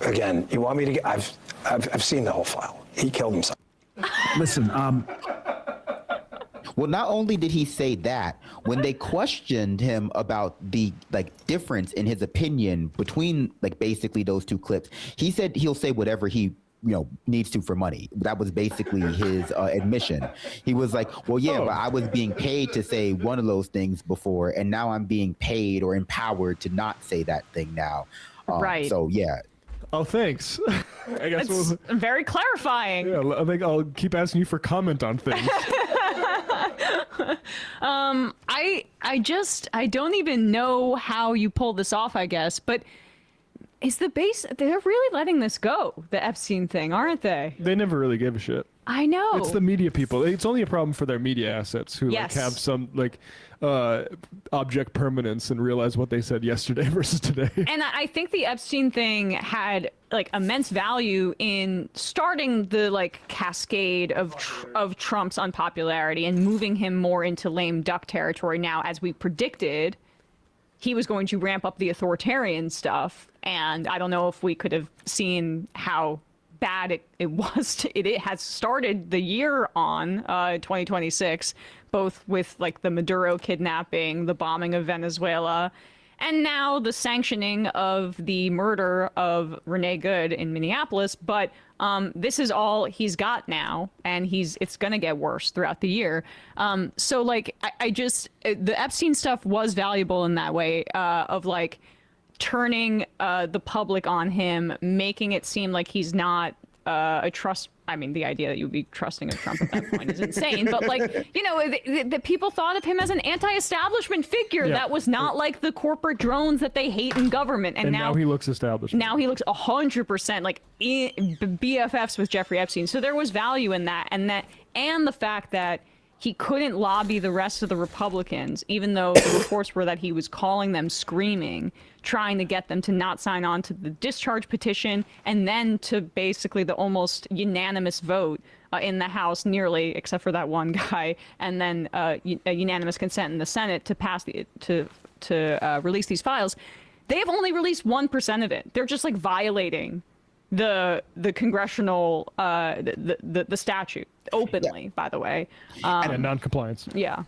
want me to get? I've seen the whole file. He killed himself. Listen, Well, not only did he say that, when they questioned him about the like difference in his opinion between like basically those two clips, he said he'll say whatever he needs to for money. That was basically his admission. He was like, well, yeah, but I was being paid to say one of those things before, and now I'm being paid or empowered to not say that thing now. Right. So yeah. Oh, thanks. I guess It's very clarifying. Yeah, I think I'll keep asking you for comment on things. I don't even know how you pull this off, I guess, but they're really letting this go, the Epstein thing, aren't they? They never really give a shit. I know. It's the media people. It's only a problem for their media assets who like have some like object permanence and realize what they said yesterday versus today. And I think the Epstein thing had like immense value in starting the like cascade of Trump's unpopularity and moving him more into lame duck territory. Now, as we predicted, he was going to ramp up the authoritarian stuff, and I don't know if we could have seen how bad it was. It has started the year on 2026, both with like the Maduro kidnapping, the bombing of Venezuela, and now the sanctioning of the murder of Renee Good in Minneapolis. But this is all he's got now, and it's gonna get worse throughout the year. So like I just the Epstein stuff was valuable in that way, of like turning the public on him, making it seem like he's not a trust. I mean, the idea that you would be trusting of Trump at that point is insane. But like, you know, the people thought of him as an anti-establishment figure that was not like the corporate drones that they hate in government. And now he looks established. Now he looks 100% like BFFs with Jeffrey Epstein. So there was value in that, and the fact that he couldn't lobby the rest of the Republicans, even though the reports were that he was calling them screaming, trying to get them to not sign on to the discharge petition, and then to basically the almost unanimous vote in the House, nearly, except for that one guy, and then a unanimous consent in the Senate to pass to release these files. They have only released 1% of it. They're just like violating the congressional the statute openly, by the way, and non-compliance. Yeah.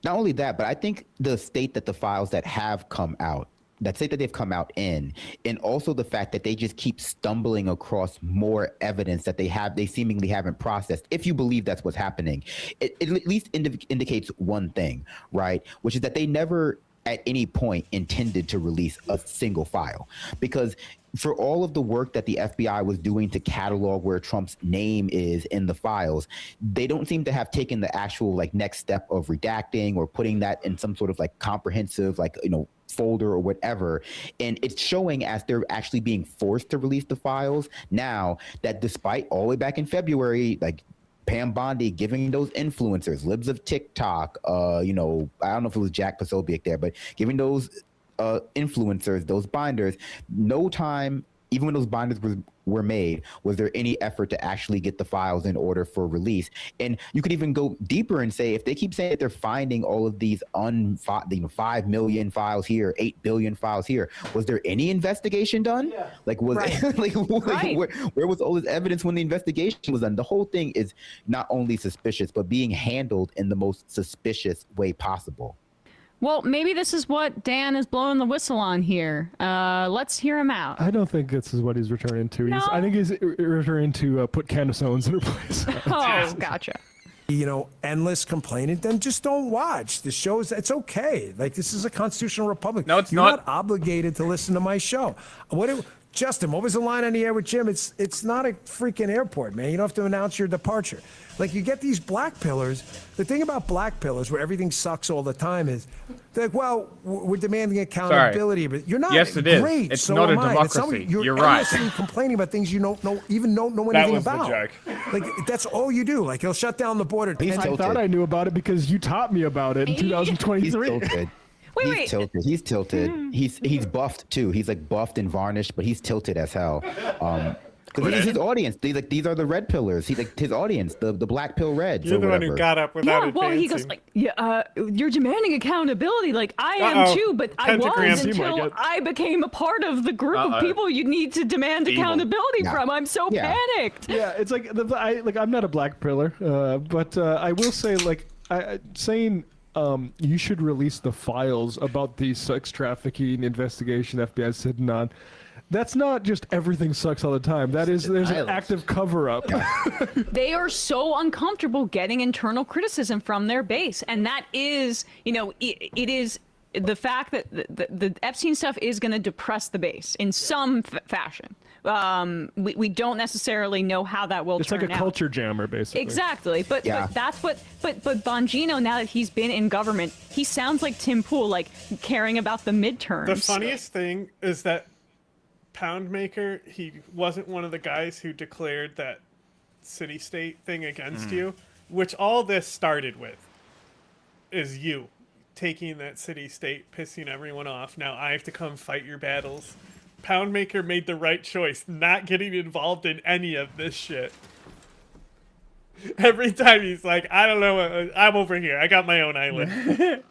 Not only that, but I think the state that the files that have come out, that state that they've come out in, and also the fact that they just keep stumbling across more evidence that they seemingly haven't processed. If you believe that's what's happening, it at least indicates one thing, right? Which is that they never at any point intended to release a single file, because for all of the work that the FBI was doing to catalog where Trump's name is in the files, they don't seem to have taken the actual like next step of redacting or putting that in some sort of like comprehensive, like, you know, folder or whatever. And it's showing as they're actually being forced to release the files now, that despite all the way back in February, like Pam Bondi giving those influencers, libs of TikTok, you know, I don't know if it was Jack Posobiec there, but giving those influencers, those binders, no time, even when those binders were made, was there any effort to actually get the files in order for release. And you could even go deeper and say, if they keep saying that they're finding all of these 5 million files here, 8 billion files here, was there any investigation done? Yeah. Like, was where was all this evidence when the investigation was done? The whole thing is not only suspicious, but being handled in the most suspicious way possible. Well, maybe this is what Dan is blowing the whistle on here. Let's hear him out. I don't think this is what he's returning to. No. I think he's returning to put Candace Owens in her place. Oh, gotcha. You know, endless complaining, then just don't watch the shows. It's okay. Like, this is a constitutional republic. No, it's You're not. not obligated to listen to my show. Justin, what was the line on the air with Jim? It's not a freaking airport, man. You don't have to announce your departure. Like, you get these black pillars. The thing about black pillars, where everything sucks all the time, is they're like, well, we're demanding accountability, but you're not. Yes, it is. Great. It's so not a am I. democracy. You're right. endlessly complaining about things you don't know That anything was about. the joke. Like, that's all you do. Like, he'll shut down the border. I thought I knew about it because you taught me about it in 2023. He's tilted. He's tilted. He's buffed too. He's like buffed and varnished, but he's tilted as hell. Because this is his audience. These are the red pillars. He's like his audience, the black pill reds. You're the one who got up without advancing. Well, he goes like, you're demanding accountability. Like, I am too, but Pentagram. I was until I became a part of the group of people you need to demand accountability from. I'm so panicked. Yeah, it's like I'm not a black pillar, but I will say saying. You should release the files about the sex trafficking investigation FBI is sitting on. That's not just everything sucks all the time. There's an active cover-up. They are so uncomfortable getting internal criticism from their base, and that is, it is the fact that the Epstein stuff is going to depress the base in some fashion. We don't necessarily know how that will turn out. It's like a culture jammer, basically. Exactly, but that's what. But Bongino, now that he's been in government, he sounds like Tim Pool, like caring about the midterms. The funniest thing is that Poundmaker, he wasn't one of the guys who declared that city-state thing against you, which all this started with is you taking that city-state, pissing everyone off. Now I have to come fight your battles. Poundmaker made the right choice, not getting involved in any of this shit. Every time he's like, I don't know, I'm over here. I got my own island.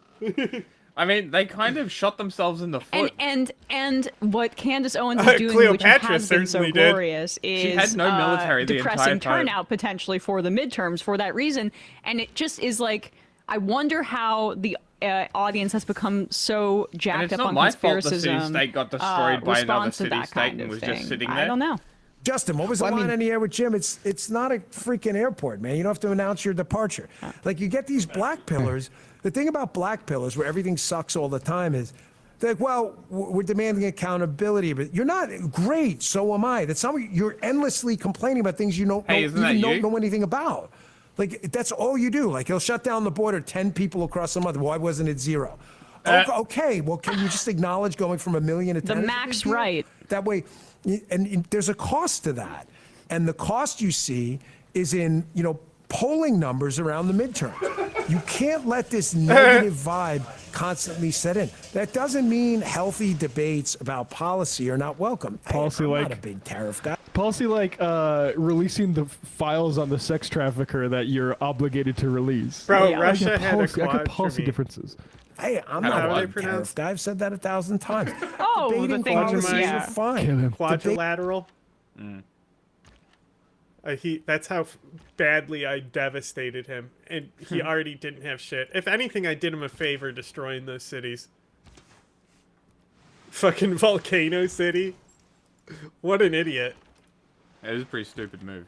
I mean, they kind of shot themselves in the foot. And what Candace Owens is doing, which has been so glorious, is she had no military the depressing entire time. turnout potentially for the midterms for that reason. And it just is like, I wonder how audience has become so And jacked it's up not on my fault the conspiracism. city-state got destroyed by another responds to that city-state kind and of was thing. just sitting I there. don't know. Justin, what was the line on the air with Jim? It's not a freaking airport, man. You don't have to announce your departure. Like, you get these black pillars. The thing about black pillars, where everything sucks all the time, is they're like, well, we're demanding accountability, but you're not great. So am I. That's not what you're endlessly complaining about things you don't know anything about. Like, that's all you do. Like, he'll shut down the border, 10 people across the month. Why wasn't it 0? Okay, well, can you just acknowledge going from 1 million to 10? The max right. That way, and there's a cost to that. And the cost you see is in, polling numbers around the midterm. You can't let this negative vibe constantly set in. That doesn't mean healthy debates about policy are not welcome. Policy I'm like not a big tariff guy. Policy like releasing the files on the sex trafficker that you're obligated to release. Bro, I Russia get had a policy, I quad get policy for me. differences. Hey, I'm How not do a they big pronounce- tariff guy. I've said that 1,000 times. Oh, Debating the thing policies was, yeah. are fine. Kill him. Quadrilateral. That's how badly I devastated him, and he already didn't have shit. If anything, I did him a favor destroying those cities. Fucking Volcano City. What an idiot. It was a pretty stupid move.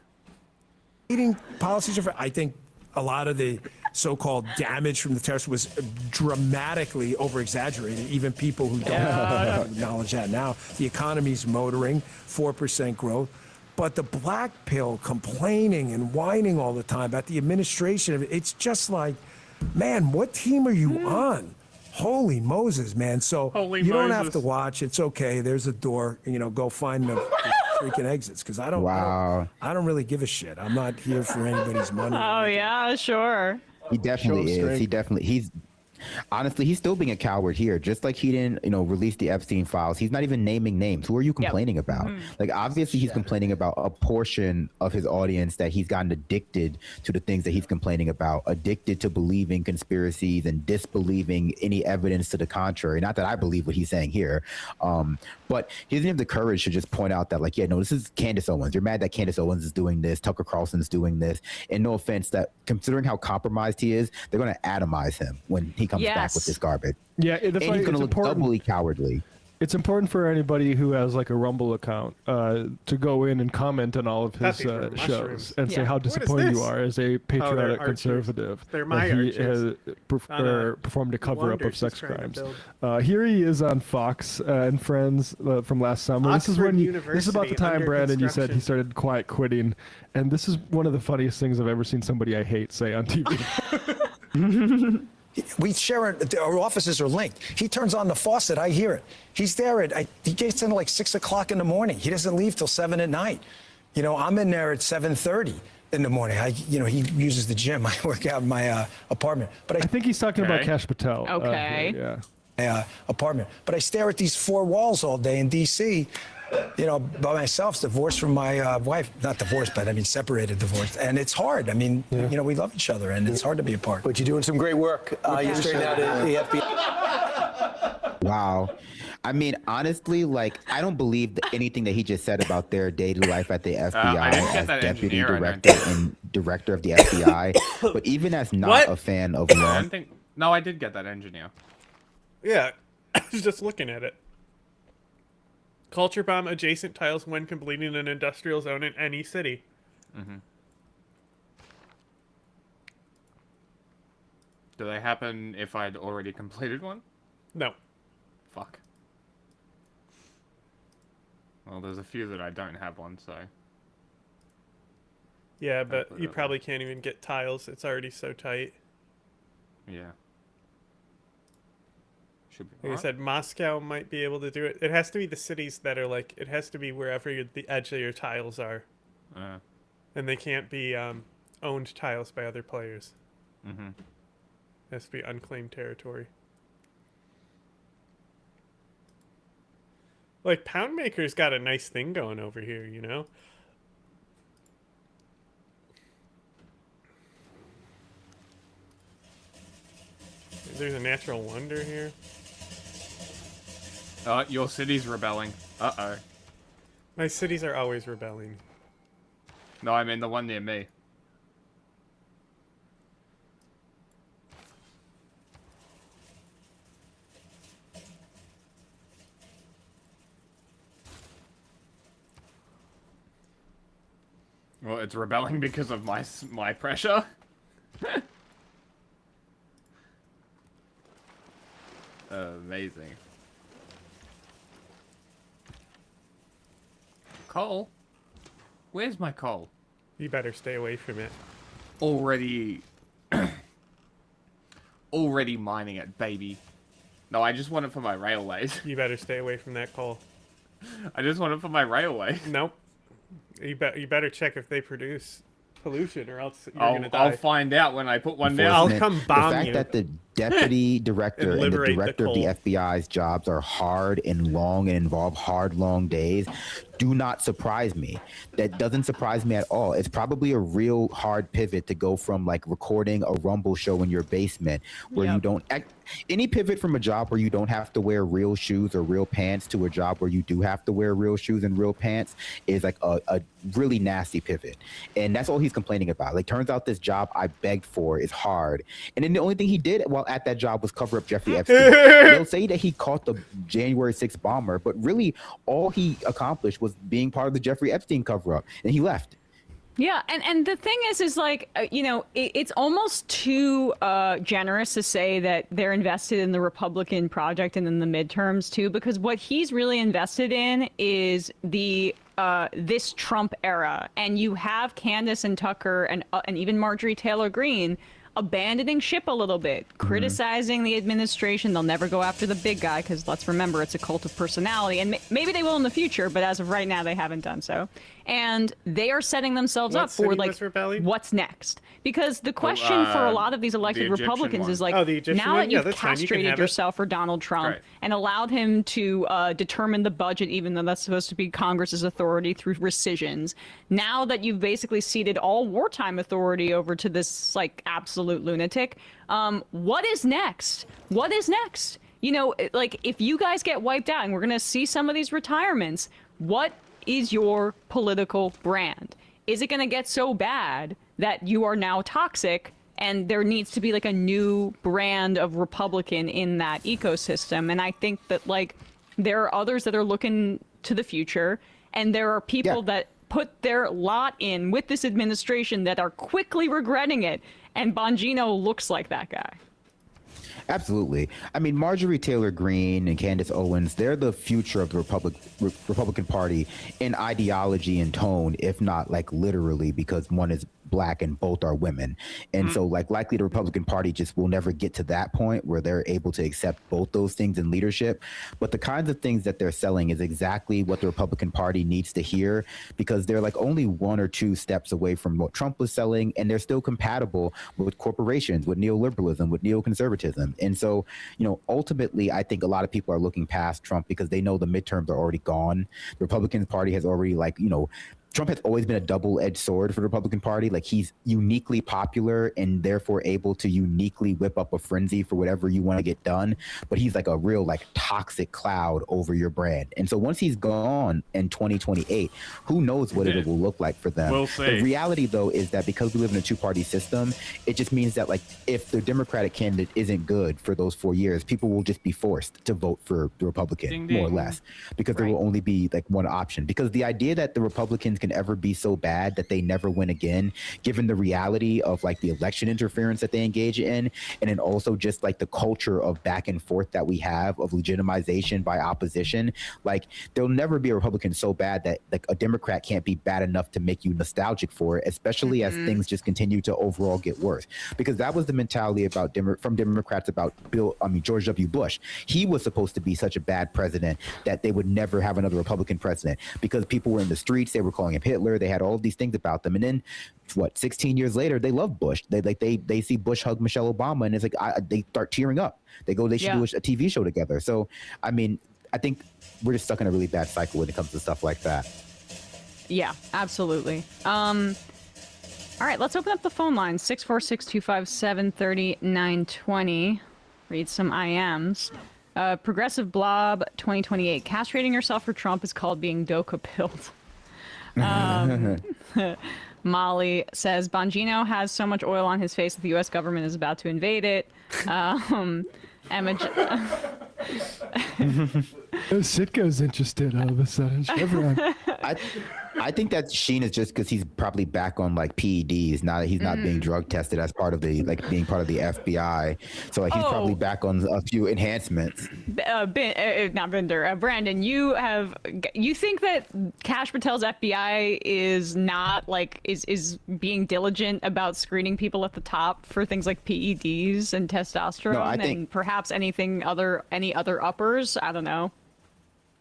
Debating policies are. I think a lot of the so-called damage from the terrorists was dramatically over-exaggerated. Even people who don't acknowledge that now. The economy's motoring, 4% growth. But the black pill complaining and whining all the time about the administration, it's just like, man, what team are you on? Holy Moses, man. So you don't have to watch. It's okay. There's a door. Go find the freaking exits, because I don't really give a shit. I'm not here for anybody's money. Oh, yeah, sure. He definitely is. He's honestly, he's still being a coward here. Just like he didn't, release the Epstein files. He's not even naming names. Who are you complaining about? Like, obviously, he's complaining about a portion of his audience that he's gotten addicted to the things that he's complaining about, addicted to believing conspiracies and disbelieving any evidence to the contrary. Not that I believe what he's saying here, but he doesn't have the courage to just point out that, like, yeah, no, this is Candace Owens. You're mad that Candace Owens is doing this, Tucker Carlson's doing this, and no offense, that considering how compromised he is, they're going to atomize him when he comes back with this garbage. Yeah, that's and why he's going to it's look doubly cowardly. It's important for anybody who has like a Rumble account to go in and comment on all of his shows and say how disappointed you are as a patriotic conservative. They're my that he archers. has performed a cover-up of sex she's trying to crimes. Here he is on Fox and Friends from last summer. This is when this is about the time, Brandon, you said he started quiet quitting, and this is one of the funniest things I've ever seen somebody I hate say on TV. We share it. Our offices are linked. He turns on the faucet. I hear it. He's there he gets in like 6 o'clock in the morning. He doesn't leave till 7 at night. I'm in there at 7:30 in the morning. He uses the gym. I work out in my apartment. But I think he's talking about Cash Patel. Okay. Yeah. Apartment. But I stare at these 4 walls all day in D.C. By myself, divorced from my wife. Not divorced, but I mean separated, divorced. And it's hard. I mean, we love each other, and it's hard to be apart. But you're doing some great work. You straightened out the FBI. Wow. I mean, honestly, like, I don't believe anything that he just said about their daily life at the FBI as deputy director and director of the FBI. But even as not a fan of law. No, I did get that engineer. Yeah, I was just looking at it. Culture bomb adjacent tiles when completing an industrial zone in any city. Do they happen if I'd already completed one? No. Fuck. Well, there's a few that I don't have one, so... Yeah, but you probably can't even get tiles. It's already so tight. Yeah. Like I said, Moscow might be able to do it. It has to be the cities that are like, it has to be wherever the edge of your tiles are. And they can't be owned tiles by other players. It has to be unclaimed territory. Like, Poundmaker's got a nice thing going over here, There's a natural wonder here. Your city's rebelling. Uh-oh. My cities are always rebelling. No, I mean the one near me. Well, it's rebelling because of my pressure. Amazing. Coal? Where's my coal? You better stay away from it. Already mining it, baby. No, I just want it for my railways. You better stay away from that coal. I just want it for my railway. Nope. You better check if they produce pollution, or else you're gonna die. I'll find out when I put one down. I'll come bomb the fact you. that the deputy director and the liberate the director of the coal. FBI's jobs are hard and long and involve hard, long days do not surprise me. That doesn't surprise me at all. It's probably a real hard pivot to go from like recording a Rumble show in your basement where you don't any pivot from a job where you don't have to wear real shoes or real pants to a job where you do have to wear real shoes and real pants is like a really nasty pivot. And that's all he's complaining about. Like, turns out this job I begged for is hard. And then the only thing he did while at that job was cover up Jeffrey Epstein. They'll say that he caught the January 6th bomber, but really all he accomplished was being part of the Jeffrey Epstein cover up, and he left. Yeah, and the thing is like, you know, it's almost too generous to say that they're invested in the Republican project and in the midterms too, because what he's really invested in is the this Trump era, and you have Candace and Tucker and even Marjorie Taylor Greene abandoning ship a little bit, criticizing the administration. They'll never go after the big guy because, let's remember, it's a cult of personality, and maybe they will in the future, but as of right now they haven't done so. And they are setting themselves up for like what's next, because the question for a lot of these elected Republicans is like, now that you've castrated yourself for Donald Trump and allowed him to determine the budget, even though that's supposed to be Congress's authority through rescissions, now that you've basically ceded all wartime authority over to this like absolute lunatic, what is next? What is next? You know, like, if you guys get wiped out and we're gonna see some of these retirements, what is your political brand? Is it going to get so bad that you are now toxic and there needs to be like a new brand of Republican in that ecosystem? And I think that like there are others that are looking to the future, and there are people that put their lot in with this administration that are quickly regretting it, and Bongino looks like that guy. Absolutely. I mean, Marjorie Taylor Greene and Candace Owens, they're the future of the Republican Party in ideology and tone, if not like literally, because one is Black and both are women. And so like likely the Republican Party just will never get to that point where they're able to accept both those things in leadership. But the kinds of things that they're selling is exactly what the Republican Party needs to hear, because they're like only one or two steps away from what Trump was selling, and they're still compatible with corporations, with neoliberalism, with neoconservatism. And so, you know, ultimately, I think a lot of people are looking past Trump because they know the midterms are already gone. The Republican Party has already, like, you know, Trump has always been a double-edged sword for the Republican Party. Like, he's uniquely popular and therefore able to uniquely whip up a frenzy for whatever you want to get done. But he's like a real like toxic cloud over your brand. And so once he's gone in 2028, who knows what it will look like for them. We'll see. The reality, though, is that because we live in a two-party system, it just means that like if the Democratic candidate isn't good for those 4 years, people will just be forced to vote for the Republican, more or less, because there will only be like one option. Because the idea that the Republicans can ever be so bad that they never win again, given the reality of like the election interference that they engage in, and then also just like the culture of back and forth that we have of legitimization by opposition, like there'll never be a Republican so bad that like a Democrat can't be bad enough to make you nostalgic for it, especially as things just continue to overall get worse. Because that was the mentality about from Democrats about George W. Bush. He was supposed to be such a bad president that they would never have another Republican president, because people were in the streets, they were calling him Hitler, they had all of these things about them. And then 16 years later, they love Bush. They see Bush hug Michelle Obama, and it's like they start tearing up. They should do a TV show together. So I mean, I think we're just stuck in a really bad cycle when it comes to stuff like that. Yeah, absolutely. All right, let's open up the phone line. 646-257-3920. Read some IMs. Progressive Blob 2028. Castrating yourself for Trump is called being doka pilled. Molly says Bongino has so much oil on his face that the U.S. government is about to invade it. Emma. Sitco's interested all of a sudden. Chevron. I think that Sheen is just because he's probably back on like PEDs now that he's not being drug tested as part of the being part of the FBI. So like he's probably back on a few enhancements. Not Binder, Brandon, you think that Kash Patel's FBI is not like is being diligent about screening people at the top for things like PEDs and testosterone and perhaps any other uppers? I don't know.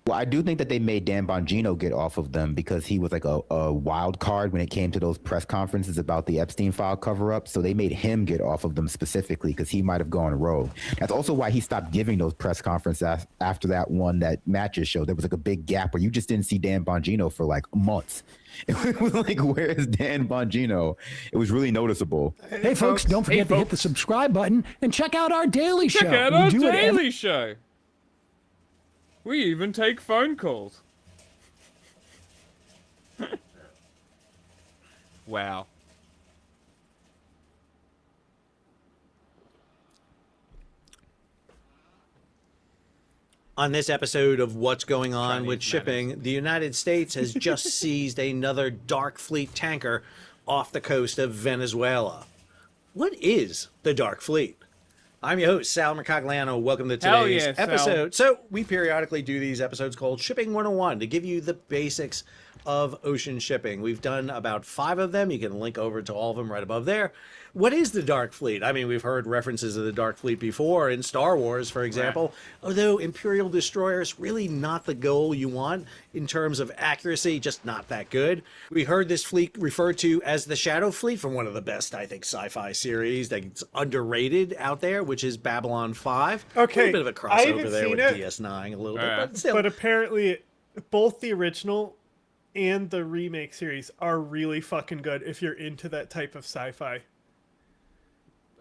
Well, I do think that they made Dan Bongino get off of them because he was like a wild card when it came to those press conferences about the Epstein file cover-up. So they made him get off of them specifically because he might have gone rogue. That's also why he stopped giving those press conferences after that one, that Matches show. There was like a big gap where you just didn't see Dan Bongino for like months. It was like, where is Dan Bongino? It was really noticeable. Hey, folks, don't forget to hit the subscribe button and check out our daily show. Check out our daily show. We even take phone calls. Wow. On this episode of What's Going On with Shipping, the United States has just seized another Dark Fleet tanker off the coast of Venezuela. What is the Dark Fleet? I'm your host, Sal Mercogliano. Welcome to today's episode. So we periodically do these episodes called Shipping 101 to give you the basics of ocean shipping. We've done about 5 of them. You can link over to all of them right above there. What is the Dark Fleet? I mean, we've heard references of the Dark Fleet before in Star Wars, for example, although Imperial destroyers really not the goal you want in terms of accuracy, just not that good. We heard this fleet referred to as the Shadow Fleet from one of the best, I think, sci-fi series that's underrated out there, which is Babylon 5. Okay, a little bit of a crossover there with DS9 a little bit, but still. But apparently, both the original and the remake series are really fucking good if you're into that type of sci-fi.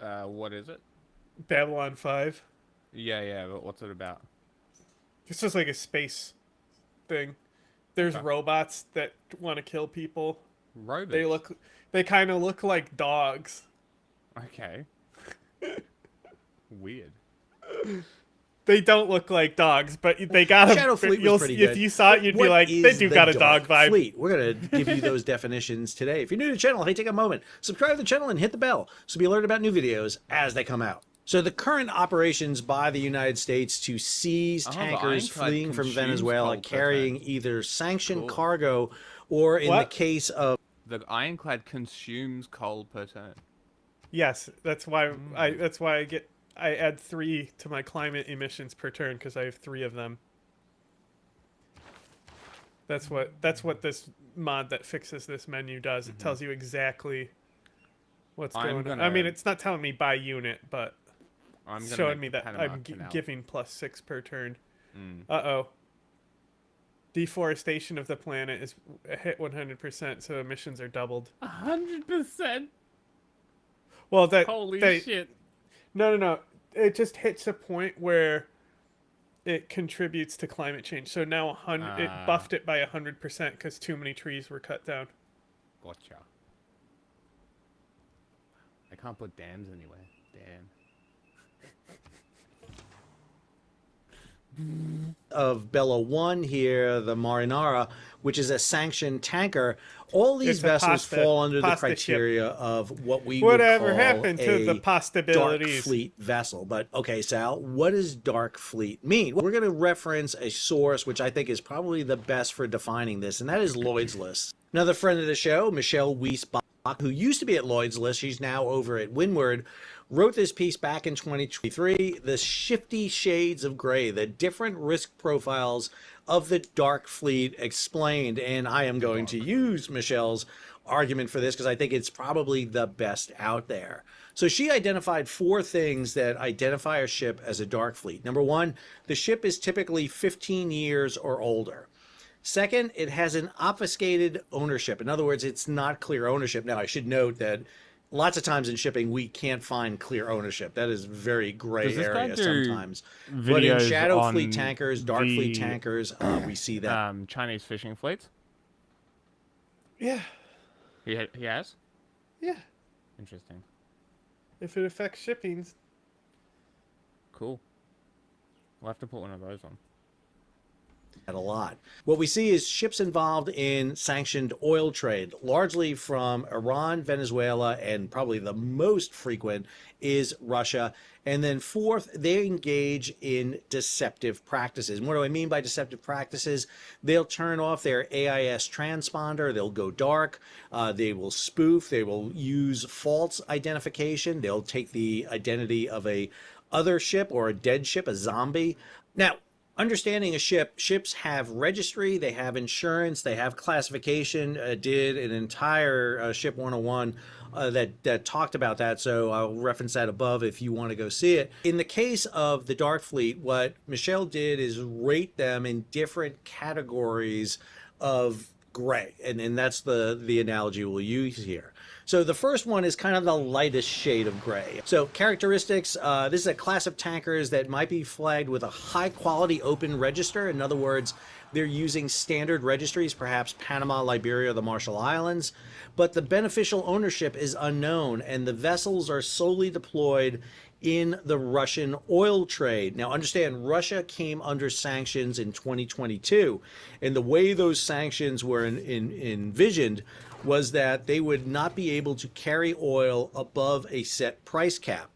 What is it? Babylon 5. Yeah, but what's it about? It's just like a space thing. There's robots that want to kill people. Robots? They kind of look like dogs. Okay. Weird. They don't look like dogs, but they got Shadow Fleet was pretty good. If you saw it, you'd be like, they do got a dog vibe. Fleet? We're going to give you those definitions today. If you're new to the channel, hey, take a moment, subscribe to the channel and hit the bell so be alerted about new videos as they come out. So the current operations by the United States to seize tankers fleeing from Venezuela carrying either sanctioned cargo or in the case of... The Ironclad consumes coal per turn. Yes, that's why I add 3 to my climate emissions per turn because I have 3 of them. That's what this mod that fixes this menu does. It tells you exactly what's going on. I mean, it's not telling me by unit, but it's showing me that I'm giving +6 per turn. Uh-oh. Deforestation of the planet is hit 100%, so emissions are doubled. 100%? Well, Holy shit. No. It just hits a point where it contributes to climate change. So now it buffed it by 100% because too many trees were cut down. Gotcha. I can't put dams anywhere. Damn. Of Bella 1 here, the Marinara, which is a sanctioned tanker. All these vessels fall under the criteria of what we would call happened to the possibilities? Dark Fleet vessel. But okay, Sal, what does Dark Fleet mean? We're going to reference a source which I think is probably the best for defining this, and that is Lloyd's List. Another friend of the show, Michelle Wiesbach, who used to be at Lloyd's List, she's now over at Windward, wrote this piece back in 2023, The Shifty Shades of Gray, the different risk profiles of the Dark Fleet explained. And I am going to use Michelle's argument for this because I think it's probably the best out there. So she identified 4 things that identify a ship as a Dark Fleet. Number 1, the ship is typically 15 years or older. Second, it has an obfuscated ownership. In other words, it's not clear ownership. Now, I should note that lots of times in shipping, we can't find clear ownership. That is very gray area sometimes. But in Shadow Fleet tankers, Dark Fleet tankers, we see that. Chinese fishing fleets? Yeah. He has? Yeah. Interesting. If it affects shipping. Cool. We'll have to put one of those on. a lot. What we see is ships involved in sanctioned oil trade, largely from Iran, Venezuela, and probably the most frequent is Russia. And then fourth, they engage in deceptive practices. And what do I mean by deceptive practices? They'll turn off their AIS transponder, they'll go dark, they will spoof, they will use false identification, they'll take the identity of a other ship or a dead ship, a zombie. Now, understanding a ship, ships have registry, they have insurance, they have classification. Did an entire Ship 101 that talked about that, so I'll reference that above if you want to go see it. In the case of the Dark Fleet, what Michelle did is rate them in different categories of gray, and that's the analogy we'll use here. So the first one is kind of the lightest shade of gray. So characteristics, this is a class of tankers that might be flagged with a high quality open register. In other words, they're using standard registries, perhaps Panama, Liberia, or the Marshall Islands, but the beneficial ownership is unknown and the vessels are solely deployed in the Russian oil trade. Now understand, Russia came under sanctions in 2022, and the way those sanctions were envisioned was that they would not be able to carry oil above a set price cap.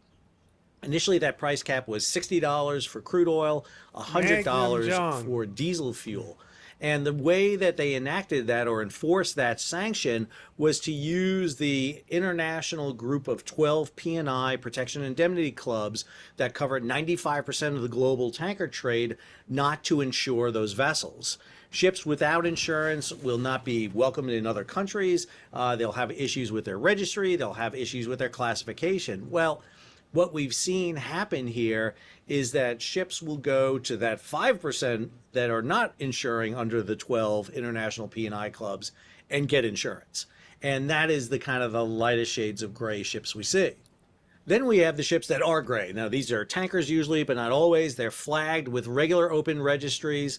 Initially, that price cap was $60 for crude oil, $100 for diesel fuel. And the way that they enacted that or enforced that sanction was to use the international group of 12 P&I protection indemnity clubs that covered 95% of the global tanker trade not to insure those vessels. Ships without insurance will not be welcomed in other countries. They'll have issues with their registry. They'll have issues with their classification. Well, what we've seen happen here is that ships will go to that 5% that are not insuring under the 12 international P&I clubs and get insurance. And that is the kind of the lightest shades of gray ships we see. Then we have the ships that are gray. Now, these are tankers usually, but not always. They're flagged with regular open registries,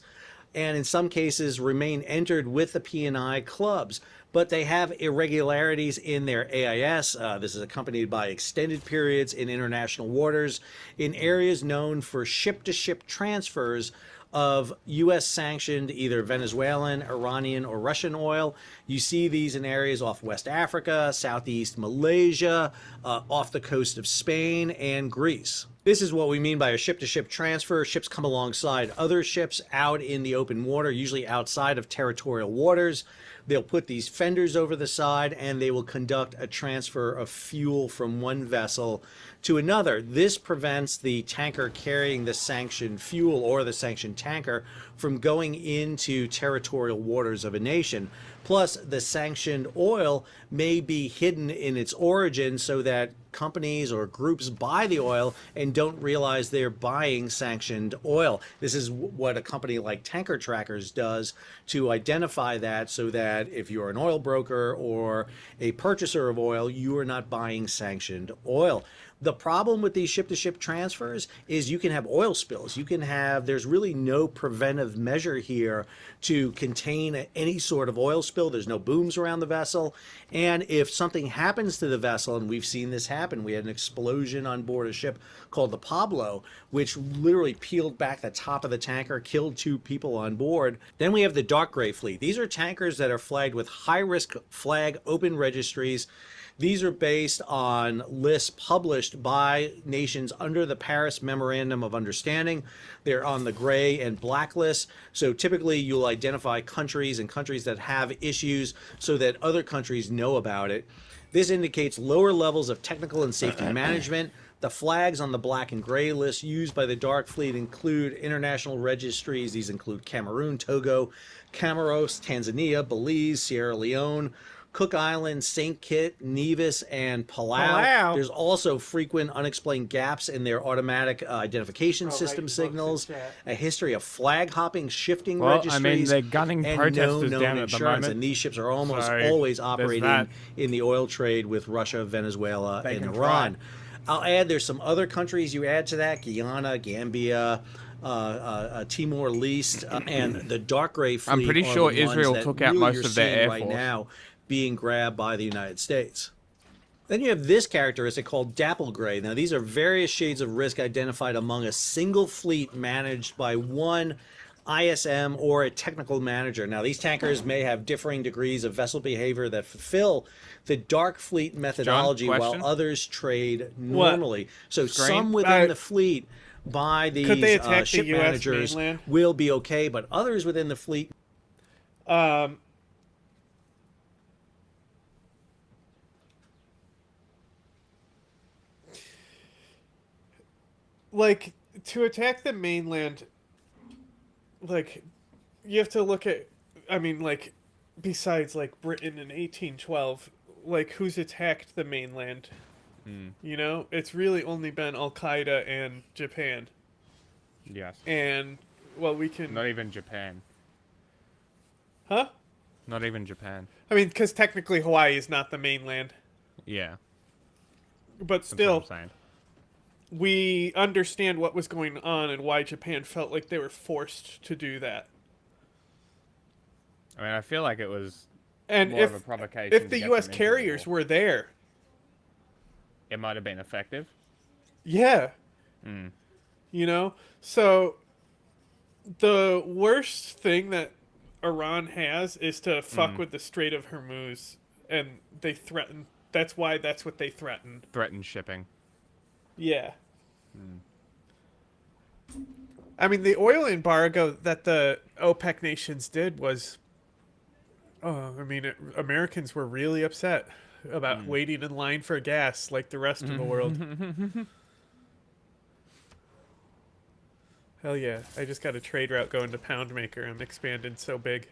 and in some cases remain entered with the P&I clubs, but they have irregularities in their AIS. This is accompanied by extended periods in international waters in areas known for ship-to-ship transfers of U.S. sanctioned either Venezuelan, Iranian, or Russian oil. You see these in areas off West Africa, Southeast Malaysia, off the coast of Spain and Greece. This is what we mean by a ship-to-ship transfer. Ships come alongside other ships out in the open water, usually outside of territorial waters. They'll put these fenders over the side and they will conduct a transfer of fuel from one vessel to another. This prevents the tanker carrying the sanctioned fuel or the sanctioned tanker from going into territorial waters of a nation. Plus, the sanctioned oil may be hidden in its origin so that companies or groups buy the oil and don't realize they're buying sanctioned oil. This is what a company like Tanker Trackers does to identify that, so that if you're an oil broker or a purchaser of oil, you are not buying sanctioned oil. The problem with these ship-to-ship transfers is you can have oil spills. You can have, there's really no preventive measure here to contain any sort of oil spill. There's no booms around the vessel. And if something happens to the vessel, and we've seen this happen, we had an explosion on board a ship called the Pablo, which literally peeled back the top of the tanker, killed 2 people on board. Then we have the dark gray fleet. These are tankers that are flagged with high-risk flag open registries. These are based on lists published by nations under the Paris Memorandum of Understanding. They're on the gray and black list. So typically you'll identify countries and countries that have issues so that other countries know about it. This indicates lower levels of technical and safety management. The flags on the black and gray list used by the Dark Fleet include international registries. These include Cameroon, Togo, Comoros, Tanzania, Belize, Sierra Leone, Cook Islands, St. Kitts, Nevis, and Palau. There's also frequent unexplained gaps in their automatic identification system signals, a history of flag hopping, shifting registries, I mean, they're gunning and protesters no down known at the insurance. moment. And these ships are almost So, always there's operating that. in the oil trade with Russia, Venezuela, They and can Iran. try. I'll add, there's some other countries you add to that: Guyana, Gambia, Timor-Leste, and the dark gray fleet. I'm pretty are sure the ones Israel that took out really most you're of their seeing air right force. now being grabbed by the United States. Then you have this characteristic called dapple gray. Now, these are various shades of risk identified among a single fleet managed by one ISM, or a technical manager. Now, these tankers may have differing degrees of vessel behavior that fulfill the Dark Fleet methodology, while question? others trade normally. So Screen? some within the fleet by these Could they attack ship the US managers mainland? will be okay, but others within the fleet like, to attack the mainland, like, you have to look at, I mean, like, besides, like, Britain in 1812, like, who's attacked the mainland? You know? It's really only been Al-Qaeda and Japan. Yes. And, well, we can... Not even Japan. Huh? Not even Japan. I mean, because technically Hawaii is not the mainland. Yeah. But still, we understand what was going on and why Japan felt like they were forced to do that. I mean, I feel like it was and more of a provocation. If the U.S. carriers were there, it might have been effective. Yeah. You know? So, the worst thing that Iran has is to fuck with the Strait of Hormuz. And they threaten... That's why that's what they threatened. Threatened shipping. Yeah. I mean, the oil embargo that the OPEC nations did was... Americans were really upset about waiting in line for gas like the rest of the world. Hell yeah. I just got a trade route going to Poundmaker. I'm expanding so big.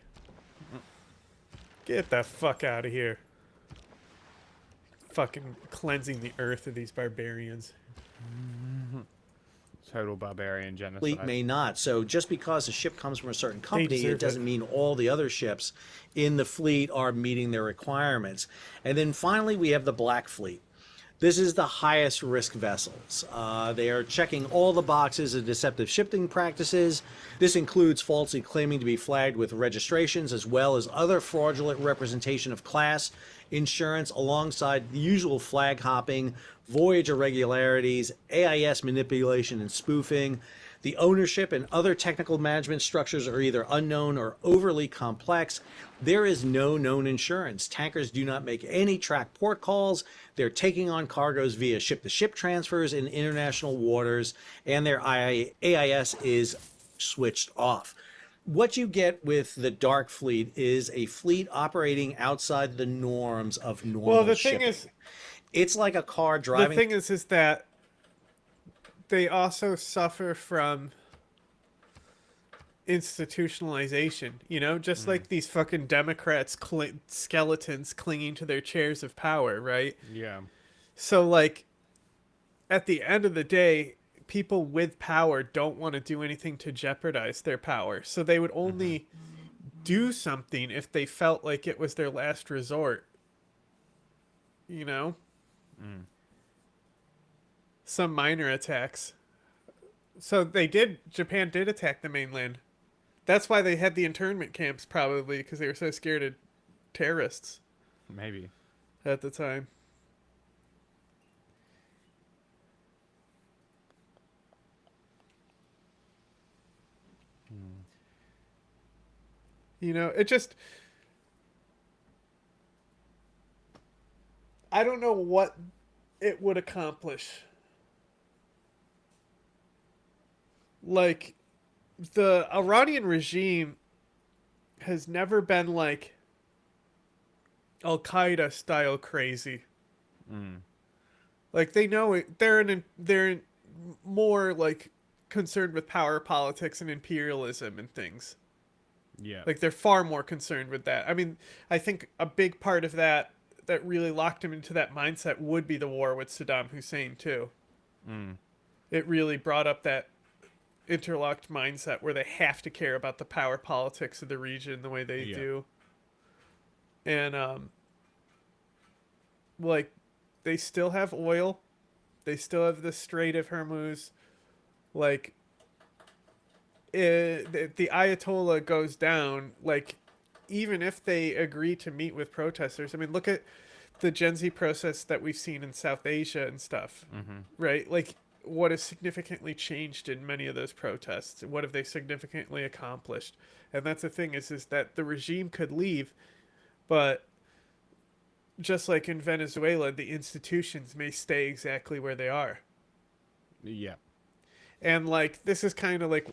Get the fuck out of here. Fucking cleansing the earth of these barbarians. Total barbarian genocide. Fleet may not. So just because a ship comes from a certain company, deserve it doesn't mean all the other ships in the fleet are meeting their requirements. And then finally, we have the Black Fleet. This is the highest risk vessels. They are checking all the boxes of deceptive shipping practices. This includes falsely claiming to be flagged with registrations, as well as other fraudulent representation of class insurance, alongside the usual flag hopping, voyage irregularities, AIS manipulation and spoofing. The ownership and other technical management structures are either unknown or overly complex. There is no known insurance. Tankers do not make any track port calls. They're taking on cargoes via ship-to-ship transfers in international waters, and their AIS is switched off. What you get with the Dark Fleet is a fleet operating outside the norms of normal shipping. It's like a car driving... The thing is that they also suffer from institutionalization, you know? Just like these fucking Democrats, skeletons clinging to their chairs of power, right? Yeah. So, like, at the end of the day, people with power don't want to do anything to jeopardize their power. So they would only do something if they felt like it was their last resort. You know? Some minor attacks. So Japan did attack the mainland. That's why they had the internment camps, probably, because they were so scared of terrorists. Maybe. At the time. You know, it just... I don't know what it would accomplish. Like, the Iranian regime has never been, like, Al-Qaeda style crazy. Like, they know it. They're more, like, concerned with power politics and imperialism and things. Yeah. Like, they're far more concerned with that. I mean, I think a big part of that really locked him into that mindset would be the war with Saddam Hussein, too. It really brought up that interlocked mindset where they have to care about the power politics of the region the way they do. And, like, they still have oil. They still have the Strait of Hormuz. Like, the Ayatollah goes down, like, even if they agree to meet with protesters. I mean, look at the Gen Z protests that we've seen in South Asia and stuff, right? Like, what has significantly changed in many of those protests? What have they significantly accomplished? And that's the thing is that the regime could leave, but just like in Venezuela, the institutions may stay exactly where they are. Yeah. And like this is kind of like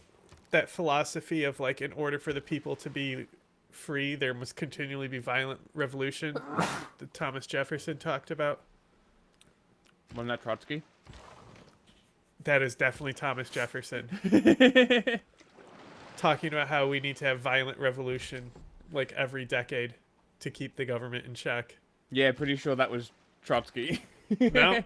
that philosophy of like in order for the people to be free, there must continually be violent revolution that Thomas Jefferson talked about. Wasn't that Trotsky? That is definitely Thomas Jefferson. Talking about how we need to have violent revolution like every decade to keep the government in check. Yeah, pretty sure that was Trotsky. No?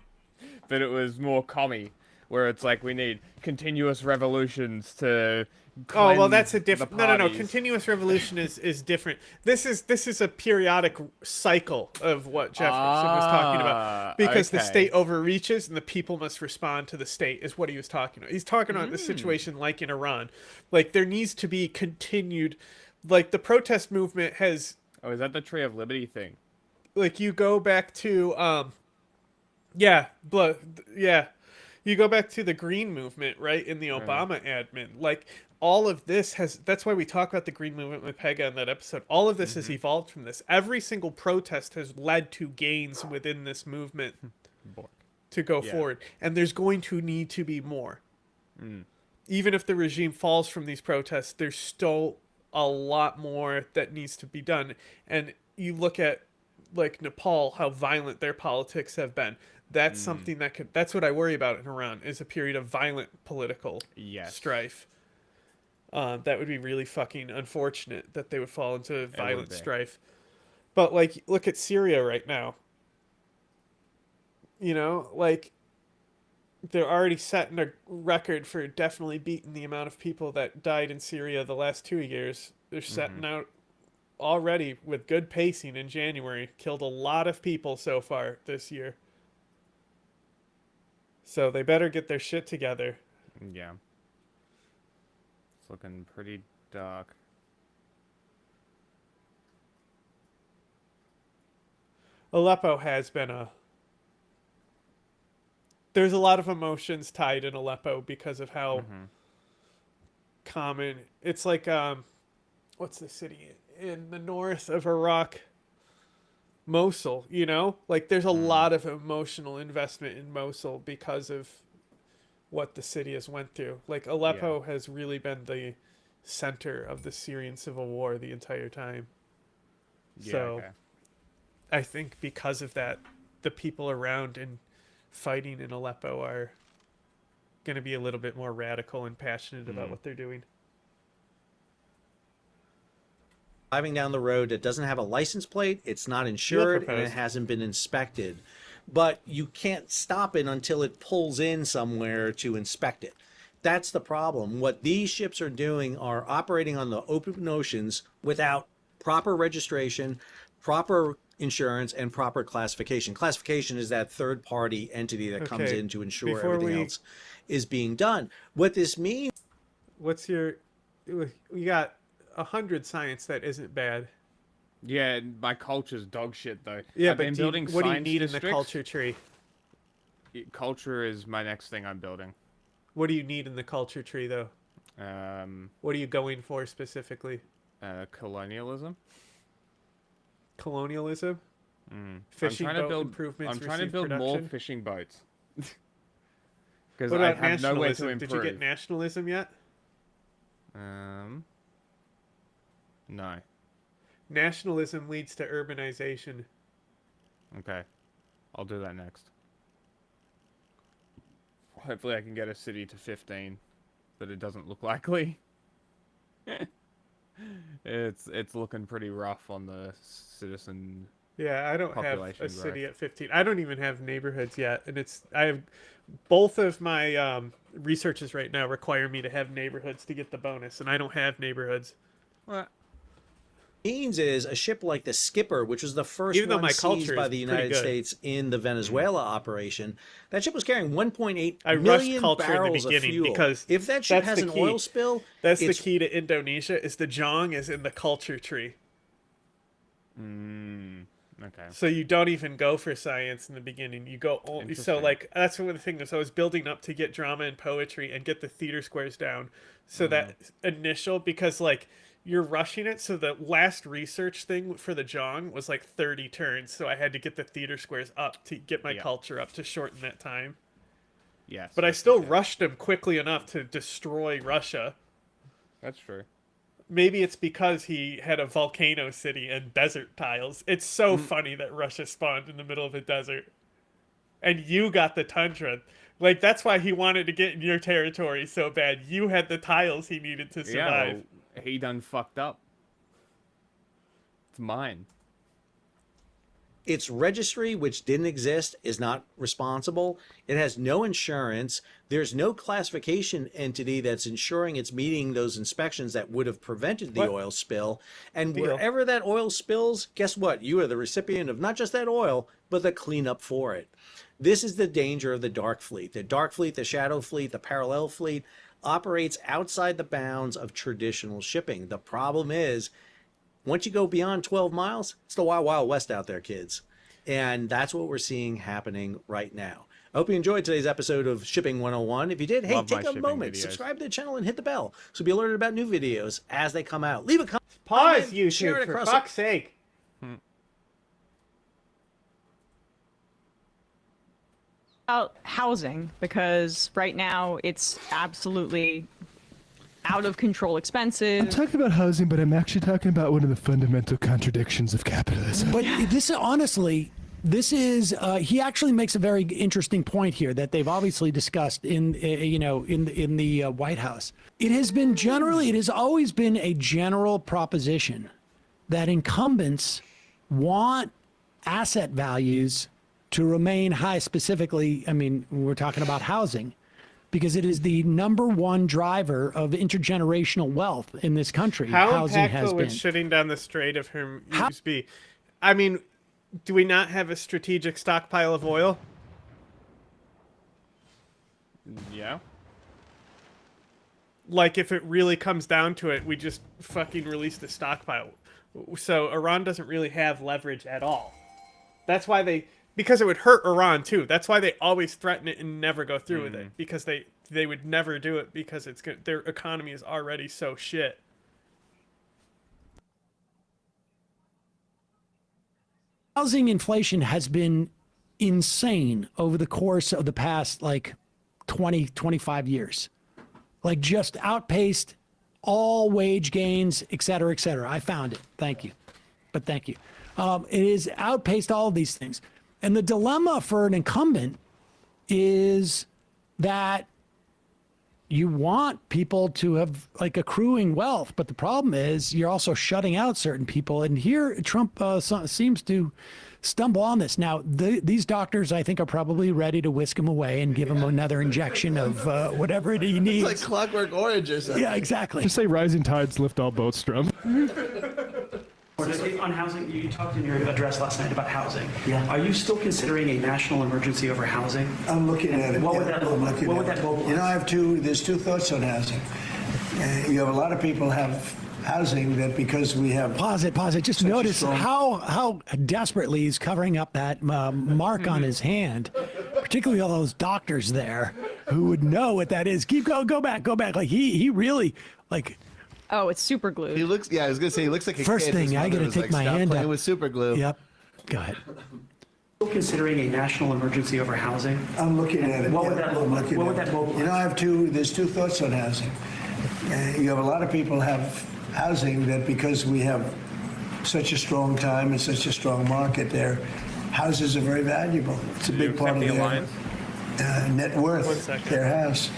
But it was more commie, where it's like we need continuous revolutions to Oh, well, that's a cleanse different... the No. parties. Continuous revolution is different. This is a periodic cycle of what Jefferson was talking about. Because the okay. state overreaches and the people must respond to the state is what he was talking about. He's talking about the situation like in Iran. Like, there needs to be continued... Like, the protest movement has... Oh, is that the Tree of Liberty thing? Like, you go back to... Yeah. You go back to the Green Movement, right, in the Obama admin. Like, all of this has... That's why we talk about the Green Movement with Pega in that episode. All of this has evolved from this. Every single protest has led to gains within this movement to go forward. And there's going to need to be more. Even if the regime falls from these protests, there's still a lot more that needs to be done. And you look at, like, Nepal, how violent their politics have been. That's something that could... That's what I worry about in Iran, is a period of violent political strife. That would be really fucking unfortunate that they would fall into violent strife. But, like, look at Syria right now. You know, like, they're already setting a record for definitely beating the amount of people that died in Syria the last 2 years. They're setting out already with good pacing in January. Killed a lot of people so far this year. So they better get their shit together. Yeah. It's looking pretty dark. Aleppo has been a... There's a lot of emotions tied in Aleppo because of how common... It's like, what's the city in the north of Iraq? Mosul, you know? Like, there's a lot of emotional investment in Mosul because of what the city has went through. Like, Aleppo has really been the center of the Syrian civil war the entire time. So, I think because of that, the people around and fighting in Aleppo are going to be a little bit more radical and passionate about what they're doing. Driving down the road that doesn't have a license plate, it's not insured, and it hasn't been inspected. But you can't stop it until it pulls in somewhere to inspect it. That's the problem. What these ships are doing are operating on the open oceans without proper registration, proper insurance, and proper classification. Classification is that third-party entity that comes in to ensure everything else is being done. What this means... What's your... We got 100 science that isn't bad. Yeah, my culture's dog shit though. Yeah, I've but been building what do you science need in the districts. culture tree? Culture is my next thing I'm building. What do you need in the culture tree, though? What are you going for specifically? Colonialism. Colonialism? Fishing boat improvements. I'm trying to receive build production? more fishing boats. Because What I about have nowhere to nationalism? improve. Did you get nationalism yet? No. Nationalism leads to urbanization. Okay. I'll do that next. Hopefully I can get a city to 15, but it doesn't look likely. It's looking pretty rough on the citizen. Yeah, I don't have population a city growth. at 15. I don't even have neighborhoods yet, and I have both of my researches right now require me to have neighborhoods to get the bonus, and I don't have neighborhoods. What? Means is a ship like the Skipper, which was the first Even though one my culture seized by is the pretty United good. States in the Venezuela operation. That ship was carrying 1.8 I rushed million culture in the barrels of beginning fuel. because If that ship that's has the an key. oil spill, That's the it's key to Indonesia. Is the Jong is in the culture tree. Okay. So you don't even go for science in the beginning. You go only. So like that's one of the things. I was building up to get drama and poetry and get the theater squares down. So that initial, because like you're rushing it. So the last research thing for the Jong was like 30 turns. So I had to get the theater squares up to get my culture up to shorten that time. Yes. But I still rushed him quickly enough to destroy Russia. That's true. Maybe it's because he had a volcano city and desert tiles. It's so funny that Russia spawned in the middle of a desert. And you got the tundra. Like, that's why he wanted to get in your territory so bad. You had the tiles he needed to survive. Yeah, well, he done fucked up. It's mine. Its registry, which didn't exist, is not responsible. It has no insurance. There's no classification entity that's ensuring it's meeting those inspections that would have prevented the oil spill. And wherever that oil spills, guess what? You are the recipient of not just that oil, but the cleanup for it. This is the danger of the dark fleet. The dark fleet, the shadow fleet, the parallel fleet operates outside the bounds of traditional shipping. The problem is, once you go beyond 12 miles, it's the Wild Wild West out there, kids. And that's what we're seeing happening right now. I hope you enjoyed today's episode of Shipping 101. If you did, hey, take a moment, subscribe to the channel and hit the bell so be alerted about new videos as they come out. Leave a comment. Pause, share YouTube, it for across fuck's sake. About housing, because right now it's absolutely out of control expensive. I'm talking about housing, but I'm actually talking about one of the fundamental contradictions of capitalism. But this, honestly, this is he actually makes a very interesting point here that they've obviously discussed in the White House. It has always been a general proposition that incumbents want asset values to remain high. Specifically, I mean, we're talking about housing, because it is the #1 driver of intergenerational wealth in this country. How housing has impactful been. would shutting down the Strait of Hormuz be? I mean, do we not have a strategic stockpile of oil? Yeah. Like, if it really comes down to it, we just fucking release the stockpile. So Iran doesn't really have leverage at all. That's why because it would hurt Iran too. That's why they always threaten it and never go through with it, because they would never do it because their economy is already so shit. Housing inflation has been insane over the course of the past 20, 25 years. Like, just outpaced all wage gains, et cetera, et cetera. I found it. Thank you. But thank you. It has outpaced all of these things. And the dilemma for an incumbent is that you want people to have accruing wealth, but the problem is you're also shutting out certain people. And here Trump seems to stumble on this. Now, these doctors, I think, are probably ready to whisk him away and give him another injection of whatever he needs. It's like Clockwork Orange or something. Yeah, exactly. Just say rising tides lift all boats, Trump. On housing, you talked in your address last night about housing. Yeah. Are you still considering a national emergency over housing? I'm looking at it. What would that look like? What would that look like? You know, there's two thoughts on housing. You have a lot of people have housing that because we have... Pause it. Just notice how desperately he's covering up that mark on his hand, particularly all those doctors there who would know what that is. Go back. Like, he really, Oh, it's super glued. He looks, I was going to say, he looks like a First kid. thing, I got to take my hand playing up. with super glue. Yep. Go ahead. Still considering a national emergency over housing? I'm looking at it. What would that look like? What would that look like? You know, there's two thoughts on housing. You have a lot of people have housing that because we have such a strong time and such a strong market there, houses are very valuable. It's a big part of their net worth, their house.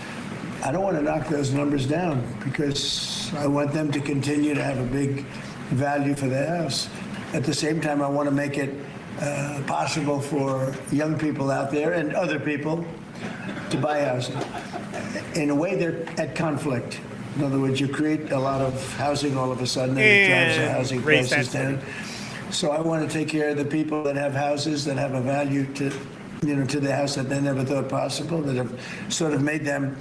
I don't want to knock those numbers down because I want them to continue to have a big value for their house. At the same time, I want to make it possible for young people out there and other people to buy housing. In a way, they're at conflict. In other words, you create a lot of housing all of a sudden, and it drives the housing prices down. So I want to take care of the people that have houses that have a value to the house that they never thought possible, that have sort of made them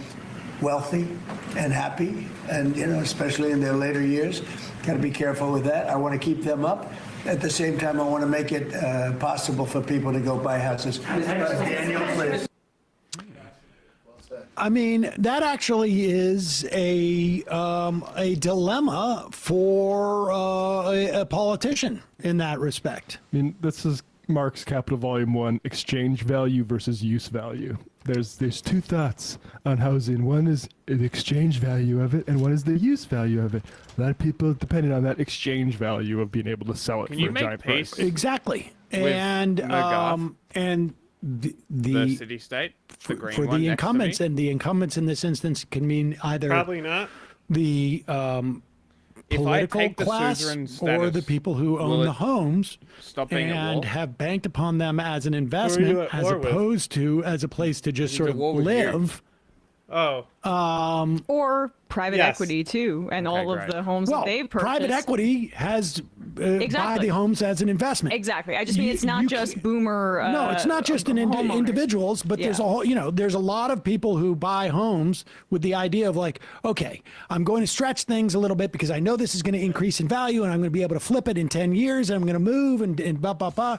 wealthy and happy, and especially in their later years. Got to be careful with that. I want to keep them up, At the same time, I want to make it possible for people to go buy houses. Daniel, please. I mean, that actually is a dilemma for a politician in that respect. I mean, this is Marx Capital Volume 1, exchange value versus use value. There's two thoughts on housing. One is the exchange value of it, and one is the use value of it. A lot of people depending on that exchange value of being able to sell it Can for you a make giant peace price. Exactly. with And McGough? The city state, the green for one the next to incumbents, me? and the incumbents in this instance can mean either Probably not. the If I political take the class suzerain or status, the people who will own it the homes stop being at and war? have banked upon them as an you investment at as war with? opposed to as a place to just He's sort at of war with you. live. Oh. Or private Yes. equity too, and all of great. the homes Well, that they've purchased. private equity has buy Exactly. the homes as an investment. Exactly. I just mean it's not just boomer. No, it's not just homeowners. individuals, but there's a Yeah. whole, there's a lot of people who buy homes with the idea of like, okay, I'm going to stretch things a little bit because I know this is going to increase in value and I'm going to be able to flip it in 10 years and I'm going to move and blah, blah, blah.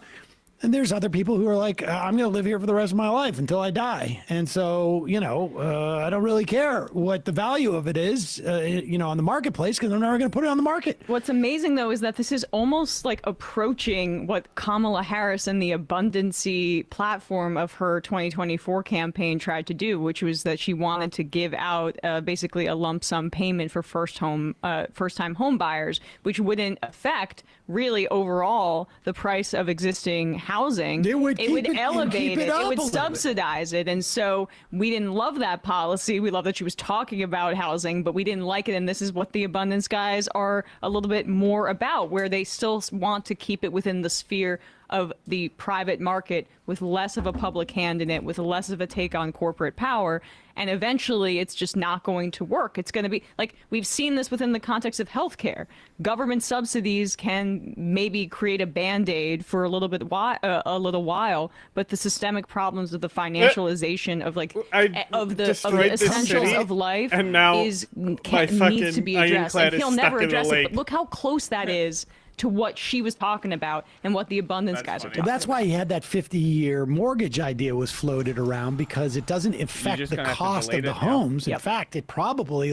And there's other people who are like, I'm going to live here for the rest of my life until I die. And so, I don't really care what the value of it is, on the marketplace because I'm never going to put it on the market. What's amazing, though, is that this is almost like approaching what Kamala Harris and the abundancy platform of her 2024 campaign tried to do, which was that she wanted to give out basically a lump sum payment for first-time home buyers, which wouldn't affect really overall the price of existing housing. It would elevate it. It would subsidize it. And so we didn't love that policy. We love that she was talking about housing, but we didn't like it. And this is what the abundance guys are a little bit more about, where they still want to keep it within the sphere of the private market with less of a public hand in it, with less of a take on corporate power. And eventually it's just not going to work. It's going to be like we've seen this within the context of healthcare. Government subsidies can maybe create a Band-Aid for a little while, but the systemic problems of the financialization of of the essentials of life and now needs to be fucking addressed. ironclad And he'll is never stuck in the address it. lake. But look how close that is to what she was talking about and what the abundance guys are talking Well, that's why he had that 50-year mortgage idea was floated around because it doesn't affect just the gonna have to cost of delete the it now. homes. In fact, it probably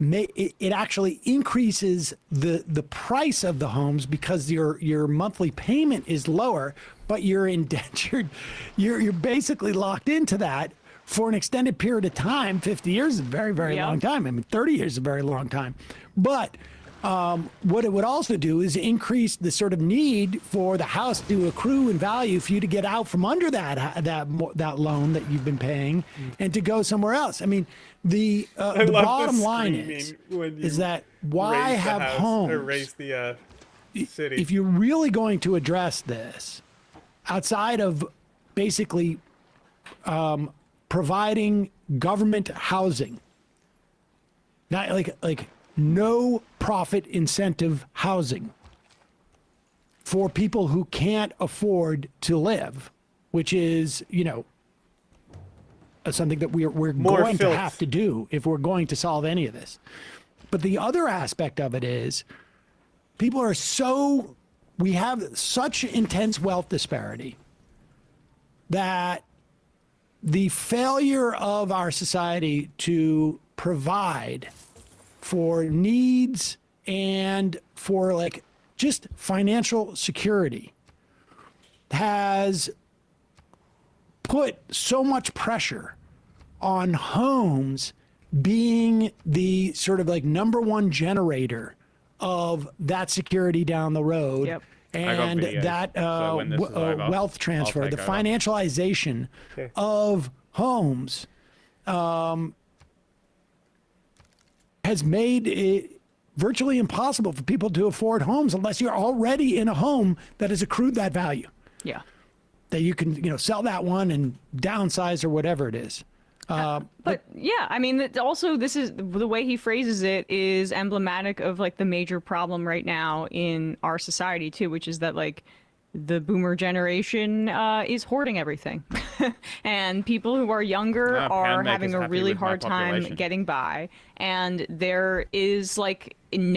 it actually increases the price of the homes because your monthly payment is lower, but you're indentured. You're basically locked into that for an extended period of time. 50 years is a very, very long time. I mean, 30 years is a very long time. But what it would also do is increase the sort of need for the house to accrue in value for you to get out from under that loan that you've been paying and to go somewhere else. I mean, the bottom line is that why raise the have house, homes? or raise the city? If you're really going to address this, outside of basically providing government housing, not like no profit incentive housing for people who can't afford to live, which is, something that we're going to have to do if we're going to solve any of this. But the other aspect of it is people are we have such intense wealth disparity that the failure of our society to provide for needs and for just financial security has put so much pressure on homes being the sort of number one generator of that security down the road. Yep. And that wealth transfer, the financialization of homes has made it virtually impossible for people to afford homes unless you're already in a home that has accrued that value. Yeah. That you can, sell that one and downsize or whatever it is. But yeah, I mean, also this is the way he phrases it is emblematic of the major problem right now in our society too, which is that the boomer generation is hoarding everything. And people who are younger are having a really hard time getting by. And there is like and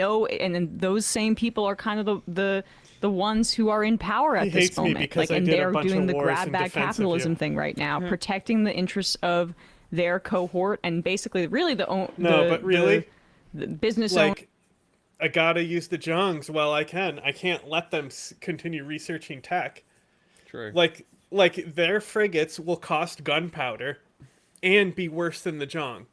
then those same people are kind of the ones who are in power at this moment. Like, and they're doing the grab bag capitalism thing right now, protecting the interests of their cohort and basically really the business like, I gotta use the Jongs while I can. I can't let them continue researching tech. True. Like their frigates will cost gunpowder and be worse than the Jong.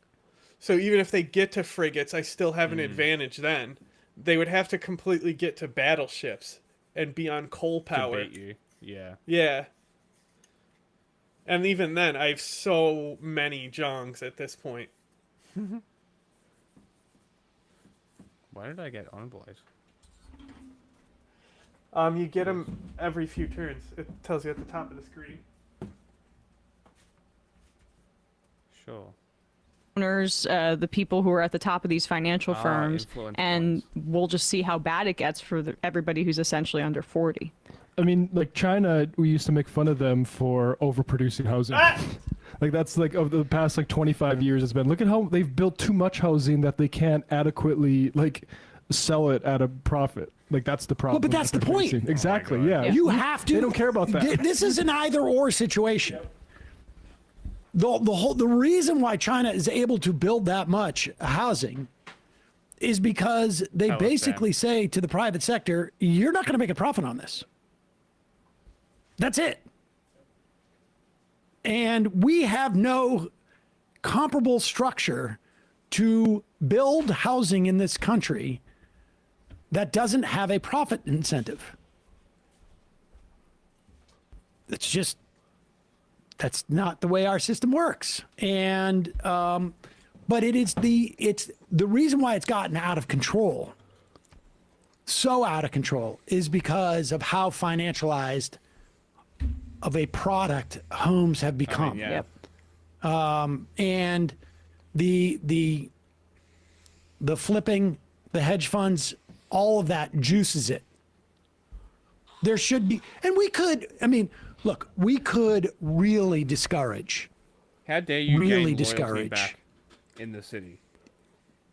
So even if they get to frigates, I still have an advantage then. They would have to completely get to battleships and be on coal power. To beat you. Yeah. Yeah. And even then, I have so many Jongs at this point. Why did I get envoys? You get them every few turns. It tells you at the top of the screen. Sure. Owners, the people who are at the top of these financial firms, and we'll just see how bad it gets for everybody who's essentially under 40. I mean, like China, we used to make fun of them for overproducing housing. Like that's like over the past like 25 years it's been. Look at how they've built too much housing that they can't adequately like sell it at a profit. Like that's the problem. Well, but that's the point. Exactly. Yeah. You have to. They don't care about that. This is an either-or situation. The reason why China is able to build that much housing is because they basically say to the private sector, "You're not going to make a profit on this." That's it. And we have no comparable structure to build housing in this country that doesn't have a profit incentive. It's just, that's not the way our system works. And, but it's the reason why it's gotten out of control, so out of control, is because of how financialized of a product homes have become. And the flipping, the hedge funds, all of that juices it. There should be, and we could, I mean, look, we could really discourage. How dare you really gain discourage back in the city?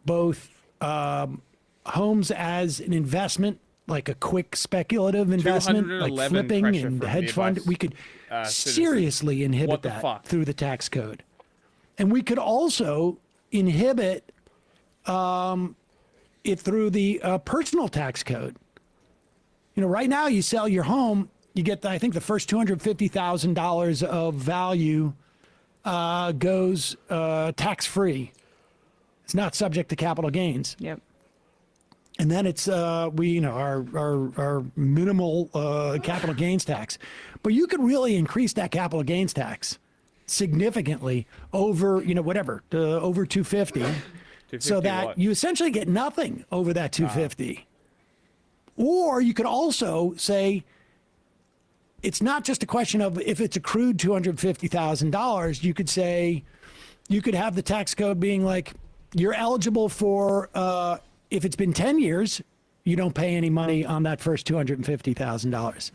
Both homes as an investment, like a quick speculative investment, like flipping and the hedge fund. We could seriously inhibit that through the tax code. And we could also inhibit it through the personal tax code. You know, right now you sell your home, you get, I think the first $250,000 of value goes tax-free. It's not subject to capital gains. Yep. And then it's our minimal capital gains tax. But you could really increase that capital gains tax significantly over, whatever, over 250, so that you essentially get nothing over that 250. Or you could also say it's not just a question of if it's accrued $250,000. You could say, you could have the tax code being like, you're eligible for, if it's been 10 years, you don't pay any money on that first $250,000.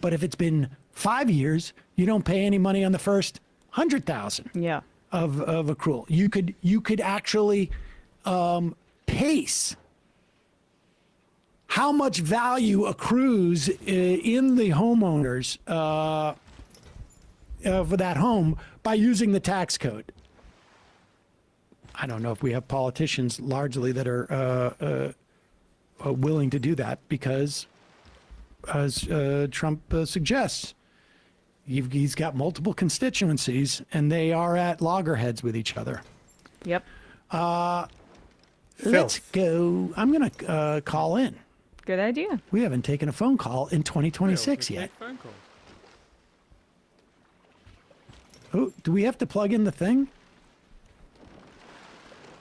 But if it's been 5 years, you don't pay any money on the first $100,000 of accrual. You could actually pace how much value accrues in the homeowners for that home by using the tax code. I don't know if we have politicians largely that are willing to do that because, as Trump suggests, he's got multiple constituencies and they are at loggerheads with each other. Yep. Let's go. I'm going to call in. Good idea. We haven't taken a phone call in 2026 yet. Phone call. Oh, do we have to plug in the thing?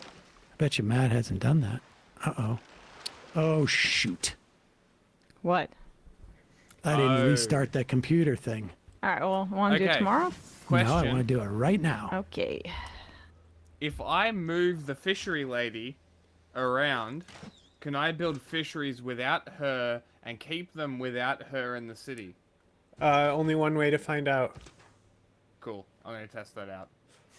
I bet you Matt hasn't done that. Uh-oh. Oh, shoot. What? I didn't restart that computer thing. All right, well, want to do it tomorrow? Question. No, I want to do it right now. Okay. If I move the fishery lady around, can I build fisheries without her and keep them without her in the city? Only one way to find out. Cool. I'm gonna test that out.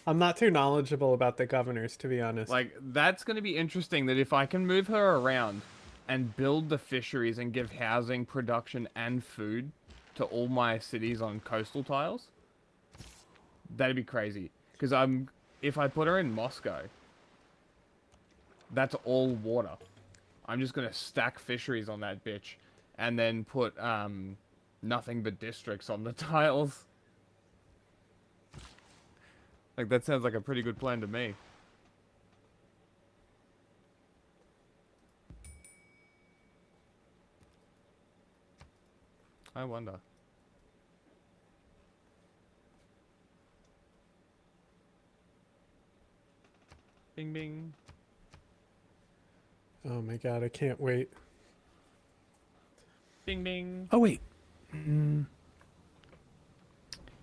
I'm not too knowledgeable about the governors, to be honest. Like, that's gonna be interesting, that if I can move her around and build the fisheries and give housing, production, and food to all my cities on coastal tiles, that'd be crazy. Because if I put her in Moscow, that's all water. I'm just gonna stack fisheries on that bitch, and then put nothing but districts on the tiles. Like, that sounds like a pretty good plan to me. I wonder. Bing bing. Oh my god, I can't wait. Bing bing. Oh wait. Bing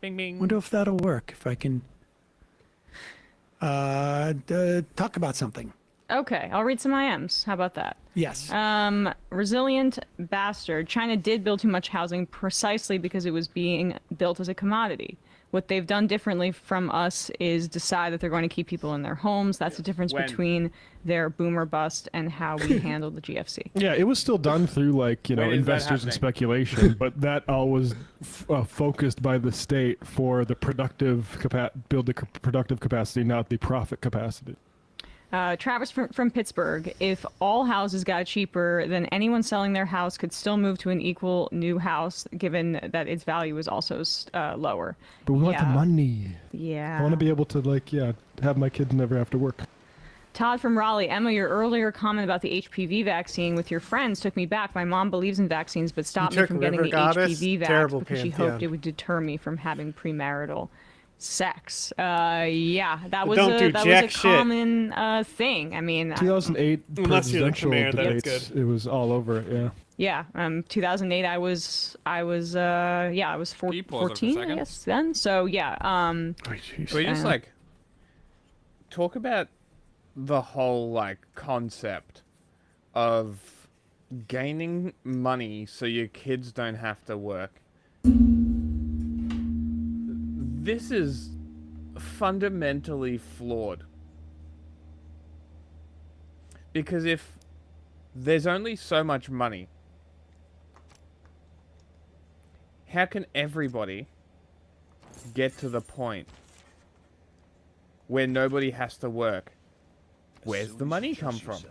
bing. Wonder if that'll work. If I can talk about something. Okay, I'll read some IMs. How about that? Yes. Resilient bastard. China did build too much housing precisely because it was being built as a commodity. What they've done differently from us is decide that they're going to keep people in their homes. That's the difference between their boomer bust and how we handle the GFC. Yeah, it was still done through, like, you know, When is that investors and happening? speculation, but that all was focused by the state for the productive build the productive capacity, not the profit capacity. Travis from Pittsburgh. If all houses got cheaper, then anyone selling their house could still move to an equal new house, given that its value is also lower. But we want the money. Yeah. I want to be able to, like, have my kids never have to work. Todd from Raleigh. Emma, your earlier comment about the HPV vaccine with your friends took me back. My mom believes in vaccines, but stopped me took from getting the River Goddess? HPV vax Terrible because she hoped pantheon. it would deter me from having premarital sex. Yeah, that was Don't do a jack shit. common thing. I mean, 2008 Unless you're the presidential Khmer, that's debates, good. it was all over it, yeah. yeah, 2008. I was 14, I second? guess then. So yeah. Can we just, like, talk about the whole, like, concept of gaining money so your kids don't have to work? This is fundamentally flawed. Because if there's only so much money, how can everybody get to the point where nobody has to work? Where's the money come from?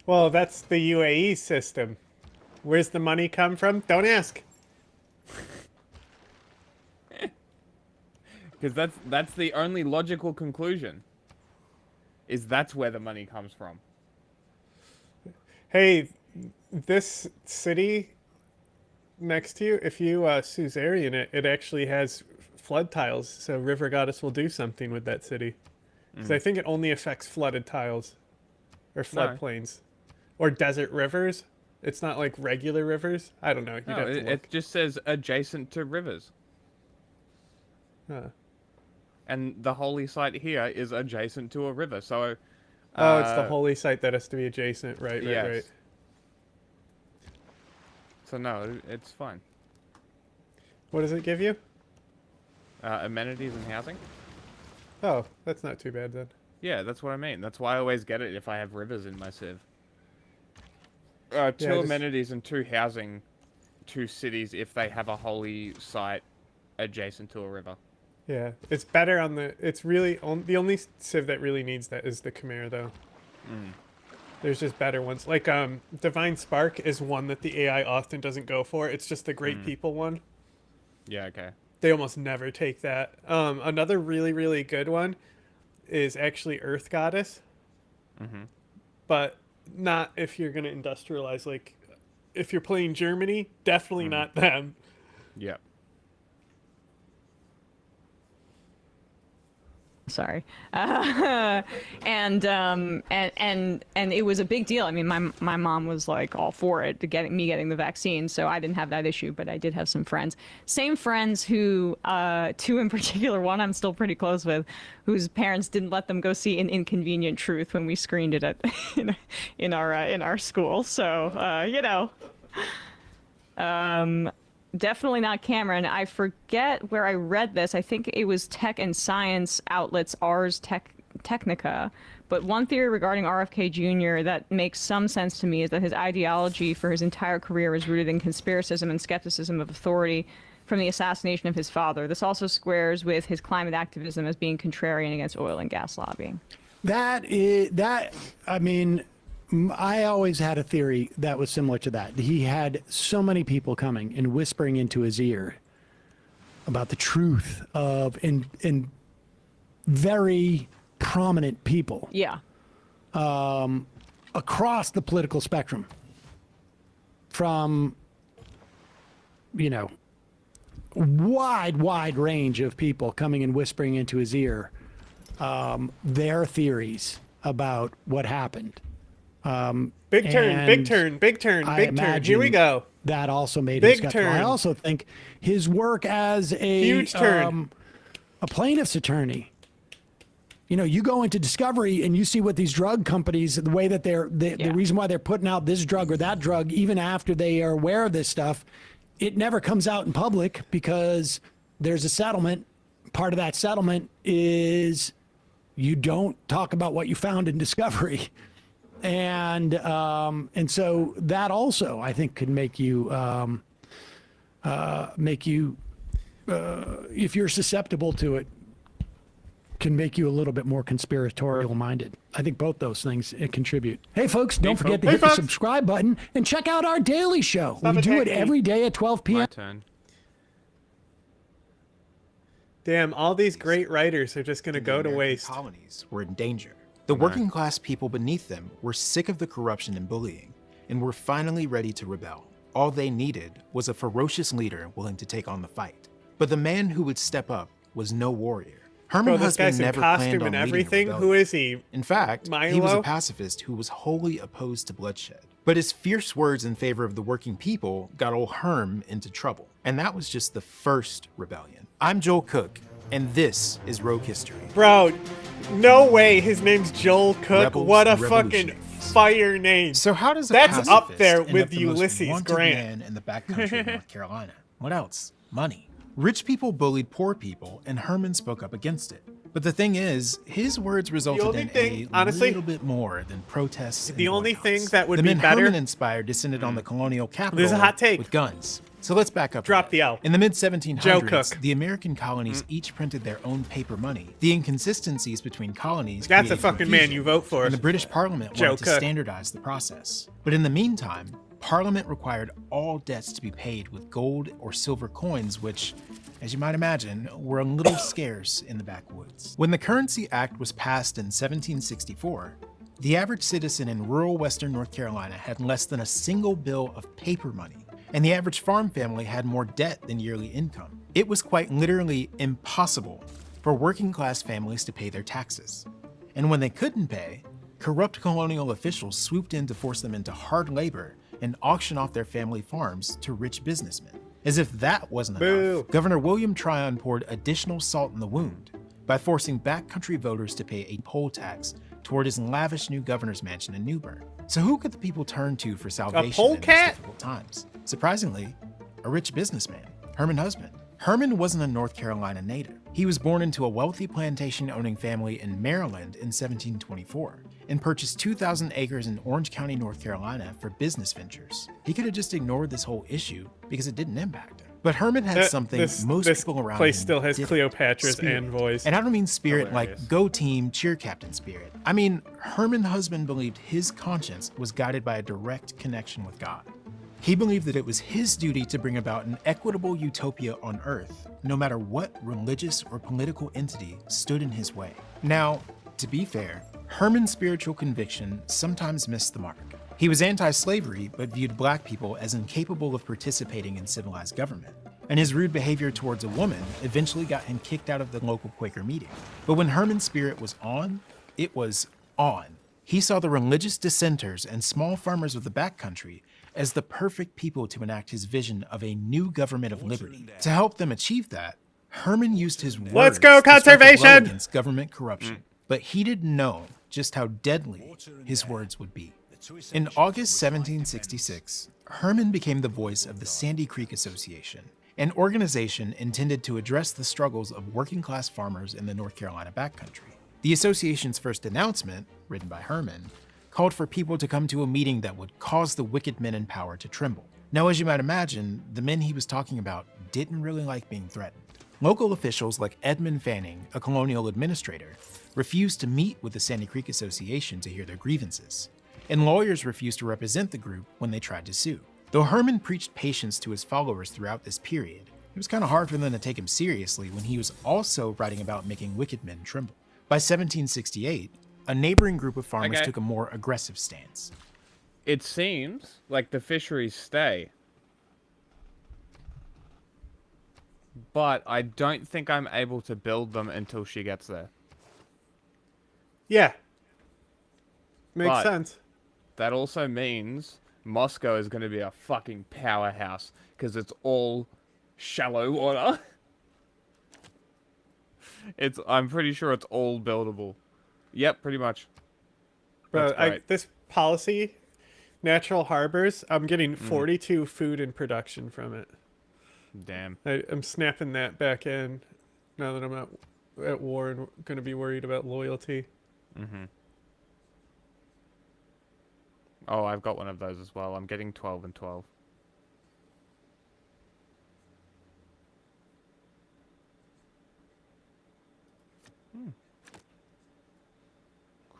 Well, that's the UAE system. Where's the money come from? Don't ask. Because that's the only logical conclusion. Is that's where the money comes from. Hey, this city next to you, if you Suzerain it actually has flood tiles, so River Goddess will do something with that city. Because I think it only affects flooded tiles. Or floodplains. Or desert rivers. It's not like regular rivers. I don't know. You'd No, have to it look. just says adjacent to rivers. Huh. And the holy site here is adjacent to a river, so... Oh, it's the holy site that has to be adjacent. Right, yes. right. So no, it's fine. What does it give you? Amenities and housing? Oh, that's not too bad then. Yeah, that's what I mean. That's why I always get it if I have rivers in my civ. Two just- amenities and 2 housing, 2 cities if they have a holy site adjacent to a river. Yeah, it's better on the... It's really... the only civ that really needs that is the Khmer, though. There's just better ones. Like, Divine Spark is one that the AI often doesn't go for. It's just the Great People one. Yeah, okay. They almost never take that. Another really, really good one is actually Earth Goddess. But not if you're going to industrialize. Like, if you're playing Germany, definitely not them. Yep. Sorry. And it was a big deal. I mean, my mom was like all for it, getting the vaccine, so I didn't have that issue, but I did have some friends. Same friends who, 2 in particular, one I'm still pretty close with, whose parents didn't let them go see An Inconvenient Truth when we screened it at in our school. So you know. definitely not Cameron. I forget where I read this. I think it was tech and science outlets, Ars Technica. But one theory regarding RFK Jr. that makes some sense to me is that his ideology for his entire career is rooted in conspiracism and skepticism of authority from the assassination of his father. This also squares with his climate activism as being contrarian against oil and gas lobbying. I mean, I always had a theory that was similar to that. He had so many people coming and whispering into his ear about the truth of in very prominent people. Yeah. Across the political spectrum, from, you know, wide range of people coming and whispering into his ear their theories about what happened. Big turn. Here we go. That also made Big him skeptical. turn. I also think his work as a Huge turn. A plaintiff's attorney. You know, you go into discovery and you see what these drug companies, the way that the reason why they're putting out this drug or that drug, even after they are aware of this stuff, it never comes out in public because there's a settlement. Part of that settlement is you don't talk about what you found in discovery. And so that also, I think, could make you, if you're susceptible to it, can make you a little bit more conspiratorial minded. I think both those things contribute. Hey, folks, don't forget to hit the subscribe button and check out our daily show. We do it every day at 12 p.m. My turn. Damn, all these great writers are just going to go to waste. Colonies were in danger. The working class people beneath them were sick of the corruption and bullying, and were finally ready to rebel. All they needed was a ferocious leader willing to take on the fight. But the man who would step up was no warrior. Herman Bro, this Husband guy's in never costume planned on and leading a everything. rebellion. Who is he? In fact, he was a Milo? pacifist who was wholly opposed to bloodshed. But his fierce words in favor of the working people got old Herm into trouble. And that was just the first rebellion. I'm Joel Cook, and this is Rogue History. Bro, no way his name's Joel Cook. Rebels What a and fucking revolutionaries. fire name. So how does a That's up pacifist there end with up the most Ulysses wanted Grant. man in the backcountry of North Carolina? What else? Money. Rich people bullied poor people, and Herman spoke up against it. But the thing is, his words resulted only in thing, a honestly, little bit more than protests. The and only boycotts. thing that would the be men better. Herman inspired descended on the colonial capital. There's a hot take. With guns. So let's back up. Drop the L. In the mid-1700s, Joe Cook. the American colonies each printed their own paper money. The inconsistencies between colonies. That's a created fucking man confusion, you vote for. And the British Parliament Joe wanted to Cook. standardize the process. But in the meantime, Parliament required all debts to be paid with gold or silver coins, which, as you might imagine, were a little scarce in the backwoods. When the Currency Act was passed in 1764, the average citizen in rural western North Carolina had less than a single bill of paper money, and the average farm family had more debt than yearly income. It was quite literally impossible for working class families to pay their taxes. And when they couldn't pay, corrupt colonial officials swooped in to force them into hard labor and auction off their family farms to rich businessmen. As if that wasn't enough, Governor William Tryon poured additional salt in the wound by forcing backcountry voters to pay a poll tax toward his lavish new governor's mansion in Newbern. So who could the people turn to for salvation in these difficult times? Surprisingly, a rich businessman, Herman Husband. Herman wasn't a North Carolina native. He was born into a wealthy plantation-owning family in Maryland in 1724 and purchased 2,000 acres in Orange County, North Carolina for business ventures. He could have just ignored this whole issue because it didn't impact him. But Herman had something most people around place him still has didn't. Cleopatra's Spirit. and voice. And I don't mean spirit Hilarious. like go team, cheer captain spirit. I mean, Herman Husband believed his conscience was guided by a direct connection with God. He believed that it was his duty to bring about an equitable utopia on Earth, no matter what religious or political entity stood in his way. Now, to be fair, Herman's spiritual conviction sometimes missed the mark. He was anti-slavery, but viewed black people as incapable of participating in civilized government. And his rude behavior towards a woman eventually got him kicked out of the local Quaker meeting. But when Herman's spirit was on, it was on. He saw the religious dissenters and small farmers of the backcountry as the perfect people to enact his vision of a new government of liberty. To help them achieve that, Herman used his words Let's go, to strike a blow conservation! against government corruption. But he didn't know just how deadly his words would be. In August 1766, Herman became the voice of the Sandy Creek Association, an organization intended to address the struggles of working-class farmers in the North Carolina backcountry. The association's first announcement, written by Herman, called for people to come to a meeting that would cause the wicked men in power to tremble. Now, as you might imagine, the men he was talking about didn't really like being threatened. Local officials like Edmund Fanning, a colonial administrator, refused to meet with the Sandy Creek Association to hear their grievances, and lawyers refused to represent the group when they tried to sue. Though Herman preached patience to his followers throughout this period, it was kind of hard for them to take him seriously when he was also writing about making wicked men tremble. By 1768, a neighboring group of farmers took a more aggressive stance. It seems like the fisheries stay. But I don't think I'm able to build them until she gets there. Yeah. Makes sense. That also means Moscow is going to be a fucking powerhouse because it's all shallow water. I'm pretty sure it's all buildable. Yep, pretty much. Bro, this policy, natural harbors, I'm getting 42 food in production from it. Damn. I'm snapping that back in now that I'm at war and going to be worried about loyalty. Mm-hmm. Oh, I've got one of those as well. I'm getting 12 and 12.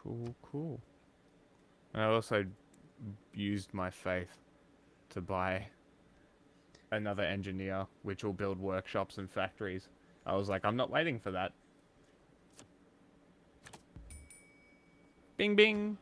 Cool, cool. And I also used my faith to buy another engineer, which will build workshops and factories. I was like, I'm not waiting for that. Bing, bing.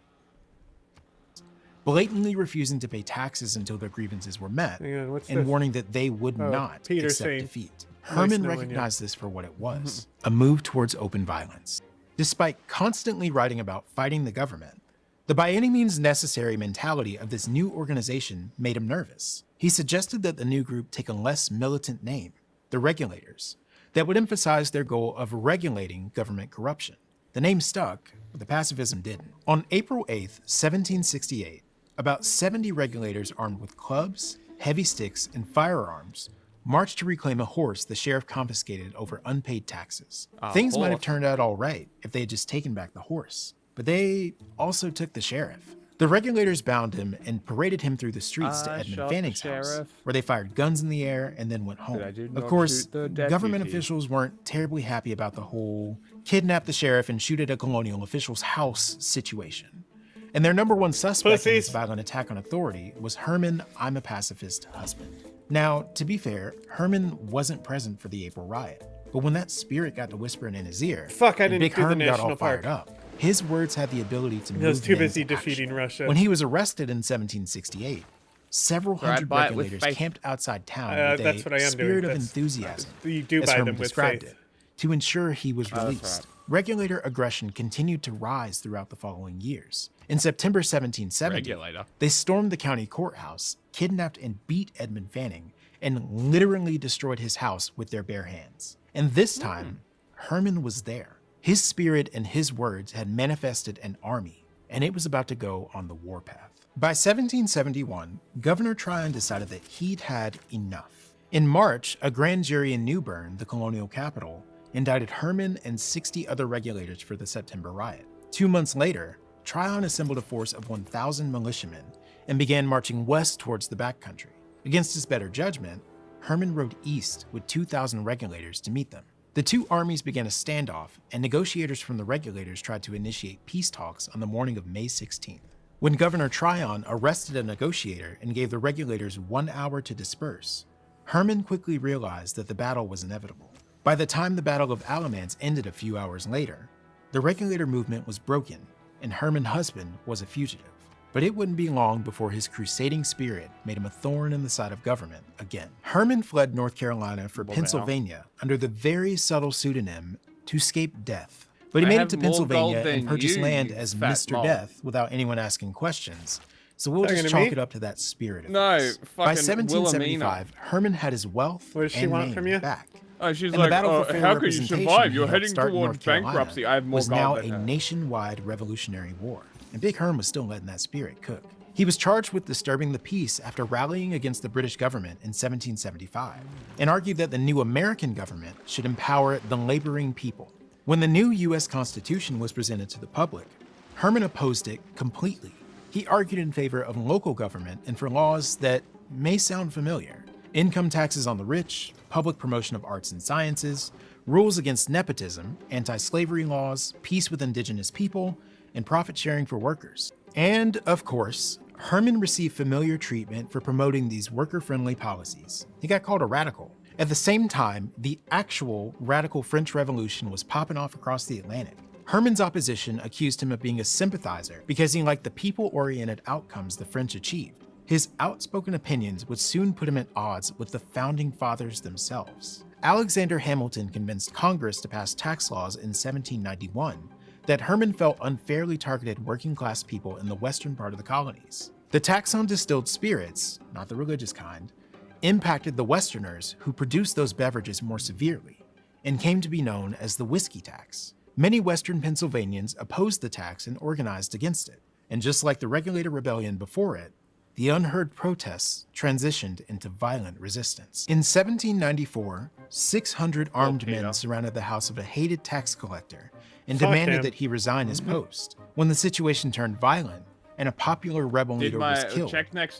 Blatantly refusing to pay taxes until their grievances were met, and warning that they would not accept defeat. Herman recognized this for what it was, a move towards open violence. Despite constantly writing about fighting the government, the by any means necessary mentality of this new organization made him nervous. He suggested that the new group take a less militant name, the Regulators, that would emphasize their goal of regulating government corruption. The name stuck, but the pacifism didn't. On April 8th, 1768, about 70 regulators armed with clubs, heavy sticks, and firearms marched to reclaim a horse the sheriff confiscated over unpaid taxes. Things might have turned out all right if they had just taken back the horse, but they also took the sheriff. The regulators bound him and paraded him through the streets to Edmund Fanning's house, where they fired guns in the air and then went home. Of course, government officials weren't terribly happy about the whole kidnap the sheriff and shoot at a colonial official's house situation. And their number one suspect in this violent attack on authority was Herman I'm a Pacifist husband. Now, to be fair, Herman wasn't present for the April riot, but when that spirit got to whispering in his ear, Big Herm got all fired up. His words had the ability to move He was too men busy into defeating action. Russia. When he was arrested in 1768, several hundred regulators camped outside town with that's what I a am spirit doing. of enthusiasm, You do as buy Herman them with described faith. it, to ensure he was That's released. right. Regulator aggression continued to rise throughout the following years. In September 1770, they stormed the county courthouse, kidnapped and beat Edmund Fanning, and literally destroyed his house with their bare hands. And this time, Herman was there. His spirit and his words had manifested an army, and it was about to go on the warpath. By 1771, Governor Tryon decided that he'd had enough. In March, a grand jury in New Bern, the colonial capital, indicted Herman and 60 other regulators for the September riot. 2 months later, Tryon assembled a force of 1,000 militiamen and began marching west towards the backcountry. Against his better judgment, Herman rode east with 2,000 regulators to meet them. The two armies began a standoff, and negotiators from the regulators tried to initiate peace talks on the morning of May 16th. When Governor Tryon arrested a negotiator and gave the regulators 1 hour to disperse, Herman quickly realized that the battle was inevitable. By the time the Battle of Alamance ended a few hours later, the regulator movement was broken, and Herman's husband was a fugitive. But it wouldn't be long before his crusading spirit made him a thorn in the side of government again. Herman fled North Carolina for Pennsylvania under the very subtle pseudonym to escape death. But he made it to Pennsylvania and purchased land as Mr. Death without anyone asking questions. So we'll just chalk it up to that spirit of his. By 1775, Herman had his wealth and name back. Oh, she's And like, the battle for fair how could you representation survive? he You're helped heading start in towards North Carolina bankruptcy. I have more was now gold a than her. nationwide revolutionary war, and Big Herm was still letting that spirit cook. He was charged with disturbing the peace after rallying against the British government in 1775, and argued that the new American government should empower the laboring people. When the new U.S. Constitution was presented to the public, Herman opposed it completely. He argued in favor of local government and for laws that may sound familiar: income taxes on the rich, public promotion of arts and sciences, rules against nepotism, anti-slavery laws, peace with indigenous people, and profit sharing for workers. And, of course, Herman received familiar treatment for promoting these worker-friendly policies. He got called a radical. At the same time, the actual radical French Revolution was popping off across the Atlantic. Herman's opposition accused him of being a sympathizer because he liked the people-oriented outcomes the French achieved. His outspoken opinions would soon put him at odds with the founding fathers themselves. Alexander Hamilton convinced Congress to pass tax laws in 1791 that Herman felt unfairly targeted working-class people in the western part of the colonies. The tax on distilled spirits, not the religious kind, impacted the Westerners who produced those beverages more severely, and came to be known as the whiskey tax. Many Western Pennsylvanians opposed the tax and organized against it, and just like the Regulator Rebellion before it, the unheard protests transitioned into violent resistance. In 1794, 600 armed men surrounded the house of a hated tax collector and demanded that he resign his post. When the situation turned violent and a popular rebel leader was killed,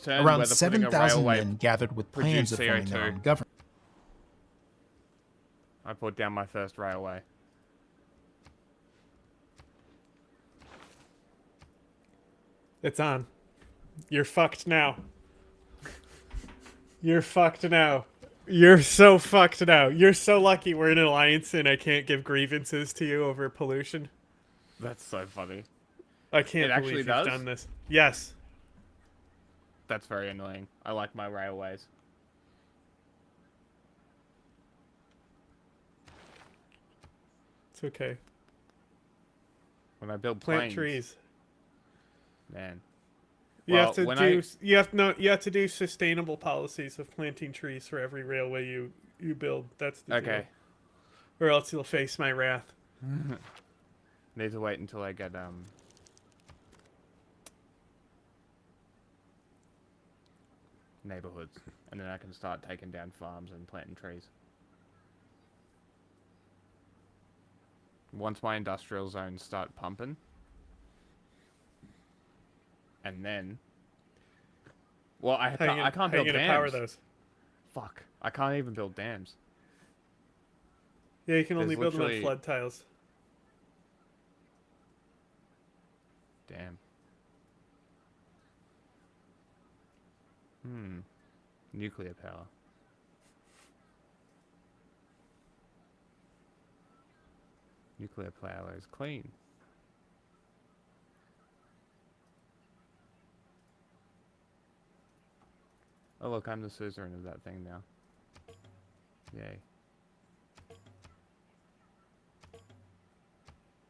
around 7,000 men gathered with plans of forming their own government. I put down my first railway. It's on. You're fucked now. You're fucked now. You're so fucked now. You're so lucky we're in an alliance and I can't give grievances to you over pollution. That's so funny. I can't believe you've done this. Yes. That's very annoying. I like my railways. It's okay. When I build plant planes, trees. Man. You have to do sustainable policies of planting trees for every railway you build. That's the deal. Or else you'll face my wrath. Need to wait until I get neighborhoods, and then I can start taking down farms and planting trees. Once my industrial zones start pumping, and then, well, I can't build dams. Power those? Fuck, I can't even build dams. Yeah, you can only build them on flood tiles. Damn. Nuclear power. Nuclear power is clean. Oh look, I'm the suzerain of that thing now. Yay.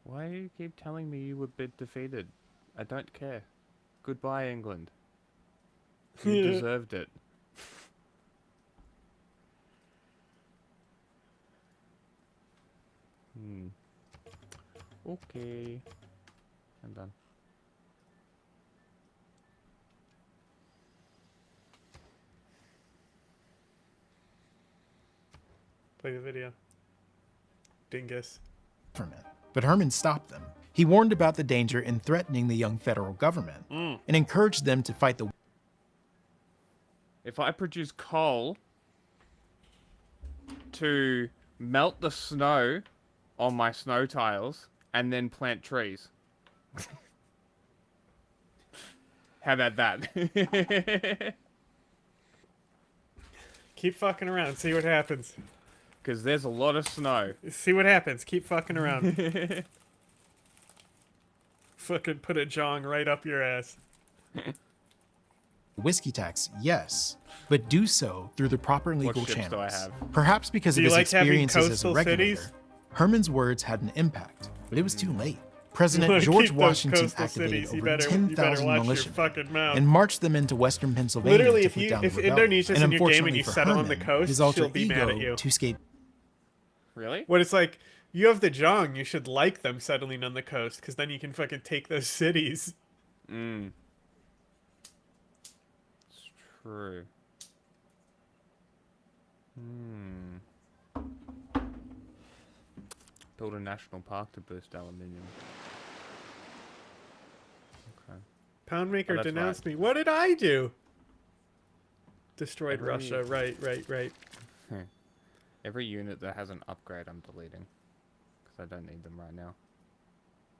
Why do you keep telling me you were defeated? I don't care. Goodbye, England. You deserved it. Okay. I'm done. Play the video. Dingus. But Herman stopped them. He warned about the danger in threatening the young federal government and encouraged them to fight the... If I produce coal to melt the snow on my snow tiles and then plant trees. How about that? Keep fucking around. See what happens. Because there's a lot of snow. See what happens. Keep fucking around. Fucking put a jong right up your ass. Whiskey tax, yes, but do so through the proper legal ships channels. do I have? Perhaps because Do of you his like having experiences as a coastal regulator, cities? Herman's words had an impact, but it was too late. President wanna George keep those Washington coastal activated cities, you over better 10,000 watch your militia fucking mouth. and marched them into western Pennsylvania Literally, to if put you down if the rebellion. Indonesia's in your game and you for settle on the Herman, coast, his alter she'll be mad at ego you. to escape. Really? When it's like, you have the jong, you should like them settling on the coast, because then you can fucking take those cities. True. Build a national park to boost aluminium. Okay. Poundmaker that's denounced right. me. What did I do? Destroyed Russia. Right. Every unit that has an upgrade, I'm deleting. Because I don't need them right now.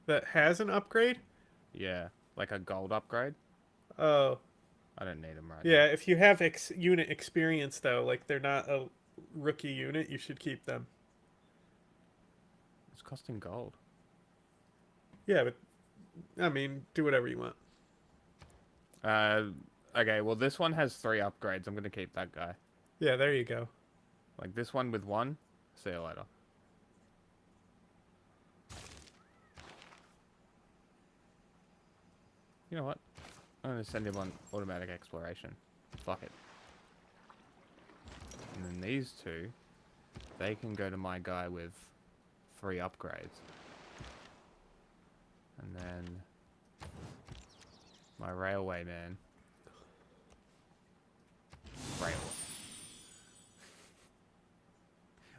That has an upgrade? Yeah, like a gold upgrade. Oh. I don't need them right now. Yeah, if you have unit experience, though, like they're not a rookie unit, you should keep them. It's costing gold. Yeah, but, I mean, do whatever you want. Okay, well, this one has 3 upgrades. I'm going to keep that guy. Yeah, there you go. Like this one with 1. See you later. You know what? I'm going to send him on automatic exploration. Fuck it. And then these 2, they can go to my guy with 3 upgrades. And then my railway man. Rail.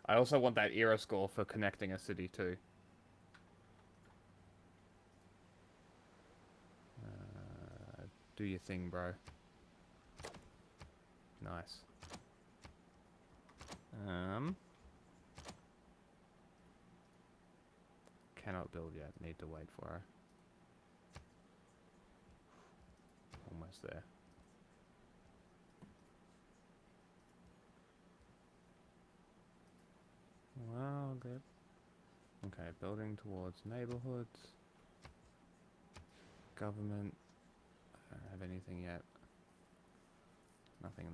I also want that era score for connecting a city too. Do your thing, bro. Nice. Cannot build yet. Need to wait for her. Almost there. Wow, good. Okay, building towards neighborhoods. Government. I don't have anything yet. Nothing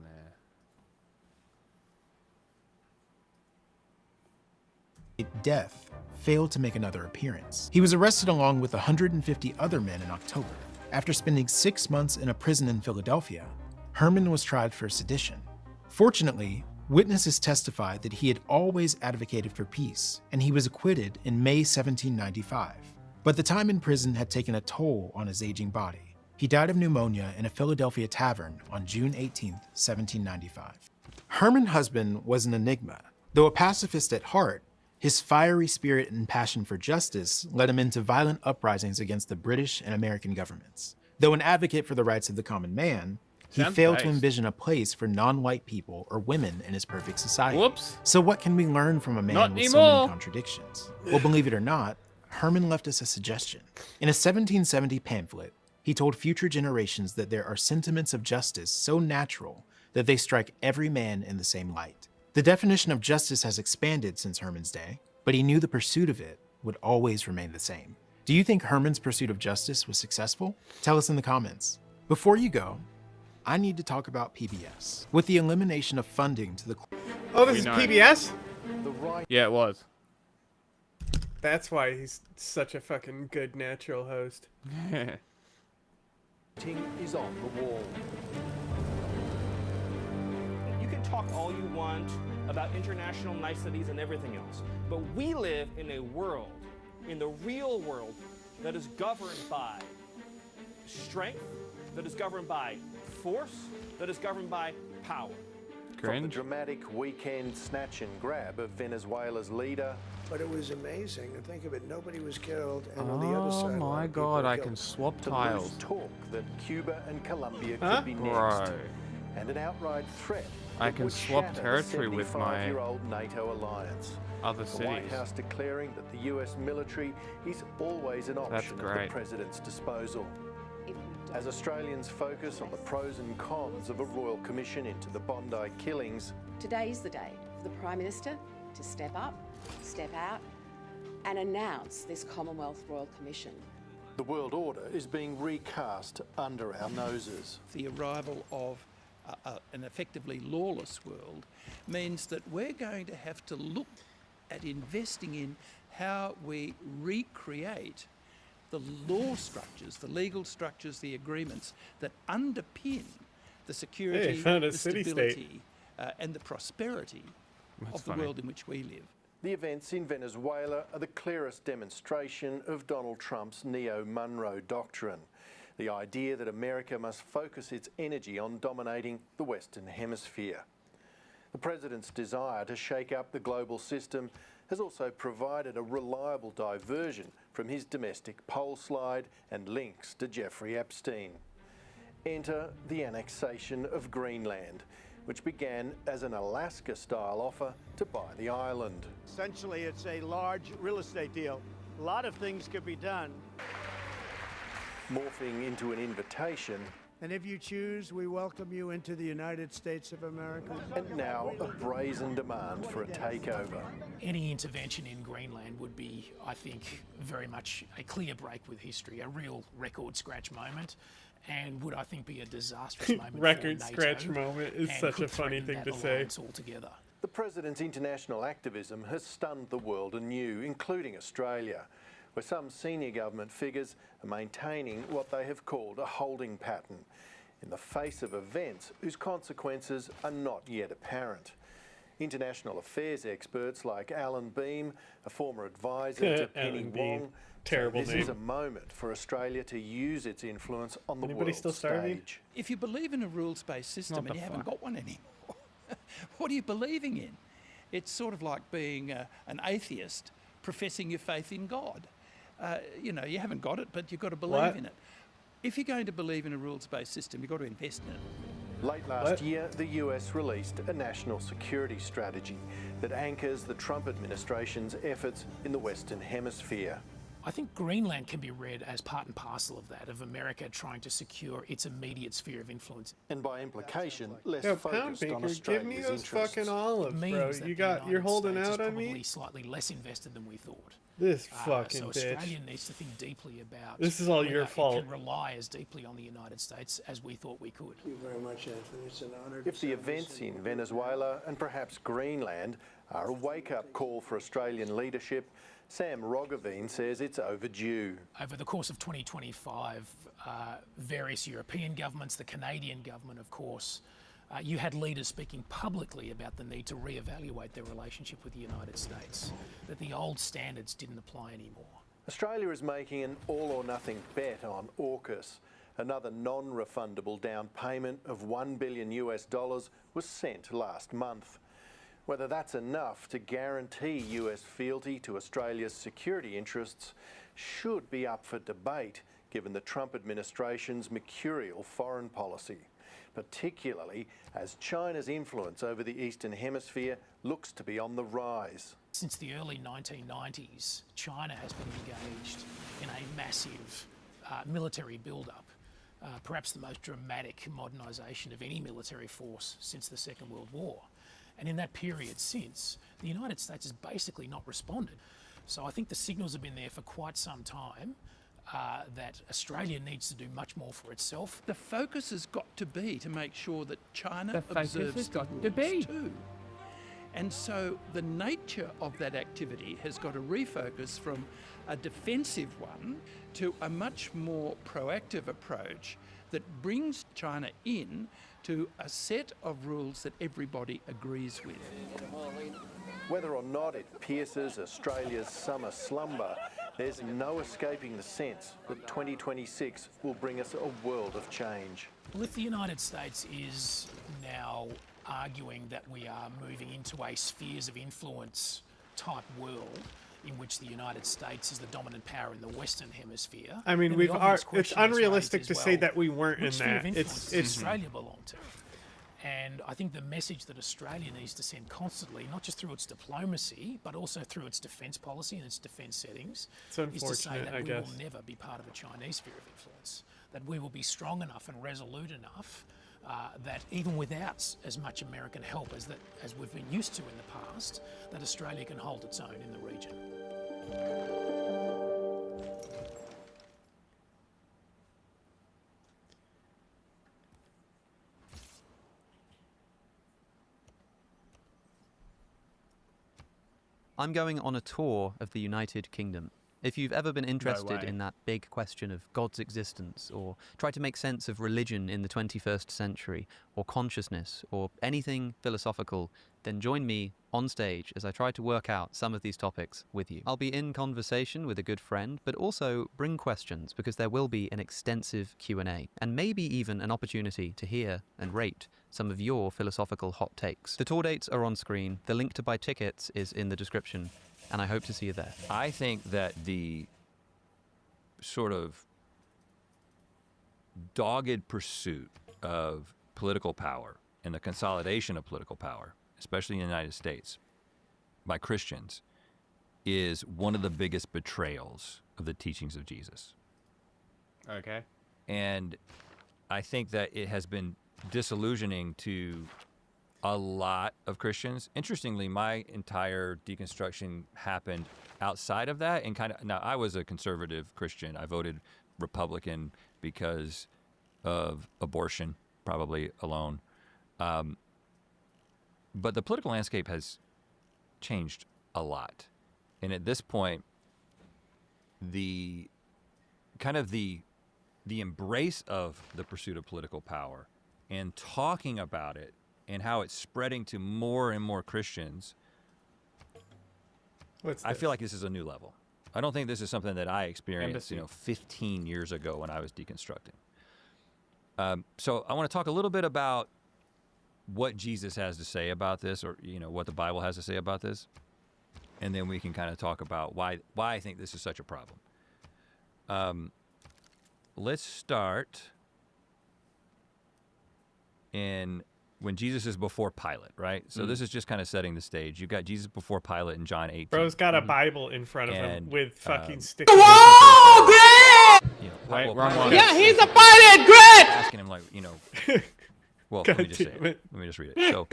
there. Death failed to make another appearance. He was arrested along with 150 other men in October. After spending 6 months in a prison in Philadelphia, Herman was tried for sedition. Fortunately, witnesses testified that he had always advocated for peace, and he was acquitted in May 1795. But the time in prison had taken a toll on his aging body. He died of pneumonia in a Philadelphia tavern on June 18, 1795. Herman Husband was an enigma. Though a pacifist at heart, his fiery spirit and passion for justice led him into violent uprisings against the British and American governments. Though an advocate for the rights of the common man, he failed to envision a place for non-white people or women in his perfect society. Whoops. So what can we learn from a man with so many contradictions? Well, believe it or not, Herman left us a suggestion. In a 1770 pamphlet, he told future generations that there are sentiments of justice so natural that they strike every man in the same light. The definition of justice has expanded since Herman's day, but he knew the pursuit of it would always remain the same. Do you think Herman's pursuit of justice was successful? Tell us in the comments. Before you go, I need to talk about PBS. With the elimination of funding to the... Oh, this is PBS? Yeah, it was. That's why he's such a fucking good natural host. Is on the wall. You can talk all you want about international niceties and everything else, but we live in a world, in the real world, that is governed by strength, that is governed by force, that is governed by power. From the dramatic weekend snatch and grab of Venezuela's leader. But it was amazing. And think of it, nobody was killed, and on the other side, Oh my god, I can swap tiles. Talk that Cuba and Colombia could be next. Bro. And an outright threat. I can swap territory with my NATO alliance. other The White cities. House declaring that the US military is always an option at the great. president's disposal. As Australians focus on the pros and cons of a royal commission into the Bondi killings, Today is the day for the Prime Minister to step up, step out, and announce this Commonwealth Royal Commission. the world order is being recast under our noses. The arrival of an effectively lawless world means that we're going to have to look at investing in how we recreate the law structures, the legal structures, the agreements that underpin the security, found a the city-state. stability, and the prosperity of the world in which we live. The events in Venezuela are the clearest demonstration of Donald Trump's neo-Monroe doctrine. The idea that America must focus its energy on dominating the Western Hemisphere. The president's desire to shake up the global system has also provided a reliable diversion from his domestic pole slide and links to Jeffrey Epstein. Enter the annexation of Greenland, which began as an Alaska-style offer to buy the island. Essentially, it's a large real estate deal. A lot of things could be done. Morphing into an invitation. And if you choose, we welcome you into the United States of America. And now a brazen demand for a takeover. Any intervention in Greenland would be, I think, very much a clear break with history, a real record scratch moment, and would, I think, be a disastrous moment Record for NATO, scratch moment is and such could a funny threaten thing that to say. alliance altogether. The president's international activism has stunned the world anew, including Australia, where some senior government figures are maintaining what they have called a holding pattern in the face of events whose consequences are not yet apparent. International affairs experts like Alan Beam, a former advisor to Penny Wong, terrible this name. is a moment for Australia to use its influence on the Anybody world still starving? stage. If you believe in a rules-based system What and the you haven't fuck? got one anymore, what are you believing in? It's sort of like being an atheist professing your faith in God. You know, you haven't got it, but you've got to believe What? in it. If you're going to believe in a rules-based system, you've got to invest in it. Late last year, the US released a national security strategy that anchors the Trump administration's efforts in the Western Hemisphere. I think Greenland can be read as part and parcel of that, of America trying to secure its immediate sphere of influence. And by implication, less Yo, Pound focused on Baker, Australia's give me those interests. fucking olives, bro. Means that You the got, United you're holding States out is on probably me? slightly less invested than we thought. This fucking so bitch. Australia needs to think deeply about. This is all whether your it fault. can rely as deeply on the United States as we thought we could. Thank you very much, Anthony. It's an honor. If the events in Venezuela and perhaps Greenland are a wake-up call for Australian leadership, Sam Roggeveen says it's overdue. Over the course of 2025, various European governments, the Canadian government, of course, you had leaders speaking publicly about the need to reevaluate their relationship with the United States, that the old standards didn't apply anymore. Australia is making an all-or-nothing bet on AUKUS. Another non-refundable down payment of $1 billion was sent last month. Whether that's enough to guarantee US fealty to Australia's security interests should be up for debate, given the Trump administration's mercurial foreign policy, particularly as China's influence over the Eastern Hemisphere looks to be on the rise. Since the early 1990s, China has been engaged in a massive military build-up, perhaps the most dramatic modernisation of any military force since the Second World War. And in that period since, the United States has basically not responded. So I think the signals have been there for quite some time that Australia needs to do much more for itself. The focus has got to be to make sure that China The focus observes has the got to rules be. too. And so the nature of that activity has got to refocus from a defensive one to a much more proactive approach that brings China in to a set of rules that everybody agrees with. Whether or not it pierces Australia's summer slumber, there's no escaping the sense that 2026 will bring us a world of change. Well, if the United States is now arguing that we are moving into a spheres of influence type world in which the United States is the dominant power in the Western Hemisphere. I mean, then the obvious it's question is unrealistic raised to as say well, that we weren't in which sphere of that. influence It's does Australia belong to? And I think the message that Australia needs to send constantly, not just through its diplomacy, but also through its defence policy and its defence settings, It's is to say unfortunate, that I we guess. will never be part of a Chinese sphere of influence, that we will be strong enough and resolute enough that even without as much American help as we've been used to in the past, that Australia can hold its own in the region. I'm going on a tour of the United Kingdom. If you've ever been interested way. in that big question of God's existence, or tried to make sense of religion in the 21st century, or consciousness, or anything philosophical, then join me on stage as I try to work out some of these topics with you. I'll be in conversation with a good friend, but also bring questions, because there will be an extensive Q&A, and maybe even an opportunity to hear and rate some of your philosophical hot takes. The tour dates are on screen, the link to buy tickets is in the description, and I hope to see you there. I think that the sort of dogged pursuit of political power and the consolidation of political power, especially in the United States, by Christians, is one of the biggest betrayals of the teachings of Jesus. Okay. And I think that it has been disillusioning to a lot of Christians. Interestingly, my entire deconstruction happened outside of that, and now I was a conservative Christian. I voted Republican because of abortion, probably alone. But the political landscape has changed a lot. And at this point, the embrace of the pursuit of political power and talking about it and how it's spreading to more and more Christians, I feel like this is a new level. I don't think this is something that I experienced, 15 years ago when I was deconstructing. So I want to talk a little bit about what Jesus has to say about this, or what the Bible has to say about this, and then we can kind of talk about why I think this is such a problem. Let's start when Jesus is before Pilate, right? So this is just kind of setting the stage. You've got Jesus before Pilate in John 18. Bro's got a Bible in front of him And, with fucking stickers. Wait, wrong one. Yeah, he's a Pilate, great! Asking him, well, let me just say it. Let me just read it. So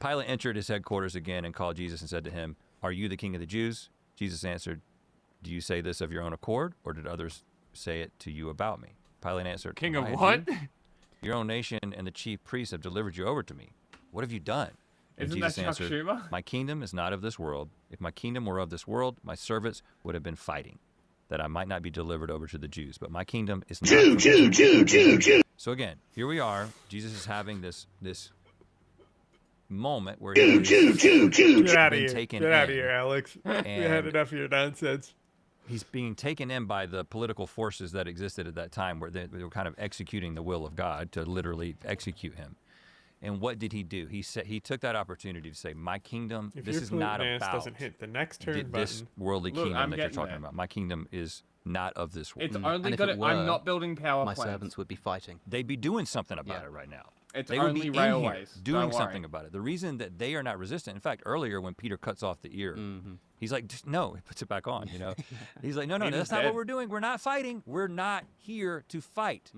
Pilate entered his headquarters again and called Jesus and said to him, "Are you the king of the Jews?" Jesus answered, "Do you say this of your own accord, or did others say it to you about me?" Pilate answered, King "Am of I a what? Jew? Your own nation and the chief priests have delivered you over to me. What have you done?" And Isn't Jesus that Chuck answered, Schumer? "My kingdom is not of this world. If my kingdom were of this world, my servants would have been fighting, that I might not be delivered over to the Jews. But my kingdom is not from this world." So again, here we are. Jesus is having this moment where he's Get out of been here. taken Get in. out of here, Alex. We had And enough of your nonsense. he's being taken in by the political forces that existed at that time, where they were kind of executing the will of God to literally execute him. And what did he do? He took that opportunity to say, "My kingdom, If this your is not flute mask about doesn't hit the next turn this button. worldly Look, kingdom I'm that you're getting talking there. about. My kingdom is not of this world." It's only got it. I'm not building power my plants. servants would be fighting. They'd be doing something about it right now. It's They would only be in here railways. doing Don't worry. something about it. The reason that they are not resistant, in fact, earlier when Peter cuts off the ear, he's like, "No," he puts it back on, He's like, no, Peter's that's not dead. what we're doing. We're not fighting. We're not here to fight.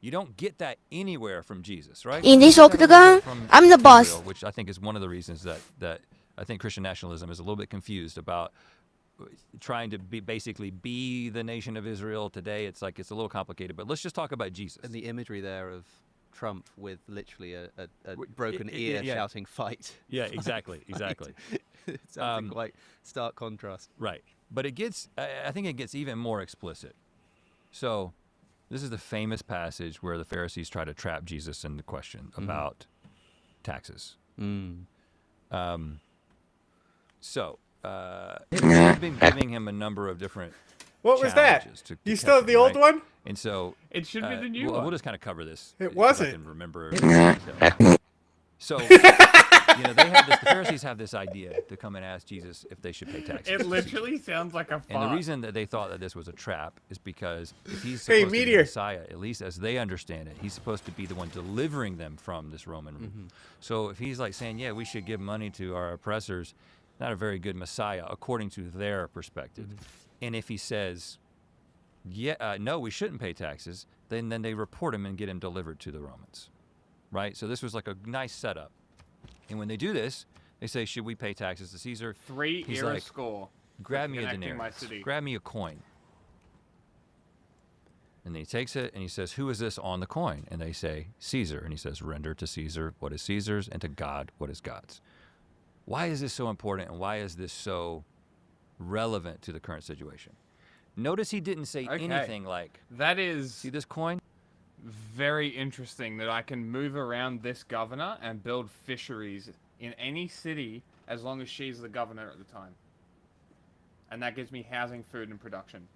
You don't get that anywhere from Jesus, right? In this You get that a little octagon, bit from I'm the boss. Israel, which I think is one of the reasons that I think Christian nationalism is a little bit confused about trying to basically be the nation of Israel today. It's like it's a little complicated, but let's just talk about Jesus. And the imagery there of Trump with literally a broken ear yeah. shouting "fight." Yeah, exactly, exactly. It's something quite stark contrast. Right, but I think it gets even more explicit. So, this is the famous passage where the Pharisees try to trap Jesus in the question about taxes. So, they've been giving him a number of different What was that? challenges to You catch still have him, the old right? one? And so It should be the new we'll one. just kind of cover this. It if wasn't. I can remember. So, they have this. The Pharisees have this idea to come and ask Jesus if they should pay taxes. It literally sounds like a And the fart. reason that they thought that this was a trap is because if he's Hey, supposed to be Meteor. the Messiah, at least as they understand it, he's supposed to be the one delivering them from this Roman rule. So if he's like saying, "Yeah, we should give money to our oppressors," not a very good Messiah according to their perspective. And if he says, no, we shouldn't pay taxes, then they report him and get him delivered to the Romans, right? So this was like a nice setup. And when they do this, they say, "Should we pay taxes to Caesar?" He's era like, score. "Grab me a Connecting my denarius. city. Grab me a coin." And then he takes it and he says, "Who is this on the coin?" And they say, "Caesar." And he says, "Render to Caesar what is Caesar's, and to God what is God's." Why is this so important, and why is this so relevant to the current situation? Notice he didn't say Okay. anything like, That is see this coin? very interesting that I can move around this governor and build fisheries in any city as long as she's the governor at the time. And that gives me housing, food, and production.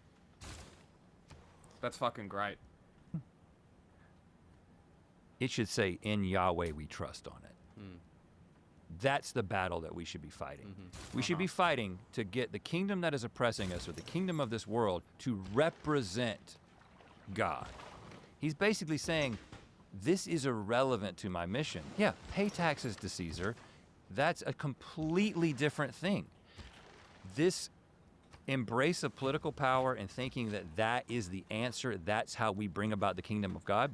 That's fucking great. It should say, in Yahweh we trust on it. That's the battle that we should be fighting. We should be fighting to get the kingdom that is oppressing us, or the kingdom of this world, to represent God. He's basically saying, this is irrelevant to my mission. Yeah, pay taxes to Caesar. That's a completely different thing. This embrace of political power and thinking that that is the answer, that's how we bring about the kingdom of God,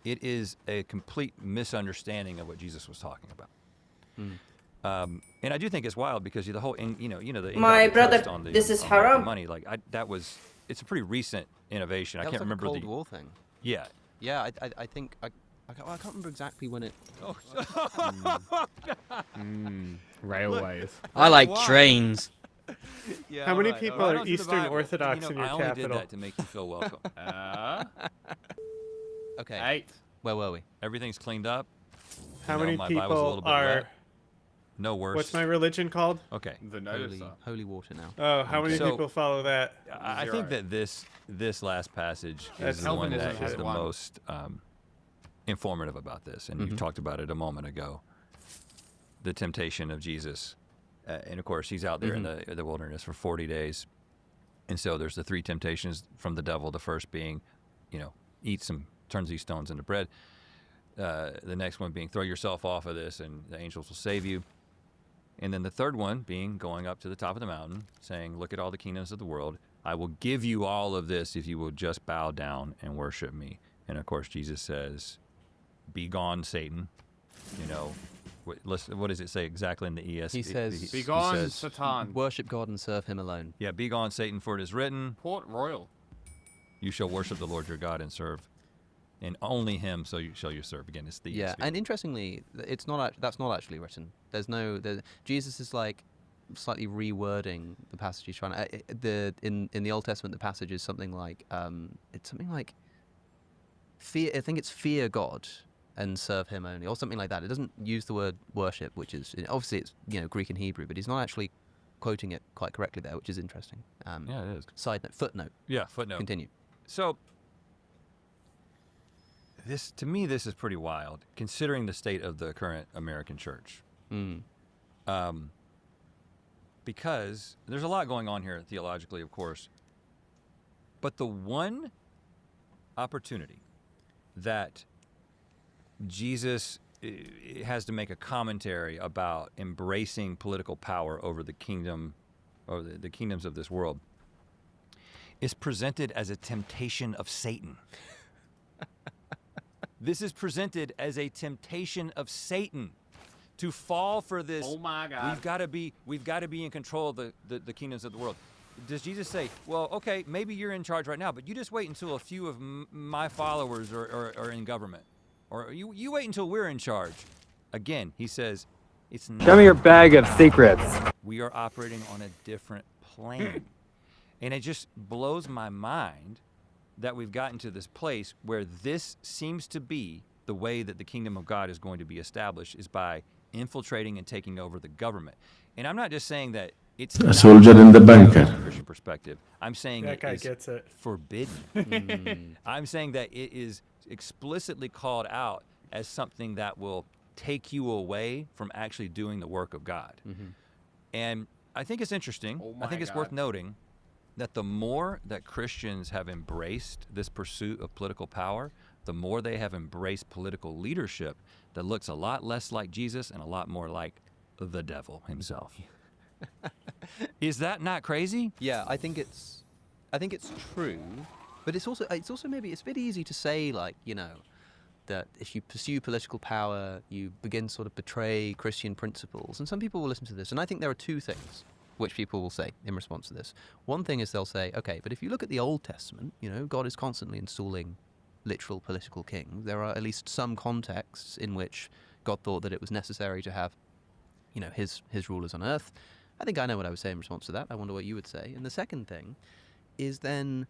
it is a complete misunderstanding of what Jesus was talking about. And I do think it's wild because the whole, the My brother, on the, this is on haram. money. Like it's a pretty recent innovation. That I was can't like remember a Cold the War thing. Yeah. Yeah, I think I can't remember exactly when it. Railways. I like trains. Yeah, How many alright. people Well, I are don't do the Eastern Bible. Orthodox in your I only capital? did that to make you feel welcome. Okay. 8. Where were we? Everything's cleaned up. How many my Bible's a little people bit are? wet. No worse. What's my religion called? Okay. The Holy water now. Oh, how many So- people follow that? I think that this last passage That's is the one Calvinism that is has the one. most informative about this, and you talked about it a moment ago. The temptation of Jesus, and of course he's out there in the wilderness for 40 days, and so there's the 3 temptations from the devil. The first being, turns these stones into bread. The next one being, throw yourself off of this, and the angels will save you. And then the third one being going up to the top of the mountain, saying, look at all the kingdoms of the world. I will give you all of this if you will just bow down and worship me. And of course, Jesus says, be gone, Satan. What does it say exactly in the ESV? He says, Be gone, Satan. Worship God and serve him alone. Yeah, be gone, Satan, for it is written, Port Royal. you shall worship the Lord your God and serve, and only him shall you serve. Again, it's the Yeah, ESV. and interestingly, that's not actually written. Jesus is like slightly rewording the passage he's trying to. In the Old Testament, the passage is something like fear. I think it's fear God and serve him only, or something like that. It doesn't use the word worship, which is obviously it's Greek and Hebrew, but he's not actually quoting it quite correctly there, which is interesting. Yeah, it is. Side note, footnote. Yeah, footnote. Continue. So, to me, this is pretty wild, considering the state of the current American church. Because there's a lot going on here theologically, of course. But the one opportunity that Jesus has to make a commentary about embracing political power over the kingdom, or the kingdoms of this world, is presented as a temptation of Satan. This is presented as a temptation of Satan to fall for this. Oh my God. We've got to be in control of the kingdoms of the world. Does Jesus say, well, okay, maybe you're in charge right now, but you just wait until a few of my followers are in government, or you wait until we're in charge? Again, he says, it's not. Show me your bag of secrets. We are operating on a different plane. And it just blows my mind that we've gotten to this place where this seems to be the way that the kingdom of God is going to be established, is by infiltrating and taking over the government. And I'm not just saying that it's A soldier in the bunker. from a Christian perspective. I'm saying That it guy is gets it. forbidden. I'm saying that it is explicitly called out as something that will take you away from actually doing the work of God. And I think it's interesting. Oh I think my it's worth God. noting that the more that Christians have embraced this pursuit of political power, the more they have embraced political leadership that looks a lot less like Jesus and a lot more like the devil himself. Is that not crazy? Yeah, I think it's true, but it's also maybe it's a bit easy to say, like, that if you pursue political power, you begin sort of betray Christian principles. And some people will listen to this, and I think there are two things which people will say in response to this. One thing is they'll say, okay, but if you look at the Old Testament, God is constantly installing literal political kings. There are at least some contexts in which God thought that it was necessary to have, his rulers on earth. I think I know what I would say in response to that. I wonder what you would say. And the second thing is then,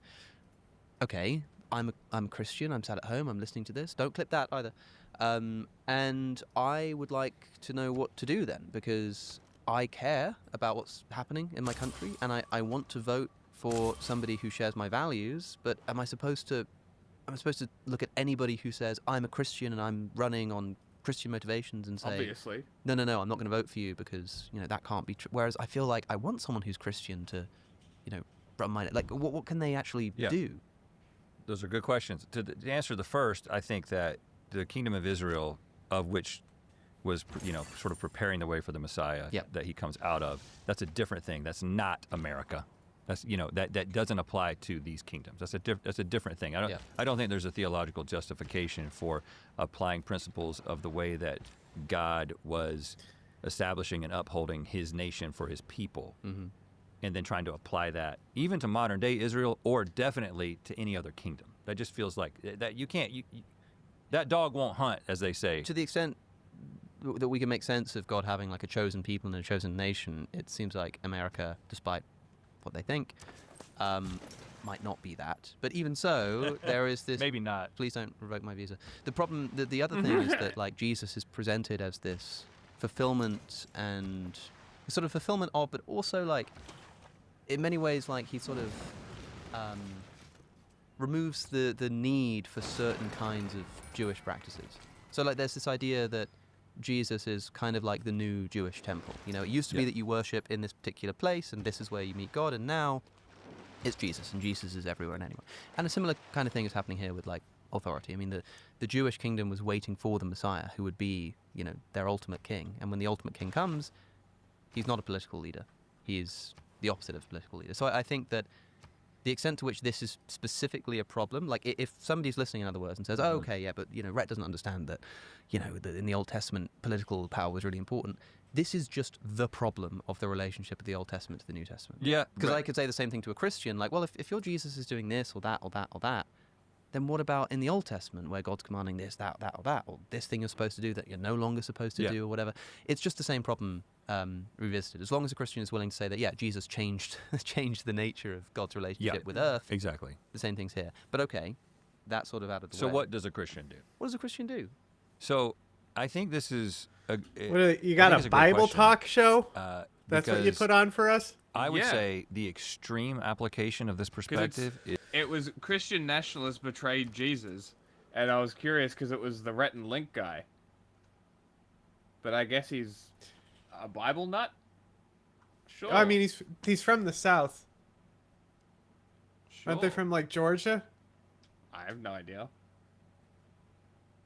okay, I'm a Christian, I'm sat at home, I'm listening to this. Don't clip that either. And I would like to know what to do then, because I care about what's happening in my country, and I want to vote for somebody who shares my values, but am I supposed to look at anybody who says, I'm a Christian and I'm running on Christian motivations and say, Obviously. no, I'm not going to vote for you because, that can't be true. Whereas I feel like I want someone who's Christian to, run my, like, what can they actually do? Those are good questions. To answer the first, I think that the kingdom of Israel, of which was, sort of preparing the way for the Messiah that he comes out of, that's a different thing. That's not America. That's, that doesn't apply to these kingdoms. That's a different thing. I don't think there's a theological justification for applying principles of the way that God was establishing and upholding his nation for his people, and then trying to apply that even to modern day Israel, or definitely to any other kingdom. That just feels like that you can't. That dog won't hunt, as they say. To the extent that we can make sense of God having like a chosen people and a chosen nation, it seems like America, despite what they think, might not be that. But even so, there is this... Maybe not. Please don't revoke my visa. The problem, the other thing is that like Jesus is presented as this fulfillment and sort of fulfillment of, but also like, in many ways, like he sort of removes the need for certain kinds of Jewish practices. So like there's this idea that Jesus is kind of like the new Jewish temple. It used to be that you worship in this particular place and this is where you meet God, and now it's Jesus, and Jesus is everywhere and anywhere. And a similar kind of thing is happening here with like authority. I mean, the Jewish kingdom was waiting for the Messiah, who would be, their ultimate king. And when the ultimate king comes, he's not a political leader. He's the opposite of a political leader. So I think that the extent to which this is specifically a problem, like if somebody's listening, in other words, and says, oh, okay, yeah, but, Rhett doesn't understand that, that in the Old Testament, political power was really important. This is just the problem of the relationship of the Old Testament to the New Testament. Yeah. Because I could say the same thing to a Christian, like, well, if your Jesus is doing this or that or that or that, then what about in the Old Testament where God's commanding this, that, or that, or this thing you're supposed to do that you're no longer supposed to do or whatever? It's just the same problem revisited. As long as a Christian is willing to say that, Jesus changed the nature of God's relationship with earth. Exactly. The same thing's here. But okay, that's sort of out of the way. So what does a Christian do? What does a Christian do? So I think this is... you got a Bible talk show? That's what you put on for us? I would say the extreme application of this perspective is... It was Christian nationalists betrayed Jesus, and I was curious because it was the Rhett and Link guy. But I guess he's a Bible nut? Sure. I mean, he's from the South. Sure. Aren't they from, like, Georgia? I have no idea.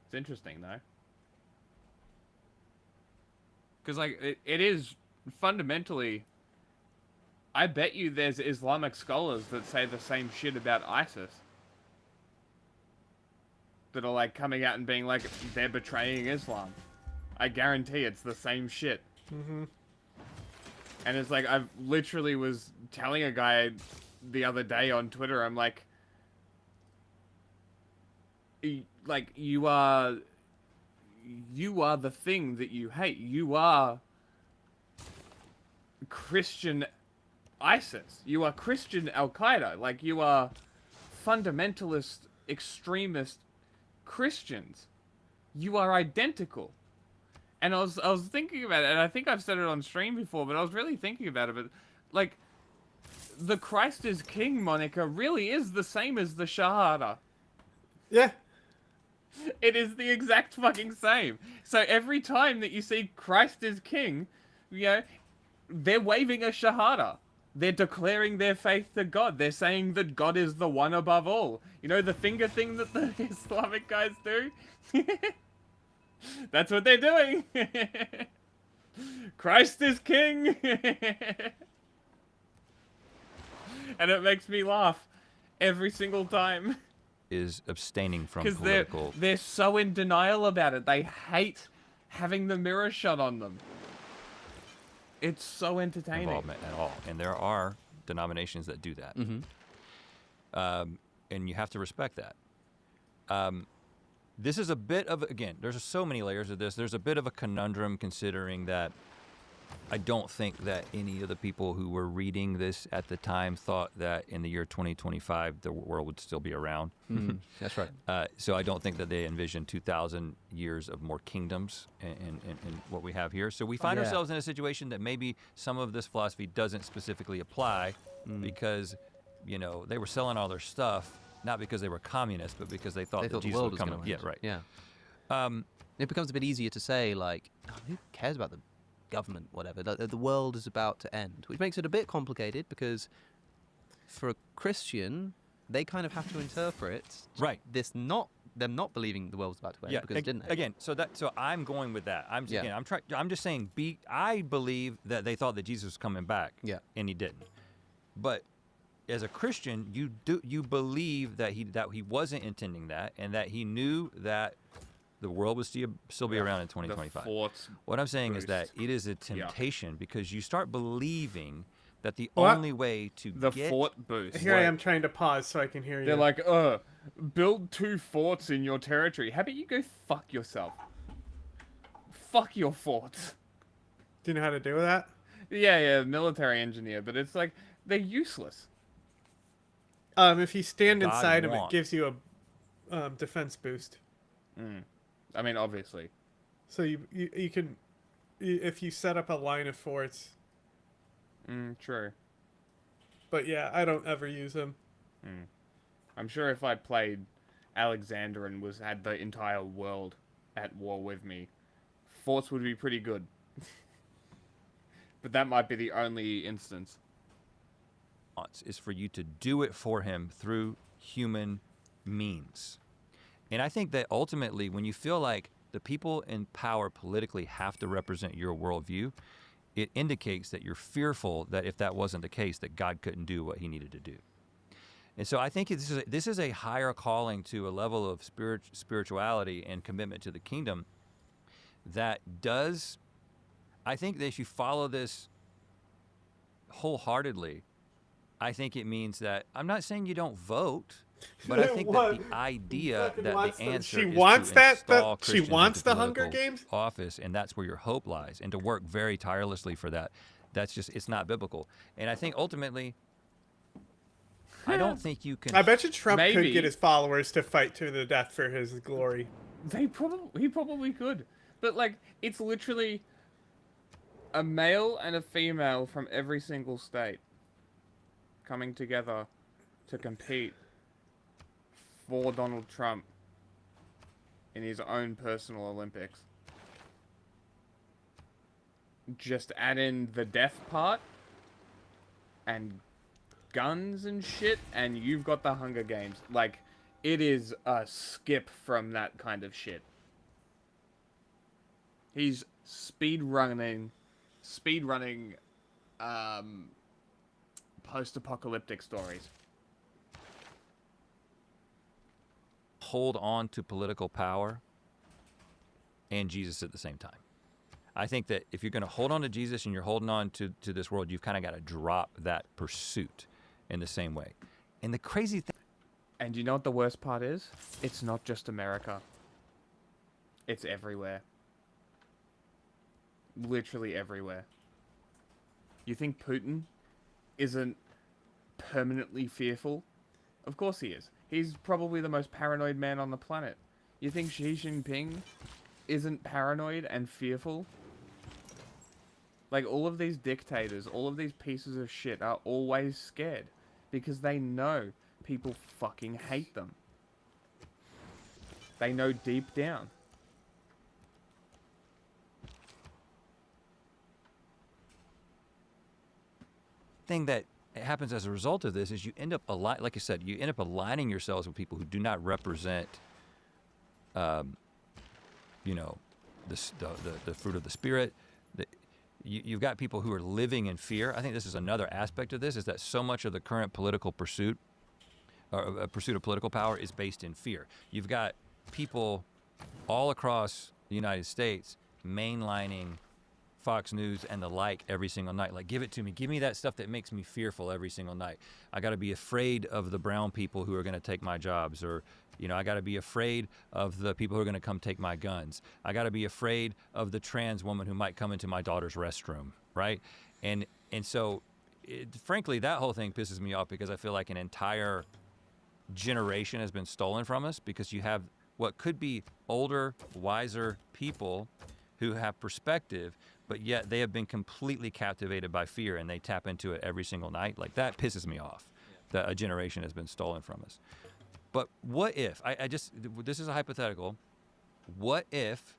It's interesting, though. Because, like, it is fundamentally... I bet you there's Islamic scholars that say the same shit about ISIS. That are, like, coming out and being like, they're betraying Islam. I guarantee it's the same shit. Mm-hmm. And it's like, I literally was telling a guy the other day on Twitter, I'm like, you are the thing that you hate. You are Christian ISIS. You are Christian Al-Qaeda. Like, you are fundamentalist, extremist Christians. You are identical. And I was thinking about it, and I think I've said it on stream before, but I was really thinking about it. But, like, the Christ is King moniker really is the same as the Shahada. Yeah. It is the exact fucking same. So every time that you see Christ is King, they're waving a Shahada. They're declaring their faith to God. They're saying that God is the one above all. The finger thing that the Islamic guys do? That's what they're doing. Christ is King. And it makes me laugh every single time. Is abstaining from Because political... they're so in denial about it. They hate having the mirror shut on them. It's so entertaining. Involvement at all. And there are denominations that do that. Mm-hmm. And you have to respect that. This is a bit of, again, there's so many layers of this. There's a bit of a conundrum considering that I don't think that any of the people who were reading this at the time thought that in the year 2025 the world would still be around. That's right. So I don't think that they envisioned 2,000 years of more kingdoms in what we have here. So we find ourselves in a situation that maybe some of this philosophy doesn't specifically apply because, you know, they were selling all their stuff not because they were communists, but because they thought that Jesus would come. Yeah, right. Yeah. It becomes a bit easier to say, like, oh, who cares about the government, whatever. The world is about to end, which makes it a bit complicated because for a Christian, they kind of have to interpret them not believing the world's about to end because it didn't end. Again, so I'm going with that. I'm just saying I believe that they thought that Jesus was coming back. Yeah. And he didn't. But as a Christian, you believe that he wasn't intending that and that he knew that the world would still be around in 2025. What I'm saying is that it is a temptation because you start believing that the only way to get fort boost. Here I am trying to pause so I can hear you. They're like, build 2 forts in your territory. How about you go fuck yourself? Fuck your forts. Do you know how to do that? Yeah, military engineer, but it's like, they're useless. If you stand God inside them, want. it gives you a defense boost. I mean, obviously. So you can, if you set up a line of forts. True. But yeah, I don't ever use them. I'm sure if I played Alexander and had the entire world at war with me, forts would be pretty good. But that might be the only instance. Is for you to do it for him through human means. And I think that ultimately, when you feel like the people in power politically have to represent your worldview, it indicates that you're fearful that if that wasn't the case, that God couldn't do what he needed to do. And so I think this is a higher calling to a level of spirituality and commitment to the kingdom that does, I think that if you follow this wholeheartedly, I think it means that, I'm not saying you don't vote, but I think that the idea that the answer is to install Christians into the Hunger political Games office, and that's where your hope lies, and to work very tirelessly for that, it's not biblical. And I think ultimately, I don't think you can. I bet you Trump could get his followers to fight to the death for his glory. He probably could. But like, it's literally a male and a female from every single state coming together to compete for Donald Trump in his own personal Olympics. Just add in the death part and guns and shit, and you've got the Hunger Games. Like, it is a skip from that kind of shit. He's speedrunning post-apocalyptic stories. Hold on to political power and Jesus at the same time. I think that if you're going to hold on to Jesus and you're holding on to this world, you've kind of got to drop that pursuit in the same way. And the crazy thing... And you know what the worst part is? It's not just America. It's everywhere. Literally everywhere. You think Putin isn't permanently fearful? Of course he is. He's probably the most paranoid man on the planet. You think Xi Jinping isn't paranoid and fearful? Like, all of these dictators, all of these pieces of shit are always scared because they know people fucking hate them. They know deep down. Thing that happens as a result of this is you end up like I said, you end up aligning yourselves with people who do not represent, you know, the fruit of the Spirit. You've got people who are living in fear. I think this is another aspect of this, is that so much of the current political pursuit, or pursuit of political power, is based in fear. You've got people all across the United States mainlining Fox News and the like every single night. Like, give it to me. Give me that stuff that makes me fearful every single night. I got to be afraid of the brown people who are going to take my jobs, or, you know, I got to be afraid of the people who are going to come take my guns. I got to be afraid of the trans woman who might come into my daughter's restroom, right? And so, frankly, that whole thing pisses me off because I feel like an entire generation has been stolen from us, because you have what could be older, wiser people who have perspective, but yet they have been completely captivated by fear and they tap into it every single night. Like, that pisses me off, that a generation has been stolen from us. But what if, this is a hypothetical, what if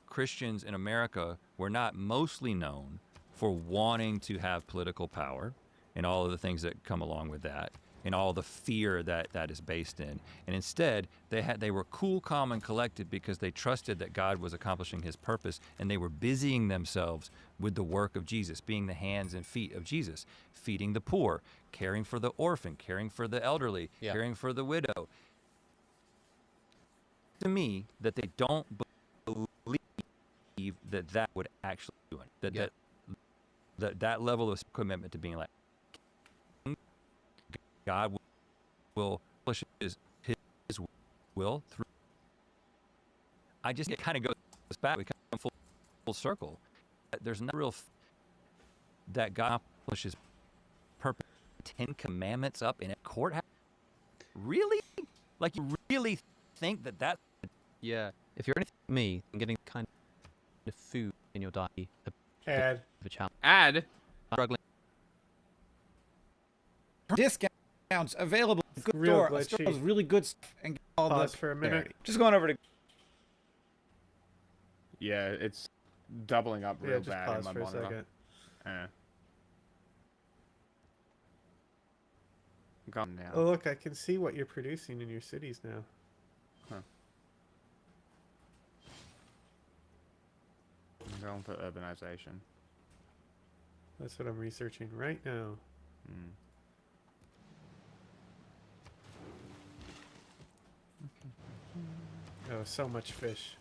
Christians in America were not mostly known for wanting to have political power and all of the things that come along with that, and all the fear that is based in, and instead they were cool, calm, and collected because they trusted that God was accomplishing his purpose, and they were busying themselves with the work of Jesus, being the hands and feet of Jesus, feeding the poor, caring for the orphan, caring for the elderly, caring for the widow. To me, that they don't believe that would actually do it, that level of commitment to being like, God will push his will through. It kind of goes back. We come full circle. There's no real that God pushes purpose. 10 Commandments up in a courthouse. Really? Like, you really think that? Yeah. If you're anything like me, getting kind of food in your diet. Ad. Ad. Struggling. Discounts available at the real store. glitchy. Stores really good stuff and get all Pause the for a minute. parity. Just going over to. Yeah, it's doubling up real just bad pause in my for a monitor. second. Gone now. Oh, look, I can see what you're producing in your cities now. Huh. I'm going for urbanization. That's what I'm researching right now. Oh, so much fish.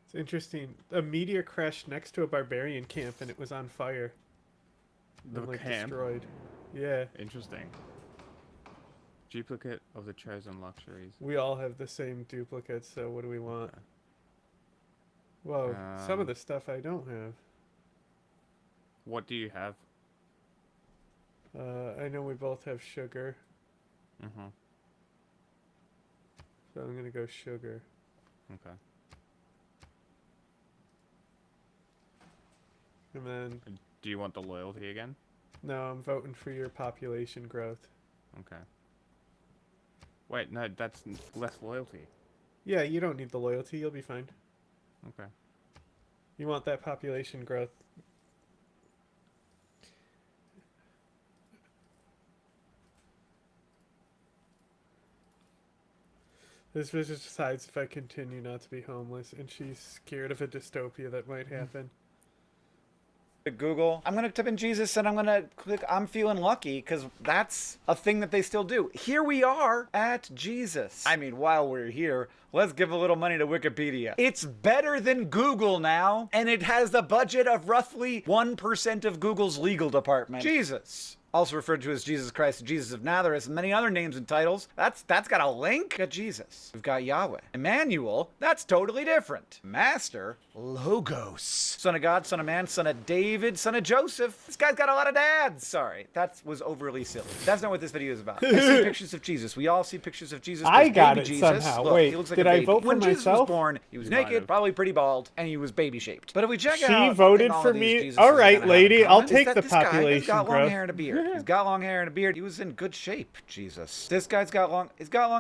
It's interesting. A meteor crashed next to a barbarian camp and it was on fire. The And, camp? destroyed. Yeah. Interesting. Duplicate of the chosen luxuries. We all have the same duplicates, so what do we want? Whoa, some of the stuff I don't have. What do you have? I know we both have sugar. Mm-hmm. So I'm gonna go sugar. Okay. And then... Do you want the loyalty again? No, I'm voting for your population growth. Okay. Wait, no, that's less loyalty. Yeah, you don't need the loyalty. You'll be fine. Okay. You want that population growth. This bitch decides if I continue not to be homeless, and she's scared of a dystopia that might happen. To Google. I'm going to type in Jesus and I'm going to click I'm feeling lucky, because that's a thing that they still do. Here we are at Jesus. I mean, while we're here, let's give a little money to Wikipedia. It's better than Google now, and it has the budget of roughly 1% of Google's legal department. Jesus. Also referred to as Jesus Christ, Jesus of Nazareth, and many other names and titles. That's got a link. Got Jesus. We've got Yahweh. Emmanuel, that's totally different. Master, Logos. Son of God, Son of Man, Son of David, Son of Joseph. This guy's got a lot of dads. Sorry, that was overly silly. That's not what this video is about. I see pictures of Jesus. We all see pictures of Jesus. I There's got baby it Jesus. somehow. Look, Wait, he looks like did a I baby. vote for when Jesus myself? was born, he was naked, probably pretty bald, and he was baby shaped. But if we check She out, voted all for of these me. Jesuses All that right, have lady, in I'll common is take that the this guy has population got long growth. hair and a beard. He's got long hair and a beard. He was in good shape, Jesus. This guy's got long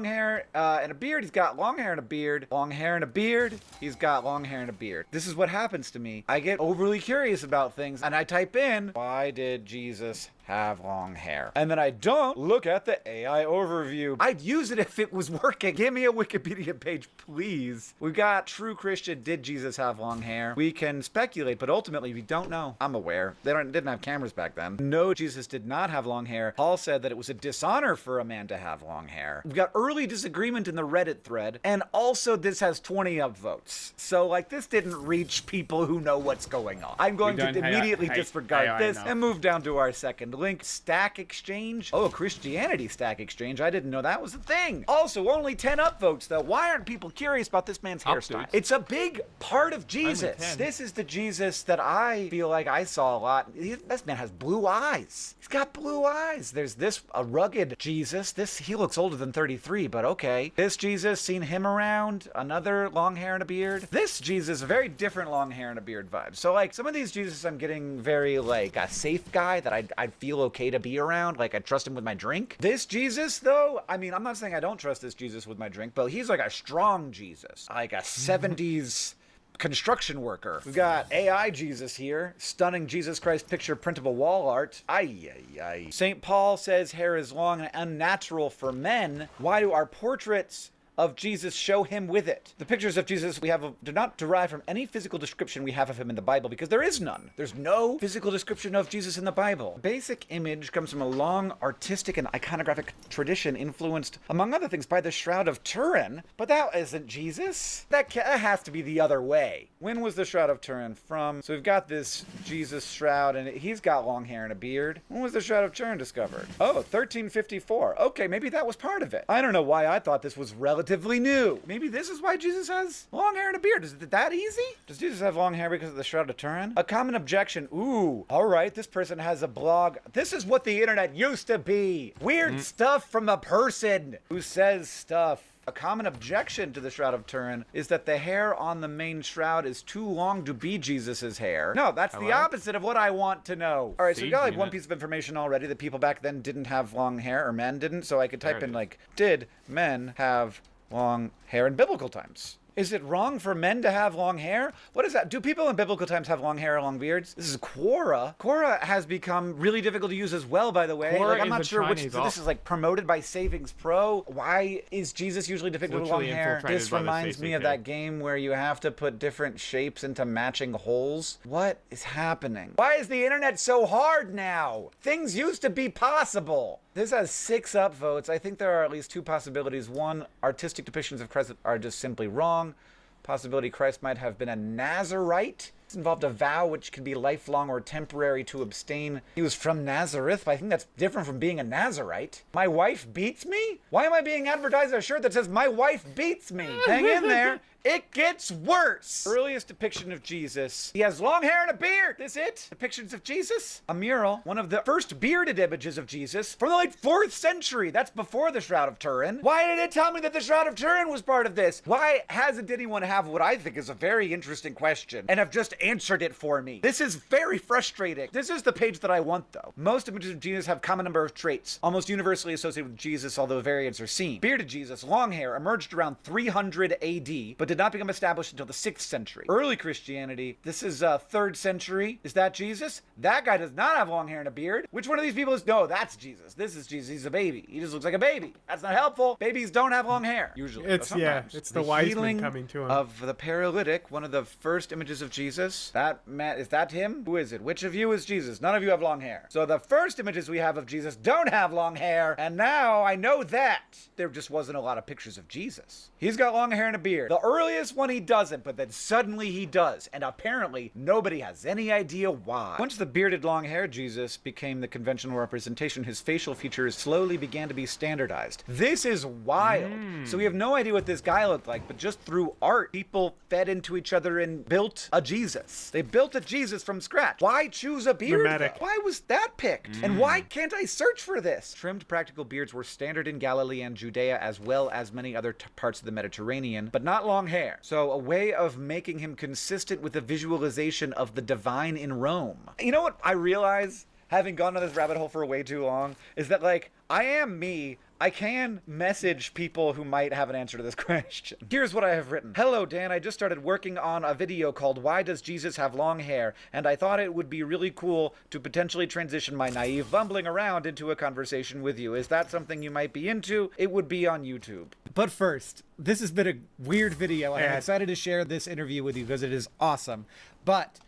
hair and a beard. He's got long hair and a beard. Long hair and a beard. He's got long hair and a beard. This is what happens to me. I get overly curious about things, and I type in, why did Jesus have long hair. And then I don't look at the AI overview. I'd use it if it was working. Give me a Wikipedia page, please. We've got true Christian, did Jesus have long hair? We can speculate, but ultimately we don't know. I'm aware. They didn't have cameras back then. No, Jesus did not have long hair. Paul said that it was a dishonor for a man to have long hair. We've got early disagreement in the Reddit thread, and also this has 20 upvotes. So like this didn't reach people who know what's going on. I'm going to immediately disregard this and move down to our second link. Stack Exchange. Oh, Christianity Stack Exchange. I didn't know that was a thing. Also, only 10 upvotes though. Why aren't people curious about this man's hairstyle? It's a big part of Jesus. This is the Jesus that I feel like I saw a lot. This man has blue eyes. He's got blue eyes. There's this, a rugged Jesus. He looks older than 33, but okay. This Jesus, seen him around. Another long hair and a beard. This Jesus, a very different long hair and a beard vibe. So like some of these Jesus I'm getting very like a safe guy that I'd feel okay to be around. Like I'd trust him with my drink. This Jesus though, I mean, I'm not saying I don't trust this Jesus with my drink, but he's like a strong Jesus. Like a 70s construction worker. We've got AI Jesus here. Stunning Jesus Christ picture printable wall art. Ay, ay, ay. St. Paul says hair is long and unnatural for men. Why do our portraits of Jesus show him with it? The pictures of Jesus we have do not derive from any physical description we have of him in the Bible, because there is none. There's no physical description of Jesus in the Bible. Basic image comes from a long artistic and iconographic tradition influenced, among other things, by the Shroud of Turin. But that isn't Jesus. That has to be the other way. When was the Shroud of Turin from? So we've got this Jesus shroud, and he's got long hair and a beard. When was the Shroud of Turin discovered? Oh, 1354. Okay, maybe that was part of it. I don't know why I thought this was relatively new. Maybe this is why Jesus has long hair and a beard. Is it that easy? Does Jesus have long hair because of the Shroud of Turin? A common objection. Ooh, all right, this person has a blog. This is what the internet used to be. Weird stuff from a person who says stuff. A common objection to the Shroud of Turin is that the hair on the main shroud is too long to be Jesus's hair. No, that's the opposite of what I want to know. All right, so we got like one piece of information already that people back then didn't have long hair, or men didn't. So I could type in like, did men have long hair in biblical times? Is it wrong for men to have long hair? What is that? Do people in biblical times have long hair or long beards? This is Quora. Quora has become really difficult to use as well, by the way. Like, I'm not sure which. This is like promoted by Savings Pro. Why is Jesus usually depicted with long hair? This reminds me of that game where you have to put different shapes into matching holes. What is happening? Why is the internet so hard now? Things used to be possible. This has 6 upvotes. I think there are at least 2 possibilities. One, artistic depictions of Christ are just simply wrong. Possibility Christ might have been a Nazarite. This involved a vow which could be lifelong or temporary to abstain. He was from Nazareth, but I think that's different from being a Nazarite. My wife beats me? Why am I being advertised a shirt that says my wife beats me? Hang in there. It gets worse. Earliest depiction of Jesus. He has long hair and a beard. This it? Depictions of Jesus? A mural. One of the first bearded images of Jesus from the late 4th century. That's before the Shroud of Turin. Why did it tell me that the Shroud of Turin was part of this? Why hasn't anyone have what I think is a very interesting question and have just answered it for me? This is very frustrating. This is the page that I want though. Most images of Jesus have common number of traits, almost universally associated with Jesus, although variants are seen. Bearded Jesus, long hair, emerged around 300 AD, but did not become established until the 6th century. Early Christianity, this is 3rd century. Is that Jesus? That guy does not have long hair and a beard. Which one of these people is? No, that's Jesus. This is Jesus. He's a baby. He just looks like a baby. That's not helpful. Babies don't have long hair, usually. It's the wise men coming to him. Of the paralytic, one of the first images of Jesus. Is that him? Who is it? Which of you is Jesus? None of you have long hair. So the first images we have of Jesus don't have long hair, and now I know that. There just wasn't a lot of pictures of Jesus. He's got long hair and a beard. The earliest one he doesn't, but then suddenly he does, and apparently nobody has any idea why. Once the bearded long-haired Jesus became the conventional representation, his facial features slowly began to be standardized. This is wild. So we have no idea what this guy looked like, but just through art, people fed into each other and built a Jesus. They built a Jesus from scratch. Why choose a beard? Why was that picked? And why can't I search for this? Trimmed practical beards were standard in Galilee and Judea, as well as many other parts of the Mediterranean, but not long hair. So a way of making him consistent with the visualization of the divine in Rome. You know what I realize? having gone down this rabbit hole for way too long, is that like I am me. I can message people who might have an answer to this question. Here's what I have written. Hello, Dan. I just started working on a video called Why Does Jesus Have Long Hair? And I thought it would be really cool to potentially transition my naive bumbling around into a conversation with you. Is that something you might be into? It would be on YouTube. But first, this has been a weird video, and I'm excited to share this interview with you because it is awesome. But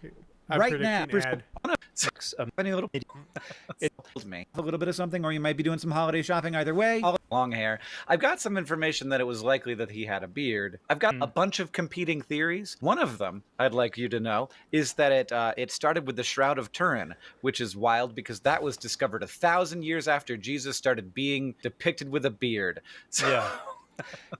right now, any little it tells me a little bit of something, or you might be doing some holiday shopping. Either way, long hair. I've got some information that it was likely that he had a beard. I've got a bunch of competing theories. One of them I'd like you to know is that it started with the Shroud of Turin, which is wild because that was discovered 1,000 years after Jesus started being depicted with a beard. So, yeah.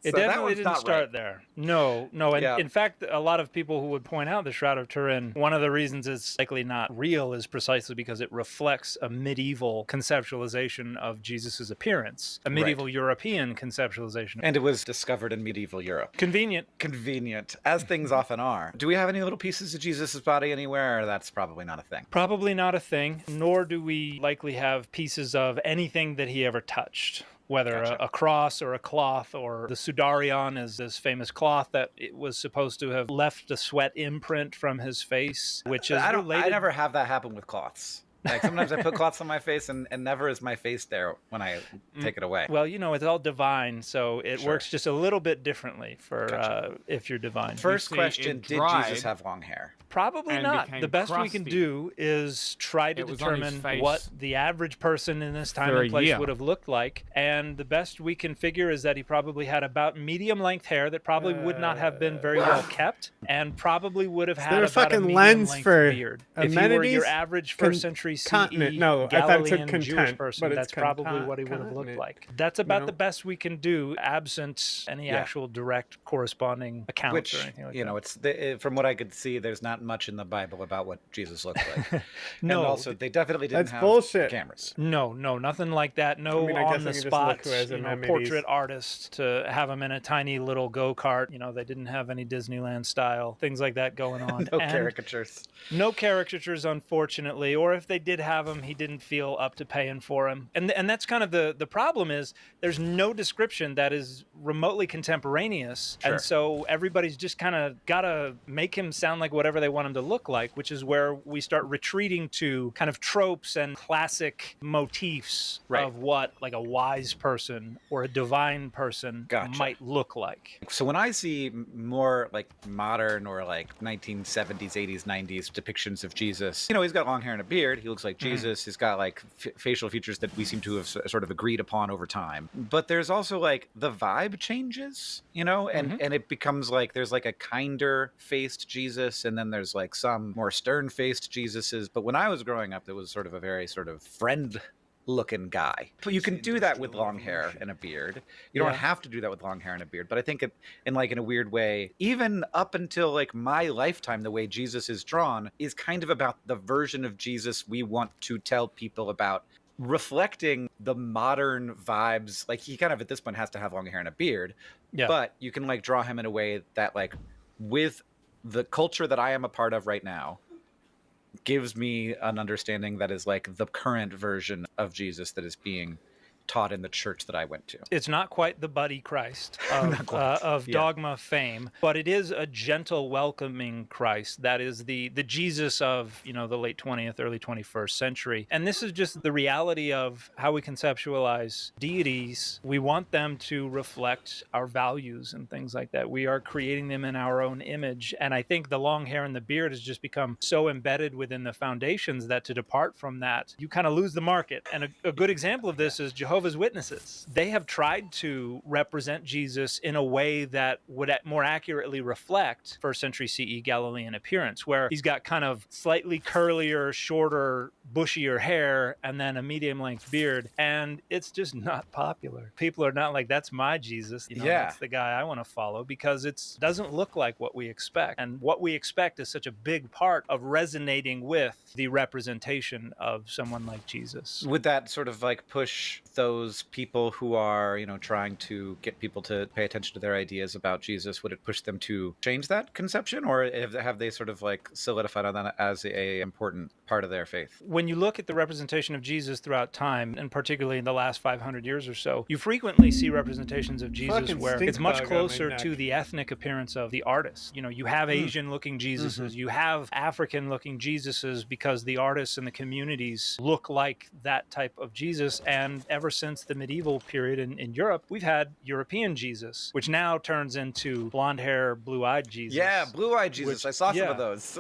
It so definitely didn't start there. No. And in fact, a lot of people who would point out the Shroud of Turin, one of the reasons it's likely not real is precisely because it reflects a medieval conceptualization of Jesus's appearance, a medieval European conceptualization. And it was discovered in medieval Europe. Convenient. Convenient, as things often are. Do we have any little pieces of Jesus's body anywhere, or that's probably not a thing? Probably not a thing, nor do we likely have pieces of anything that he ever touched. Whether a cross or a cloth, or the sudarion is this famous cloth that it was supposed to have left a sweat imprint from his face, which is related. I never have that happen with cloths. Like sometimes I put cloths on my face and never is my face there when I take it away. Well, you know, it's all divine, so it works just a little bit differently for if you're divine. First question, did Jesus have long hair? Probably not. The best we can do is try to determine what the average person in this time and place would have looked like. And the best we can figure is that he probably had about medium length hair that probably would not have been very well kept, and probably would have had about a medium length beard. If you were your average first century CE Galilean Jewish person, that's probably what he would have looked like. That's about the best we can do, absent any actual direct corresponding accounts or anything like that. You know, it's from what I could see, there's not much in the Bible about what Jesus looked like. No, and also they definitely didn't have cameras. No, nothing like that. No on the spot portrait artist to have him in a tiny little go-kart. You know, they didn't have any Disneyland style things like that going on. No caricatures. No caricatures, unfortunately. Or if they did have him, he didn't feel up to paying for him. And that's kind of the problem is there's no description that is remotely contemporaneous. And so everybody's just kind of got to make him sound like whatever they want him to look like, which is where we start retreating to kind of tropes and classic motifs of what like a wise person or a divine person might look like. So when I see more like modern or like 1970s, 80s, 90s depictions of Jesus, you know, he's got long hair and a beard. He looks like Jesus. He's got like facial features that we seem to have sort of agreed upon over time. But there's also like the vibe changes, you know, and it becomes like there's like a kinder faced Jesus, and then there's like some more stern faced Jesuses. But when I was growing up, there was sort of a very sort of friend looking guy. But you can do that with long hair and a beard. You don't have to do that with long hair and a beard. But I think in a weird way, even up until like my lifetime, the way Jesus is drawn is kind of about the version of Jesus we want to tell people about, reflecting the modern vibes. Like he kind of at this point has to have long hair and a beard. But you can like draw him in a way that like with the culture that I am a part of right now gives me an understanding that is like the current version of Jesus that is being taught in the church that I went to. It's not quite the Buddy Christ of dogma fame, but it is a gentle, welcoming Christ that is the Jesus of, you know, the late 20th, early 21st century. And this is just the reality of how we conceptualize deities. We want them to reflect our values and things like that. We are creating them in our own image. And I think the long hair and the beard has just become so embedded within the foundations that to depart from that, you kind of lose the market. And a good example of this is Jehovah's Witnesses. They have tried to represent Jesus in a way that would more accurately reflect first century CE Galilean appearance, where he's got kind of slightly curlier, shorter, bushier hair and then a medium length beard, and it's just not popular. People are not like, that's my Jesus, you know, that's the guy I want to follow, because it doesn't look like what we expect. And what we expect is such a big part of resonating with the representation of someone like Jesus. Would that sort of like push those those people who are, trying to get people to pay attention to their ideas about Jesus, would it push them to change that conception, or have they sort of like solidified on that as a important part of their faith? When you look at the representation of Jesus throughout time, and particularly in the last 500 years or so, you frequently see representations of Jesus Fucking where stink it's much bug on my closer neck. to the ethnic appearance of the artist. You have Asian-looking Jesuses, you have African-looking Jesuses, because the artists and the communities look like that type of Jesus. And ever since the medieval period in Europe, we've had European Jesus, which now turns into blonde hair, blue-eyed Jesus. Yeah, blue-eyed Jesus. I saw some of those.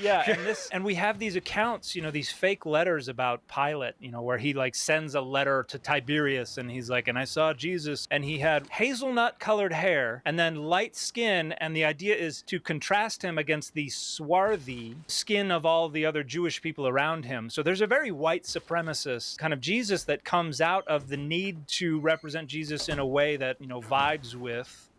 Yeah, and we have these accounts, these fake letters about Pilate, where he like sends a letter to Tiberius and he's like, and I saw Jesus and he had hazelnut colored hair and then light skin, and the idea is to contrast him against the swarthy skin of all the other Jewish people around him. So there's a very white supremacist kind of Jesus that comes out of the need to represent Jesus in a way that, vibes with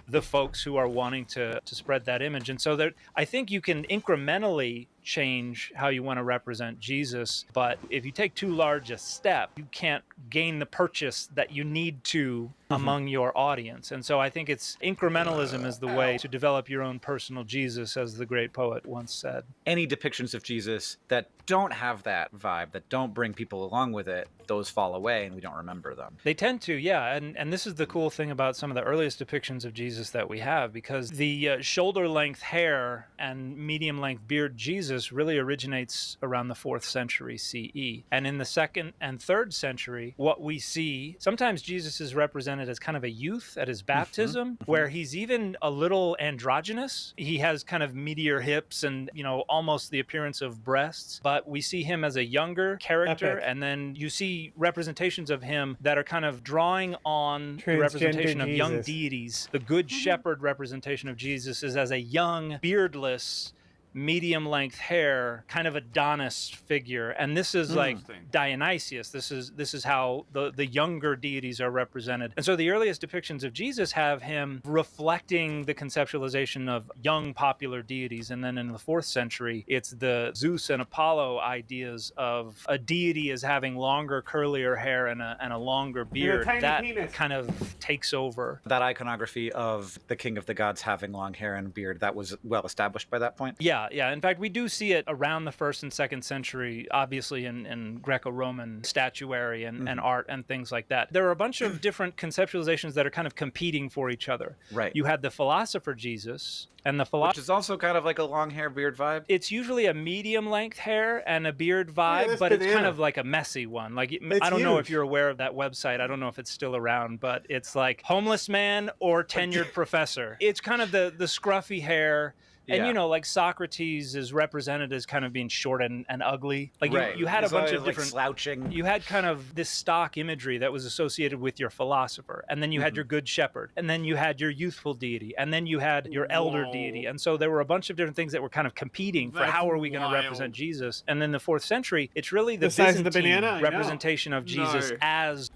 the folks who are wanting to spread that image. And so there, I think you can incrementally change how you want to represent Jesus, but if you take too large a step, you can't gain the purchase that you need to among your audience. And so I think it's incrementalism is the way to develop your own personal Jesus, as the great poet once said. Any depictions of Jesus that don't have that vibe, that don't bring people along with it, those fall away and we don't remember them. They tend to, yeah. And this is the cool thing about some of the earliest depictions of Jesus that we have, because the shoulder-length hair and medium-length beard Jesus really originates around the 4th century CE. And in the 2nd and 3rd century, what we see, sometimes Jesus is represented as kind of a youth at his baptism, where he's even a little androgynous. He has kind of meatier hips and, almost the appearance of breasts, but we see him as a younger character. Epic. And then you see representations of him that are kind of drawing on the Transgender representation of young Jesus. deities. The Good Shepherd representation of Jesus is as a young, beardless, medium-length hair, kind of Adonis figure. And this is like Dionysius. This is how the younger deities are represented. And so the earliest depictions of Jesus have him reflecting the conceptualization of young popular deities. And then in the 4th century, it's the Zeus and Apollo ideas of a deity as having longer, curlier hair and a longer beard. tiny That penis. kind of takes over. That iconography of the king of the gods having long hair and beard, that was well established by that point? Yeah. In fact, we do see it around the 1st and 2nd century, obviously in Greco-Roman statuary and art and things like that. There are a bunch of different conceptualizations that are kind of competing for each other. Right. You had the philosopher Jesus, and the philosopher... Which is also kind of like a long hair beard vibe? It's usually a medium-length hair and a beard vibe, that's but it's kind banana. of like a messy one. Like, It's I don't know if huge. you're aware of that website. I don't know if it's still around, but it's like homeless man or tenured professor. It's kind of the scruffy hair. And, Yeah. like Socrates is represented as kind of being short and ugly. Like Right. you had a He's bunch always, of like, different slouching. You had kind of this stock imagery that was associated with your philosopher. And then you had your good shepherd. And then you had your youthful deity. And then you had your elder deity. And so there were a bunch of different things that were kind of competing for That's how are we going to wild. represent Jesus. And then the 4th century, it's really the The size of the Byzantine banana? I know. representation of Jesus No. as...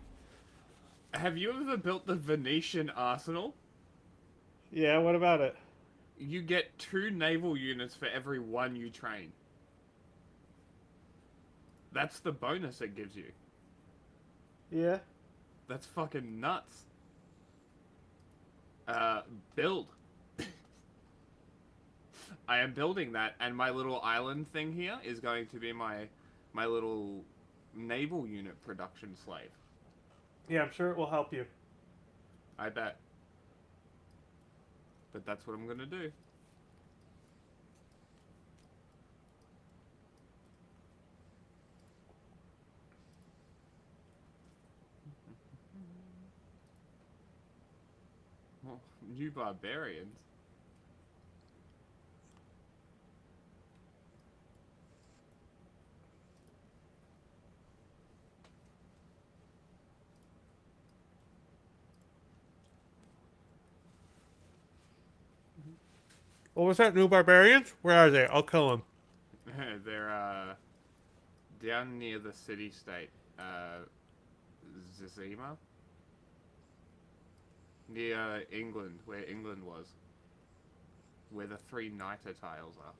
Have you ever built the Venetian arsenal? Yeah, what about it? You get 2 naval units for every 1 you train. That's the bonus it gives you. Yeah. That's fucking nuts. Build. I am building that, and my little island thing here is going to be my little naval unit production slave. Yeah, I'm sure it will help you. I bet. But that's what I'm gonna do. Oh, new barbarians. What was that? New barbarians? Where are they? I'll kill them. They're down near the city-state, Zizima? Near England, where England was. Where the 3 niter tiles are.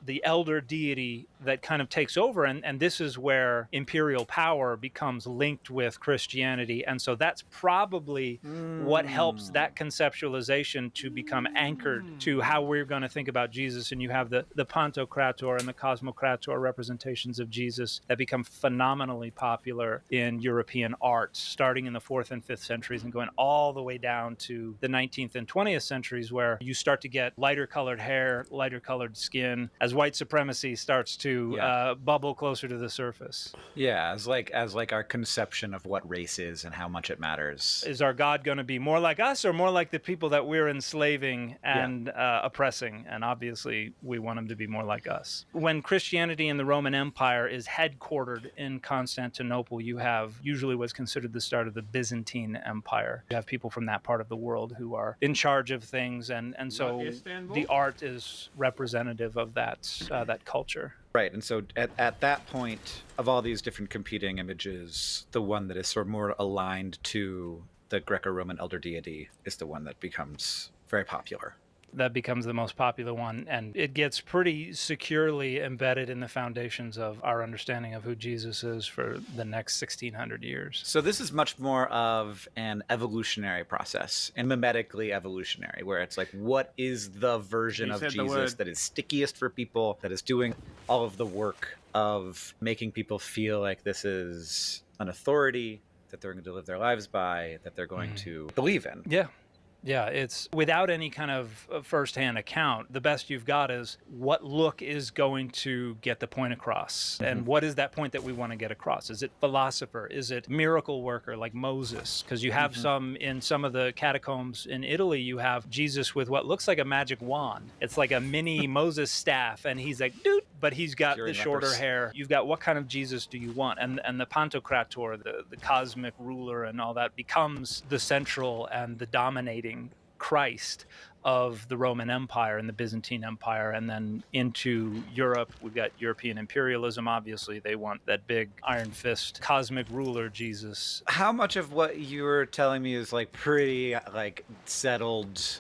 the elder deity that kind of takes over. And this is where imperial power becomes linked with Christianity. And so that's probably what helps that conceptualization to become anchored to how we're going to think about Jesus. And you have the Pantocrator and the Cosmocrator representations of Jesus that become phenomenally popular in European art, starting in the 4th and 5th centuries and going all the way down to the 19th and 20th centuries, where you start to get lighter colored hair, lighter colored skin, as white supremacy starts to bubble closer to the surface. Yeah, as like our conception of what race is and how much it matters. Is our God going to be more like us or more like the people that we're enslaving and oppressing? And obviously, we want him to be more like us. When Christianity in the Roman Empire is headquartered in Constantinople, you have usually what's considered the start of the Byzantine Empire. You have people from that part of the world who are in charge of things, and so the art is representative of that culture. Right, and so at that point of all these different competing images, the one that is sort of more aligned to the Greco-Roman elder deity is the one that becomes very popular. That becomes the most popular one, and it gets pretty securely embedded in the foundations of our understanding of who Jesus is for the next 1600 years. So this is much more of an evolutionary process, and mimetically evolutionary, where it's like, what is the version of Jesus that is stickiest for people, that is doing all of the work of making people feel like this is an authority that they're going to live their lives by, that they're going to believe in. Yeah, it's without any kind of firsthand account. The best you've got is what look is going to get the point across. And what is that point that we want to get across? Is it philosopher? Is it miracle worker like Moses? Because you have in some of the catacombs in Italy, you have Jesus with what looks like a magic wand. It's like a mini Moses staff, and he's like, doot, but he's got the shorter hair. You've got what kind of Jesus do you want? And the Pantocrator, the cosmic ruler and all that, becomes the central and the dominating Christ of the Roman Empire and the Byzantine Empire. And then into Europe, we've got European imperialism. Obviously, they want that big iron fist cosmic ruler Jesus. How much of what you were telling me is like pretty like settled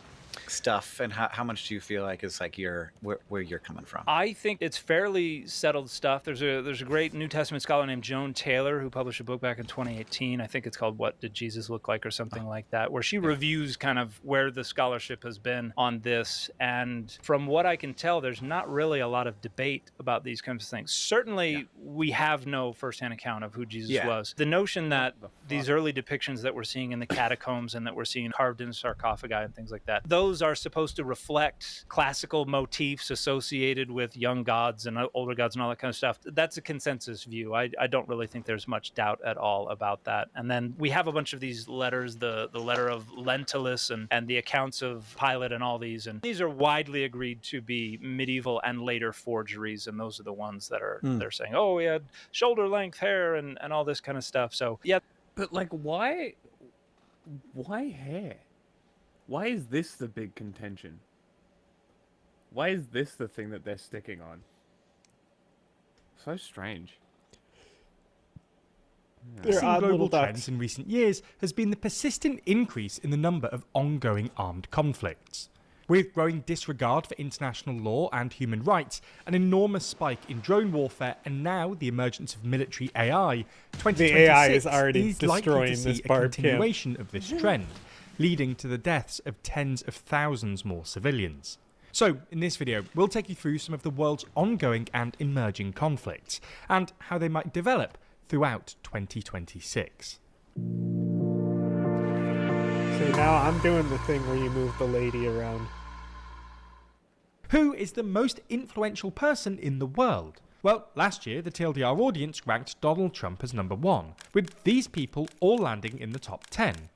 stuff, and how much do you feel like is like where you're coming from? I think it's fairly settled stuff. There's a great New Testament scholar named Joan Taylor who published a book back in 2018. I think it's called What Did Jesus Look Like or something like that, where she reviews kind of where the scholarship has been on this. And from what I can tell, there's not really a lot of debate about these kinds of things. Certainly, we have no firsthand account of who Jesus was. The notion that these early depictions that we're seeing in the catacombs and that we're seeing carved in sarcophagi and things like that, those are supposed to reflect classical motifs associated with young gods and older gods and all that kind of stuff. That's a consensus view. I don't really think there's much doubt at all about that. And then we have a bunch of these letters, the letter of Lentulus and the accounts of Pilate and all these. And these are widely agreed to be medieval and later forgeries. And those are the ones that are they're saying, oh, we had shoulder length hair and all this kind of stuff. So, yeah. But like, why hair? Why is this the big contention? Why is this the thing that they're sticking on? So strange. They're odd little global ducks. trends in recent years has been the persistent increase in the number of ongoing armed conflicts. With growing disregard for international law and human rights, an enormous spike in drone warfare, and now the emergence of military AI, 2026 The AI is already is likely destroying to this see a barb camp. continuation of this trend, leading to the deaths of tens of thousands more civilians. So, in this video, we'll take you through some of the world's ongoing and emerging conflicts, and how they might develop throughout 2026. So now I'm doing the thing where you move the lady around. Who is the most influential person in the world? Well, last year, the TLDR audience ranked Donald Trump as number 1, with these people all landing in the top 10.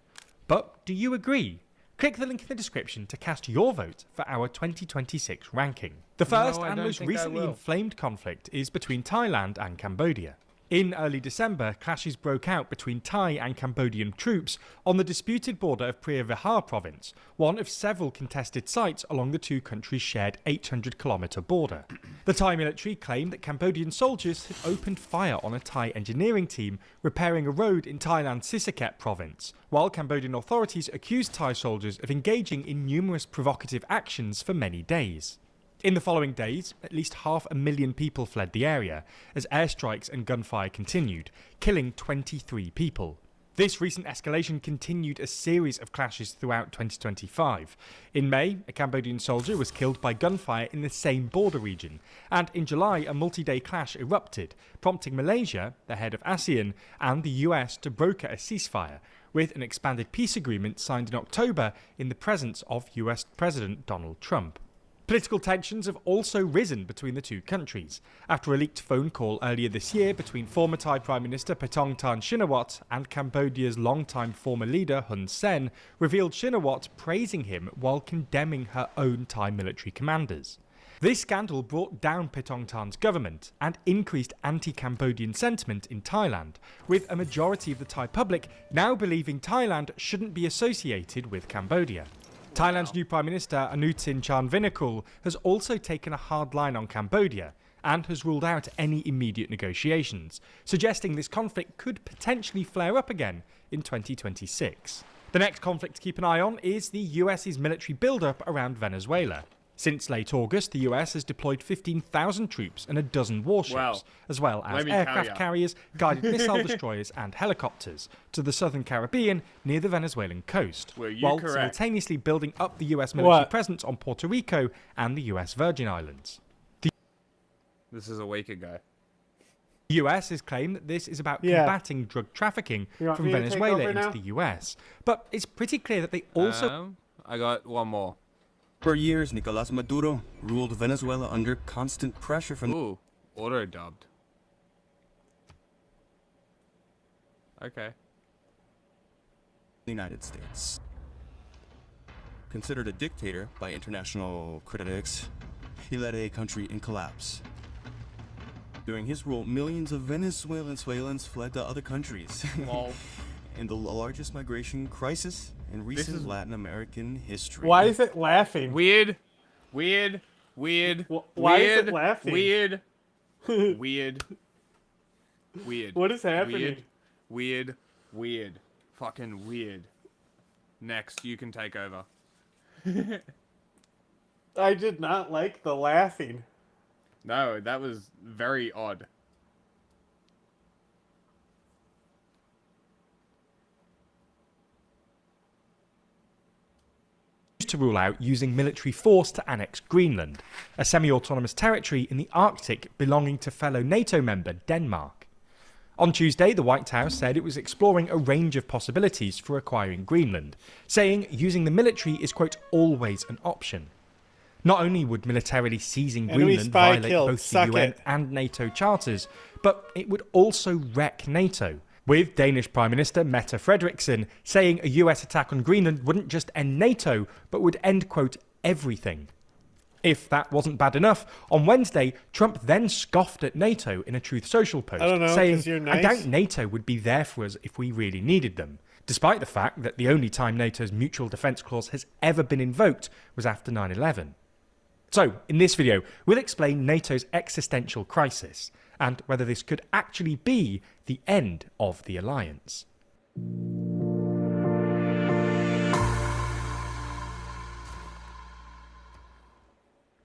But do you agree? Click the link in the description to cast your vote for our 2026 ranking. The first and most recently inflamed conflict is between Thailand and Cambodia. In early December, clashes broke out between Thai and Cambodian troops on the disputed border of Preah Vihear province, one of several contested sites along the two countries' shared 800-kilometre border. The Thai military claimed that Cambodian soldiers had opened fire on a Thai engineering team repairing a road in Thailand's Sisaket province, while Cambodian authorities accused Thai soldiers of engaging in numerous provocative actions for many days. In the following days, at least 500,000 people fled the area as airstrikes and gunfire continued, killing 23 people. This recent escalation continued a series of clashes throughout 2025. In May, a Cambodian soldier was killed by gunfire in the same border region, and in July a multi-day clash erupted, prompting Malaysia, the head of ASEAN, and the US to broker a ceasefire, with an expanded peace agreement signed in October in the presence of US President Donald Trump. Political tensions have also risen between the two countries, after a leaked phone call earlier this year between former Thai Prime Minister Paetongtarn Shinawatra and Cambodia's longtime former leader Hun Sen revealed Shinawatra praising him while condemning her own Thai military commanders. This scandal brought down Paetongtarn's government and increased anti-Cambodian sentiment in Thailand, with a majority of the Thai public now believing Thailand shouldn't be associated with Cambodia. Thailand's new Prime Minister Anutin Charnvirakul has also taken a hard line on Cambodia and has ruled out any immediate negotiations, suggesting this conflict could potentially flare up again in 2026. The next conflict to keep an eye on is the US's military build-up around Venezuela. Since late August, the US has deployed 15,000 troops and a dozen warships, as well as aircraft carriers, guided missile destroyers and helicopters, to the southern Caribbean near the Venezuelan coast, while simultaneously building up the US military presence on Puerto Rico and the US Virgin Islands. This is a week ago. The US has claimed that this is about combating drug trafficking from Venezuela into the US, but it's pretty clear that they also... I got one more. For years, Nicolás Maduro ruled Venezuela under constant pressure from... Ooh, auto-dubbed. Okay. The United States. Considered a dictator by international critics, he led a country in collapse. During his rule, millions of Venezuelans fled to other countries. In the largest migration crisis in recent Latin American history. Why is it laughing? Weird. Why is it laughing? Weird. What is happening? Weird. Fucking weird. Next, you can take over. I did not like the laughing. No, that was very odd. To rule out using military force to annex Greenland, a semi-autonomous territory in the Arctic belonging to fellow NATO member Denmark. On Tuesday, the White House said it was exploring a range of possibilities for acquiring Greenland, saying using the military is, quote, always an option. Not only would militarily seizing Greenland violate both the UN and NATO charters, but it would also wreck NATO, with Danish Prime Minister Mette Frederiksen saying a US attack on Greenland wouldn't just end NATO, but would end, quote, everything. If that wasn't bad enough, on Wednesday, Trump then scoffed at NATO in a Truth Social post, saying, I doubt NATO would be there for us if we really needed them, despite the fact that the only time NATO's mutual defence clause has ever been invoked was after 9/11. So, in this video, we'll explain NATO's existential crisis, and whether this could actually be the end of the alliance.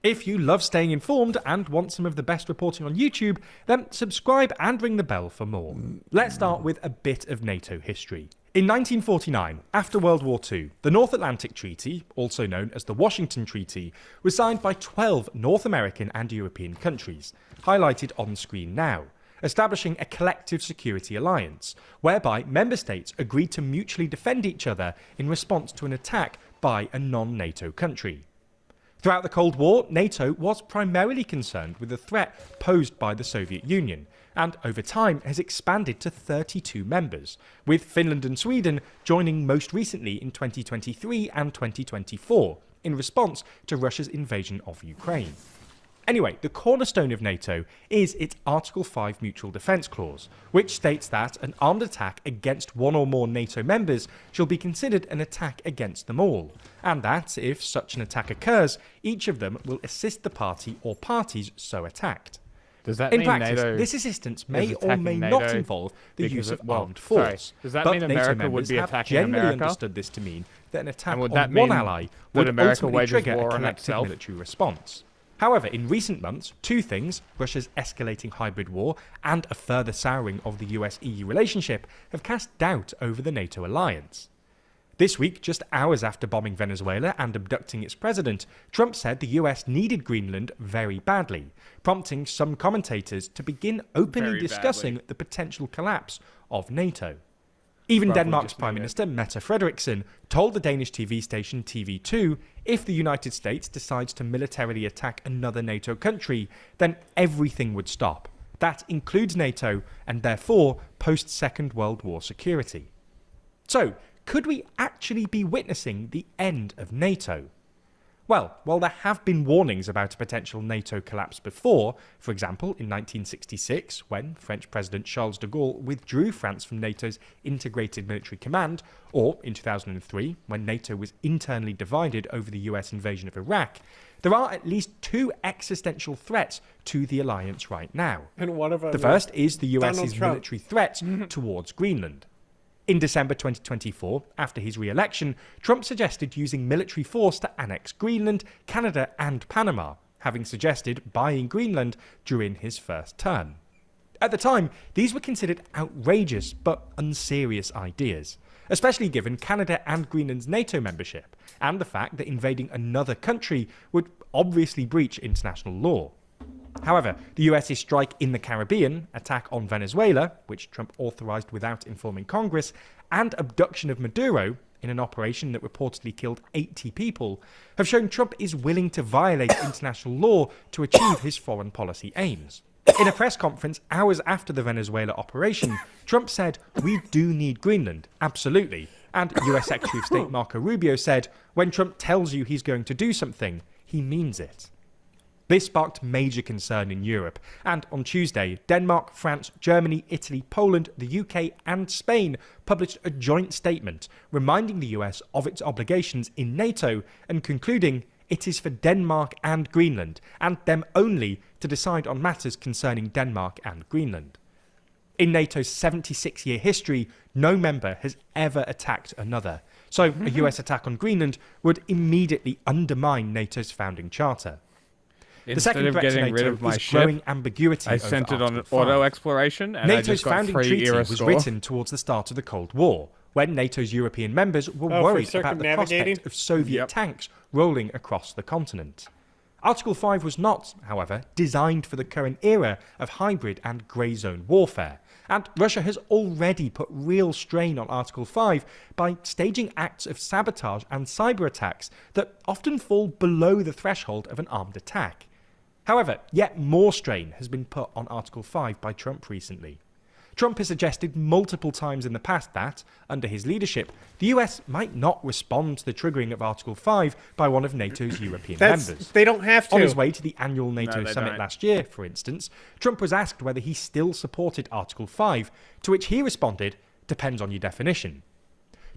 If you love staying informed and want some of the best reporting on YouTube, then subscribe and ring the bell for more. Let's start with a bit of NATO history. In 1949, after World War II, the North Atlantic Treaty, also known as the Washington Treaty, was signed by 12 North American and European countries, highlighted on screen now, establishing a collective security alliance, whereby member states agreed to mutually defend each other in response to an attack by a non-NATO country. Throughout the Cold War, NATO was primarily concerned with the threat posed by the Soviet Union, and over time has expanded to 32 members, with Finland and Sweden joining most recently in 2023 and 2024 in response to Russia's invasion of Ukraine. Anyway, the cornerstone of NATO is its Article 5 Mutual Defence Clause, which states that an armed attack against one or more NATO members shall be considered an attack against them all, and that, if such an attack occurs, each of them will assist the party or parties so attacked. Does that In mean practice, NATO this assistance may is or may attacking not NATO involve the use of well, armed force. Does that but mean NATO America would members be have attacking generally America? understood this to mean that an attack And would on that one mean ally that would America ultimately wages trigger war a on collective itself? military response. However, in recent months, two things, Russia's escalating hybrid war and a further souring of the US-EU relationship, have cast doubt over the NATO alliance. This week, just hours after bombing Venezuela and abducting its president, Trump said the US needed Greenland very badly, prompting some commentators to begin openly Very discussing badly. the potential collapse of NATO. Even Probably Denmark's just Prime knew it. Minister, Mette Frederiksen, told the Danish TV station TV2 if the United States decides to militarily attack another NATO country, then everything would stop. That includes NATO and therefore post-Second World War security. So, could we actually be witnessing the end of NATO? Well, while there have been warnings about a potential NATO collapse before, for example in 1966 when French President Charles de Gaulle withdrew France from NATO's integrated military command, or in 2003 when NATO was internally divided over the US invasion of Iraq, there are at least two existential threats to the alliance right now. And one of them The first is the Donald US's Trump. military threat towards Greenland. In December 2024, after his re-election, Trump suggested using military force to annex Greenland, Canada and Panama, having suggested buying Greenland during his first term. At the time, these were considered outrageous but unserious ideas, especially given Canada and Greenland's NATO membership, and the fact that invading another country would obviously breach international law. However, the US's strike in the Caribbean, attack on Venezuela, which Trump authorized without informing Congress, and abduction of Maduro, in an operation that reportedly killed 80 people, have shown Trump is willing to violate international law to achieve his foreign policy aims. In a press conference hours after the Venezuela operation, Trump said, "We do need Greenland, absolutely." And US Secretary of State Marco Rubio said, "When Trump tells you he's going to do something, he means it." This sparked major concern in Europe, and on Tuesday, Denmark, France, Germany, Italy, Poland, the UK and Spain published a joint statement reminding the US of its obligations in NATO and concluding it is for Denmark and Greenland, and them only, to decide on matters concerning Denmark and Greenland. In NATO's 76-year history, no member has ever attacked another, so a US attack on Greenland would immediately undermine NATO's founding charter. Instead of getting rid of my growing ship, ambiguity I over sent it on Article auto 5. exploration, and I NATO's just got founding 3 treaty era was score. written towards the start of the Cold War, when NATO's European members were for worried about the circumnavigating? prospect of Soviet tanks rolling across the continent. Article 5 was not, however, designed for the current era of hybrid and grey zone warfare, and Russia has already put real strain on Article 5 by staging acts of sabotage and cyber attacks that often fall below the threshold of an armed attack. However, yet more strain has been put on Article 5 by Trump recently. Trump has suggested multiple times in the past that, under his leadership, the US might not respond to the triggering of Article 5 by one of NATO's European members. They don't have to. On his way to the annual NATO they summit don't. last year, for instance, Trump was asked whether he still supported Article 5, to which he responded, "Depends on your definition."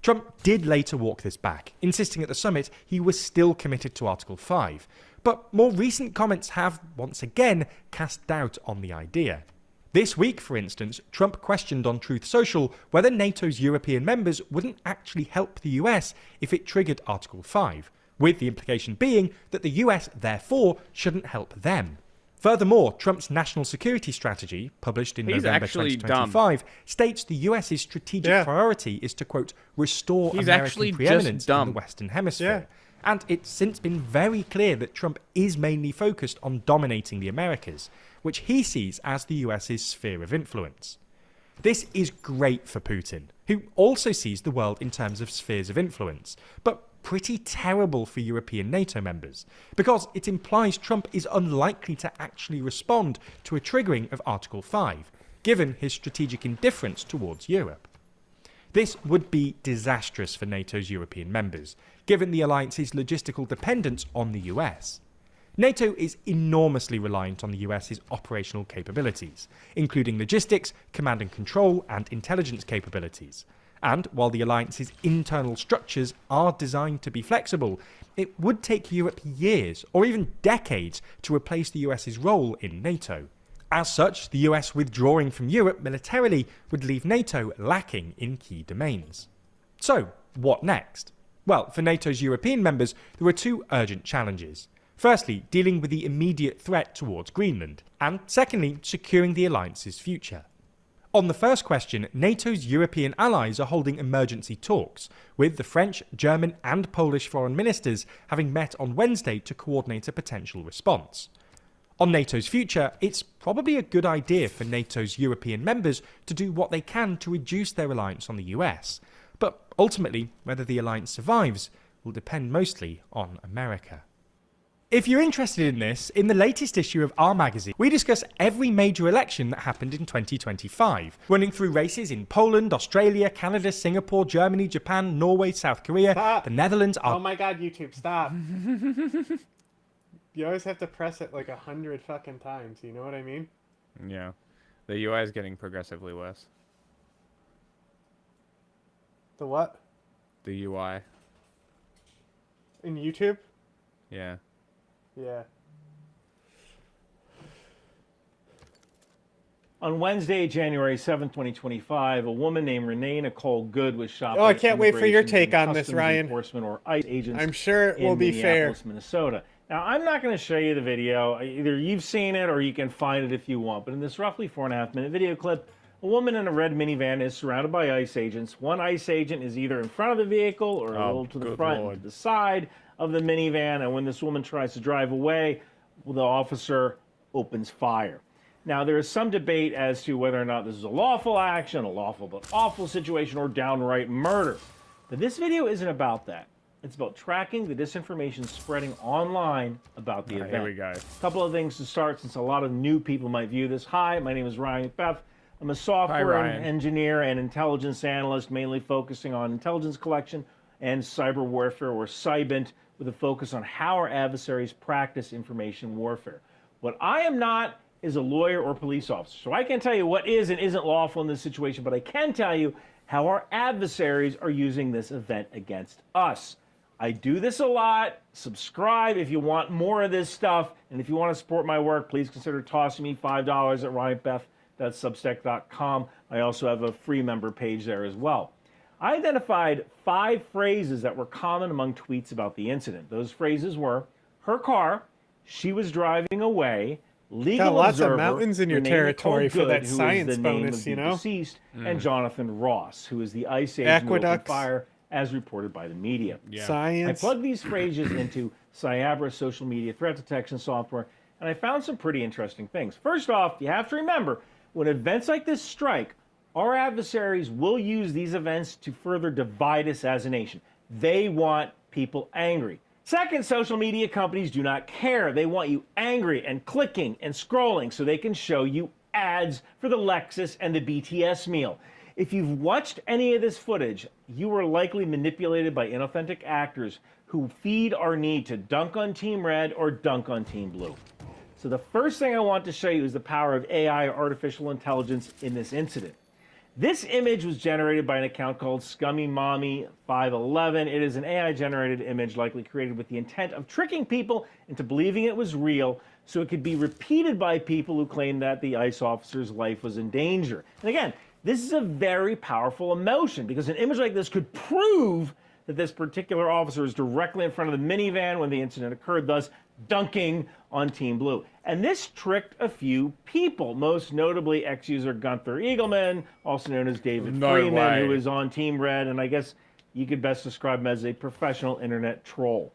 Trump did later walk this back, insisting at the summit he was still committed to Article 5, but more recent comments have, once again, cast doubt on the idea. This week, for instance, Trump questioned on Truth Social whether NATO's European members wouldn't actually help the US if it triggered Article 5, with the implication being that the US, therefore, shouldn't help them. Furthermore, Trump's national security strategy, published in He's November actually 2025, states the US's strategic priority is to, quote, restore He's American actually just preeminence in the dumb. Western Hemisphere. And it's since been very clear that Trump is mainly focused on dominating the Americas, which he sees as the US's sphere of influence. This is great for Putin, who also sees the world in terms of spheres of influence, but pretty terrible for European NATO members, because it implies Trump is unlikely to actually respond to a triggering of Article 5, given his strategic indifference towards Europe. This would be disastrous for NATO's European members, given the alliance's logistical dependence on the US. NATO is enormously reliant on the US's operational capabilities, including logistics, command and control, and intelligence capabilities. And while the alliance's internal structures are designed to be flexible, it would take Europe years, or even decades, to replace the US's role in NATO. As such, the US withdrawing from Europe militarily would leave NATO lacking in key domains. So, what next? Well, for NATO's European members, there are two urgent challenges. Firstly, dealing with the immediate threat towards Greenland, and secondly, securing the alliance's future. On the first question, NATO's European allies are holding emergency talks, with the French, German and Polish foreign ministers having met on Wednesday to coordinate a potential response. On NATO's future, it's probably a good idea for NATO's European members to do what they can to reduce their reliance on the US. But ultimately, whether the alliance survives will depend mostly on America. If you're interested in this, in the latest issue of our magazine, we discuss every major election that happened in 2025, running through races in Poland, Australia, Canada, Singapore, Germany, Japan, Norway, South Korea, the Netherlands. Oh my god, YouTube, stop. You always have to press it like 100 fucking times, you know what I mean? Yeah. The UI is getting progressively worse. The what? The UI. In YouTube? Yeah. Yeah. On Wednesday, January 7th, 2025, a woman named Renee Nicole Good was shot Oh, by I can't wait for your Immigration take and on this, Customs Ryan. Enforcement or ICE agents I'm sure it will in be fair. Minneapolis, Minnesota. Now, I'm not going to show you the video. Either you've seen it or you can find it if you want. But in this roughly 4.5-minute video clip, a woman in a red minivan is surrounded by ICE agents. One ICE agent is either in front of the vehicle or a little to the front and to the side of the minivan. And when this woman tries to drive away, the officer opens fire. Now, there is some debate as to whether or not this is a lawful action, a lawful but awful situation, or downright murder. But this video isn't about that. It's about tracking the disinformation spreading online about the event. Here we go. A couple of things to start, since a lot of new people might view this. Hi, my name is Ryan McBeth. I'm a software Ryan. engineer and intelligence analyst, mainly focusing on intelligence collection and cyber warfare, or CYBINT, with a focus on how our adversaries practice information warfare. What I am not is a lawyer or police officer, so I can't tell you what is and isn't lawful in this situation, but I can tell you how our adversaries are using this event against us. I do this a lot. Subscribe if you want more of this stuff, and if you want to support my work, please consider tossing me $5 at ryanbeth.substack.com. I also have a free member page there as well. I identified 5 phrases that were common among tweets about the incident. Those phrases were: her car, she was driving away, legal Got lots observer, of mountains in your Renee territory Nicole for that Good, who is science the name bonus, of the you know? deceased, and Jonathan Ross, who is the ICE agent who opened Aqueducts. fire, as reported by the media. Science. I plugged these phrases into Cyabra social media threat detection software, and I found some pretty interesting things. First off, you have to remember, when events like this strike, our adversaries will use these events to further divide us as a nation. They want people angry. Second, social media companies do not care. They want you angry and clicking and scrolling so they can show you ads for the Lexus and the BTS meal. If you've watched any of this footage, you were likely manipulated by inauthentic actors who feed our need to dunk on Team Red or dunk on Team Blue. So the first thing I want to show you is the power of AI, or artificial intelligence, in this incident. This image was generated by an account called ScummyMommy511. It is an AI-generated image likely created with the intent of tricking people into believing it was real, so it could be repeated by people who claim that the ICE officer's life was in danger. And again, this is a very powerful emotion, because an image like this could prove that this particular officer is directly in front of the minivan when the incident occurred, thus dunking on Team Blue. And this tricked a few people, most notably ex-user Gunther Eagleman, also known as David Freeman, who is on Team Red, and I guess you could best describe him as a professional internet troll.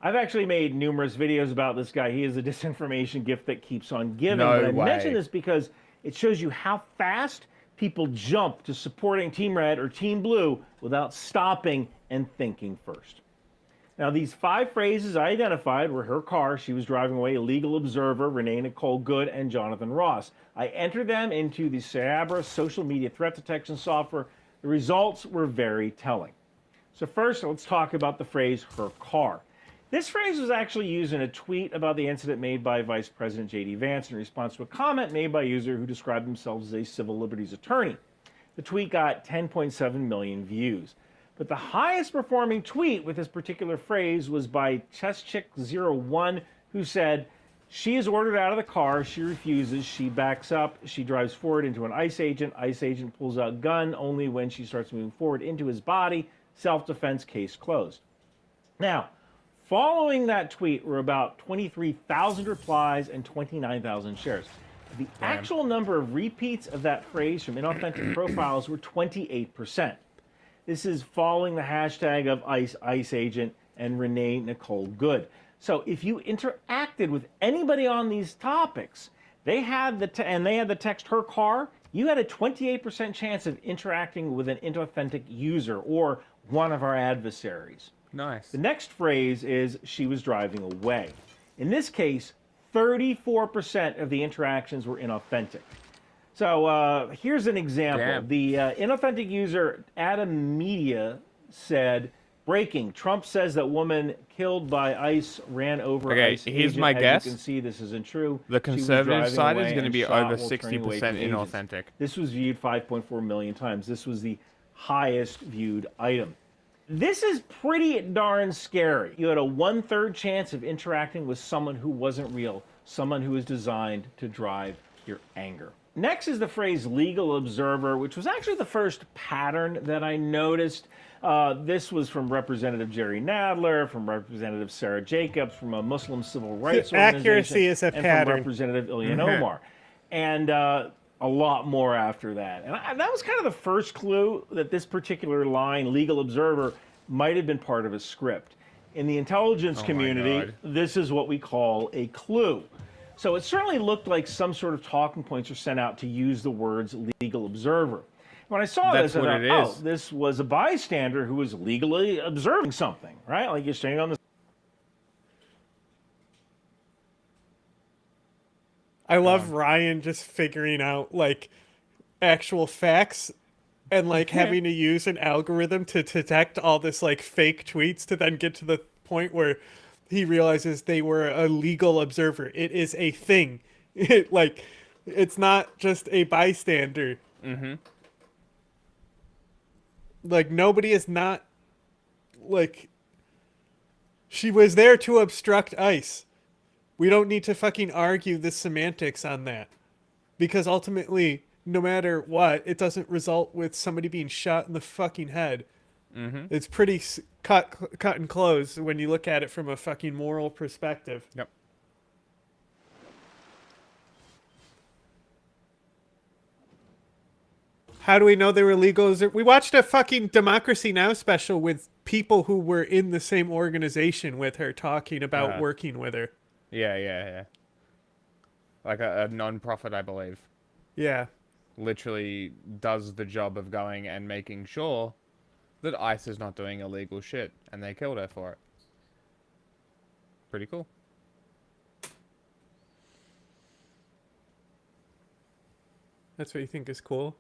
I've actually made numerous videos about this guy. He is a disinformation gift that keeps on giving. No But I way. mention this because it shows you how fast people jump to supporting Team Red or Team Blue without stopping and thinking first. Now, these 5 phrases I identified were her car, she was driving away, legal observer, Renee Nicole Good, and Jonathan Ross. I entered them into the Cyabra social media threat detection software. The results were very telling. So first, let's talk about the phrase, her car. This phrase was actually used in a tweet about the incident made by Vice President J.D. Vance in response to a comment made by a user who described themselves as a civil liberties attorney. The tweet got 10.7 million views. But the highest performing tweet with this particular phrase was by ChessChick01, who said, she is ordered out of the car, she refuses, she backs up, she drives forward into an ICE agent pulls out gun only when she starts moving forward into his body, self-defense, case closed. Now, Following that tweet were about 23,000 replies and 29,000 shares. The actual number of repeats of that phrase from inauthentic profiles were 28%. This is following the hashtag of ICE agent and Renee Nicole Good. So if you interacted with anybody on these topics, they had the text her car, you had a 28% chance of interacting with an inauthentic user or one of our adversaries. Nice. The next phrase is she was driving away. In this case, 34% of the interactions were inauthentic. So here's an example. Damn. The inauthentic user Adam Media said, breaking, Trump says that woman killed by ICE ran over Okay, ICE here's agent. my As guess. You can see this isn't true. The She was conservative driving side is away going to and be shot over while turning away 60% from agents. inauthentic. This was viewed 5.4 million times. This was the highest viewed item. This is pretty darn scary. You had a 1/3 chance of interacting with someone who wasn't real, someone who was designed to drive your anger. Next is the phrase legal observer, which was actually the first pattern that I noticed. This was from Representative Jerry Nadler, from Representative Sarah Jacobs, from a Muslim civil rights organization, Accuracy is a and pattern. from Representative Ilhan Omar. And a lot more after that. And that was kind of the first clue that this particular line, legal observer, might have been part of a script. In the intelligence community, this is what we call a clue. So it certainly looked like some sort of talking points were sent out to use the words legal observer. When I saw That's this, I what thought, it is. oh, this was a bystander who was legally observing something, right? Like you're standing on the... I love Ryan just figuring out like actual facts and like having to use an algorithm to detect all this like fake tweets to then get to the point where he realizes they were a legal observer. It is a thing. It's not just a bystander. Mm-hmm. Like nobody is not like she was there to obstruct ICE. We don't need to fucking argue the semantics on that. Because ultimately, no matter what, it doesn't result with somebody being shot in the fucking head. Mm-hmm. It's pretty cut and close when you look at it from a fucking moral perspective. Yep. How do we know they were legal? We watched a fucking Democracy Now! Special with people who were in the same organization with her talking about working with her. Yeah. Like a non-profit, I believe. Yeah. Literally does the job of going and making sure that ICE is not doing illegal shit, and they killed her for it. Pretty cool. That's what you think is cool?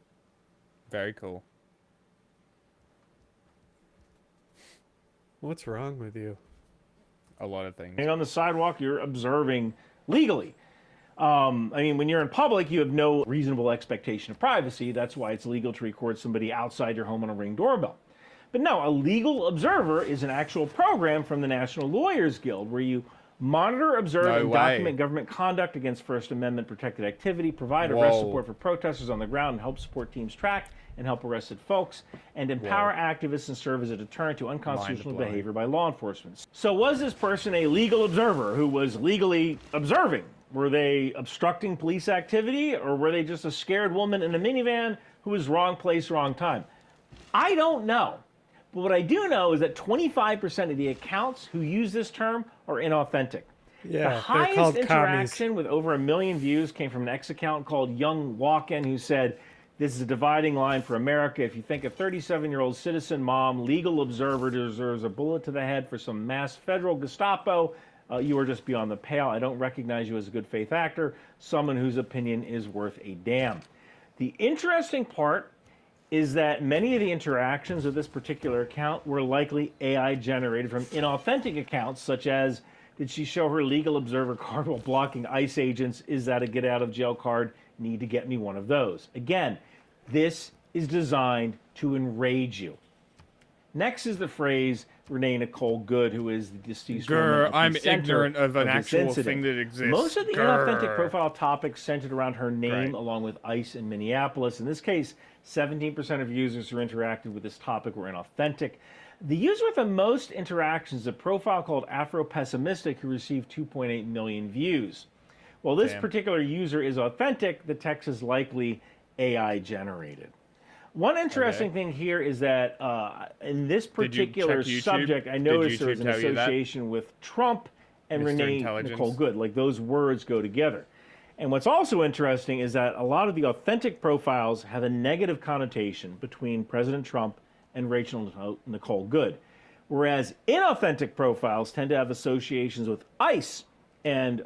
Very cool. What's wrong with you? A lot of things. On the sidewalk, you're observing legally. I mean, when you're in public, you have no reasonable expectation of privacy. That's why it's legal to record somebody outside your home on a Ring doorbell. But no, a legal observer is an actual program from the National Lawyers Guild where you monitor, observe, and document government conduct against First Amendment protected activity, provide arrest support for protesters on the ground, and help support teams track and help arrested folks, and empower activists and serve as a deterrent to unconstitutional behavior by law enforcement. So was this person a legal observer who was legally observing? Were they obstructing police activity, or were they just a scared woman in a minivan who was wrong place, wrong time? I don't know. But what I do know is that 25% of the accounts who use this term are inauthentic. Yeah, the highest interaction with over 1 million views came from an X account called Young Walk-In, who said, "This is a dividing line for America. If you think a 37-year-old citizen mom, legal observer, deserves a bullet to the head for some mass federal Gestapo, you are just beyond the pale. I don't recognize you as a good faith actor, someone whose opinion is worth a damn." The interesting part is that many of the interactions of this particular account were likely AI generated from inauthentic accounts, such as, did she show her legal observer card while blocking ICE agents? Is that a get out of jail card? Need to get me one of those. Again, this is designed to enrage you. Next is the phrase Renee Nicole Good, who is the deceased woman at the I'm center ignorant of an this actual incident. thing that exists. Most of the inauthentic profile topics centered around her name, Right. along with ICE in Minneapolis. In this case, 17% of users who interacted with this topic were inauthentic. The user with the most interactions is a profile called Afro-Pessimistic who received 2.8 million views. While this Damn. particular user is authentic, the text is likely AI generated. One interesting thing here is that in this Did you check particular YouTube? subject, I Did noticed there YouTube was an tell you that? association with Trump and Mr. Renee Intelligence? Nicole Good. Like those words go together. And what's also interesting is that a lot of the authentic profiles have a negative connotation between President Trump and Rachel Nicole Good, whereas inauthentic profiles tend to have associations with ICE and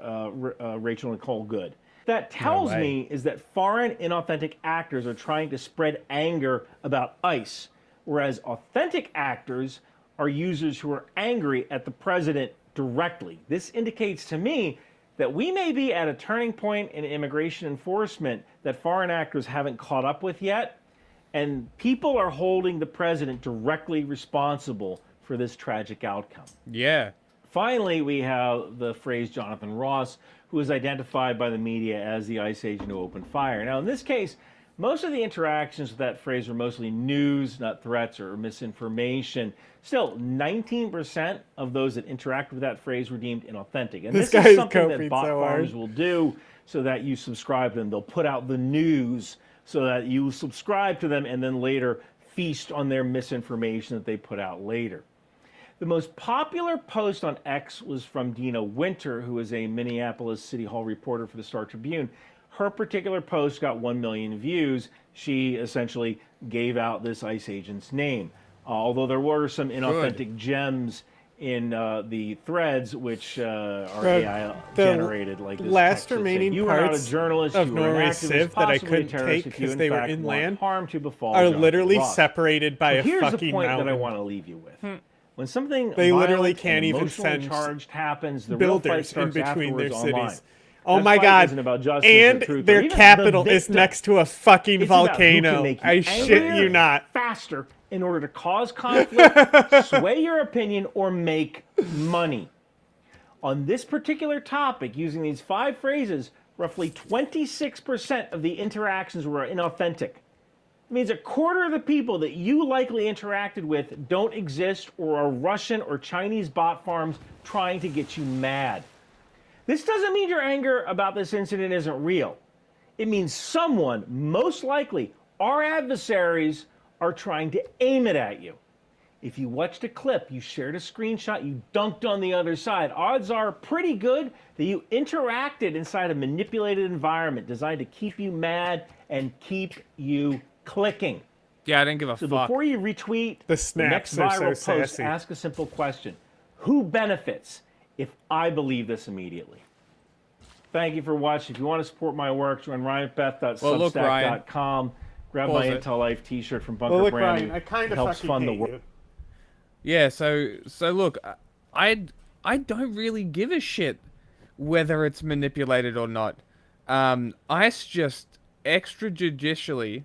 Rachel Nicole Good. That tells me is that foreign inauthentic actors are trying to spread anger about ICE, whereas authentic actors are users who are angry at the president directly. This indicates to me that we may be at a turning point in immigration enforcement that foreign actors haven't caught up with yet, and people are holding the president directly responsible for this tragic outcome. Yeah. Finally, we have the phrase Jonathan Ross, who is identified by the media as the ICE agent who opened fire. Now, in this case, most of the interactions with that phrase were mostly news, not threats or misinformation. Still, 19% of those that interacted with that phrase were deemed inauthentic. And this is something that bot farms will do so that you subscribe to them. They'll put out the news so that you subscribe to them and then later feast on their misinformation that they put out later. The most popular post on X was from Dina Winter, who is a Minneapolis City Hall reporter for the Star Tribune. Her particular post got 1 million views. She essentially gave out this ICE agent's name. Although there were some inauthentic gems in the threads, which are AI generated. Like this last text that said, remaining "You are not a parts journalist, of you are an Norway's activist, Civ that I possibly a couldn't terrorist take if you, because in they were fact, want inland harm to befall are Jonathan literally Ross." separated by So a here's fucking the point mountain. that I want to leave you with. When something They literally violent can't and even emotionally send charged happens, the real fight builders in starts between their afterwards online. cities. Oh That my fight god. isn't about justice or And truth or their even the capital is victim. next to a fucking It's about who can volcano. make you I shit angrier, you not. faster in order to cause conflict, sway your opinion, or make money. On this particular topic, using these 5 phrases, roughly 26% of the interactions were inauthentic. It means a quarter of the people that you likely interacted with don't exist or are Russian or Chinese bot farms trying to get you mad. This doesn't mean your anger about this incident isn't real. It means someone, most likely our adversaries, are trying to aim it at you. If you watched a clip, you shared a screenshot, you dunked on the other side, odds are pretty good that you interacted inside a manipulated environment designed to keep you mad and keep you clicking. Yeah, I didn't give a So fuck. before you retweet The the next snaps are viral so post, sassy. ask a simple question. Who benefits if I believe this immediately? Thank you for watching. If you want to support my work, join ryanbeth.substack.com. Grab my Pause it. Intel Life t-shirt from Bunker Well, look, Branding. Ryan, I kind It of helps fucking fund the hate work. you. Yeah, so look, I don't really give a shit whether it's manipulated or not. ICE just extrajudicially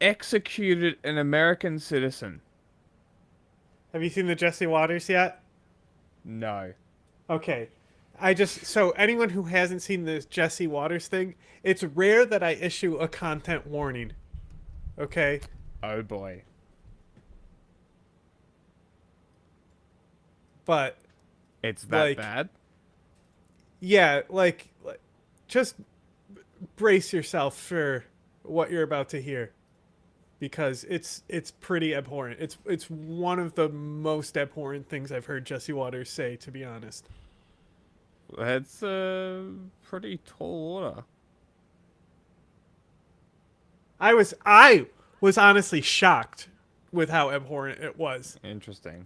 executed an American citizen. Have you seen the Jesse Waters yet? No. Okay. So anyone who hasn't seen the Jesse Waters thing, it's rare that I issue a content warning. Okay? Oh boy. But It's that like, bad? Yeah, like just brace yourself for what you're about to hear, because it's pretty abhorrent. It's one of the most abhorrent things I've heard Jesse Waters say, to be honest. That's pretty tall order. I was honestly shocked with how abhorrent it was. Interesting.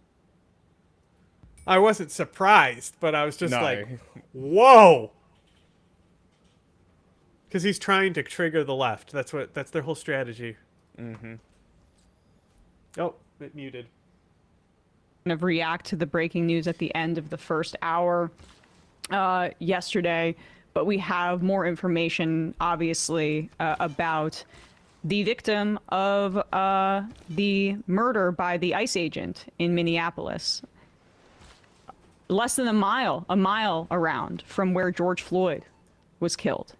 I wasn't surprised, but I was just No. like, whoa. Because he's trying to trigger the left. That's their whole strategy. Mm-hmm. Oh, it muted. Kind of react to the breaking news at the end of the first hour yesterday, but we have more information, obviously, about the victim of the murder by the ICE agent in Minneapolis. Less than a mile around from where George Floyd was killed,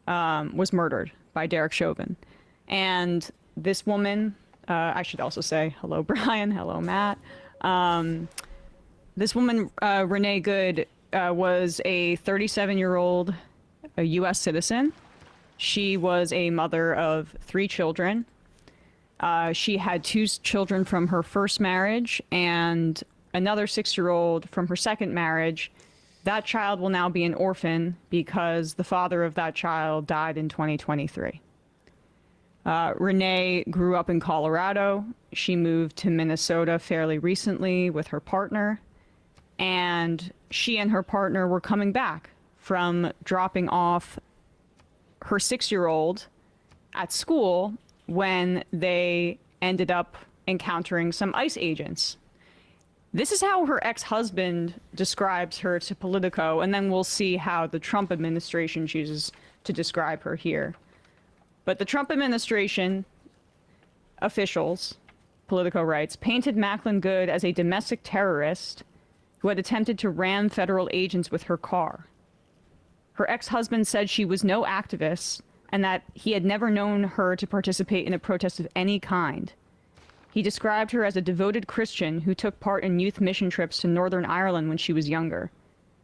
was murdered by Derek Chauvin. And this woman, I should also say hello, Brian. Hello, Matt. This woman, Renee Good, was a 37-year-old U.S. citizen. She was a mother of 3 children. She had 2 children from her first marriage and another 6-year-old from her second marriage. That child will now be an orphan because the father of that child died in 2023. Renee grew up in Colorado. She moved to Minnesota fairly recently with her partner. And she and her partner were coming back from dropping off her 6-year-old at school when they ended up encountering some ICE agents. This is how her ex-husband describes her to Politico, and then we'll see how the Trump administration chooses to describe her here. But the Trump administration officials, Politico writes, painted Macklin Good as a domestic terrorist who had attempted to ram federal agents with her car. Her ex-husband said she was no activist and that he had never known her to participate in a protest of any kind. He described her as a devoted Christian who took part in youth mission trips to Northern Ireland when she was younger.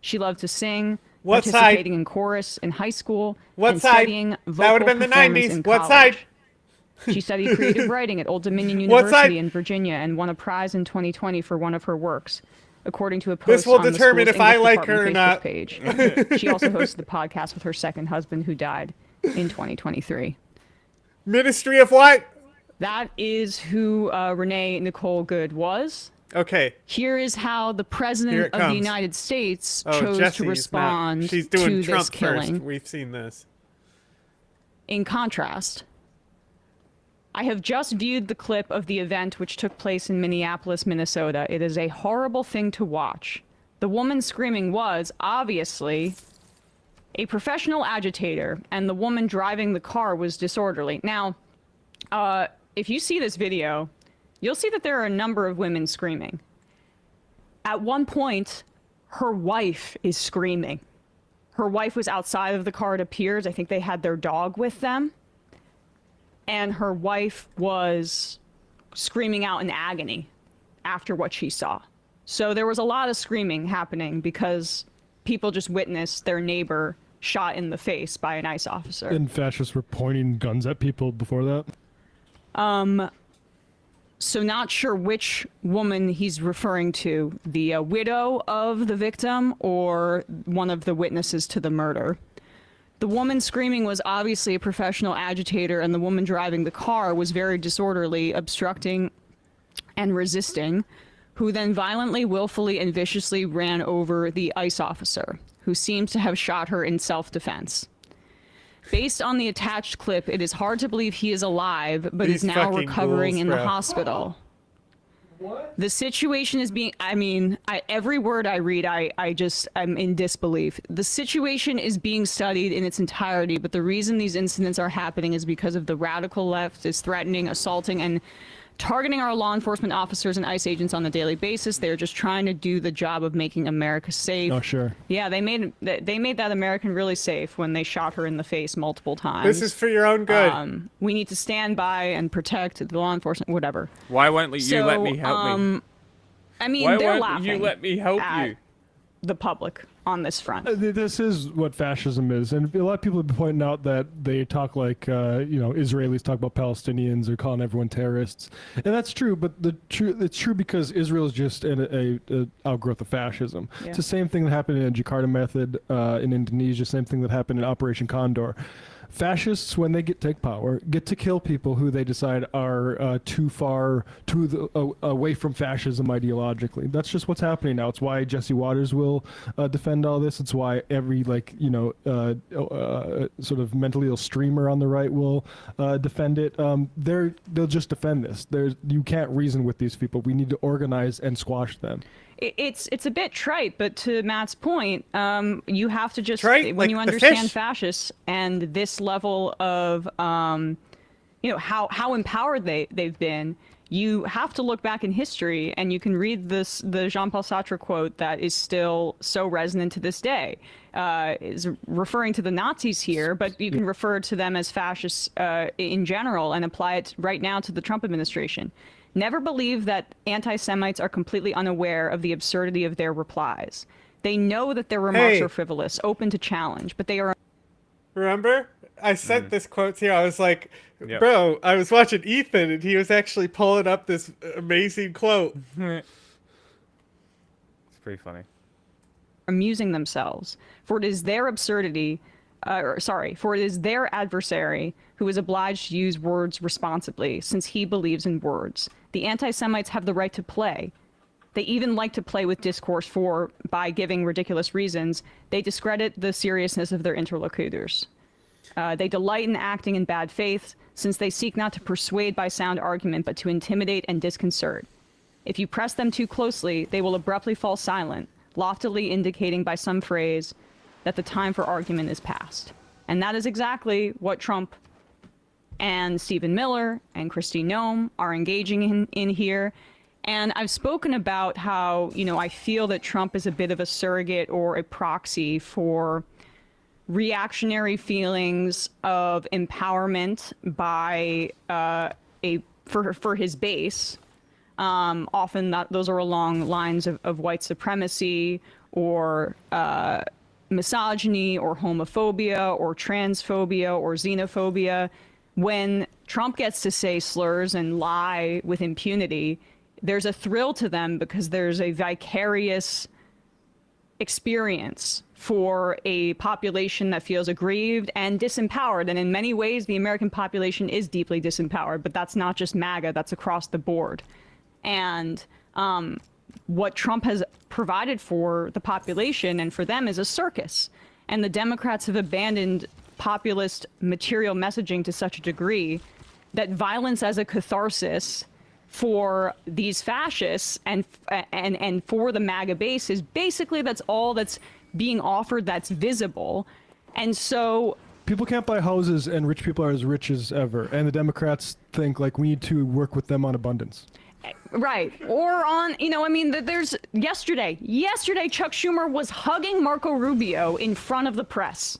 She loved to sing, participating in chorus in high school, and studying vocal performance in college. What side? She studied creative writing at Old Dominion University in Virginia and won a prize in 2020 for one of her works, according to a post This will on the determine school's if I English like her or department not. Facebook page. She also hosted the podcast with her second husband, who died in 2023. Ministry of what? That is who Renee Nicole Good was. Okay. Here is how the president of the United States chose Jesse's to respond She's doing to Trump this killing. First. We've seen this. In contrast, I have just viewed the clip of the event which took place in Minneapolis, Minnesota. It is a horrible thing to watch. The woman screaming was, obviously, a professional agitator, and the woman driving the car was disorderly. Now, if you see this video, you'll see that there are a number of women screaming. At one point, her wife is screaming. Her wife was outside of the car, it appears. I think they had their dog with them. And her wife was screaming out in agony after what she saw. So there was a lot of screaming happening because people just witnessed their neighbor shot in the face by an ICE officer. And fascists were pointing guns at people before that? So not sure which woman he's referring to, the widow of the victim or one of the witnesses to the murder. The woman screaming was obviously a professional agitator, and the woman driving the car was very disorderly, obstructing and resisting, who then violently, willfully, and viciously ran over the ICE officer, who seems to have shot her in self-defense. Based on the attached clip, it is hard to believe he is alive, but is now recovering in the hospital. What? The situation is being, every word I read, I'm in disbelief. The situation is being studied in its entirety, but the reason these incidents are happening is because of the radical left is threatening, assaulting, and targeting our law enforcement officers and ICE agents on a daily basis. They're just trying to do the job of making America safe. Oh, sure. Yeah, they made that American really safe when they shot her in the face multiple times. This is for your own good. We need to stand by and protect the law enforcement, whatever. Why won't you let me help me? I mean, Why they're won't laughing you let me help at you? the public on this front. This is what fascism is, and a lot of people have been pointing out that they talk like Israelis talk about Palestinians or calling everyone terrorists, and that's true. But it's true because Israel is just an outgrowth of fascism. Yeah. It's the same thing that happened in the Jakarta Method in Indonesia, same thing that happened in Operation Condor. Fascists, when they take power, get to kill people who they decide are too far away from fascism ideologically. That's just what's happening now. It's why Jesse Waters will defend all this. It's why every sort of mentally ill streamer on the right will defend it. They'll just defend this. You can't reason with these people. We need to organize and squash them. It's a bit trite, but to Matt's point, you have to just Trite? when Like you the understand fish? fascists and this level of how empowered they've been, you have to look back in history, and you can read the Jean-Paul Sartre quote that is still so resonant to this day. Is referring to the Nazis here, but you can refer to them as fascists in general and apply it right now to the Trump administration. Never believe that anti-Semites are completely unaware of the absurdity of their replies. They know that their remarks are frivolous, open to challenge, but they are... Remember? I sent this quote to you. I was like, bro, I was watching Ethan, and he was actually pulling up this amazing quote. It's pretty funny. Amusing themselves, for it is their absurdity, for it is their adversary who is obliged to use words responsibly, since he believes in words. The anti-Semites have the right to play. They even like to play with discourse, for, by giving ridiculous reasons, they discredit the seriousness of their interlocutors. They delight in acting in bad faith, since they seek not to persuade by sound argument, but to intimidate and disconcert. If you press them too closely, they will abruptly fall silent, loftily indicating by some phrase that the time for argument is past. And that is exactly what Trump and Stephen Miller and Kristi Noem are engaging in here. And I've spoken about how, I feel that Trump is a bit of a surrogate or a proxy for reactionary feelings of empowerment by for his base. Often those are along lines of white supremacy or misogyny or homophobia or transphobia or xenophobia. When Trump gets to say slurs and lie with impunity, there's a thrill to them because there's a vicarious experience for a population that feels aggrieved and disempowered. And in many ways, the American population is deeply disempowered, but that's not just MAGA, that's across the board. And what Trump has provided for the population and for them is a circus. And the Democrats have abandoned populist material messaging to such a degree that violence as a catharsis for these fascists and for the MAGA base is basically that's all that's being offered that's visible. And so people can't buy houses and rich people are as rich as ever. And the Democrats think like we need to work with them on abundance. Right. Or on, there's yesterday Chuck Schumer was hugging Marco Rubio in front of the press.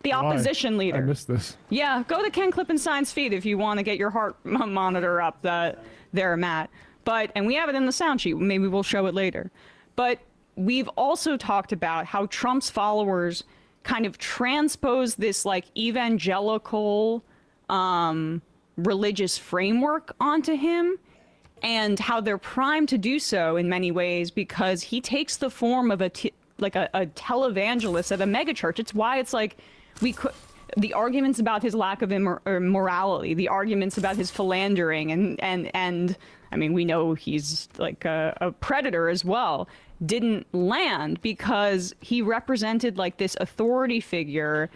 The opposition leader. I missed this. Yeah, go to Ken Klippenstein's feed if you want to get your heart monitor up there, Matt. And we have it in the sound sheet. Maybe we'll show it later. But we've also talked about how Trump's followers kind of transpose this like evangelical religious framework onto him, and how they're primed to do so in many ways because he takes the form of a televangelist at a megachurch. It's why it's like the arguments about his lack of morality, the arguments about his philandering, and I mean, we know he's like a predator as well, didn't land because he represented like this authority figure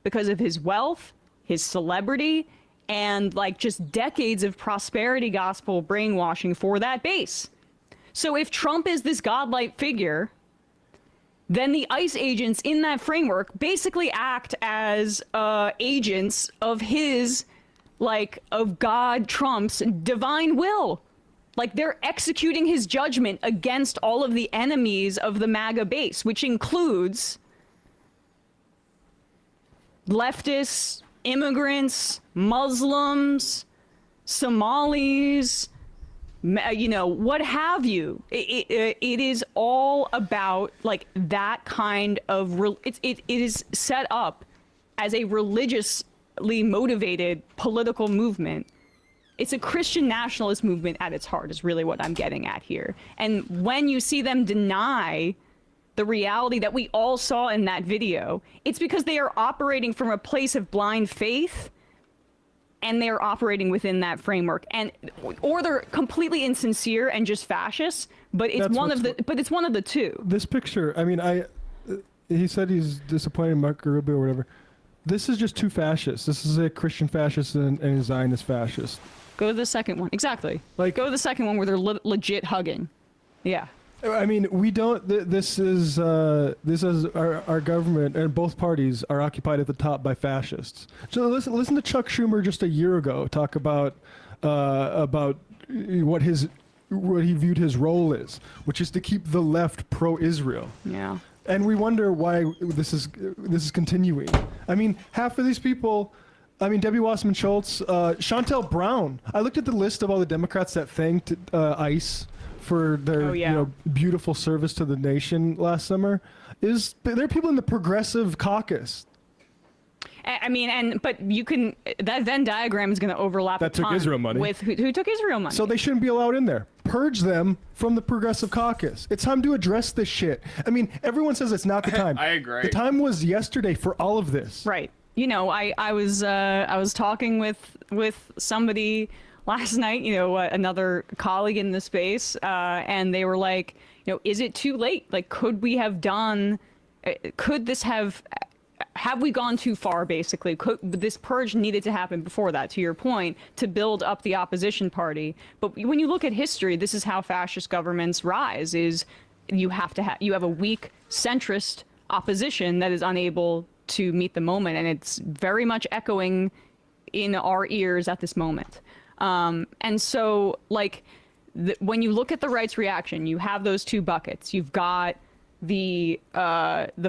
because of his wealth, his celebrity, and like just decades of prosperity gospel brainwashing for that base. So if Trump is this godlike figure, then the ICE agents in that framework basically act as agents of his, of God Trump's divine will. Like they're executing his judgment against all of the enemies of the MAGA base, which includes leftists, immigrants, Muslims, Somalis, what have you. It is all about like that kind of it is set up as a religiously motivated political movement. It's a Christian nationalist movement at its heart is really what I'm getting at here. And when you see them deny the reality that we all saw in that video, it's because they are operating from a place of blind faith, and they're operating within that framework, or they're completely insincere and just fascists. But it's one of the two. This picture, I mean, he said he's disappointed in Marco Rubio or whatever. This is just two fascists. This is a Christian fascist and a Zionist fascist. Go to the second one. Exactly. Go to the second one where they're legit hugging. Yeah. I mean, we don't. This is our government, and both parties are occupied at the top by fascists. So listen to Chuck Schumer just a year ago talk about about what he viewed his role is, which is to keep the left pro-Israel. Yeah. And we wonder why this is continuing. I mean, half of these people, I mean, Debbie Wasserman Schultz, Chantel Brown. I looked at the list of all the Democrats that thanked ICE for their beautiful service to the nation last summer. There are people in the progressive caucus. I mean, but you can, that Venn diagram is going to overlap That took Israel money. with who took Israel money. So they shouldn't be allowed in there. Purge them from the progressive caucus. It's time to address this shit. I mean, everyone says it's not the time. I agree. The time was yesterday for all of this. Right. You know, I was talking with somebody last night, you know, another colleague in the space, and they were like, you know, is it too late? Like, could we have done, could this have we gone too far, basically? This purge needed to happen before that, to your point, to build up the opposition party. But when you look at history, this is how fascist governments rise, is you have a weak centrist opposition that is unable to meet the moment. And it's very much echoing in our ears at this moment. And so, like, when you look at the right's reaction, you have those two buckets. You've got the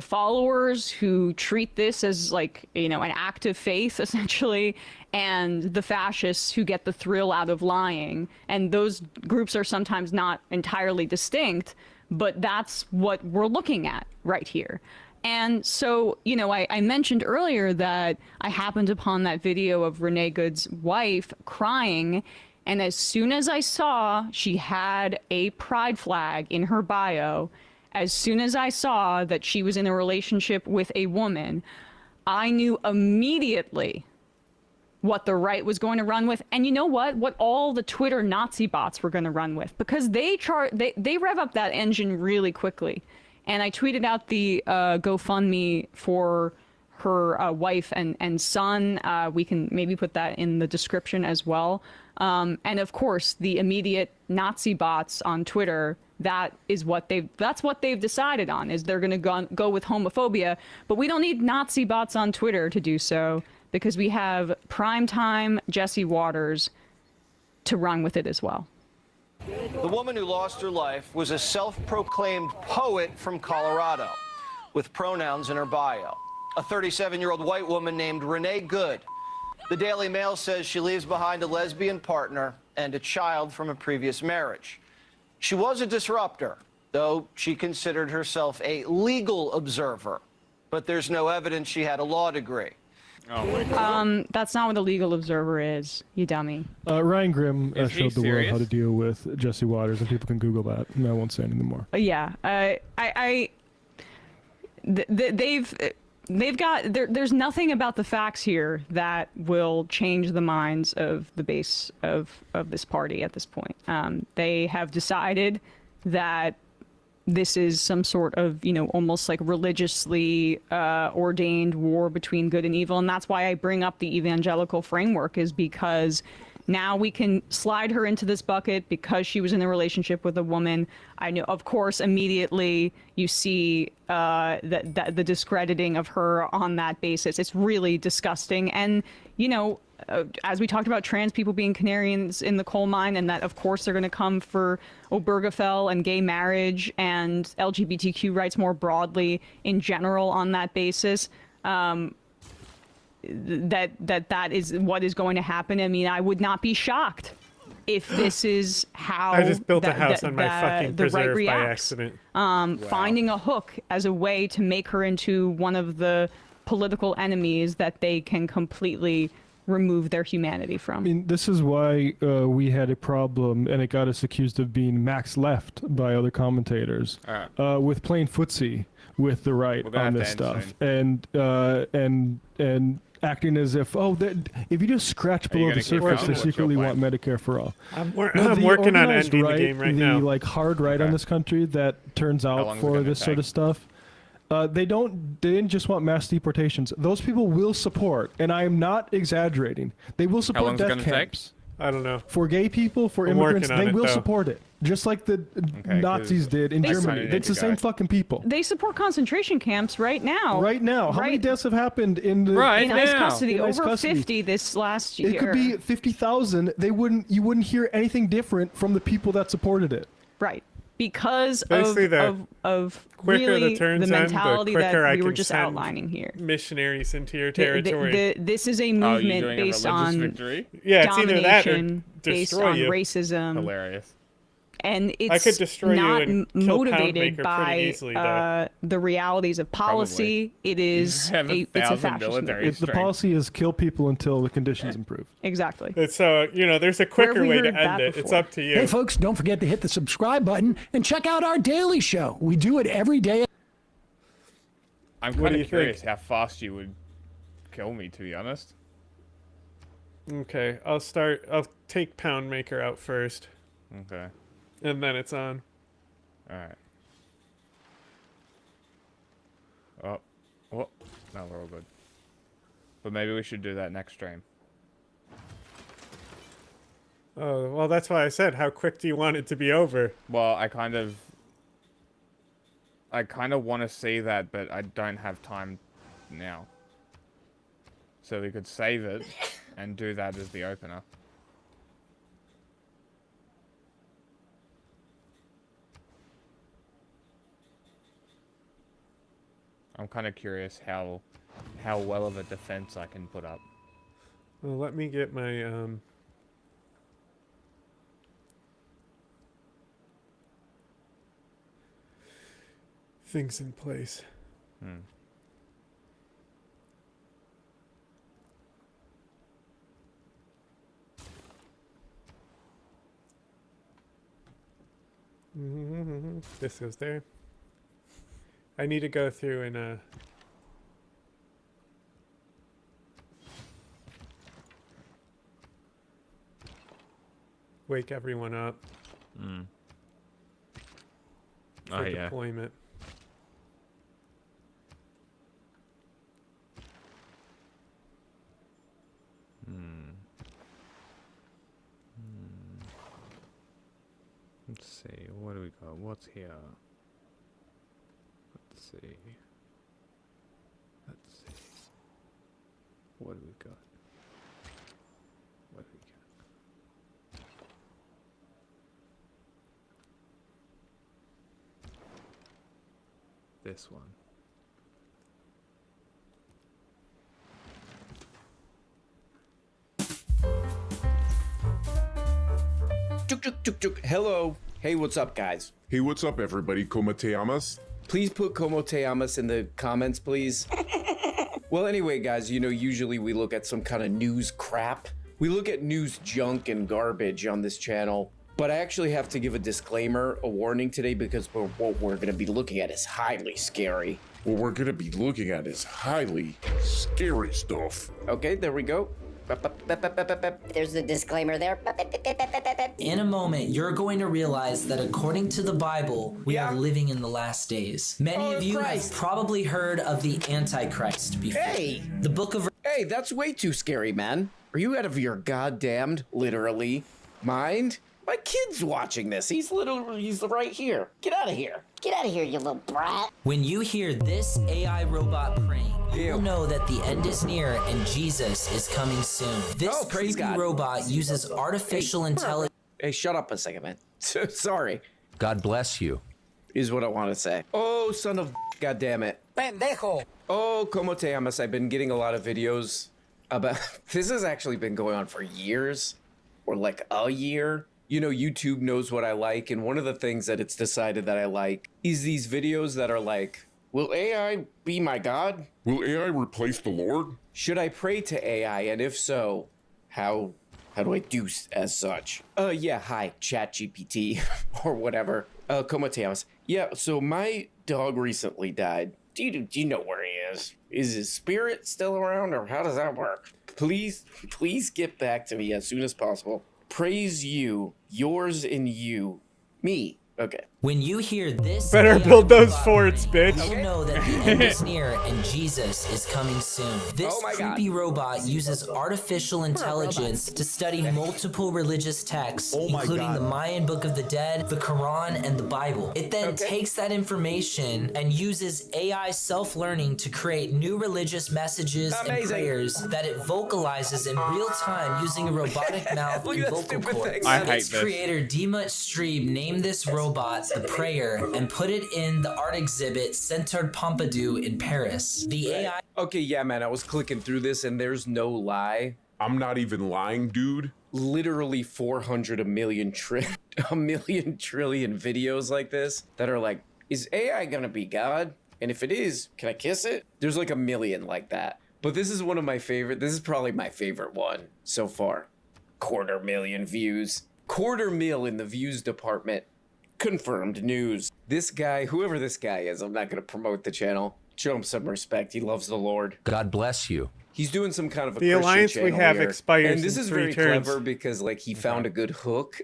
followers who treat this as, like, you know, an act of faith, essentially, and the fascists who get the thrill out of lying. And those groups are sometimes not entirely distinct, but that's what we're looking at right here. And so, you know, I mentioned earlier that I happened upon that video of Renee Good's wife crying, and as soon as I saw she had a pride flag in her bio, as soon as I saw that she was in a relationship with a woman, I knew immediately what the right was going to run with. And you know what all the Twitter Nazi bots were going to run with, because they rev up that engine really quickly. And I tweeted out the GoFundMe for her wife and son. We can maybe put that in the description as well. And of course, the immediate Nazi bots on Twitter, that's what they've decided on, is they're going to go with homophobia. But we don't need Nazi bots on Twitter to do so, because we have primetime Jesse Waters to run with it as well. The woman who lost her life was a self-proclaimed poet from Colorado, with pronouns in her bio. A 37-year-old white woman named Renee Good. The Daily Mail says she leaves behind a lesbian partner and a child from a previous marriage. She was a disruptor, though she considered herself a legal observer. But there's no evidence she had a law degree. Oh my God. That's not what a legal observer is, you dummy. Ryan Grimm showed the world serious? how to deal with Jesse Waters, and people can Google that, and I won't say anything more. Yeah, they've got, there's nothing about the facts here that will change the minds of the base of this party at this point. They have decided that this is some sort of, you know, almost like religiously ordained war between good and evil. And that's why I bring up the evangelical framework, is because now we can slide her into this bucket because she was in a relationship with a woman. I know, of course, immediately you see that the discrediting of her on that basis. It's really disgusting. And, you know, as we talked about trans people being canaries in the coal mine, and that, of course, they're going to come for Obergefell and gay marriage and LGBTQ rights more broadly in general on that basis. That is what is going to happen. I mean, I would not be shocked if this is how I just built a house on my fucking the right preserve by reacts. accident. Finding a hook as a way to make her into one of the political enemies that they can completely remove their humanity from. I mean, this is why we had a problem, and it got us accused of being max left by other commentators, with playing footsie with the right on this stuff, and acting as if, if you just scratch below the surface, they secretly want Medicare for all. I'm working on ending the game right now. The like hard right on this country that turns out for this sort of stuff. They didn't just want mass deportations. Those people will support, and I am not exaggerating. They will support death camps. I don't know. For gay people, for I'm immigrants, working on they it, will though. support it. Just like the Nazis did in They Germany. support- It's the same fucking people. They support concentration camps right now. Right now. How many deaths have happened in the in ICE custody? in ICE Over custody? 50 this last year. It could be 50,000. You wouldn't hear anything different from the people that supported it. Right. Because Basically, of quicker really the turn the time, mentality the quicker that I we were can just send outlining here. missionaries into your The- territory. this is a Oh, you're movement doing a based religious on victory? Yeah, it's either that or domination, based destroy on you. racism. Hilarious. And it's I could destroy you not and kill motivated Poundmaker pretty by easily, though. the realities of policy. It is have it's a fascist movement. The policy is kill people until the conditions improve. Exactly. It's there's a quicker way to end it. It's up to you. Hey, folks, don't forget to hit the subscribe button and check out our daily show. We do it every day. I'm What kind do of you curious think? how fast you would kill me, to be honest. Okay, I'll take Poundmaker out first. Okay. And then it's on. Alright. Oh. No, we're all good. But maybe we should do that next stream. Oh, well, that's why I said, how quick do you want it to be over? Well, I kind of want to see that, but I don't have time now. So we could save it and do that as the opener. I'm kind of curious how well of a defense I can put up. Well, let me get my, things in place. This goes there. I need to go through and wake everyone up Oh, for yeah. deployment. Let's see, what do we got? What's here? Let's see. What do we got? What do we got? This one. Hello. Hey, what's up, guys? Hey, what's up, everybody? Como te llamas? Please put como te llamas in the comments, please. Well, anyway, guys, usually we look at some kind of news crap. We look at news junk and garbage on this channel. But I actually have to give a disclaimer, a warning today, because what we're going to be looking at is highly scary. What we're gonna be looking at is highly scary stuff. Okay, there we go. There's the disclaimer there. In a moment, you're going to realize that according to the Bible, we are living in the last days. Many of you have probably heard of the Antichrist before. Hey! The book of... Hey, that's way too scary, man. Are you out of your goddamned, literally, mind? My kid's watching this. He's right here. Get out of here. Get out of here, you little brat. When you hear this AI robot praying, you will know that the end is near and Jesus is coming soon. This praise creepy God. robot uses artificial intelligence. Hey, shut up a second, man. Sorry. God bless you. Is what I want to say. Oh, son of God damn it. Pendejo. Oh, como te llamas? I've been getting a lot of videos about... This has actually been going on for years. Or like a year. YouTube knows what I like. And one of the things that it's decided that I like is these videos that are like, will AI be my God? Will AI replace the Lord? Should I pray to AI? And if so, how do I do as such? Yeah, hi, ChatGPT or whatever. Como te llamas? Yeah, so my dog recently died. Do you know where he is? Is his spirit still around, or how does that work? Please get back to me as soon as possible. Praise you, yours and you, me. Okay. When you hear this, Better AI build those robot forts, praying, bitch. you'll know that the end is near and Jesus is coming soon. This Oh my God. creepy robot uses artificial intelligence to study multiple religious texts, including the Mayan Book of the Dead, the Quran, and the Bible. It then takes that information and uses AI self-learning to create new religious messages and prayers that it vocalizes in real time using a robotic mouth and vocal cords. I hate Its this. creator, Dimut Stream, named this robot the Prayer and put it in the art exhibit Centre Pompidou in Paris. The AI. Okay, yeah, man, I was clicking through this and there's no lie. I'm not even lying, dude. Literally 400 a million trillion videos like this that are like, is AI gonna be God? And if it is, can I kiss it? There's like a million like that. But this is one of my favorite. This is probably my favorite one so far. 250,000 views. 250,000 in the views department. Confirmed news. This guy, whoever this guy is, I'm not gonna promote the channel. Show him some respect. He loves the Lord. God bless you. He's doing some kind of a The Christian alliance we channel have here. expires and this in is 3 very turns. clever because like he found a good hook.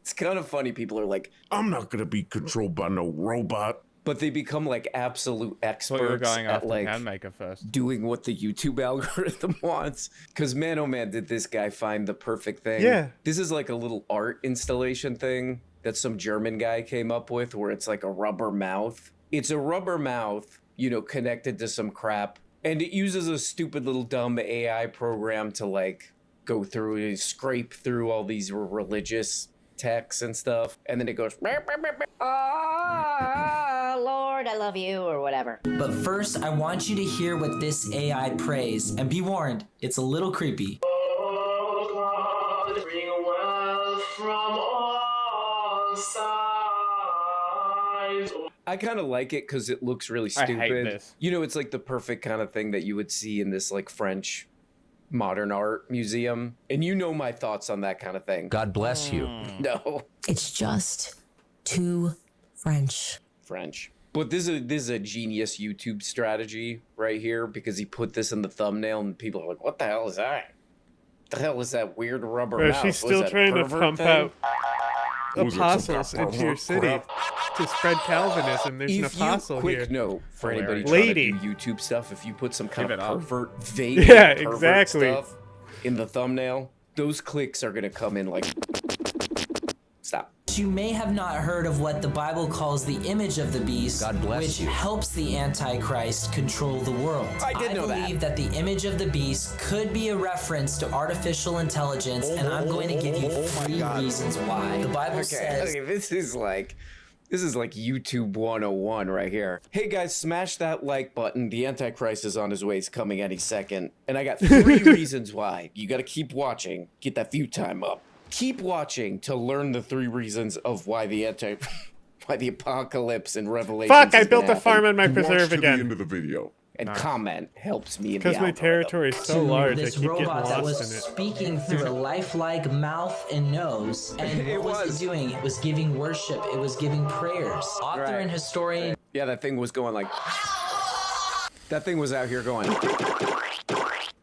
It's kind of funny. People are like, I'm not gonna be controlled by no robot. but they become like absolute So we experts were going at after like Handmaker first. doing what the YouTube algorithm wants. Because man, oh man, did this guy find the perfect thing. Yeah. This is like a little art installation thing that some German guy came up with where it's like a rubber mouth. It's a rubber mouth, you know, connected to some crap. And it uses a stupid little dumb AI program to like go through and scrape through all these religious texts and stuff. And then it goes, Oh, Lord, I love you, or whatever. But first, I want you to hear what this AI prays, and be warned, it's a little creepy. I kind of like it because it looks really I stupid. hate this. You know, it's like the perfect kind of thing that you would see in this like French modern art museum. And you know my thoughts on that kind of thing. God bless you. No. It's just too French. French. But this is a genius YouTube strategy right here because he put this in the thumbnail and people are like, what the hell is that? The hell is that weird rubber Bro, mouse? she's Was still that a trying to pervert pump thing? out Was it some apostles kind of into your city crap? to spread Calvinism. There's an If apostle you, quick here. note for anybody Lady. trying to do YouTube stuff, if you put some kind Give of it up. pervert, vague Yeah, pervert exactly. stuff in the thumbnail, those clicks are gonna come in like, stop. You may have not heard of what the Bible calls the image of the beast, God bless which you. helps the Antichrist control the world. I did know that. believe that the image of the beast could be a reference to artificial intelligence, and I'm going to give you 3 reasons why. The Bible says Okay, this is like YouTube 101 right here. Hey guys, smash that like button. The Antichrist is on his way. He's coming any second. And I got 3 reasons why. You got to keep watching. Get that view time up. Keep watching to learn the 3 reasons of why the apocalypse and Revelation. Fuck! I built a farm on my Watch preserve to the again. end of the video. And comment helps me in the Because my algorithm. territory is so large, I this keep getting robot that lost was in it. speaking through a lifelike mouth and nose. And what was it doing? It was giving worship. It was giving prayers. Author and historian. Yeah, that thing was going like. That thing was out here going.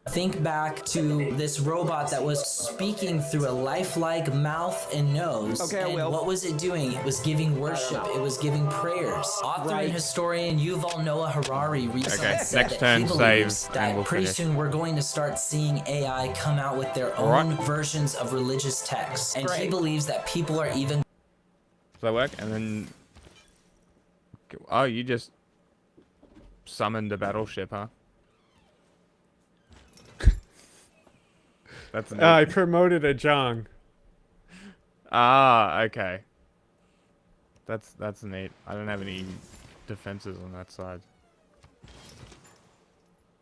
Think back to this robot that was speaking through a lifelike mouth and nose. Okay, I and will. what was it doing? It was giving worship. It was giving prayers. Author and historian Yuval Noah Harari recently Okay, said next that turn, he believes save, that and we'll pretty finish. soon we're going to start seeing AI come out with their own versions of religious texts. And he believes that people are even Does that work? And then... Oh, you just summoned a battleship, huh? That's neat. I promoted a Jong. Ah, okay. That's neat. I don't have any defenses on that side.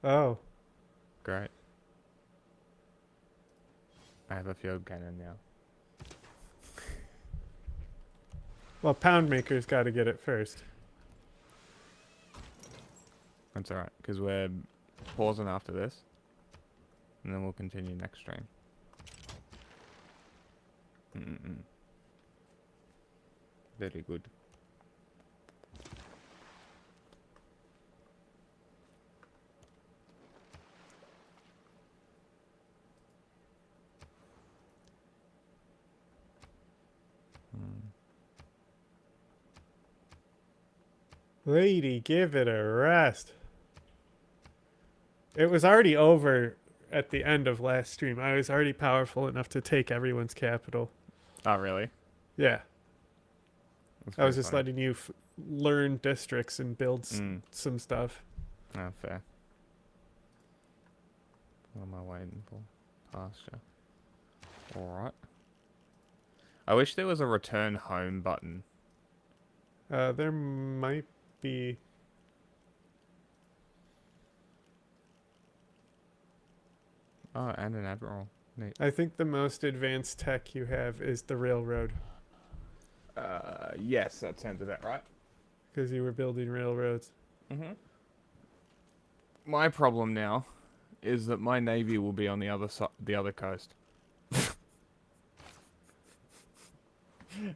Oh. Great. I have a field cannon now. Well, Poundmaker's got to get it first. That's alright, because we're pausing after this. And then we'll continue next stream. Very good. Lady, give it a rest. It was already over at the end of last stream. I was already powerful enough to take everyone's capital. Oh, really? Yeah. That's I was pretty just funny. letting you learn districts and build some stuff. Oh, fair. What am I waiting for? Pasture. Alright. I wish there was a return home button. There might be... Oh, and an admiral. Neat. I think the most advanced tech you have is the railroad. Yes, that sounds about right. Because you were building railroads. Mm-hmm. My problem now is that my navy will be on the other coast.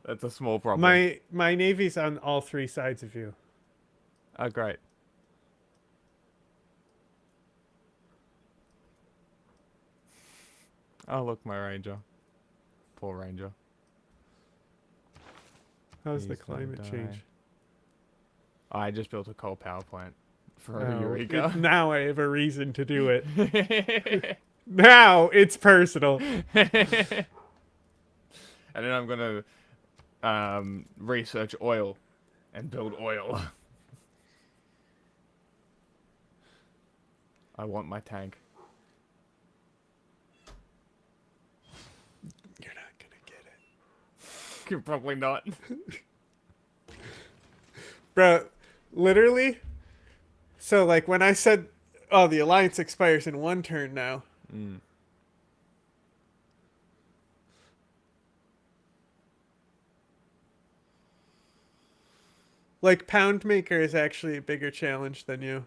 That's a small problem. My navy's on all three sides of you. Oh, great. Oh, look, my ranger. Poor ranger. How's the He's gonna climate die. change? I just built a coal power plant for Oh, Eureka. now I have a reason to do it. Now it's personal. And then I'm gonna research oil and build oil. I want my tank. You're not gonna get it. You're probably not. Bro, literally. So like when I said, oh, the alliance expires in 1 turn now. Mm. Like Poundmaker is actually a bigger challenge than you.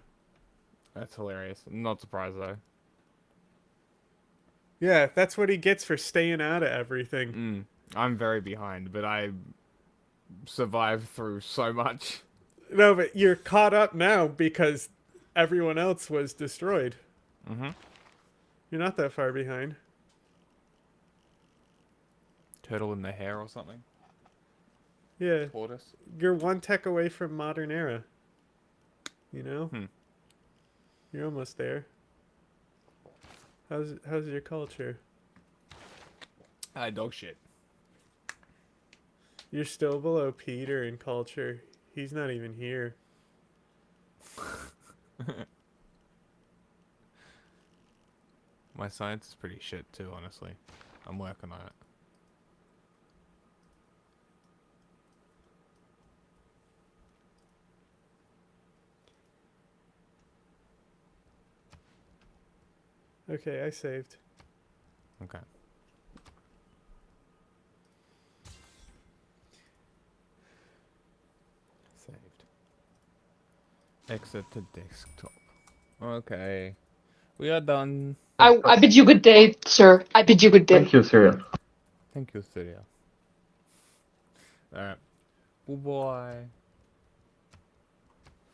That's hilarious. I'm not surprised though. Yeah, that's what he gets for staying out of everything. I'm very behind, but I survived through so much. No, but you're caught up now because everyone else was destroyed. Mm-hmm. You're not that far behind. Turtle in the hair or something. Yeah. Tortoise. You're 1 tech away from modern era. You know? You're almost there. How's your culture? Dog shit. You're still below Peter in culture. He's not even here. My science is pretty shit too, honestly. I'm working on it. Okay, I saved. Okay. Saved. Exit to desktop. Okay. We are done. I bid you good day, sir. I bid you good day. Thank you, Syria. Thank you, Syria. Alright. Bye-bye.